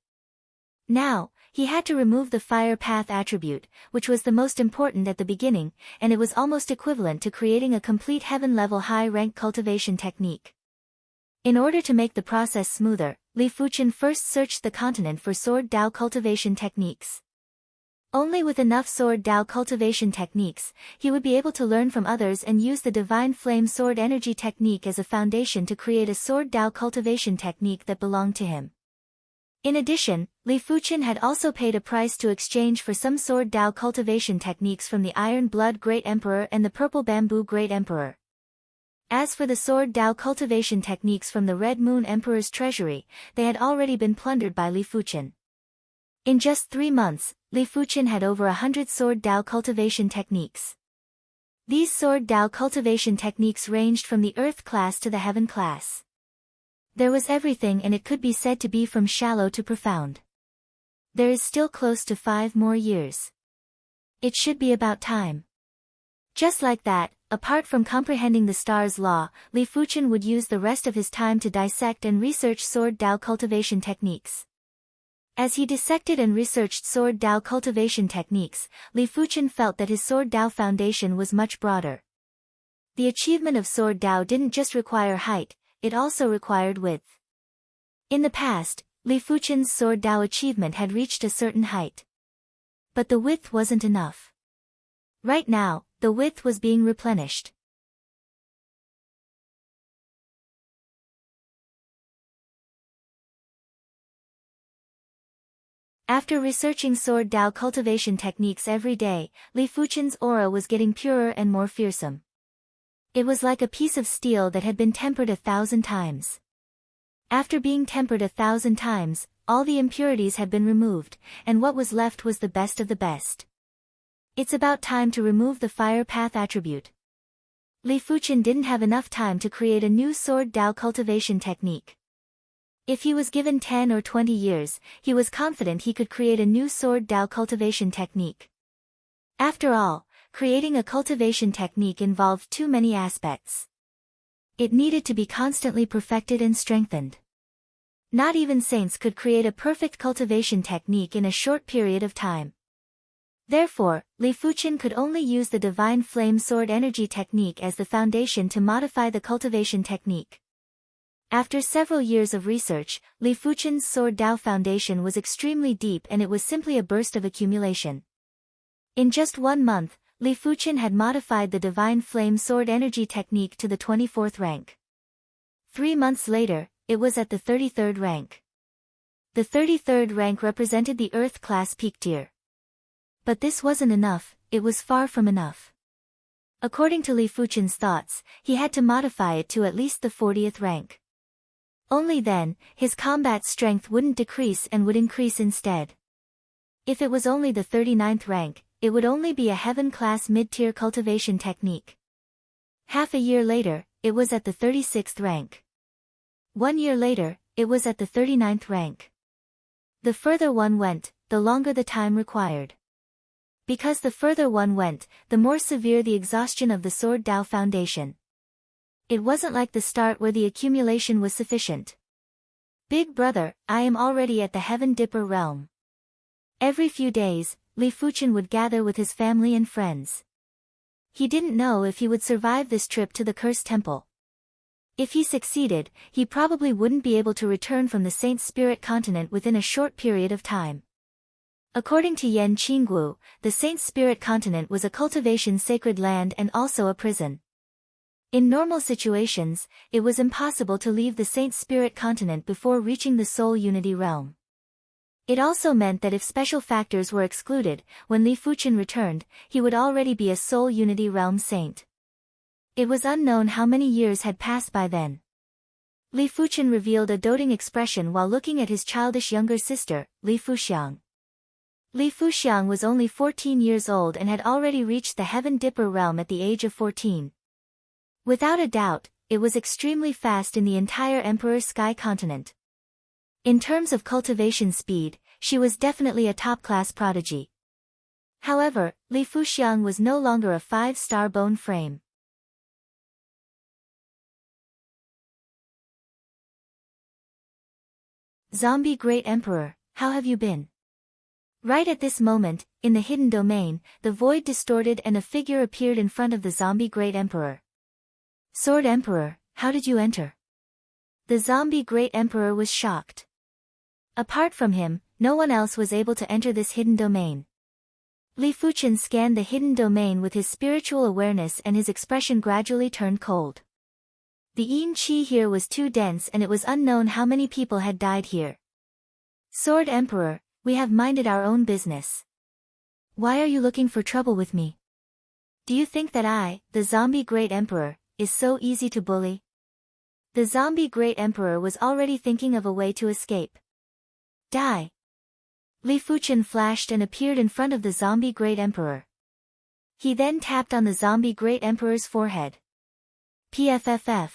Now, he had to remove the Fire Path attribute, which was the most important at the beginning, and it was almost equivalent to creating a complete heaven-level high-rank cultivation technique. In order to make the process smoother, Li Fuchen first searched the continent for Sword Dao cultivation techniques. Only with enough Sword Dao cultivation techniques, he would be able to learn from others and use the Divine Flame Sword Energy technique as a foundation to create a Sword Dao cultivation technique that belonged to him. In addition, Li Fuchen had also paid a price to exchange for some Sword Dao cultivation techniques from the Iron Blood Great Emperor and the Purple Bamboo Great Emperor. As for the Sword Dao cultivation techniques from the Red Moon Emperor's treasury, they had already been plundered by Li Fuchen. In just 3 months, Li Fuchen had over 100 sword Dao cultivation techniques. These sword Dao cultivation techniques ranged from the earth class to the heaven class. There was everything, and it could be said to be from shallow to profound. There is still close to 5 more years. It should be about time. Just like that, apart from comprehending the star's law, Li Fuchen would use the rest of his time to dissect and research sword Dao cultivation techniques. As he dissected and researched sword Dao cultivation techniques, Li Fuchen felt that his sword Dao foundation was much broader. The achievement of sword Dao didn't just require height, it also required width. In the past, Li Fuchen's sword Dao achievement had reached a certain height. But the width wasn't enough. Right now, the width was being replenished. After researching sword Dao cultivation techniques every day, Li Fuchen's aura was getting purer and more fearsome. It was like a piece of steel that had been tempered 1,000 times. After being tempered 1,000 times, all the impurities had been removed, and what was left was the best of the best. It's about time to remove the fire path attribute. Li Fuchen didn't have enough time to create a new sword Dao cultivation technique. If he was given 10 or 20 years, he was confident he could create a new sword Dao cultivation technique. After all, creating a cultivation technique involved too many aspects. It needed to be constantly perfected and strengthened. Not even saints could create a perfect cultivation technique in a short period of time. Therefore, Li Fuchen could only use the divine flame sword energy technique as the foundation to modify the cultivation technique. After several years of research, Li Fuchen's sword Dao foundation was extremely deep, and it was simply a burst of accumulation. In just 1 month, Li Fuchen had modified the divine flame sword energy technique to the 24th rank. 3 months later, it was at the 33rd rank. The 33rd rank represented the earth class peak tier. But this wasn't enough, it was far from enough. According to Li Fuchen's thoughts, he had to modify it to at least the 40th rank. Only then, his combat strength wouldn't decrease and would increase instead. If it was only the 39th rank, it would only be a heaven-class mid-tier cultivation technique. Half a year later, it was at the 36th rank. 1 year later, it was at the 39th rank. The further one went, the longer the time required. Because the further one went, the more severe the exhaustion of the sword Dao foundation. It wasn't like the start where the accumulation was sufficient. Big brother, I am already at the Heaven Dipper realm. Every few days, Li Fuchen would gather with his family and friends. He didn't know if he would survive this trip to the Cursed Temple. If he succeeded, he probably wouldn't be able to return from the Saint Spirit continent within a short period of time. According to Yan Qinggu, the Saint Spirit continent was a cultivation sacred land and also a prison. In normal situations, it was impossible to leave the Saint Spirit continent before reaching the Soul Unity realm. It also meant that if special factors were excluded, when Li Fuchen returned, he would already be a Soul Unity realm saint. It was unknown how many years had passed by then. Li Fuchen revealed a doting expression while looking at his childish younger sister, Li Fuxiang. Li Fuxiang was only 14 years old and had already reached the Heaven Dipper realm at the age of 14. Without a doubt, it was extremely fast in the entire Emperor Sky continent. In terms of cultivation speed, she was definitely a top-class prodigy. However, Li Fuxiang was no longer a 5-star bone frame. Zombie Great Emperor, how have you been? Right at this moment, in the hidden domain, the void distorted and a figure appeared in front of the Zombie Great Emperor. Sword Emperor, how did you enter? The Zombie Great Emperor was shocked. Apart from him, no one else was able to enter this hidden domain. Li Fuchen scanned the hidden domain with his spiritual awareness, and his expression gradually turned cold. The Yin Qi here was too dense, and it was unknown how many people had died here. Sword Emperor, we have minded our own business. Why are you looking for trouble with me? Do you think that I, the Zombie Great Emperor, is so easy to bully? The Zombie Great Emperor was already thinking of a way to escape. Die. Li Fuchen flashed and appeared in front of the zombie Great Emperor. He then tapped on the zombie Great Emperor's forehead. PFFF.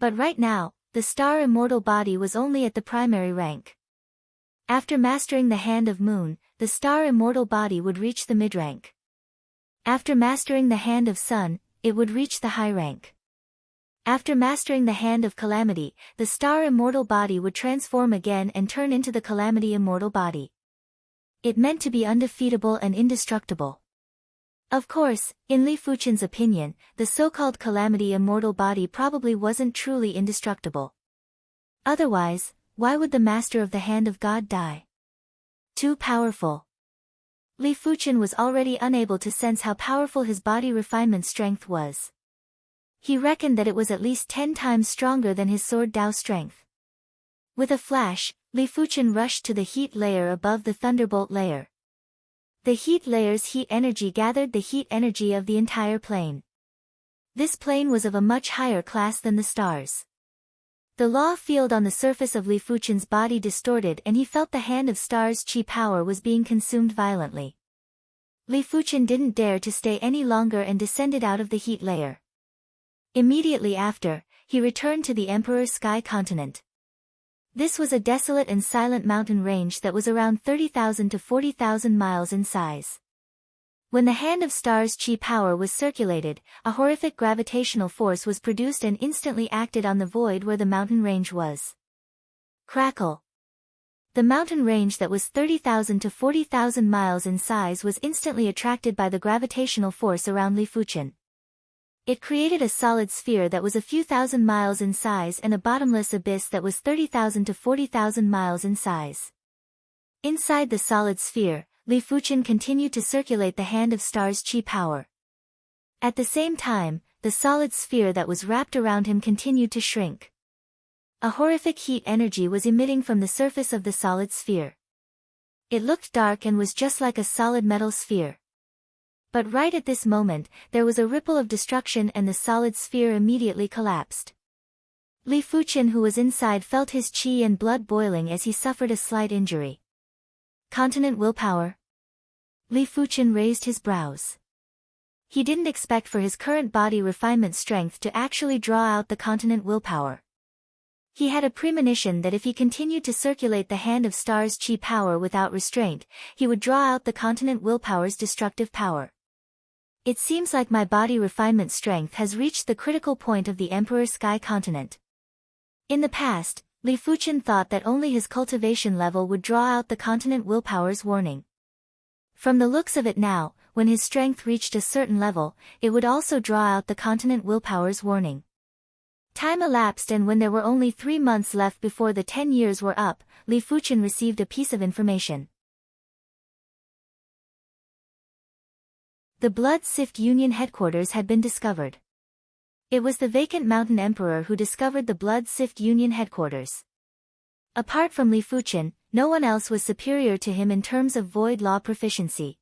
But right now, the star immortal body was only at the primary rank. After mastering the Hand of Moon, the star immortal body would reach the mid-rank. After mastering the Hand of Sun, it would reach the high rank. After mastering the Hand of Calamity, the star immortal body would transform again and turn into the Calamity immortal body. It meant to be undefeatable and indestructible. Of course, in Li Fuchen's opinion, the so-called Calamity immortal body probably wasn't truly indestructible. Otherwise, why would the Master of the Hand of God die? Too powerful. Li Fuchen was already unable to sense how powerful his body refinement strength was. He reckoned that it was at least 10 times stronger than his sword Dao strength. With a flash, Li Fuchen rushed to the heat layer above the thunderbolt layer. The heat layer's heat energy gathered the heat energy of the entire plane. This plane was of a much higher class than the stars. The law field on the surface of Li Fuchen's body distorted and he felt the Hand of Stars' chi power was being consumed violently. Li Fuchen didn't dare to stay any longer and descended out of the heat layer. Immediately after, he returned to the Emperor's Sky Continent. This was a desolate and silent mountain range that was around 30,000 to 40,000 miles in size. When the Hand of Stars' chi power was circulated, a horrific gravitational force was produced and instantly acted on the void where the mountain range was. Crackle! The mountain range that was 30,000 to 40,000 miles in size was instantly attracted by the gravitational force around Li Fuchen. It created a solid sphere that was a few thousand miles in size and a bottomless abyss that was 30,000 to 40,000 miles in size. Inside the solid sphere, Li Fuchen continued to circulate the Hand of Stars' chi power. At the same time, the solid sphere that was wrapped around him continued to shrink. A horrific heat energy was emitting from the surface of the solid sphere. It looked dark and was just like a solid metal sphere. But right at this moment, there was a ripple of destruction and the solid sphere immediately collapsed. Li Fuchen, who was inside, felt his chi and blood boiling as he suffered a slight injury. Continent willpower? Li Fuchen raised his brows. He didn't expect for his current body refinement strength to actually draw out the continent willpower. He had a premonition that if he continued to circulate the Hand of Stars' chi power without restraint, he would draw out the continent willpower's destructive power. It seems like my body refinement strength has reached the critical point of the Emperor's Sky Continent. In the past, Li Fuchen thought that only his cultivation level would draw out the continent willpower's warning. From the looks of it now, when his strength reached a certain level, it would also draw out the continent willpower's warning. Time elapsed and when there were only 3 months left before the 10 years were up, Li Fuchen received a piece of information. The Blood Sift Union headquarters had been discovered. It was the vacant Mountain Emperor who discovered the Blood Sift Union headquarters. Apart from Li Fuchen, no one else was superior to him in terms of void law proficiency.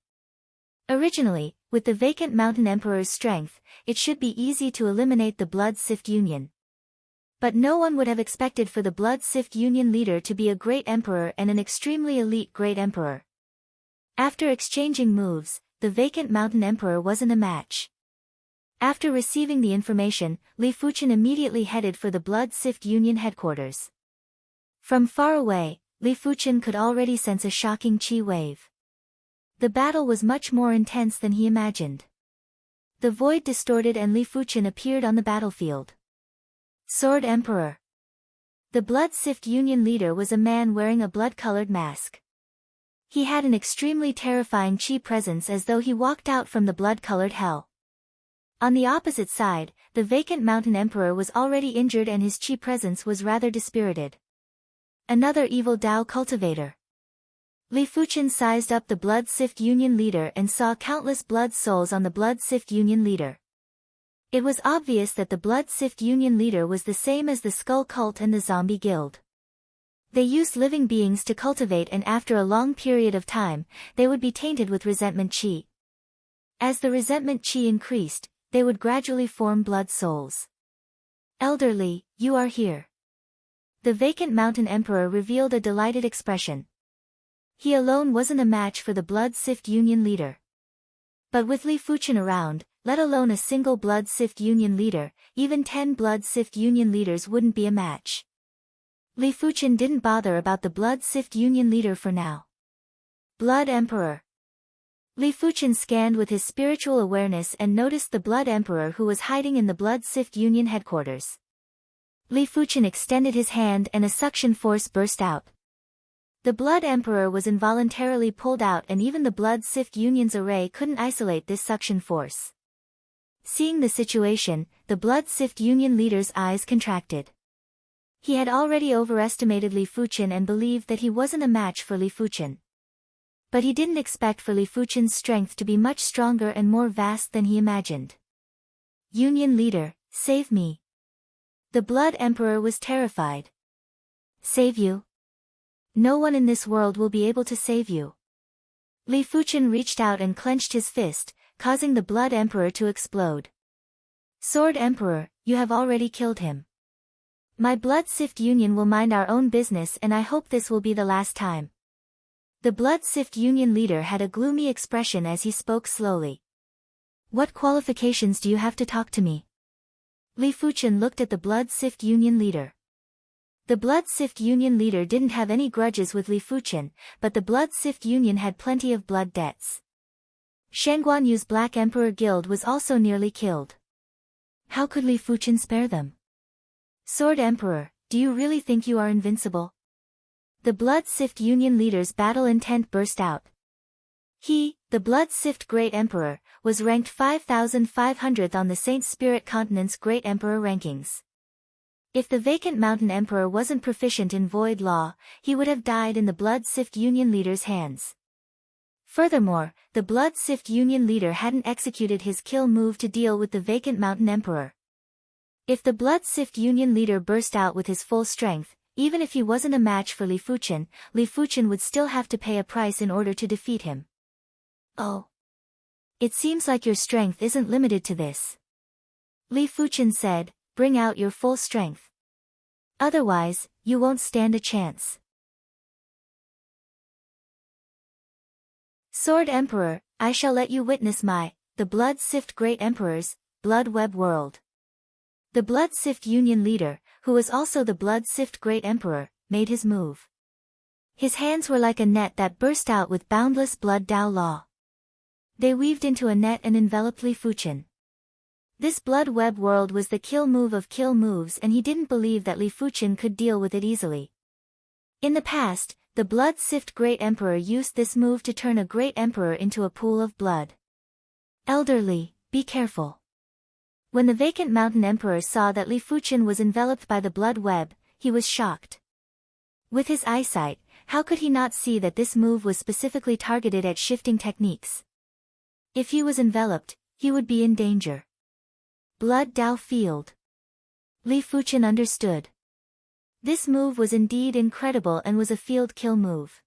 Originally, with the vacant Mountain Emperor's strength, it should be easy to eliminate the Blood Sift Union. But no one would have expected for the Blood Sift Union leader to be a great emperor and an extremely elite great emperor. After exchanging moves, the vacant Mountain Emperor wasn't a match. After receiving the information, Li Fuchen immediately headed for the Blood Sift Union headquarters. From far away, Li Fuchen could already sense a shocking chi wave. The battle was much more intense than he imagined. The void distorted and Li Fuchen appeared on the battlefield. Sword Emperor. The Blood Sift Union leader was a man wearing a blood-colored mask. He had an extremely terrifying chi presence as though he walked out from the blood-colored hell. On the opposite side, the vacant Mountain Emperor was already injured and his chi presence was rather dispirited. Another evil Dao cultivator. Li Fuchen sized up the Blood Sift Union leader and saw countless blood souls on the Blood Sift Union leader. It was obvious that the Blood Sift Union leader was the same as the Skull Cult and the Zombie Guild. They used living beings to cultivate, and after a long period of time, they would be tainted with resentment chi. As the resentment chi increased, they would gradually form blood souls. Elderly, you are here. The vacant mountain emperor revealed a delighted expression. He alone wasn't a match for the Blood Sift Union leader. But with Li Fuchen around, let alone a single Blood Sift Union leader, even 10 Blood Sift Union leaders wouldn't be a match. Li Fuchen didn't bother about the Blood Sift Union leader for now. Blood Emperor. Li Fuchen scanned with his spiritual awareness and noticed the Blood Emperor who was hiding in the Blood Sift Union headquarters. Li Fuchen extended his hand and a suction force burst out. The Blood Emperor was involuntarily pulled out, and even the Blood Sift Union's array couldn't isolate this suction force. Seeing the situation, the Blood Sift Union leader's eyes contracted. He had already overestimated Li Fuchen and believed that he wasn't a match for Li Fuchen. But he didn't expect for Li Fuchen's strength to be much stronger and more vast than he imagined. Union leader, save me. The Blood Emperor was terrified. Save you? No one in this world will be able to save you. Li Fuchen reached out and clenched his fist, causing the Blood Emperor to explode. Sword Emperor, you have already killed him. My Blood Sift Union will mind our own business, and I hope this will be the last time. The Blood Sift Union leader had a gloomy expression as he spoke slowly. What qualifications do you have to talk to me? Li Fuchen looked at the Blood Sift Union leader. The Blood Sift Union leader didn't have any grudges with Li Fuchen, but the Blood Sift Union had plenty of blood debts. Shangguan Yu's Black Emperor Guild was also nearly killed. How could Li Fuchen spare them? Sword Emperor, do you really think you are invincible? The Blood Sift Union leader's battle intent burst out. He, the Blood Sift Great Emperor, was ranked 5,500th on the Saint Spirit Continent's Great Emperor rankings. If the vacant mountain emperor wasn't proficient in void law, he would have died in the Blood Sift Union leader's hands. Furthermore, the Blood Sift Union leader hadn't executed his kill move to deal with the vacant mountain emperor. If the Blood Sift Union leader burst out with his full strength, even if he wasn't a match for Li Fuchen would still have to pay a price in order to defeat him. Oh. It seems like your strength isn't limited to this. Li Fuchen said, bring out your full strength. Otherwise, you won't stand a chance. Sword Emperor, I shall let you witness the Blood Sift Great Emperor's, Blood Web World. The Blood Sift Union leader, who was also the Blood Sift Great Emperor, made his move. His hands were like a net that burst out with boundless blood Dao law. They weaved into a net and enveloped Li Fuchen. This Blood Web World was the kill move of kill moves, and he didn't believe that Li Fuchen could deal with it easily. In the past, the Blood Sift Great Emperor used this move to turn a Great Emperor into a pool of blood. Elderly, be careful. When the vacant mountain emperor saw that Li Fuchen was enveloped by the blood web, he was shocked. With his eyesight, how could he not see that this move was specifically targeted at shifting techniques? If he was enveloped, he would be in danger. Blood Dao Field. Li Fuchen understood. This move was indeed incredible and was a field kill move.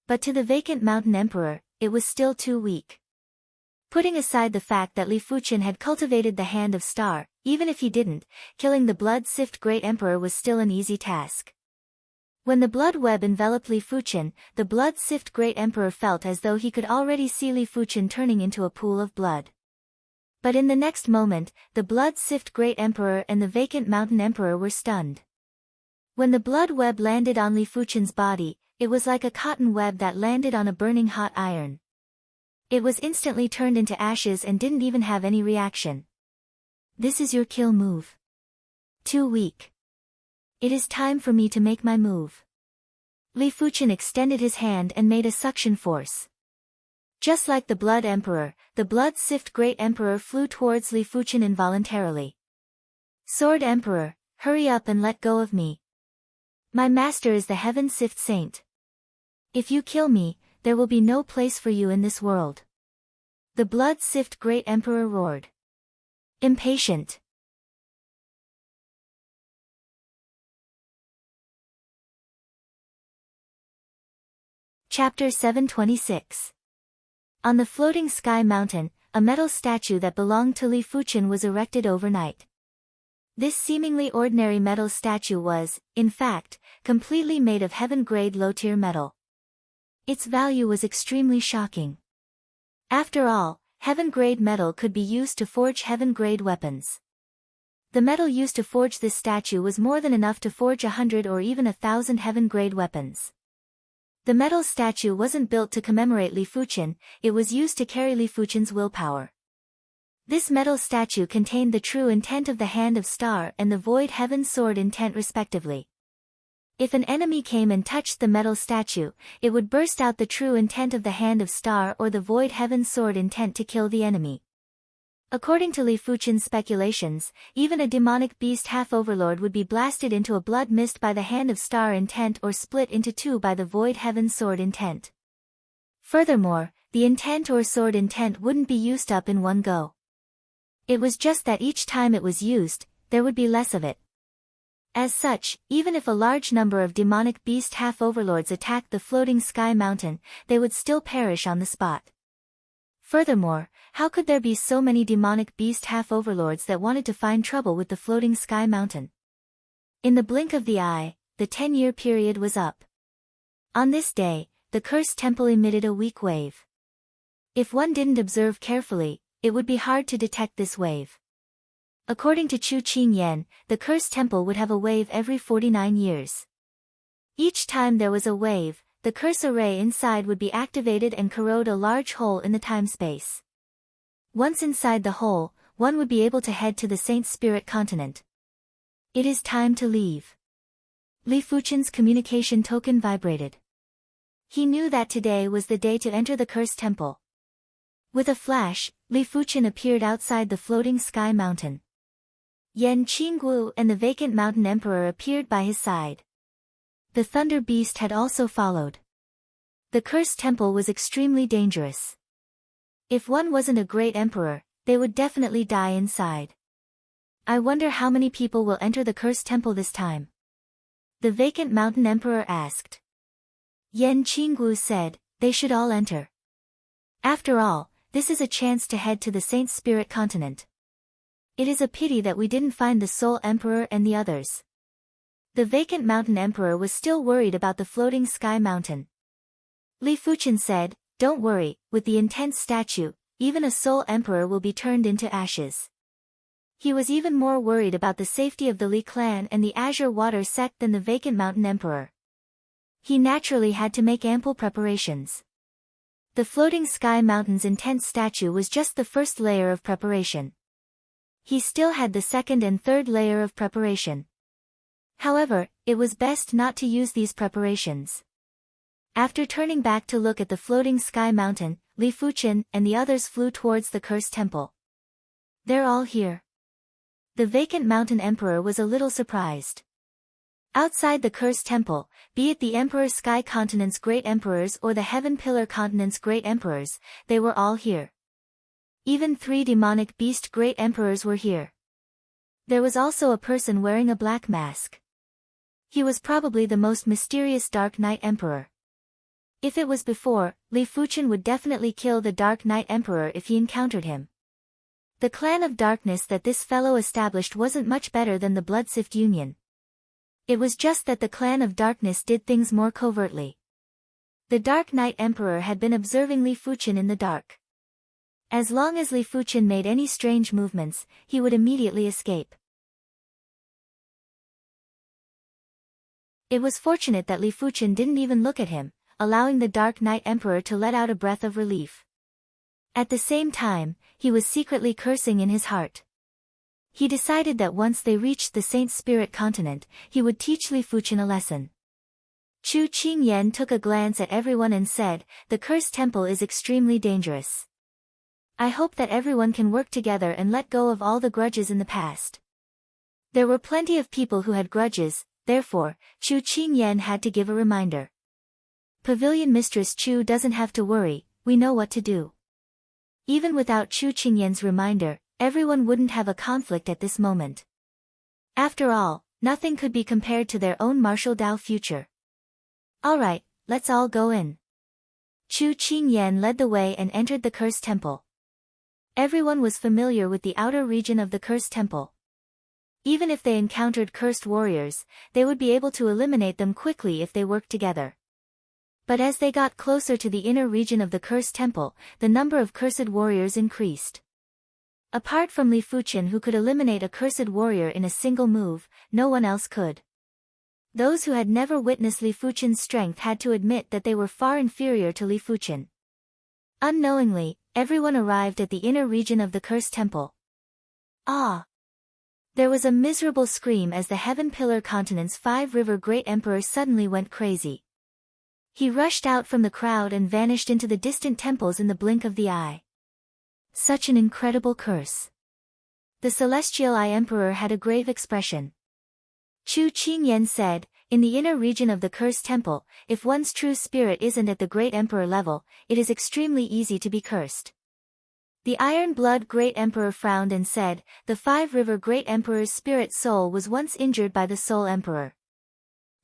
But to the vacant mountain emperor, it was still too weak. Putting aside the fact that Li Fuchen had cultivated the Hand of Star, even if he didn't, killing the Blood Sift Great Emperor was still an easy task. When the blood web enveloped Li Fuchen, the Blood Sift Great Emperor felt as though he could already see Li Fuchen turning into a pool of blood. But in the next moment, the Blood Sift Great Emperor and the vacant mountain emperor were stunned. When the blood web landed on Li Fuchen's body, it was like a cotton web that landed on a burning hot iron. It was instantly turned into ashes and didn't even have any reaction. This is your kill move. Too weak. It is time for me to make my move. Li Fuchen extended his hand and made a suction force. Just like the Blood Emperor, the Blood Sift Great Emperor flew towards Li Fuchen involuntarily. Sword Emperor, hurry up and let go of me. My master is the Heaven Sift Saint. If you kill me, there will be no place for you in this world. The Blood Sift Great Emperor roared. Impatient. Chapter 726. On the floating sky mountain, a metal statue that belonged to Li Fuchen was erected overnight. This seemingly ordinary metal statue was, in fact, completely made of heaven-grade low-tier metal. Its value was extremely shocking. After all, heaven-grade metal could be used to forge heaven-grade weapons. The metal used to forge this statue was more than enough to forge 100 or even 1,000 heaven-grade weapons. The metal statue wasn't built to commemorate Li Fuchen, it was used to carry Li Fuchen's willpower. This metal statue contained the true intent of the Hand of Star and the Void Heaven Sword intent respectively. If an enemy came and touched the metal statue, it would burst out the true intent of the Hand of Star or the Void Heaven Sword intent to kill the enemy. According to Li Fuchen's speculations, even a demonic beast half-overlord would be blasted into a blood mist by the Hand of Star intent or split into two by the Void Heaven Sword intent. Furthermore, the intent or sword intent wouldn't be used up in one go. It was just that each time it was used, there would be less of it. As such, even if a large number of demonic beast half-overlords attacked the floating sky mountain, they would still perish on the spot. Furthermore, how could there be so many demonic beast half-overlords that wanted to find trouble with the floating sky mountain? In the blink of the eye, the 10-year period was up. On this day, the cursed temple emitted a weak wave. If one didn't observe carefully, it would be hard to detect this wave. According to Chu Qingyan, the cursed temple would have a wave every 49 years. Each time there was a wave, the curse array inside would be activated and corrode a large hole in the time-space. Once inside the hole, one would be able to head to the Saint Spirit continent. It is time to leave. Li Fuchen's communication token vibrated. He knew that today was the day to enter the cursed temple. With a flash, Li Fuchen appeared outside the floating sky mountain. Yan Qinggu and the vacant mountain emperor appeared by his side. The thunder beast had also followed. The cursed temple was extremely dangerous. If one wasn't a great emperor, they would definitely die inside. I wonder how many people will enter the cursed temple this time? The vacant mountain emperor asked. Yan Qinggu said, they should all enter. After all, this is a chance to head to the Saint Spirit continent. It is a pity that we didn't find the Soul Emperor and the others. The vacant mountain emperor was still worried about the floating sky mountain. Li Fuchen said, don't worry, with the intense statue, even a Soul Emperor will be turned into ashes. He was even more worried about the safety of the Li clan and the Azure Water sect than the vacant mountain emperor. He naturally had to make ample preparations. The floating sky mountain's intense statue was just the first layer of preparation. He still had the second and third layer of preparation. However, it was best not to use these preparations. After turning back to look at the floating sky mountain, Li Fuchen and the others flew towards the cursed temple. They're all here. The vacant mountain emperor was a little surprised. Outside the cursed temple, be it the Emperor Sky Continent's great emperors or the Heaven Pillar Continent's great emperors, they were all here. Even 3 demonic beast great emperors were here. There was also a person wearing a black mask. He was probably the most mysterious Dark Knight Emperor. If it was before, Li Fuchen would definitely kill the Dark Knight Emperor if he encountered him. The clan of darkness that this fellow established wasn't much better than the Bloodsift Union. It was just that the clan of darkness did things more covertly. The Dark Knight Emperor had been observing Li Fuchen in the dark. As long as Li Fuchen made any strange movements, he would immediately escape. It was fortunate that Li Fuchen didn't even look at him, allowing the Dark Knight Emperor to let out a breath of relief. At the same time, he was secretly cursing in his heart. He decided that once they reached the Saint Spirit continent, he would teach Li Fuchen a lesson. Chu Qingyan took a glance at everyone and said, the cursed temple is extremely dangerous. I hope that everyone can work together and let go of all the grudges in the past. There were plenty of people who had grudges, therefore, Chu Qingyan had to give a reminder. Pavilion Mistress Chu doesn't have to worry, we know what to do. Even without Chu Qingyan's reminder, everyone wouldn't have a conflict at this moment. After all, nothing could be compared to their own martial Dao future. Alright, let's all go in. Chu Qingyan led the way and entered the cursed temple. Everyone was familiar with the outer region of the cursed temple. Even if they encountered cursed warriors, they would be able to eliminate them quickly if they worked together. But as they got closer to the inner region of the cursed temple, the number of cursed warriors increased. Apart from Li Fuchen, who could eliminate a cursed warrior in a single move, no one else could. Those who had never witnessed Li Fuchen's strength had to admit that they were far inferior to Li Fuchen. Unknowingly, everyone arrived at the inner region of the cursed temple. Ah! There was a miserable scream as the Heaven Pillar Continent's 5-River Great Emperor suddenly went crazy. He rushed out from the crowd and vanished into the distant temples in the blink of the eye. Such an incredible curse. The Celestial Eye Emperor had a grave expression. Chu Qingyan said, in the inner region of the cursed temple, if one's true spirit isn't at the Great Emperor level, it is extremely easy to be cursed. The Iron Blood Great Emperor frowned and said, the 5-River Great Emperor's spirit soul was once injured by the Soul Emperor.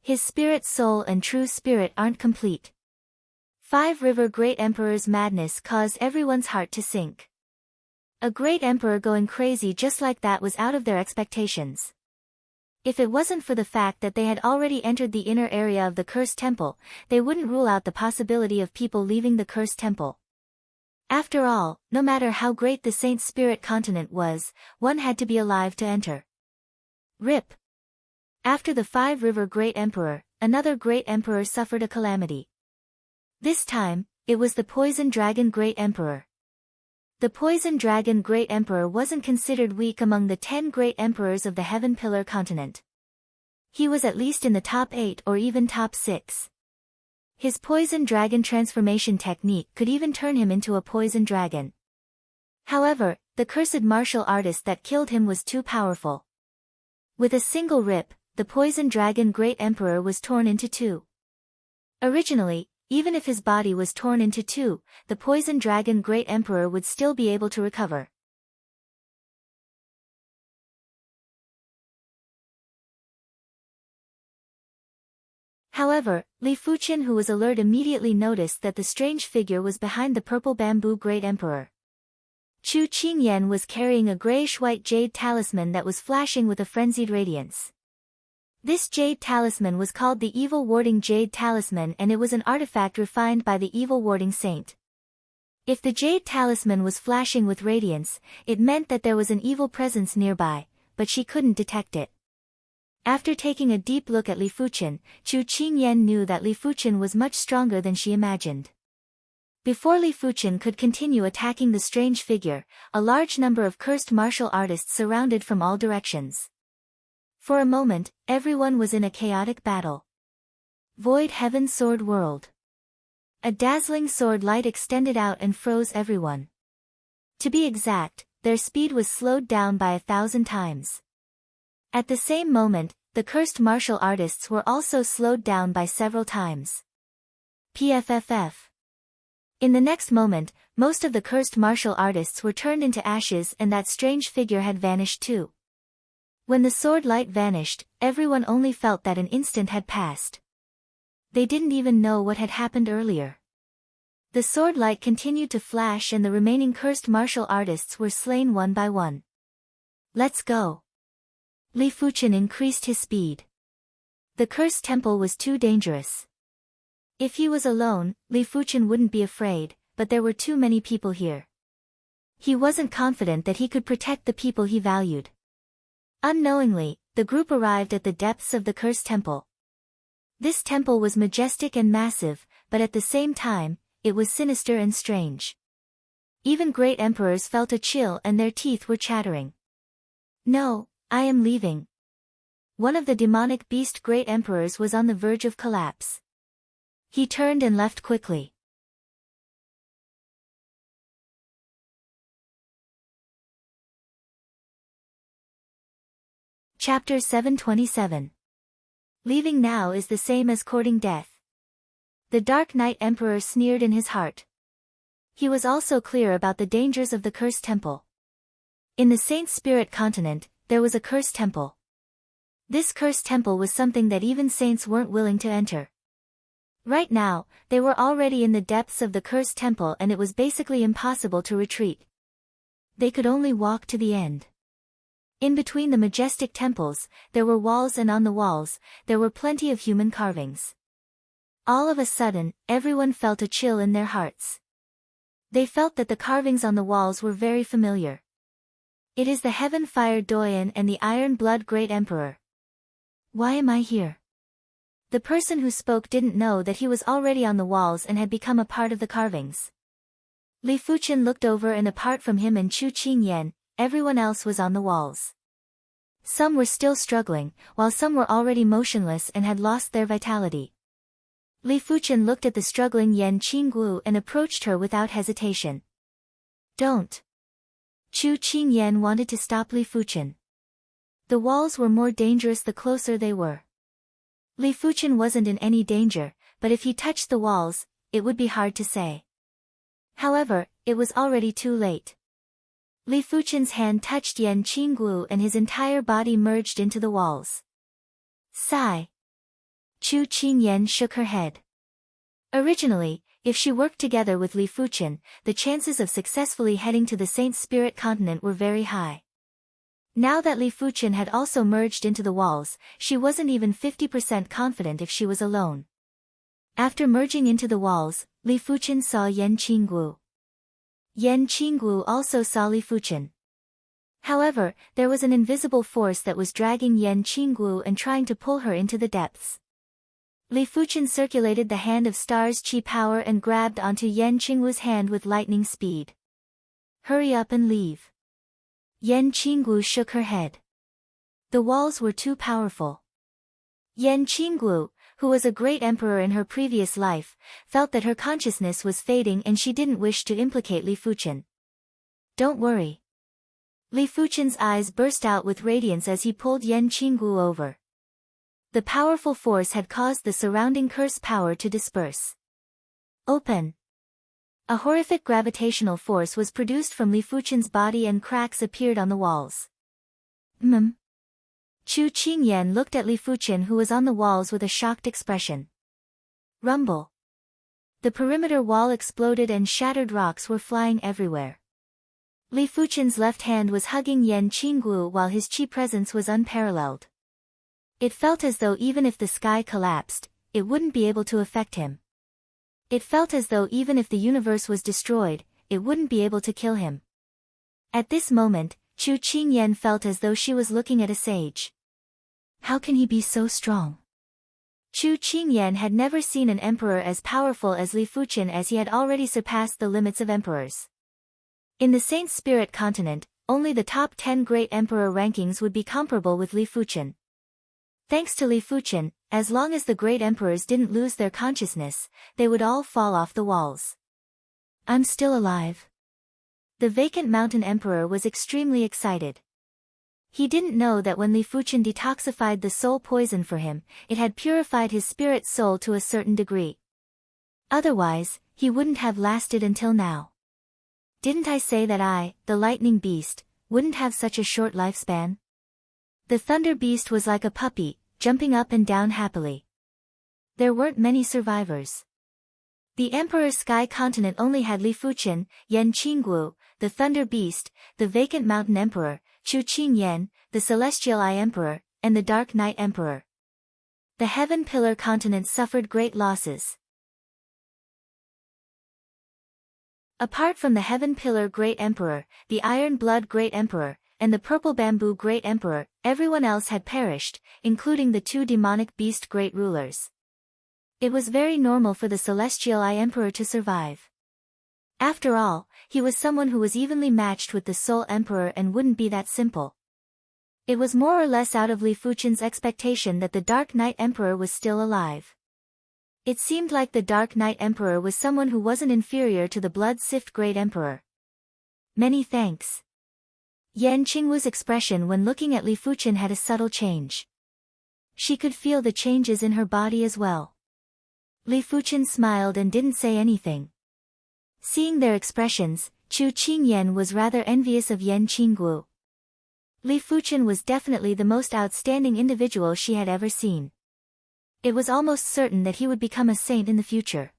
His spirit soul and true spirit aren't complete. 5-River Great Emperor's madness caused everyone's heart to sink. A great emperor going crazy just like that was out of their expectations. If it wasn't for the fact that they had already entered the inner area of the cursed temple, they wouldn't rule out the possibility of people leaving the cursed temple. After all, no matter how great the Saint Spirit continent was, one had to be alive to enter. RIP. After the 5-River Great Emperor, another great emperor suffered a calamity. This time, it was the Poison Dragon Great Emperor. The Poison Dragon Great Emperor wasn't considered weak among the 10 great emperors of the Heaven Pillar continent. He was at least in the top 8 or even top 6. His Poison Dragon transformation technique could even turn him into a poison dragon. However, the cursed martial artist that killed him was too powerful. With a single rip, the Poison Dragon Great Emperor was torn into two. Originally, even if his body was torn into two, the Poison Dragon Great Emperor would still be able to recover. However, Li Fuchen, who was alert, immediately noticed that the strange figure was behind the Purple Bamboo Great Emperor. Chu Qingyan was carrying a grayish-white jade talisman that was flashing with a frenzied radiance. This jade talisman was called the Evil Warding Jade Talisman, and it was an artifact refined by the Evil Warding Saint. If the jade talisman was flashing with radiance, it meant that there was an evil presence nearby, but she couldn't detect it. After taking a deep look at Li Fuchen, Chu Qingyan knew that Li Fuchen was much stronger than she imagined. Before Li Fuchen could continue attacking the strange figure, a large number of cursed martial artists surrounded from all directions. For a moment, everyone was in a chaotic battle. Void Heaven Sword World. A dazzling sword light extended out and froze everyone. To be exact, their speed was slowed down by 1,000 times. At the same moment, the cursed martial artists were also slowed down by several times. PFFF. In the next moment, most of the cursed martial artists were turned into ashes, and that strange figure had vanished too. When the sword light vanished, everyone only felt that an instant had passed. They didn't even know what had happened earlier. The sword light continued to flash and the remaining cursed martial artists were slain one by one. Let's go. Li Fuchen increased his speed. The cursed temple was too dangerous. If he was alone, Li Fuchen wouldn't be afraid, but there were too many people here. He wasn't confident that he could protect the people he valued. Unknowingly, the group arrived at the depths of the cursed temple. This temple was majestic and massive, but at the same time, it was sinister and strange. Even great emperors felt a chill and their teeth were chattering. No, I am leaving. One of the demonic beast great emperors was on the verge of collapse. He turned and left quickly. Chapter 727. Leaving now is the same as courting death. The Dark Knight Emperor sneered in his heart. He was also clear about the dangers of the cursed temple. In the Saint Spirit continent, there was a cursed temple. This cursed temple was something that even saints weren't willing to enter. Right now, they were already in the depths of the cursed temple and it was basically impossible to retreat. They could only walk to the end. In between the majestic temples, there were walls and on the walls, there were plenty of human carvings. All of a sudden, everyone felt a chill in their hearts. They felt that the carvings on the walls were very familiar. It is the Heaven Fire Doyen and the Iron Blood Great Emperor. Why am I here? The person who spoke didn't know that he was already on the walls and had become a part of the carvings. Li Fuchen looked over and apart from him and Chu Qingyan, everyone else was on the walls. Some were still struggling, while some were already motionless and had lost their vitality. Li Fuchen looked at the struggling Yan Qingguo and approached her without hesitation. Don't. Chu Qingyan wanted to stop Li Fuchen. The walls were more dangerous the closer they were. Li Fuchen wasn't in any danger, but if he touched the walls, it would be hard to say. However, it was already too late. Li Fuchen's hand touched Yan Qingguo and his entire body merged into the walls. Sigh. Chu Qingyan shook her head. Originally, if she worked together with Li Fuchen, the chances of successfully heading to the Saint Spirit continent were very high. Now that Li Fuchen had also merged into the walls, she wasn't even 50% confident if she was alone. After merging into the walls, Li Fuchen saw Yan Qingguo. Yan Qingguo also saw Li Fuchen. However, there was an invisible force that was dragging Yan Qingguo and trying to pull her into the depths. Li Fuchen circulated the hand of Star's chi power and grabbed onto Yan Qingguo's hand with lightning speed. Hurry up and leave. Yan Qingguo shook her head. The walls were too powerful. Yan Qingguo, who was a great emperor in her previous life, felt that her consciousness was fading and she didn't wish to implicate Li Fuchen. Don't worry. Li Fuchen's eyes burst out with radiance as he pulled Yan Qingguo over. The powerful force had caused the surrounding curse power to disperse. Open. A horrific gravitational force was produced from Li Fuchen's body and cracks appeared on the walls. Chu Qingyan looked at Li Fuchen who was on the walls with a shocked expression. Rumble. The perimeter wall exploded and shattered rocks were flying everywhere. Li Fuchen's left hand was hugging Yan Qingguo while his chi presence was unparalleled. It felt as though even if the sky collapsed, it wouldn't be able to affect him. It felt as though even if the universe was destroyed, it wouldn't be able to kill him. At this moment, Chu Qingyan felt as though she was looking at a sage. How can he be so strong? Chu Qingyan had never seen an emperor as powerful as Li Fuchen as he had already surpassed the limits of emperors. In the Saint Spirit continent, only the top 10 great emperor rankings would be comparable with Li Fuchen. Thanks to Li Fuchen, as long as the great emperors didn't lose their consciousness, they would all fall off the walls. I'm still alive. The vacant mountain emperor was extremely excited. He didn't know that when Li Fuchen detoxified the soul poison for him, it had purified his spirit soul to a certain degree. Otherwise, he wouldn't have lasted until now. Didn't I say that I, the lightning beast, wouldn't have such a short lifespan? The thunder beast was like a puppy, jumping up and down happily. There weren't many survivors. The Emperor's Sky Continent only had Li Fuchen, Yan Qingguo, the Thunder Beast, the Vacant Mountain Emperor, Chu Qingyan, the Celestial Eye Emperor, and the Dark Night Emperor. The Heaven Pillar Continent suffered great losses. Apart from the Heaven Pillar Great Emperor, the Iron Blood Great Emperor, and the Purple Bamboo Great Emperor, everyone else had perished, including the 2 demonic beast great rulers. It was very normal for the Celestial Eye Emperor to survive. After all, he was someone who was evenly matched with the Soul Emperor and wouldn't be that simple. It was more or less out of Li Fuchen's expectation that the Dark Knight Emperor was still alive. It seemed like the Dark Knight Emperor was someone who wasn't inferior to the Blood Sift Great Emperor. Many thanks. Yan Qingguo's expression when looking at Li Fuchen had a subtle change. She could feel the changes in her body as well. Li Fuchen smiled and didn't say anything. Seeing their expressions, Chu Qingyan was rather envious of Yan Qingguo. Li Fuchen was definitely the most outstanding individual she had ever seen. It was almost certain that he would become a saint in the future.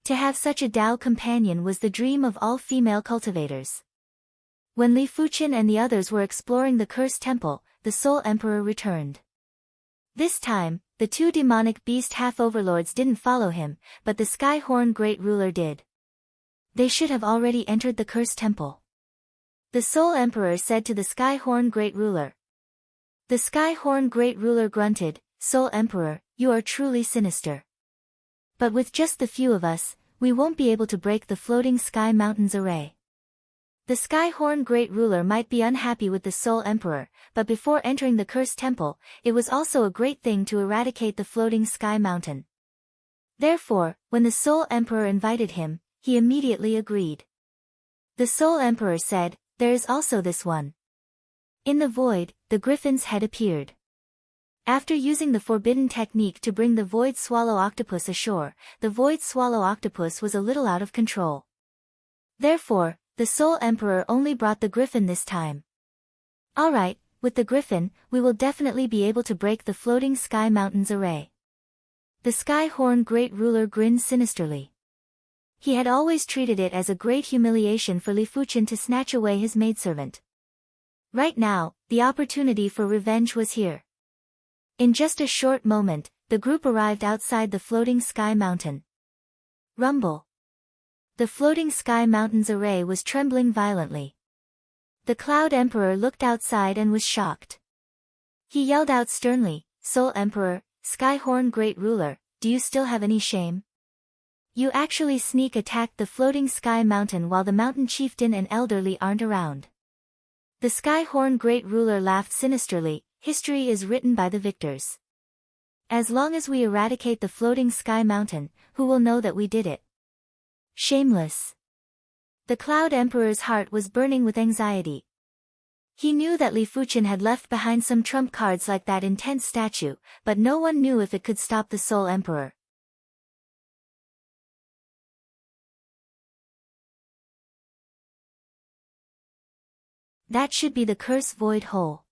To have such a Dao companion was the dream of all female cultivators. When Li Fuchen and the others were exploring the cursed temple, the Soul Emperor returned. This time, the two demonic beast half-overlords didn't follow him, but the Sky-Horn Great Ruler did. They should have already entered the cursed temple. The Soul Emperor said to the Sky-Horn Great Ruler. The Sky-Horn Great Ruler grunted, "Soul Emperor, you are truly sinister. But with just the few of us, we won't be able to break the floating Sky Mountains array." The Sky-Horn Great Ruler might be unhappy with the Soul Emperor, but before entering the cursed temple, it was also a great thing to eradicate the floating Sky Mountain. Therefore, when the Soul Emperor invited him, he immediately agreed. The Soul Emperor said, "There is also this one." In the void, the griffin's head appeared. After using the forbidden technique to bring the Void Swallow Octopus ashore, the Void Swallow Octopus was a little out of control. Therefore, the Soul Emperor only brought the griffin this time. "Alright, with the griffin, we will definitely be able to break the floating Sky Mountains array." The Sky-Horn Great Ruler grinned sinisterly. He had always treated it as a great humiliation for Li Fuchen to snatch away his maidservant. Right now, the opportunity for revenge was here. In just a short moment, the group arrived outside the floating Sky Mountain. Rumble. The floating Sky Mountains array was trembling violently. The Cloud Emperor looked outside and was shocked. He yelled out sternly, "Soul Emperor, Sky-Horn Great Ruler, do you still have any shame? You actually sneak attacked the floating Sky Mountain while the Mountain Chieftain and Elderly aren't around." The Sky-Horn Great Ruler laughed sinisterly, "History is written by the victors. As long as we eradicate the floating Sky Mountain, who will know that we did it? Shameless." The Cloud Emperor's heart was burning with anxiety. He knew that Li Fuchen had left behind some trump cards like that intense statue, but no one knew if it could stop the Soul Emperor. That should be the Curse Void Hole.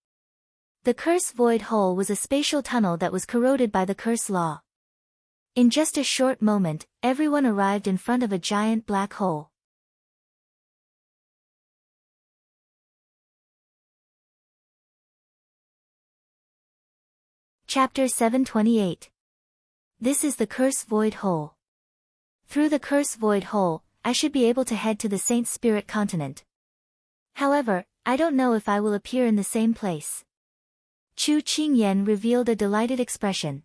The Curse Void Hole was a spatial tunnel that was corroded by the Curse Law. In just a short moment, everyone arrived in front of a giant black hole. Chapter 728. This is the Curse Void Hole. Through the Curse Void Hole, I should be able to head to the Saint Spirit Continent. However, I don't know if I will appear in the same place. Chu Qingyan revealed a delighted expression.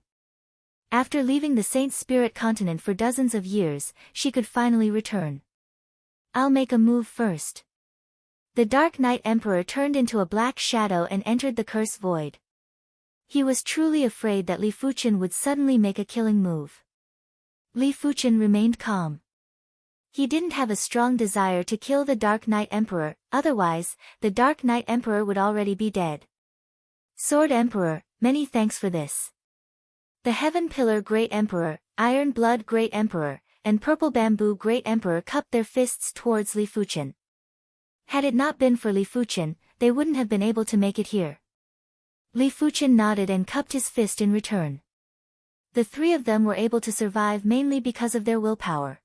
After leaving the Saint Spirit Continent for dozens of years, she could finally return. "I'll make a move first." The Dark Knight Emperor turned into a black shadow and entered the Curse Void. He was truly afraid that Li Fuchen would suddenly make a killing move. Li Fuchen remained calm. He didn't have a strong desire to kill the Dark Knight Emperor, otherwise, the Dark Knight Emperor would already be dead. Sword Emperor, many thanks for this. The Heaven Pillar Great Emperor, Iron Blood Great Emperor, and Purple Bamboo Great Emperor cupped their fists towards Li Fuchen. Had it not been for Li Fuchen, they wouldn't have been able to make it here. Li Fuchen nodded and cupped his fist in return. The three of them were able to survive mainly because of their willpower.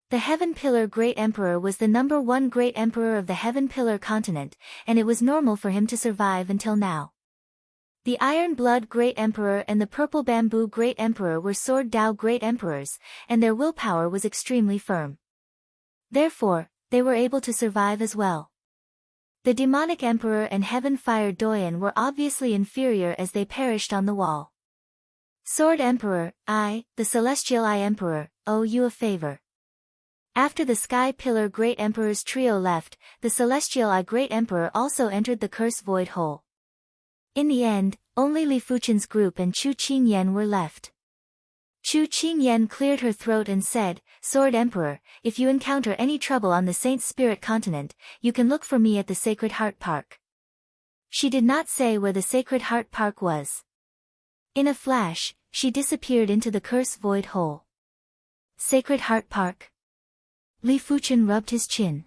The Heaven Pillar Great Emperor was the #1 Great Emperor of the Heaven Pillar continent, and it was normal for him to survive until now. The Iron Blood Great Emperor and the Purple Bamboo Great Emperor were Sword Dao Great Emperors, and their willpower was extremely firm. Therefore, they were able to survive as well. The Demonic Emperor and Heaven Fire Doyen were obviously inferior as they perished on the wall. Sword Emperor, I, the Celestial Eye Emperor, owe you a favor. After the Sky Pillar Great Emperor's trio left, the Celestial Eye Great Emperor also entered the Curse Void Hole. In the end, only Li Fuchen's group and Chu Qingyan were left. Chu Qingyan cleared her throat and said, "Sword Emperor, if you encounter any trouble on the Saint Spirit Continent, you can look for me at the Sacred Heart Park." She did not say where the Sacred Heart Park was. In a flash, she disappeared into the Curse Void Hole. Sacred Heart Park. Li Fuchen rubbed his chin.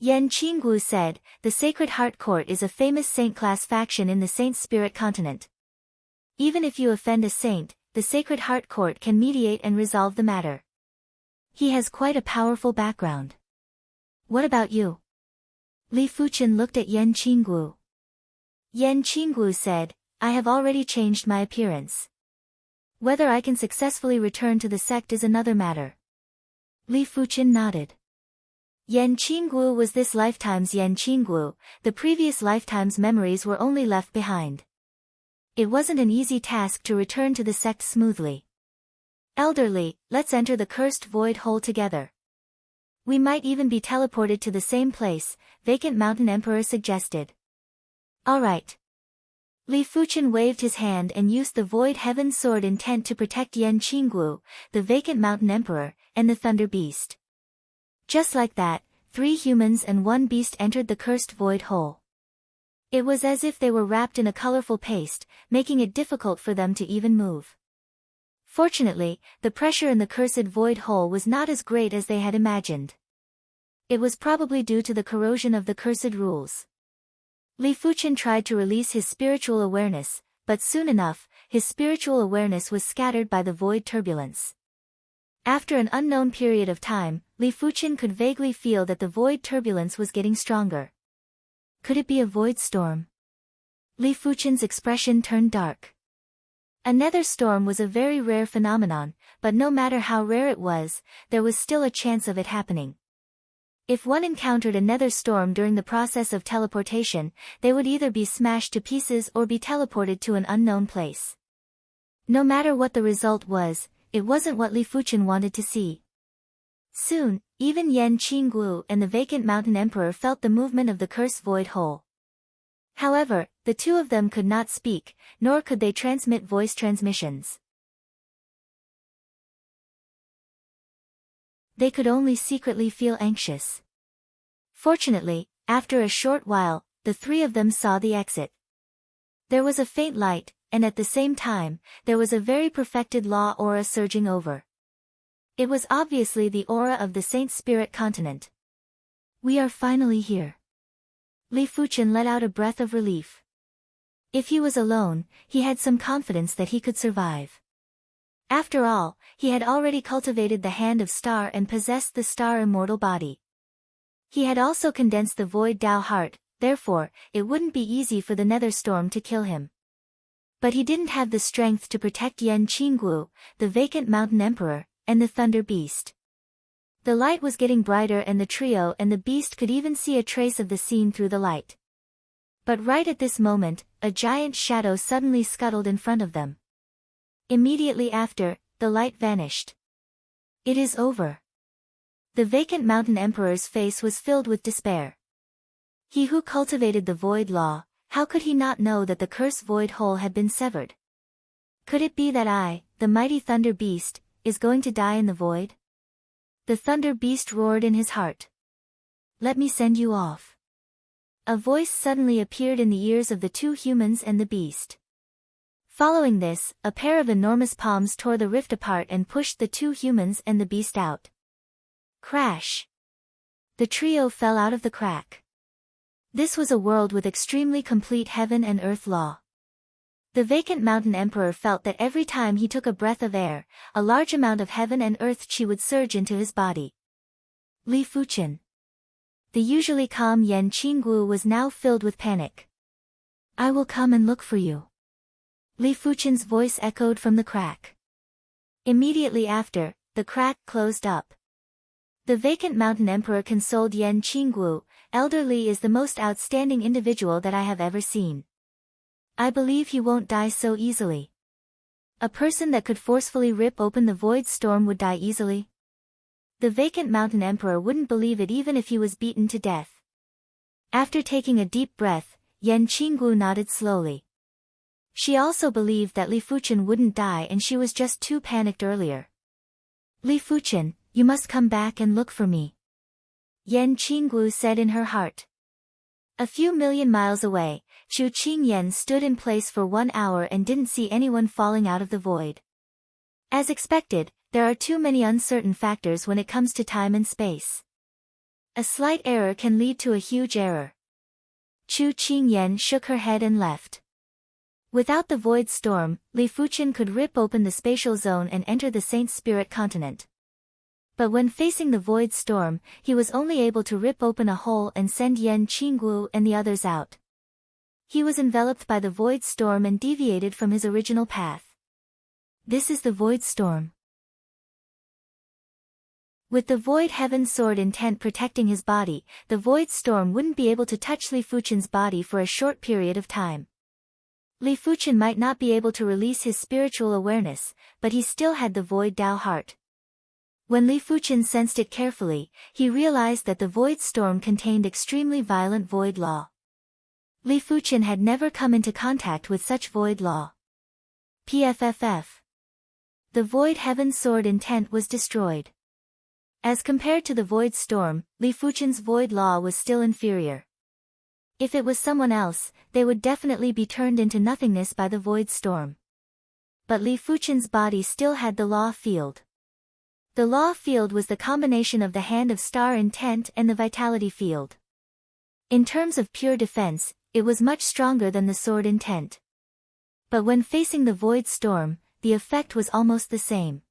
Yan Qinggu said, the Sacred Heart Court is a famous saint-class faction in the Saint Spirit continent. Even if you offend a saint, the Sacred Heart Court can mediate and resolve the matter. He has quite a powerful background. What about you? Li Fuchen looked at Yan Qinggu. Yan Qinggu said, I have already changed my appearance. Whether I can successfully return to the sect is another matter. Li Fuchen nodded. Yan Qinggu was this lifetime's Yan Qinggu, the previous lifetime's memories were only left behind. It wasn't an easy task to return to the sect smoothly. Elderly, let's enter the cursed void hole together. We might even be teleported to the same place, Vacant Mountain Emperor suggested. Alright. Li Fuchen waved his hand and used the Void Heaven Sword intent to protect Yan Qinggu, the Vacant Mountain Emperor, and the Thunder Beast. Just like that, 3 humans and 1 beast entered the cursed void hole. It was as if they were wrapped in a colorful paste, making it difficult for them to even move. Fortunately, the pressure in the cursed void hole was not as great as they had imagined. It was probably due to the corrosion of the cursed rules. Li Fuchen tried to release his spiritual awareness, but soon enough, his spiritual awareness was scattered by the void turbulence. After an unknown period of time, Li Fuchen could vaguely feel that the void turbulence was getting stronger. Could it be a void storm? Li Fuchen's expression turned dark. A nether storm was a very rare phenomenon, but no matter how rare it was, there was still a chance of it happening. If one encountered a nether storm during the process of teleportation, they would either be smashed to pieces or be teleported to an unknown place. No matter what the result was, it wasn't what Li Fuchen wanted to see. Soon, even Yan Qinggu and the Vacant Mountain Emperor felt the movement of the cursed void hole. However, the two of them could not speak, nor could they transmit voice transmissions. They could only secretly feel anxious. Fortunately, after a short while, the 3 of them saw the exit. There was a faint light, and at the same time, there was a very perfected law aura surging over. It was obviously the aura of the Saint Spirit continent. We are finally here. Li Fuchen let out a breath of relief. If he was alone, he had some confidence that he could survive. After all, he had already cultivated the Hand of Star and possessed the Star Immortal body. He had also condensed the Void Tao Heart, therefore, it wouldn't be easy for the Nether Storm to kill him. But he didn't have the strength to protect Yan Qinggu, the Vacant Mountain Emperor, and the Thunder Beast. The light was getting brighter and the trio and the beast could even see a trace of the scene through the light. But right at this moment, a giant shadow suddenly scuttled in front of them. Immediately after, the light vanished. It is over. The Vacant Mountain Emperor's face was filled with despair. He who cultivated the void law, how could he not know that the cursed void hole had been severed? Could it be that I, the mighty Thunder Beast, is going to die in the void? The Thunder Beast roared in his heart. Let me send you off. A voice suddenly appeared in the ears of the 2 humans and the beast. Following this, a pair of enormous palms tore the rift apart and pushed the 2 humans and the beast out. Crash! The trio fell out of the crack. This was a world with extremely complete heaven and earth law. The Vacant Mountain Emperor felt that every time he took a breath of air, a large amount of heaven and earth chi would surge into his body. Li Fuchen. The usually calm Yan Qinggu was now filled with panic. I will come and look for you. Li Fuchen's voice echoed from the crack. Immediately after, the crack closed up. The Vacant Mountain Emperor consoled Yan Qinggu, Elder Li is the most outstanding individual that I have ever seen. I believe he won't die so easily. A person that could forcefully rip open the void storm would die easily? The Vacant Mountain Emperor wouldn't believe it even if he was beaten to death. After taking a deep breath, Yan Qinggu nodded slowly. She also believed that Li Fuchen wouldn't die and she was just too panicked earlier. Li Fuchen, you must come back and look for me. Yan Qinggu said in her heart. A few million miles away, Chu Qingyan stood in place for 1 hour and didn't see anyone falling out of the void. As expected, there are too many uncertain factors when it comes to time and space. A slight error can lead to a huge error. Chu Qingyan shook her head and left. Without the void storm, Li Fuqian could rip open the spatial zone and enter the Saint Spirit continent. But when facing the void storm, he was only able to rip open a hole and send Yan Qinggu and the others out. He was enveloped by the void storm and deviated from his original path. This is the void storm. With the void heaven sword intent protecting his body, the void storm wouldn't be able to touch Li Fuqian's body for a short period of time. Li Fuqian might not be able to release his spiritual awareness, but he still had the void Tao heart. When Li Fuqian sensed it carefully, he realized that the void storm contained extremely violent void law. Li Fuqian had never come into contact with such void law. PFFF. The void heaven sword intent was destroyed. As compared to the void storm, Li Fuqian's void law was still inferior. If it was someone else, they would definitely be turned into nothingness by the void storm. But Li Fuqian's body still had the law field. The law field was the combination of the hand of star intent and the vitality field. In terms of pure defense, it was much stronger than the sword intent. But when facing the void storm, the effect was almost the same.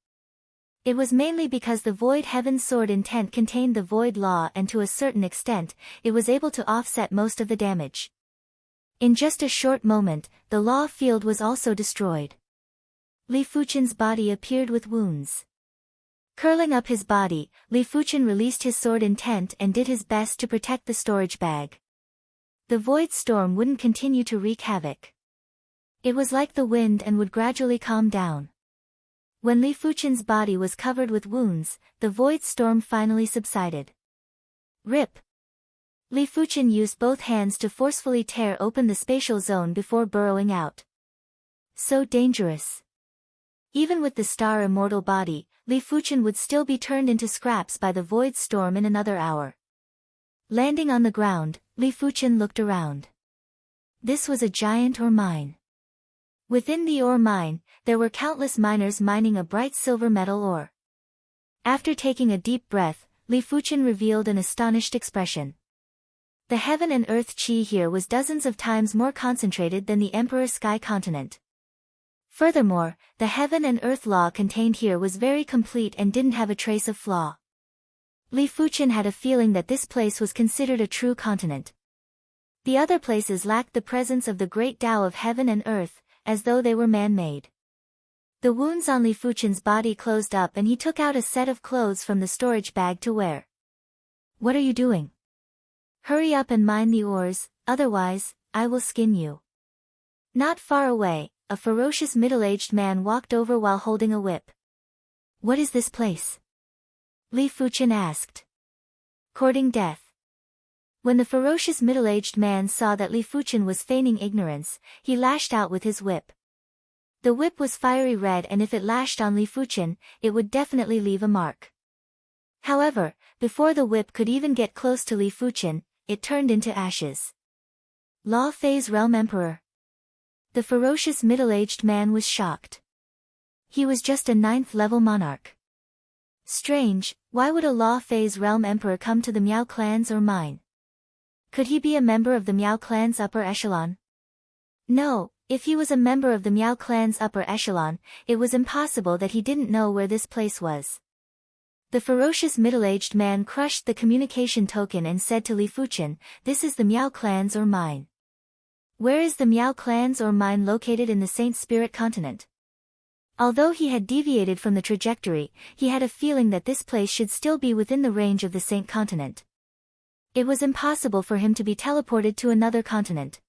It was mainly because the void heaven sword intent contained the void law and to a certain extent, it was able to offset most of the damage. In just a short moment, the law field was also destroyed. Li Fuqian's body appeared with wounds. Curling up his body, Li Fuqian released his sword intent and did his best to protect the storage bag. The void storm wouldn't continue to wreak havoc. It was like the wind and would gradually calm down. When Li Fuqian's body was covered with wounds, the void storm finally subsided. Rip! Li Fuqian used both hands to forcefully tear open the spatial zone before burrowing out. So dangerous. Even with the star immortal body, Li Fuqian would still be turned into scraps by the void storm in another hour. Landing on the ground, Li Fuqian looked around. This was a giant ore mine. Within the ore mine, there were countless miners mining a bright silver metal ore. After taking a deep breath, Li Fuqian revealed an astonished expression. The heaven and earth qi here was dozens of times more concentrated than the Emperor Sky continent. Furthermore, the heaven and earth law contained here was very complete and didn't have a trace of flaw. Li Fuqian had a feeling that this place was considered a true continent. The other places lacked the presence of the great Tao of heaven and earth, as though they were man-made. The wounds on Li Fuqian's body closed up and he took out a set of clothes from the storage bag to wear. What are you doing? Hurry up and mine the ores, otherwise, I will skin you. Not far away, a ferocious middle-aged man walked over while holding a whip. What is this place? Li Fuqian asked. Courting death. When the ferocious middle-aged man saw that Li Fuqian was feigning ignorance, he lashed out with his whip. The whip was fiery red and if it lashed on Li Fuqian, it would definitely leave a mark. However, before the whip could even get close to Li Fuqian, it turned into ashes. Law Phase Realm Emperor. The ferocious middle-aged man was shocked. He was just a 9th-level monarch. Strange, why would a Law Phase Realm Emperor come to the Miao clans or mine? Could he be a member of the Miao clan's upper echelon? No, if he was a member of the Miao clan's upper echelon, it was impossible that he didn't know where this place was. The ferocious middle-aged man crushed the communication token and said to Li Fuqian, "This is the Miao clans or mine." Where is the Miao clans or mine located in the Saint Spirit continent? Although he had deviated from the trajectory, he had a feeling that this place should still be within the range of the Saint continent. It was impossible for him to be teleported to another continent.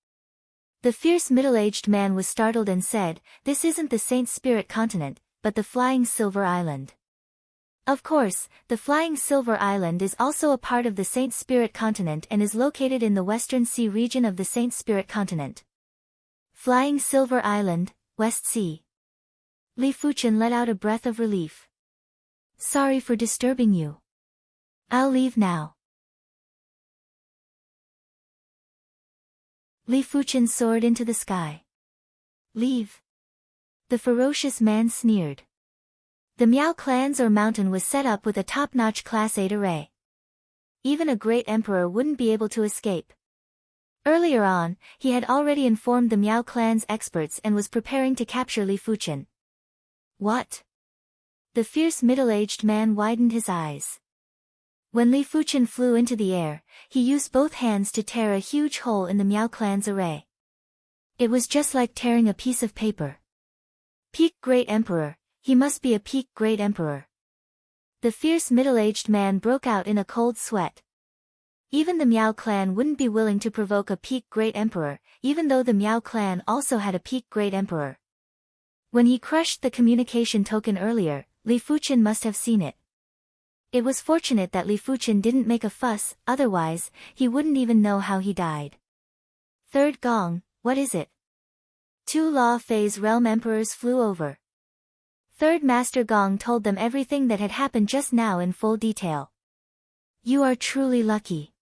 The fierce middle-aged man was startled and said, "This isn't the Saint Spirit continent, but the Flying Silver Island." Of course, the Flying Silver Island is also a part of the Saint Spirit continent and is located in the Western Sea region of the Saint Spirit continent. Flying Silver Island, West Sea. Li Fuqian let out a breath of relief. Sorry for disturbing you. I'll leave now. Li Fuqian soared into the sky. Leave. The ferocious man sneered. The Miao clans or mountain was set up with a top-notch Class 8 array. even a great emperor wouldn't be able to escape. Earlier on, he had already informed the Miao clan's experts and was preparing to capture Li Fuchen. What? The fierce middle-aged man widened his eyes. When Li Fuchen flew into the air, he used both hands to tear a huge hole in the Miao clan's array. It was just like tearing a piece of paper. Peak Great Emperor, he must be a peak Great Emperor. The fierce middle-aged man broke out in a cold sweat. Even the Miao clan wouldn't be willing to provoke a peak Great Emperor, even though the Miao clan also had a peak Great Emperor. When he crushed the communication token earlier, Li Fuchen must have seen it. It was fortunate that Li Fuchen didn't make a fuss, otherwise, he wouldn't even know how he died. Third gong, what is it? 2 Law Phase Realm Emperors flew over. Third Master Gong told them everything that had happened just now in full detail. You are truly lucky.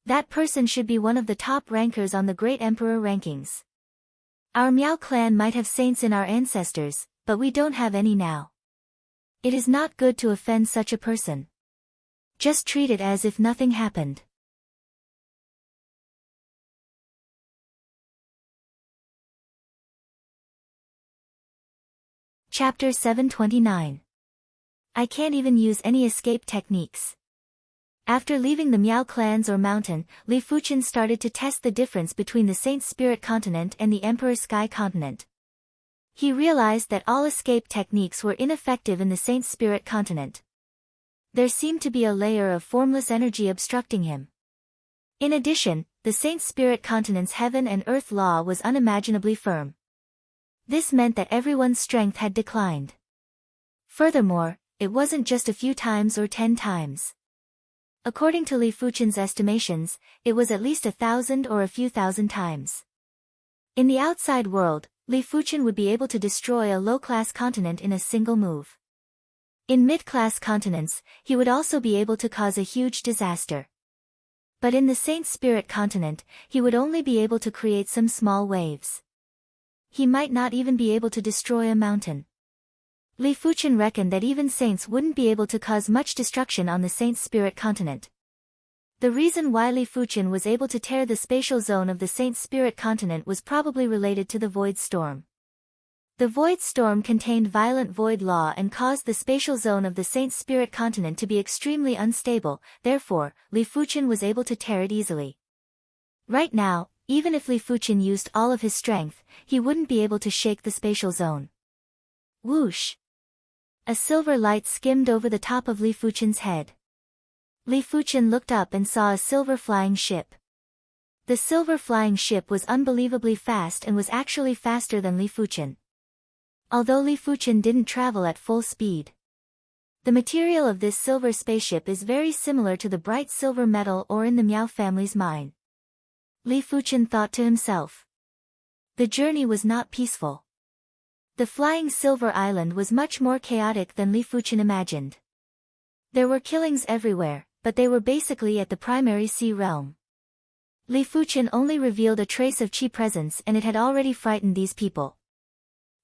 That person should be one of the top rankers on the Great Emperor rankings. Our Miao clan might have saints in our ancestors, but we don't have any now. It is not good to offend such a person. Just treat it as if nothing happened. Chapter 729. I can't even use any escape techniques. After leaving the Miao clans or mountain, Li Fuchen started to test the difference between the Saint Spirit continent and the Emperor Sky continent. He realized that all escape techniques were ineffective in the Saint Spirit continent. There seemed to be a layer of formless energy obstructing him. In addition, the Saint Spirit continent's heaven and earth law was unimaginably firm. This meant that everyone's strength had declined. Furthermore, it wasn't just a few times or 10 times. According to Li Fuchen's estimations, it was at least 1,000 or a few thousand times. In the outside world, Li Fuchen would be able to destroy a low-class continent in a single move. In mid-class continents, he would also be able to cause a huge disaster. But in the Saint Spirit continent, he would only be able to create some small waves. He might not even be able to destroy a mountain. Li Fuchen reckoned that even saints wouldn't be able to cause much destruction on the Saint Spirit continent. The reason why Li Fuchen was able to tear the spatial zone of the Saint Spirit continent was probably related to the Void Storm. The Void Storm contained violent void law and caused the spatial zone of the Saint Spirit continent to be extremely unstable, therefore, Li Fuchen was able to tear it easily. Right now, even if Li Fuchen used all of his strength, he wouldn't be able to shake the spatial zone. Whoosh! A silver light skimmed over the top of Li Fuchen's head. Li Fuchen looked up and saw a silver flying ship. The silver flying ship was unbelievably fast and was actually faster than Li Fuchen. Although Li Fuchen didn't travel at full speed. The material of this silver spaceship is very similar to the bright silver metal ore in the Miao family's mine. Li Fuchen thought to himself. The journey was not peaceful. The flying silver island was much more chaotic than Li Fuchen imagined. There were killings everywhere, but they were basically at the primary sea realm. Li Fuchen only revealed a trace of Qi presence and it had already frightened these people.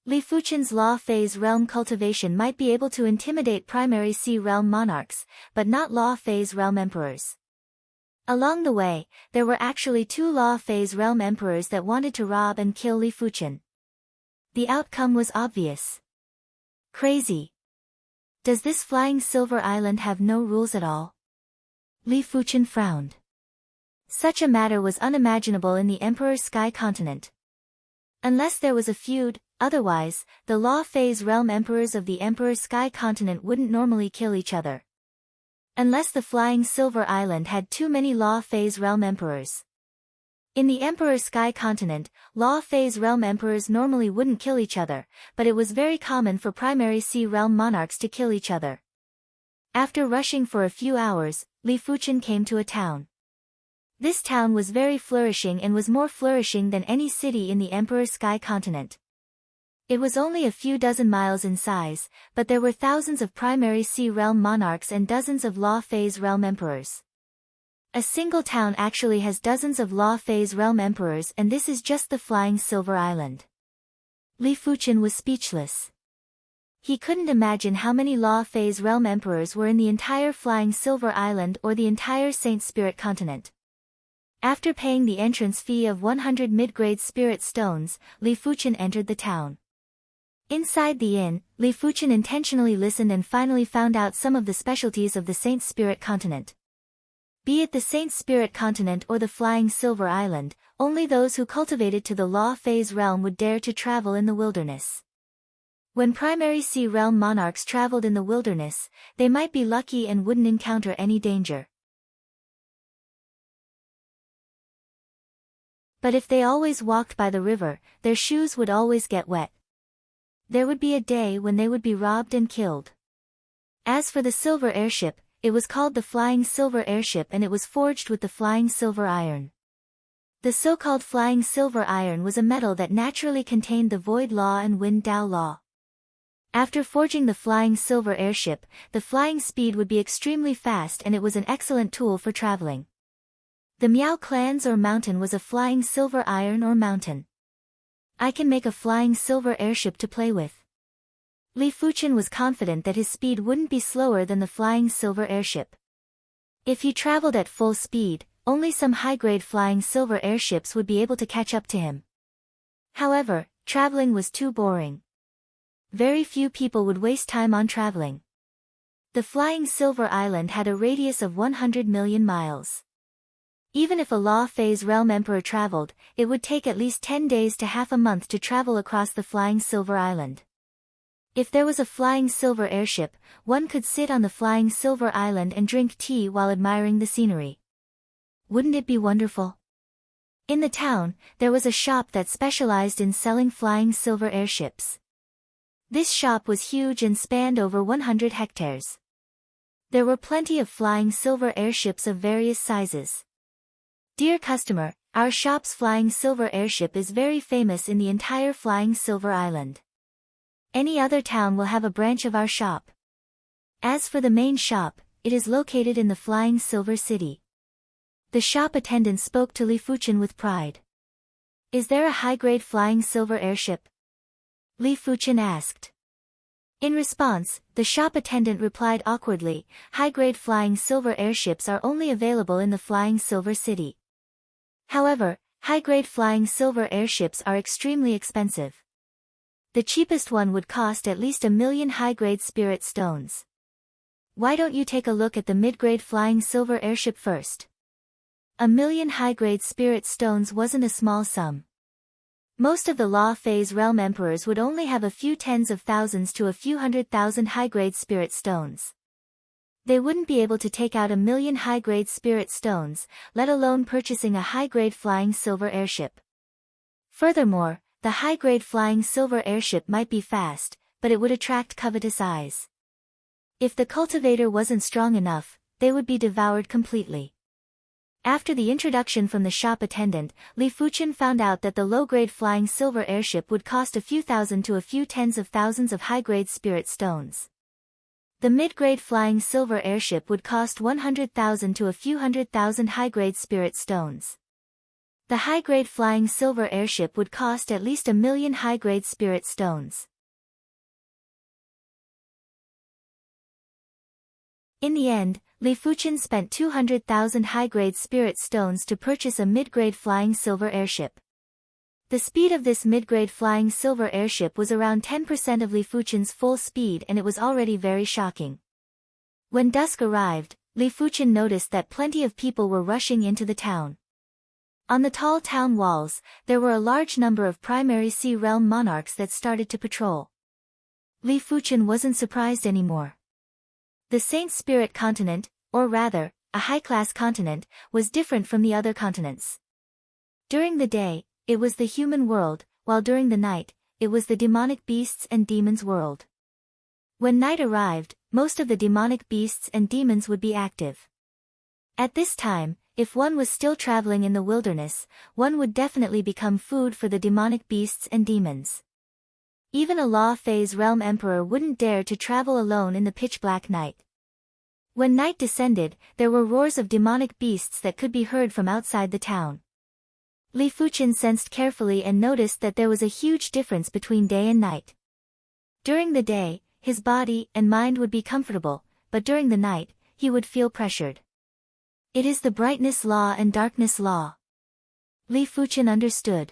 Li Fuchen's law phase realm cultivation might be able to intimidate primary sea realm monarchs, but not law phase realm emperors. Along the way, there were actually 2 law phase realm emperors that wanted to rob and kill Li Fuchen. The outcome was obvious. Crazy. Does this flying silver island have no rules at all? Li Fuchen frowned. Such a matter was unimaginable in the Emperor Sky continent. Unless there was a feud, otherwise, the law phase realm emperors of the Emperor Sky continent wouldn't normally kill each other. Unless the flying silver island had too many law phase realm emperors. In the Emperor Sky continent, law phase realm emperors normally wouldn't kill each other, but it was very common for primary sea realm monarchs to kill each other. After rushing for a few hours, Li Fuchen came to a town. This town was very flourishing and was more flourishing than any city in the Emperor Sky continent. It was only a few dozen miles in size, but there were thousands of primary sea realm monarchs and dozens of law phase realm emperors. A single town actually has dozens of law phase realm emperors, and this is just the flying silver island. Li Fuchen was speechless. He couldn't imagine how many Law Phase Realm Emperors were in the entire Flying Silver Island or the entire Saint Spirit continent. After paying the entrance fee of 100 mid-grade spirit stones, Li Fuchen entered the town. Inside the inn, Li Fuchen intentionally listened and finally found out some of the specialties of the Saint Spirit continent. Be it the Saint Spirit continent or the Flying Silver Island, only those who cultivated to the Law Phase realm would dare to travel in the wilderness. When primary sea realm monarchs traveled in the wilderness, they might be lucky and wouldn't encounter any danger. But if they always walked by the river, their shoes would always get wet. There would be a day when they would be robbed and killed. As for the silver airship, it was called the Flying Silver Airship and it was forged with the Flying Silver Iron. The so-called Flying Silver Iron was a metal that naturally contained the Void Law and Wind Dao Law. After forging the Flying Silver Airship, the flying speed would be extremely fast and it was an excellent tool for traveling. The Miao Clans or mountain was a Flying Silver Iron or mountain. I can make a Flying Silver Airship to play with. Li Fuchen was confident that his speed wouldn't be slower than the Flying Silver Airship. If he traveled at full speed, only some high-grade Flying Silver Airships would be able to catch up to him. However, traveling was too boring. Very few people would waste time on traveling. The Flying Silver Island had a radius of 100 million miles. Even if a Law Phase Realm Emperor traveled, it would take at least 10 days to half a month to travel across the Flying Silver Island. If there was a Flying Silver Airship, one could sit on the Flying Silver Island and drink tea while admiring the scenery. Wouldn't it be wonderful? In the town, there was a shop that specialized in selling Flying Silver Airships. This shop was huge and spanned over 100 hectares. There were plenty of Flying Silver Airships of various sizes. Dear customer, our shop's Flying Silver Airship is very famous in the entire Flying Silver Island. Any other town will have a branch of our shop. As for the main shop, it is located in the Flying Silver City. The shop attendant spoke to Li Fuchen with pride. Is there a high-grade Flying Silver Airship? Li Fuchen asked. In response, the shop attendant replied awkwardly, high-grade Flying Silver Airships are only available in the Flying Silver City. However, high-grade Flying Silver Airships are extremely expensive. The cheapest one would cost at least 1 million high-grade spirit stones. Why don't you take a look at the mid-grade Flying Silver Airship first? 1 million high-grade spirit stones wasn't a small sum. Most of the Law Phase Realm Emperors would only have a few tens of thousands to a few 100,000 high-grade spirit stones. They wouldn't be able to take out 1 million high-grade spirit stones, let alone purchasing a high-grade Flying Silver Airship. Furthermore, the high-grade Flying Silver Airship might be fast, but it would attract covetous eyes. If the cultivator wasn't strong enough, they would be devoured completely. After the introduction from the shop attendant, Li Fuchen found out that the low-grade Flying Silver Airship would cost a few thousand to a few tens of thousands of high-grade spirit stones. The mid-grade Flying Silver Airship would cost 100,000 to a few 100,000 high-grade spirit stones. The high-grade Flying Silver Airship would cost at least 1 million high-grade spirit stones. In the end, Li Fuchen spent 200,000 high-grade spirit stones to purchase a mid-grade Flying Silver Airship. The speed of this mid-grade Flying Silver Airship was around 10% of Li Fuchen's full speed and it was already very shocking. When dusk arrived, Li Fuchen noticed that plenty of people were rushing into the town. On the tall town walls, there were a large number of primary sea realm monarchs that started to patrol. Li Fuchen wasn't surprised anymore. The Saint Spirit continent, or rather, a high-class continent, was different from the other continents. During the day, it was the human world, while during the night, it was the demonic beasts and demons world. When night arrived, most of the demonic beasts and demons would be active. At this time, if one was still traveling in the wilderness, one would definitely become food for the demonic beasts and demons. Even a Law Phase Realm Emperor wouldn't dare to travel alone in the pitch-black night. When night descended, there were roars of demonic beasts that could be heard from outside the town. Li Fuchen sensed carefully and noticed that there was a huge difference between day and night. During the day, his body and mind would be comfortable, but during the night, he would feel pressured. It is the brightness law and darkness law. Li Fuchen understood.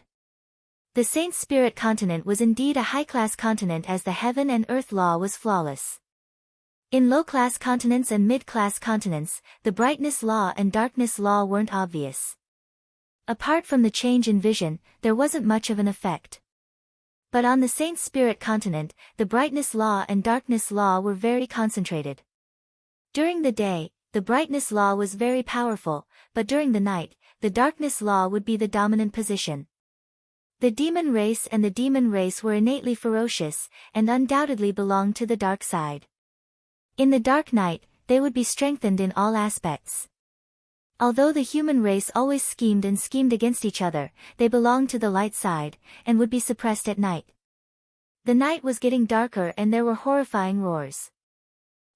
The Saint Spirit continent was indeed a high-class continent, as the heaven and earth law was flawless. In low-class continents and mid-class continents, the brightness law and darkness law weren't obvious. Apart from the change in vision, there wasn't much of an effect. But on the Saint Spirit continent, the brightness law and darkness law were very concentrated. During the day, the brightness law was very powerful, but during the night, the darkness law would be the dominant position. The demon race and the demon race were innately ferocious, and undoubtedly belonged to the dark side. In the dark night, they would be strengthened in all aspects. Although the human race always schemed against each other, they belonged to the light side, and would be suppressed at night. The night was getting darker and there were horrifying roars.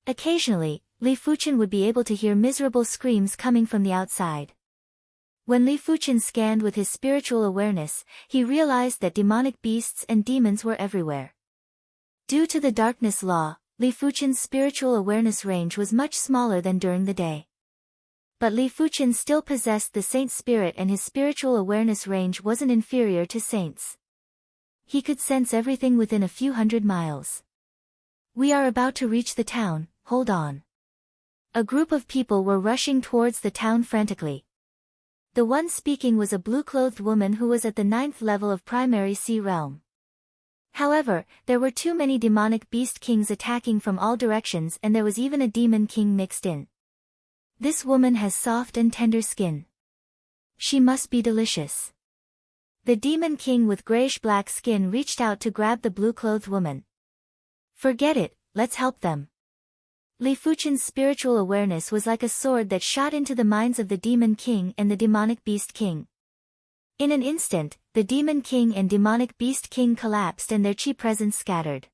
Occasionally, Li Fuchen would be able to hear miserable screams coming from the outside. When Li Fuchen scanned with his spiritual awareness, he realized that demonic beasts and demons were everywhere. Due to the darkness law, Li Fuchen's spiritual awareness range was much smaller than during the day. But Li Fuchen still possessed the saint spirit, and his spiritual awareness range wasn't inferior to saints. He could sense everything within a few hundred miles. We are about to reach the town, hold on. A group of people were rushing towards the town frantically. The one speaking was a blue-clothed woman who was at the 9th level of primary sea realm. However, there were too many demonic beast kings attacking from all directions, and there was even a demon king mixed in. This woman has soft and tender skin. She must be delicious. The demon king with grayish-black skin reached out to grab the blue-clothed woman. Forget it, let's help them. Li Fuchen's spiritual awareness was like a sword that shot into the minds of the demon king and the demonic beast king. In an instant, the demon king and demonic beast king collapsed and their chi presence scattered.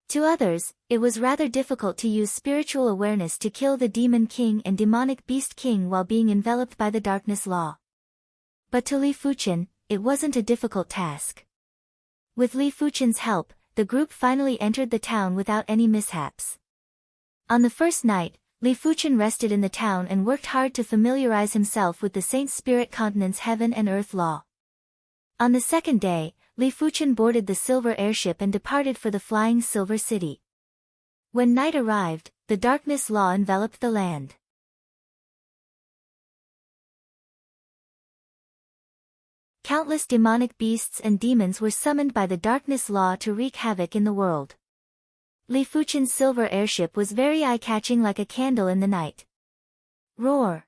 To others, it was rather difficult to use spiritual awareness to kill the demon king and demonic beast king while being enveloped by the darkness law. But to Li Fuchen, it wasn't a difficult task. With Li Fuchen's help, the group finally entered the town without any mishaps. On the first night, Li Fuchen rested in the town and worked hard to familiarize himself with the Saint Spirit Continent's heaven and earth law. On the second day, Li Fuchen boarded the silver airship and departed for the flying Silver City. When night arrived, the darkness law enveloped the land. Countless demonic beasts and demons were summoned by the darkness law to wreak havoc in the world. Li Fuchen's silver airship was very eye-catching, like a candle in the night. Roar!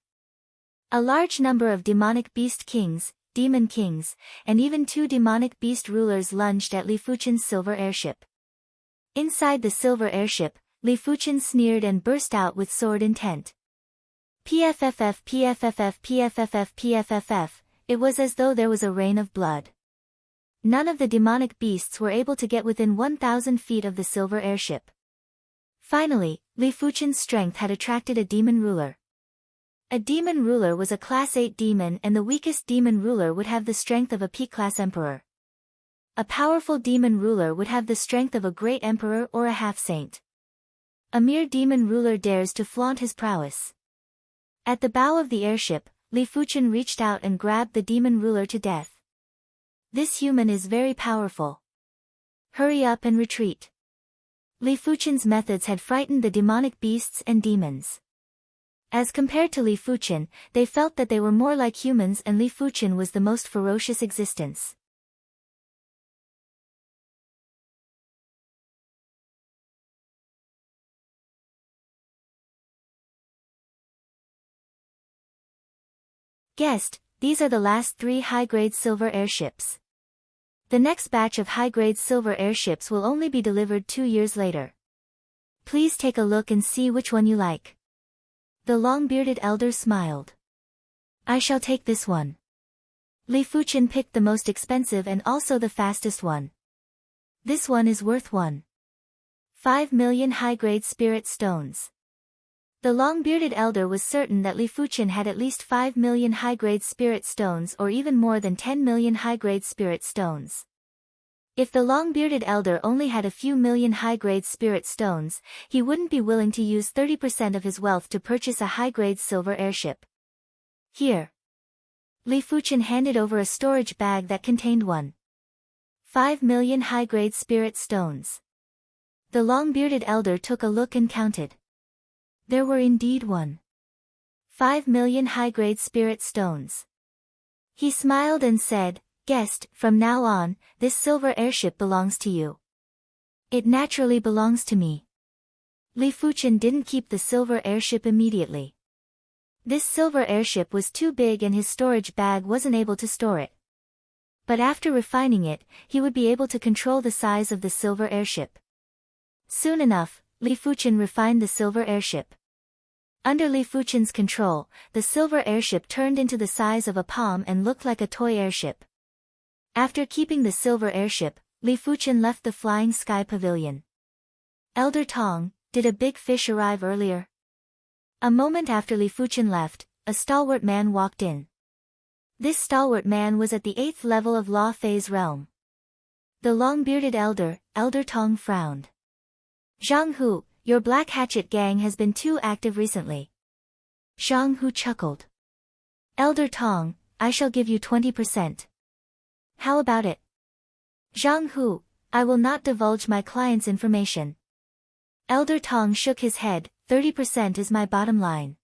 A large number of demonic beast kings, demon kings, and even 2 demonic beast rulers lunged at Li Fuchen's silver airship. Inside the silver airship, Li Fuchen sneered and burst out with sword intent. PFFF PFFF PFFF PFFF, it was as though there was a rain of blood. None of the demonic beasts were able to get within 1,000 feet of the silver airship. Finally, Li Fuchen's strength had attracted a demon ruler. A demon ruler was a Class 8 demon, and the weakest demon ruler would have the strength of a P-class emperor. A powerful demon ruler would have the strength of a great emperor or a half-saint. A mere demon ruler dares to flaunt his prowess. At the bow of the airship, Li Fuchen reached out and grabbed the demon ruler to death. This human is very powerful. Hurry up and retreat. Li Fuchen's methods had frightened the demonic beasts and demons. As compared to Li Fuchen, they felt that they were more like humans, and Li Fuchen was the most ferocious existence. Guest, these are the last 3 high-grade silver airships. The next batch of high-grade silver airships will only be delivered 2 years later. Please take a look and see which one you like. The long-bearded elder smiled. I shall take this one. Li Fuchen picked the most expensive and also the fastest one. This one is worth 1.5 million high-grade spirit stones. The long-bearded elder was certain that Li Fuchen had at least 5 million high-grade spirit stones, or even more than 10 million high-grade spirit stones. If the long-bearded elder only had a few million high-grade spirit stones, he wouldn't be willing to use 30% of his wealth to purchase a high-grade silver airship. Here. Li Fuchen handed over a storage bag that contained 1.5 million high-grade spirit stones. The long-bearded elder took a look and counted. There were indeed 1.5 million high-grade spirit stones. He smiled and said, "Guest, from now on, this silver airship belongs to you." "It naturally belongs to me." Li Fuchen didn't keep the silver airship immediately. This silver airship was too big and his storage bag wasn't able to store it. But after refining it, he would be able to control the size of the silver airship. Soon enough, Li Fuchen refined the silver airship. Under Li Fuchen's control, the silver airship turned into the size of a palm and looked like a toy airship. After keeping the silver airship, Li Fuchen left the flying sky pavilion. "Elder Tong, did a big fish arrive earlier?" A moment after Li Fuchen left, a stalwart man walked in. This stalwart man was at the 8th level of Law Phase realm. The long-bearded elder, Elder Tong, frowned. "Zhang Hu, your Black Hatchet gang has been too active recently." Zhang Hu chuckled. "Elder Tong, I shall give you 20%. How about it?" "Zhang Hu, I will not divulge my client's information." Elder Tong shook his head. 30% is my bottom line.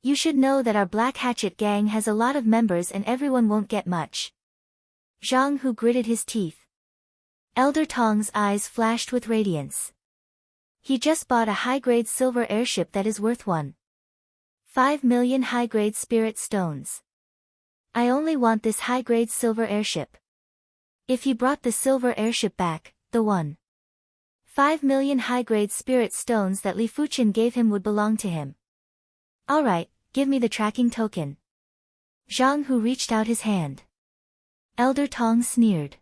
You should know that our Black Hatchet gang has a lot of members and everyone won't get much." Zhang Hu gritted his teeth. Elder Tong's eyes flashed with radiance. He just bought a high-grade silver airship that is worth 1.5 million high-grade spirit stones. I only want this high-grade silver airship. If he brought the silver airship back, the 1.5 million high-grade spirit stones that Li Fuchen gave him would belong to him. "Alright, give me the tracking token." Zhang Hu reached out his hand. Elder Tong sneered.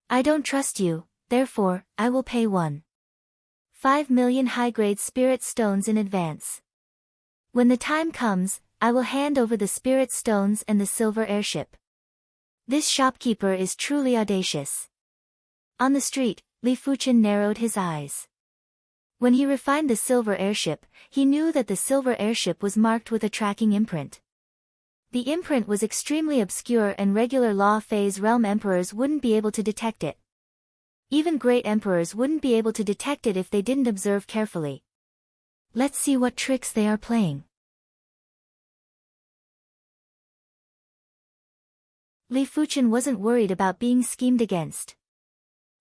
"I don't trust you, therefore, I will pay 1.5 million high-grade spirit stones in advance. When the time comes, I will hand over the spirit stones and the silver airship." This shopkeeper is truly audacious. On the street, Li Fuchen narrowed his eyes. When he refined the silver airship, he knew that the silver airship was marked with a tracking imprint. The imprint was extremely obscure and regular Law Phase realm emperors wouldn't be able to detect it. Even great emperors wouldn't be able to detect it if they didn't observe carefully. Let's see what tricks they are playing. Li Fuchen wasn't worried about being schemed against.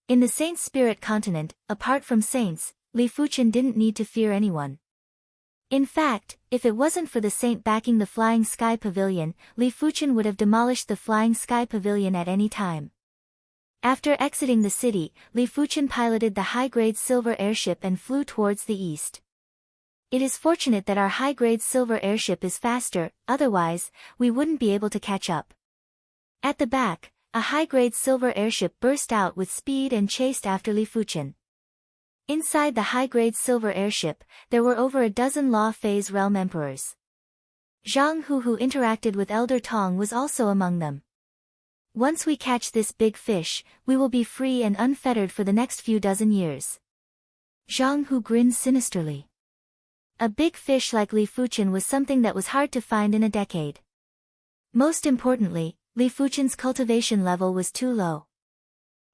In the Saint's Spirit continent, apart from saints, Li Fuchen didn't need to fear anyone. In fact, if it wasn't for the saint backing the Flying Sky Pavilion, Li Fuchen would have demolished the Flying Sky Pavilion at any time. After exiting the city, Li Fuchen piloted the high-grade silver airship and flew towards the east. It is fortunate that our high-grade silver airship is faster, otherwise, we wouldn't be able to catch up. At the back, a high-grade silver airship burst out with speed and chased after Li Fuchen. Inside the high-grade silver airship, there were over a dozen Law Phase realm emperors. Zhang Hu, who interacted with Elder Tong, was also among them. "Once we catch this big fish, we will be free and unfettered for the next few dozen years." Zhang Hu grinned sinisterly. A big fish like Li Fuchen was something that was hard to find in a decade. Most importantly, Li Fuchen's cultivation level was too low.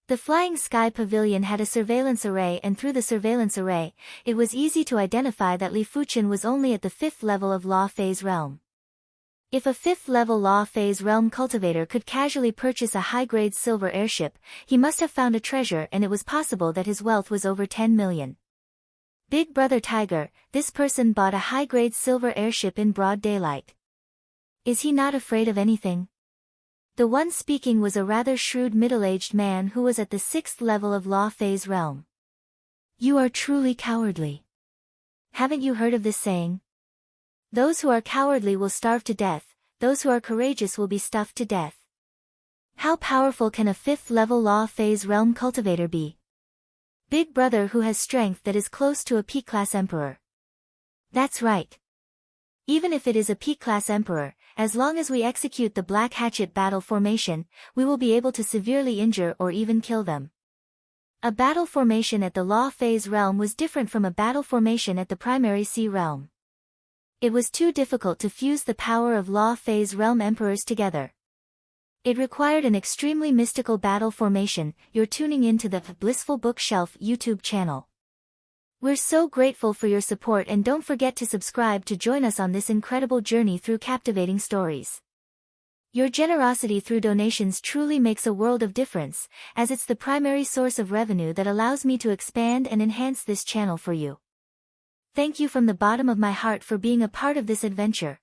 The Flying Sky Pavilion had a surveillance array, and through the surveillance array, it was easy to identify that Li Fuchen was only at the 5th level of Law Phase realm. If a 5th level Law Phase realm cultivator could casually purchase a high-grade silver airship, he must have found a treasure, and it was possible that his wealth was over 10 million. Big Brother Tiger, this person bought a high-grade silver airship in broad daylight. Is he not afraid of anything? The one speaking was a rather shrewd middle-aged man who was at the 6th level of Law Phase realm. "You are truly cowardly. Haven't you heard of this saying? Those who are cowardly will starve to death, those who are courageous will be stuffed to death." How powerful can a 5th level Law Phase realm cultivator be? Big Brother, who has strength that is close to a P-class emperor. That's right. Even if it is a P-class emperor, as long as we execute the Black Hatchet battle formation, we will be able to severely injure or even kill them. A battle formation at the Law Phase realm was different from a battle formation at the Primary Sea realm. It was too difficult to fuse the power of Law Phase realm emperors together. It required an extremely mystical battle formation. You're tuning into the Blissful Bookshelf YouTube channel. We're so grateful for your support, and don't forget to subscribe to join us on this incredible journey through captivating stories. Your generosity through donations truly makes a world of difference, as it's the primary source of revenue that allows me to expand and enhance this channel for you. Thank you from the bottom of my heart for being a part of this adventure.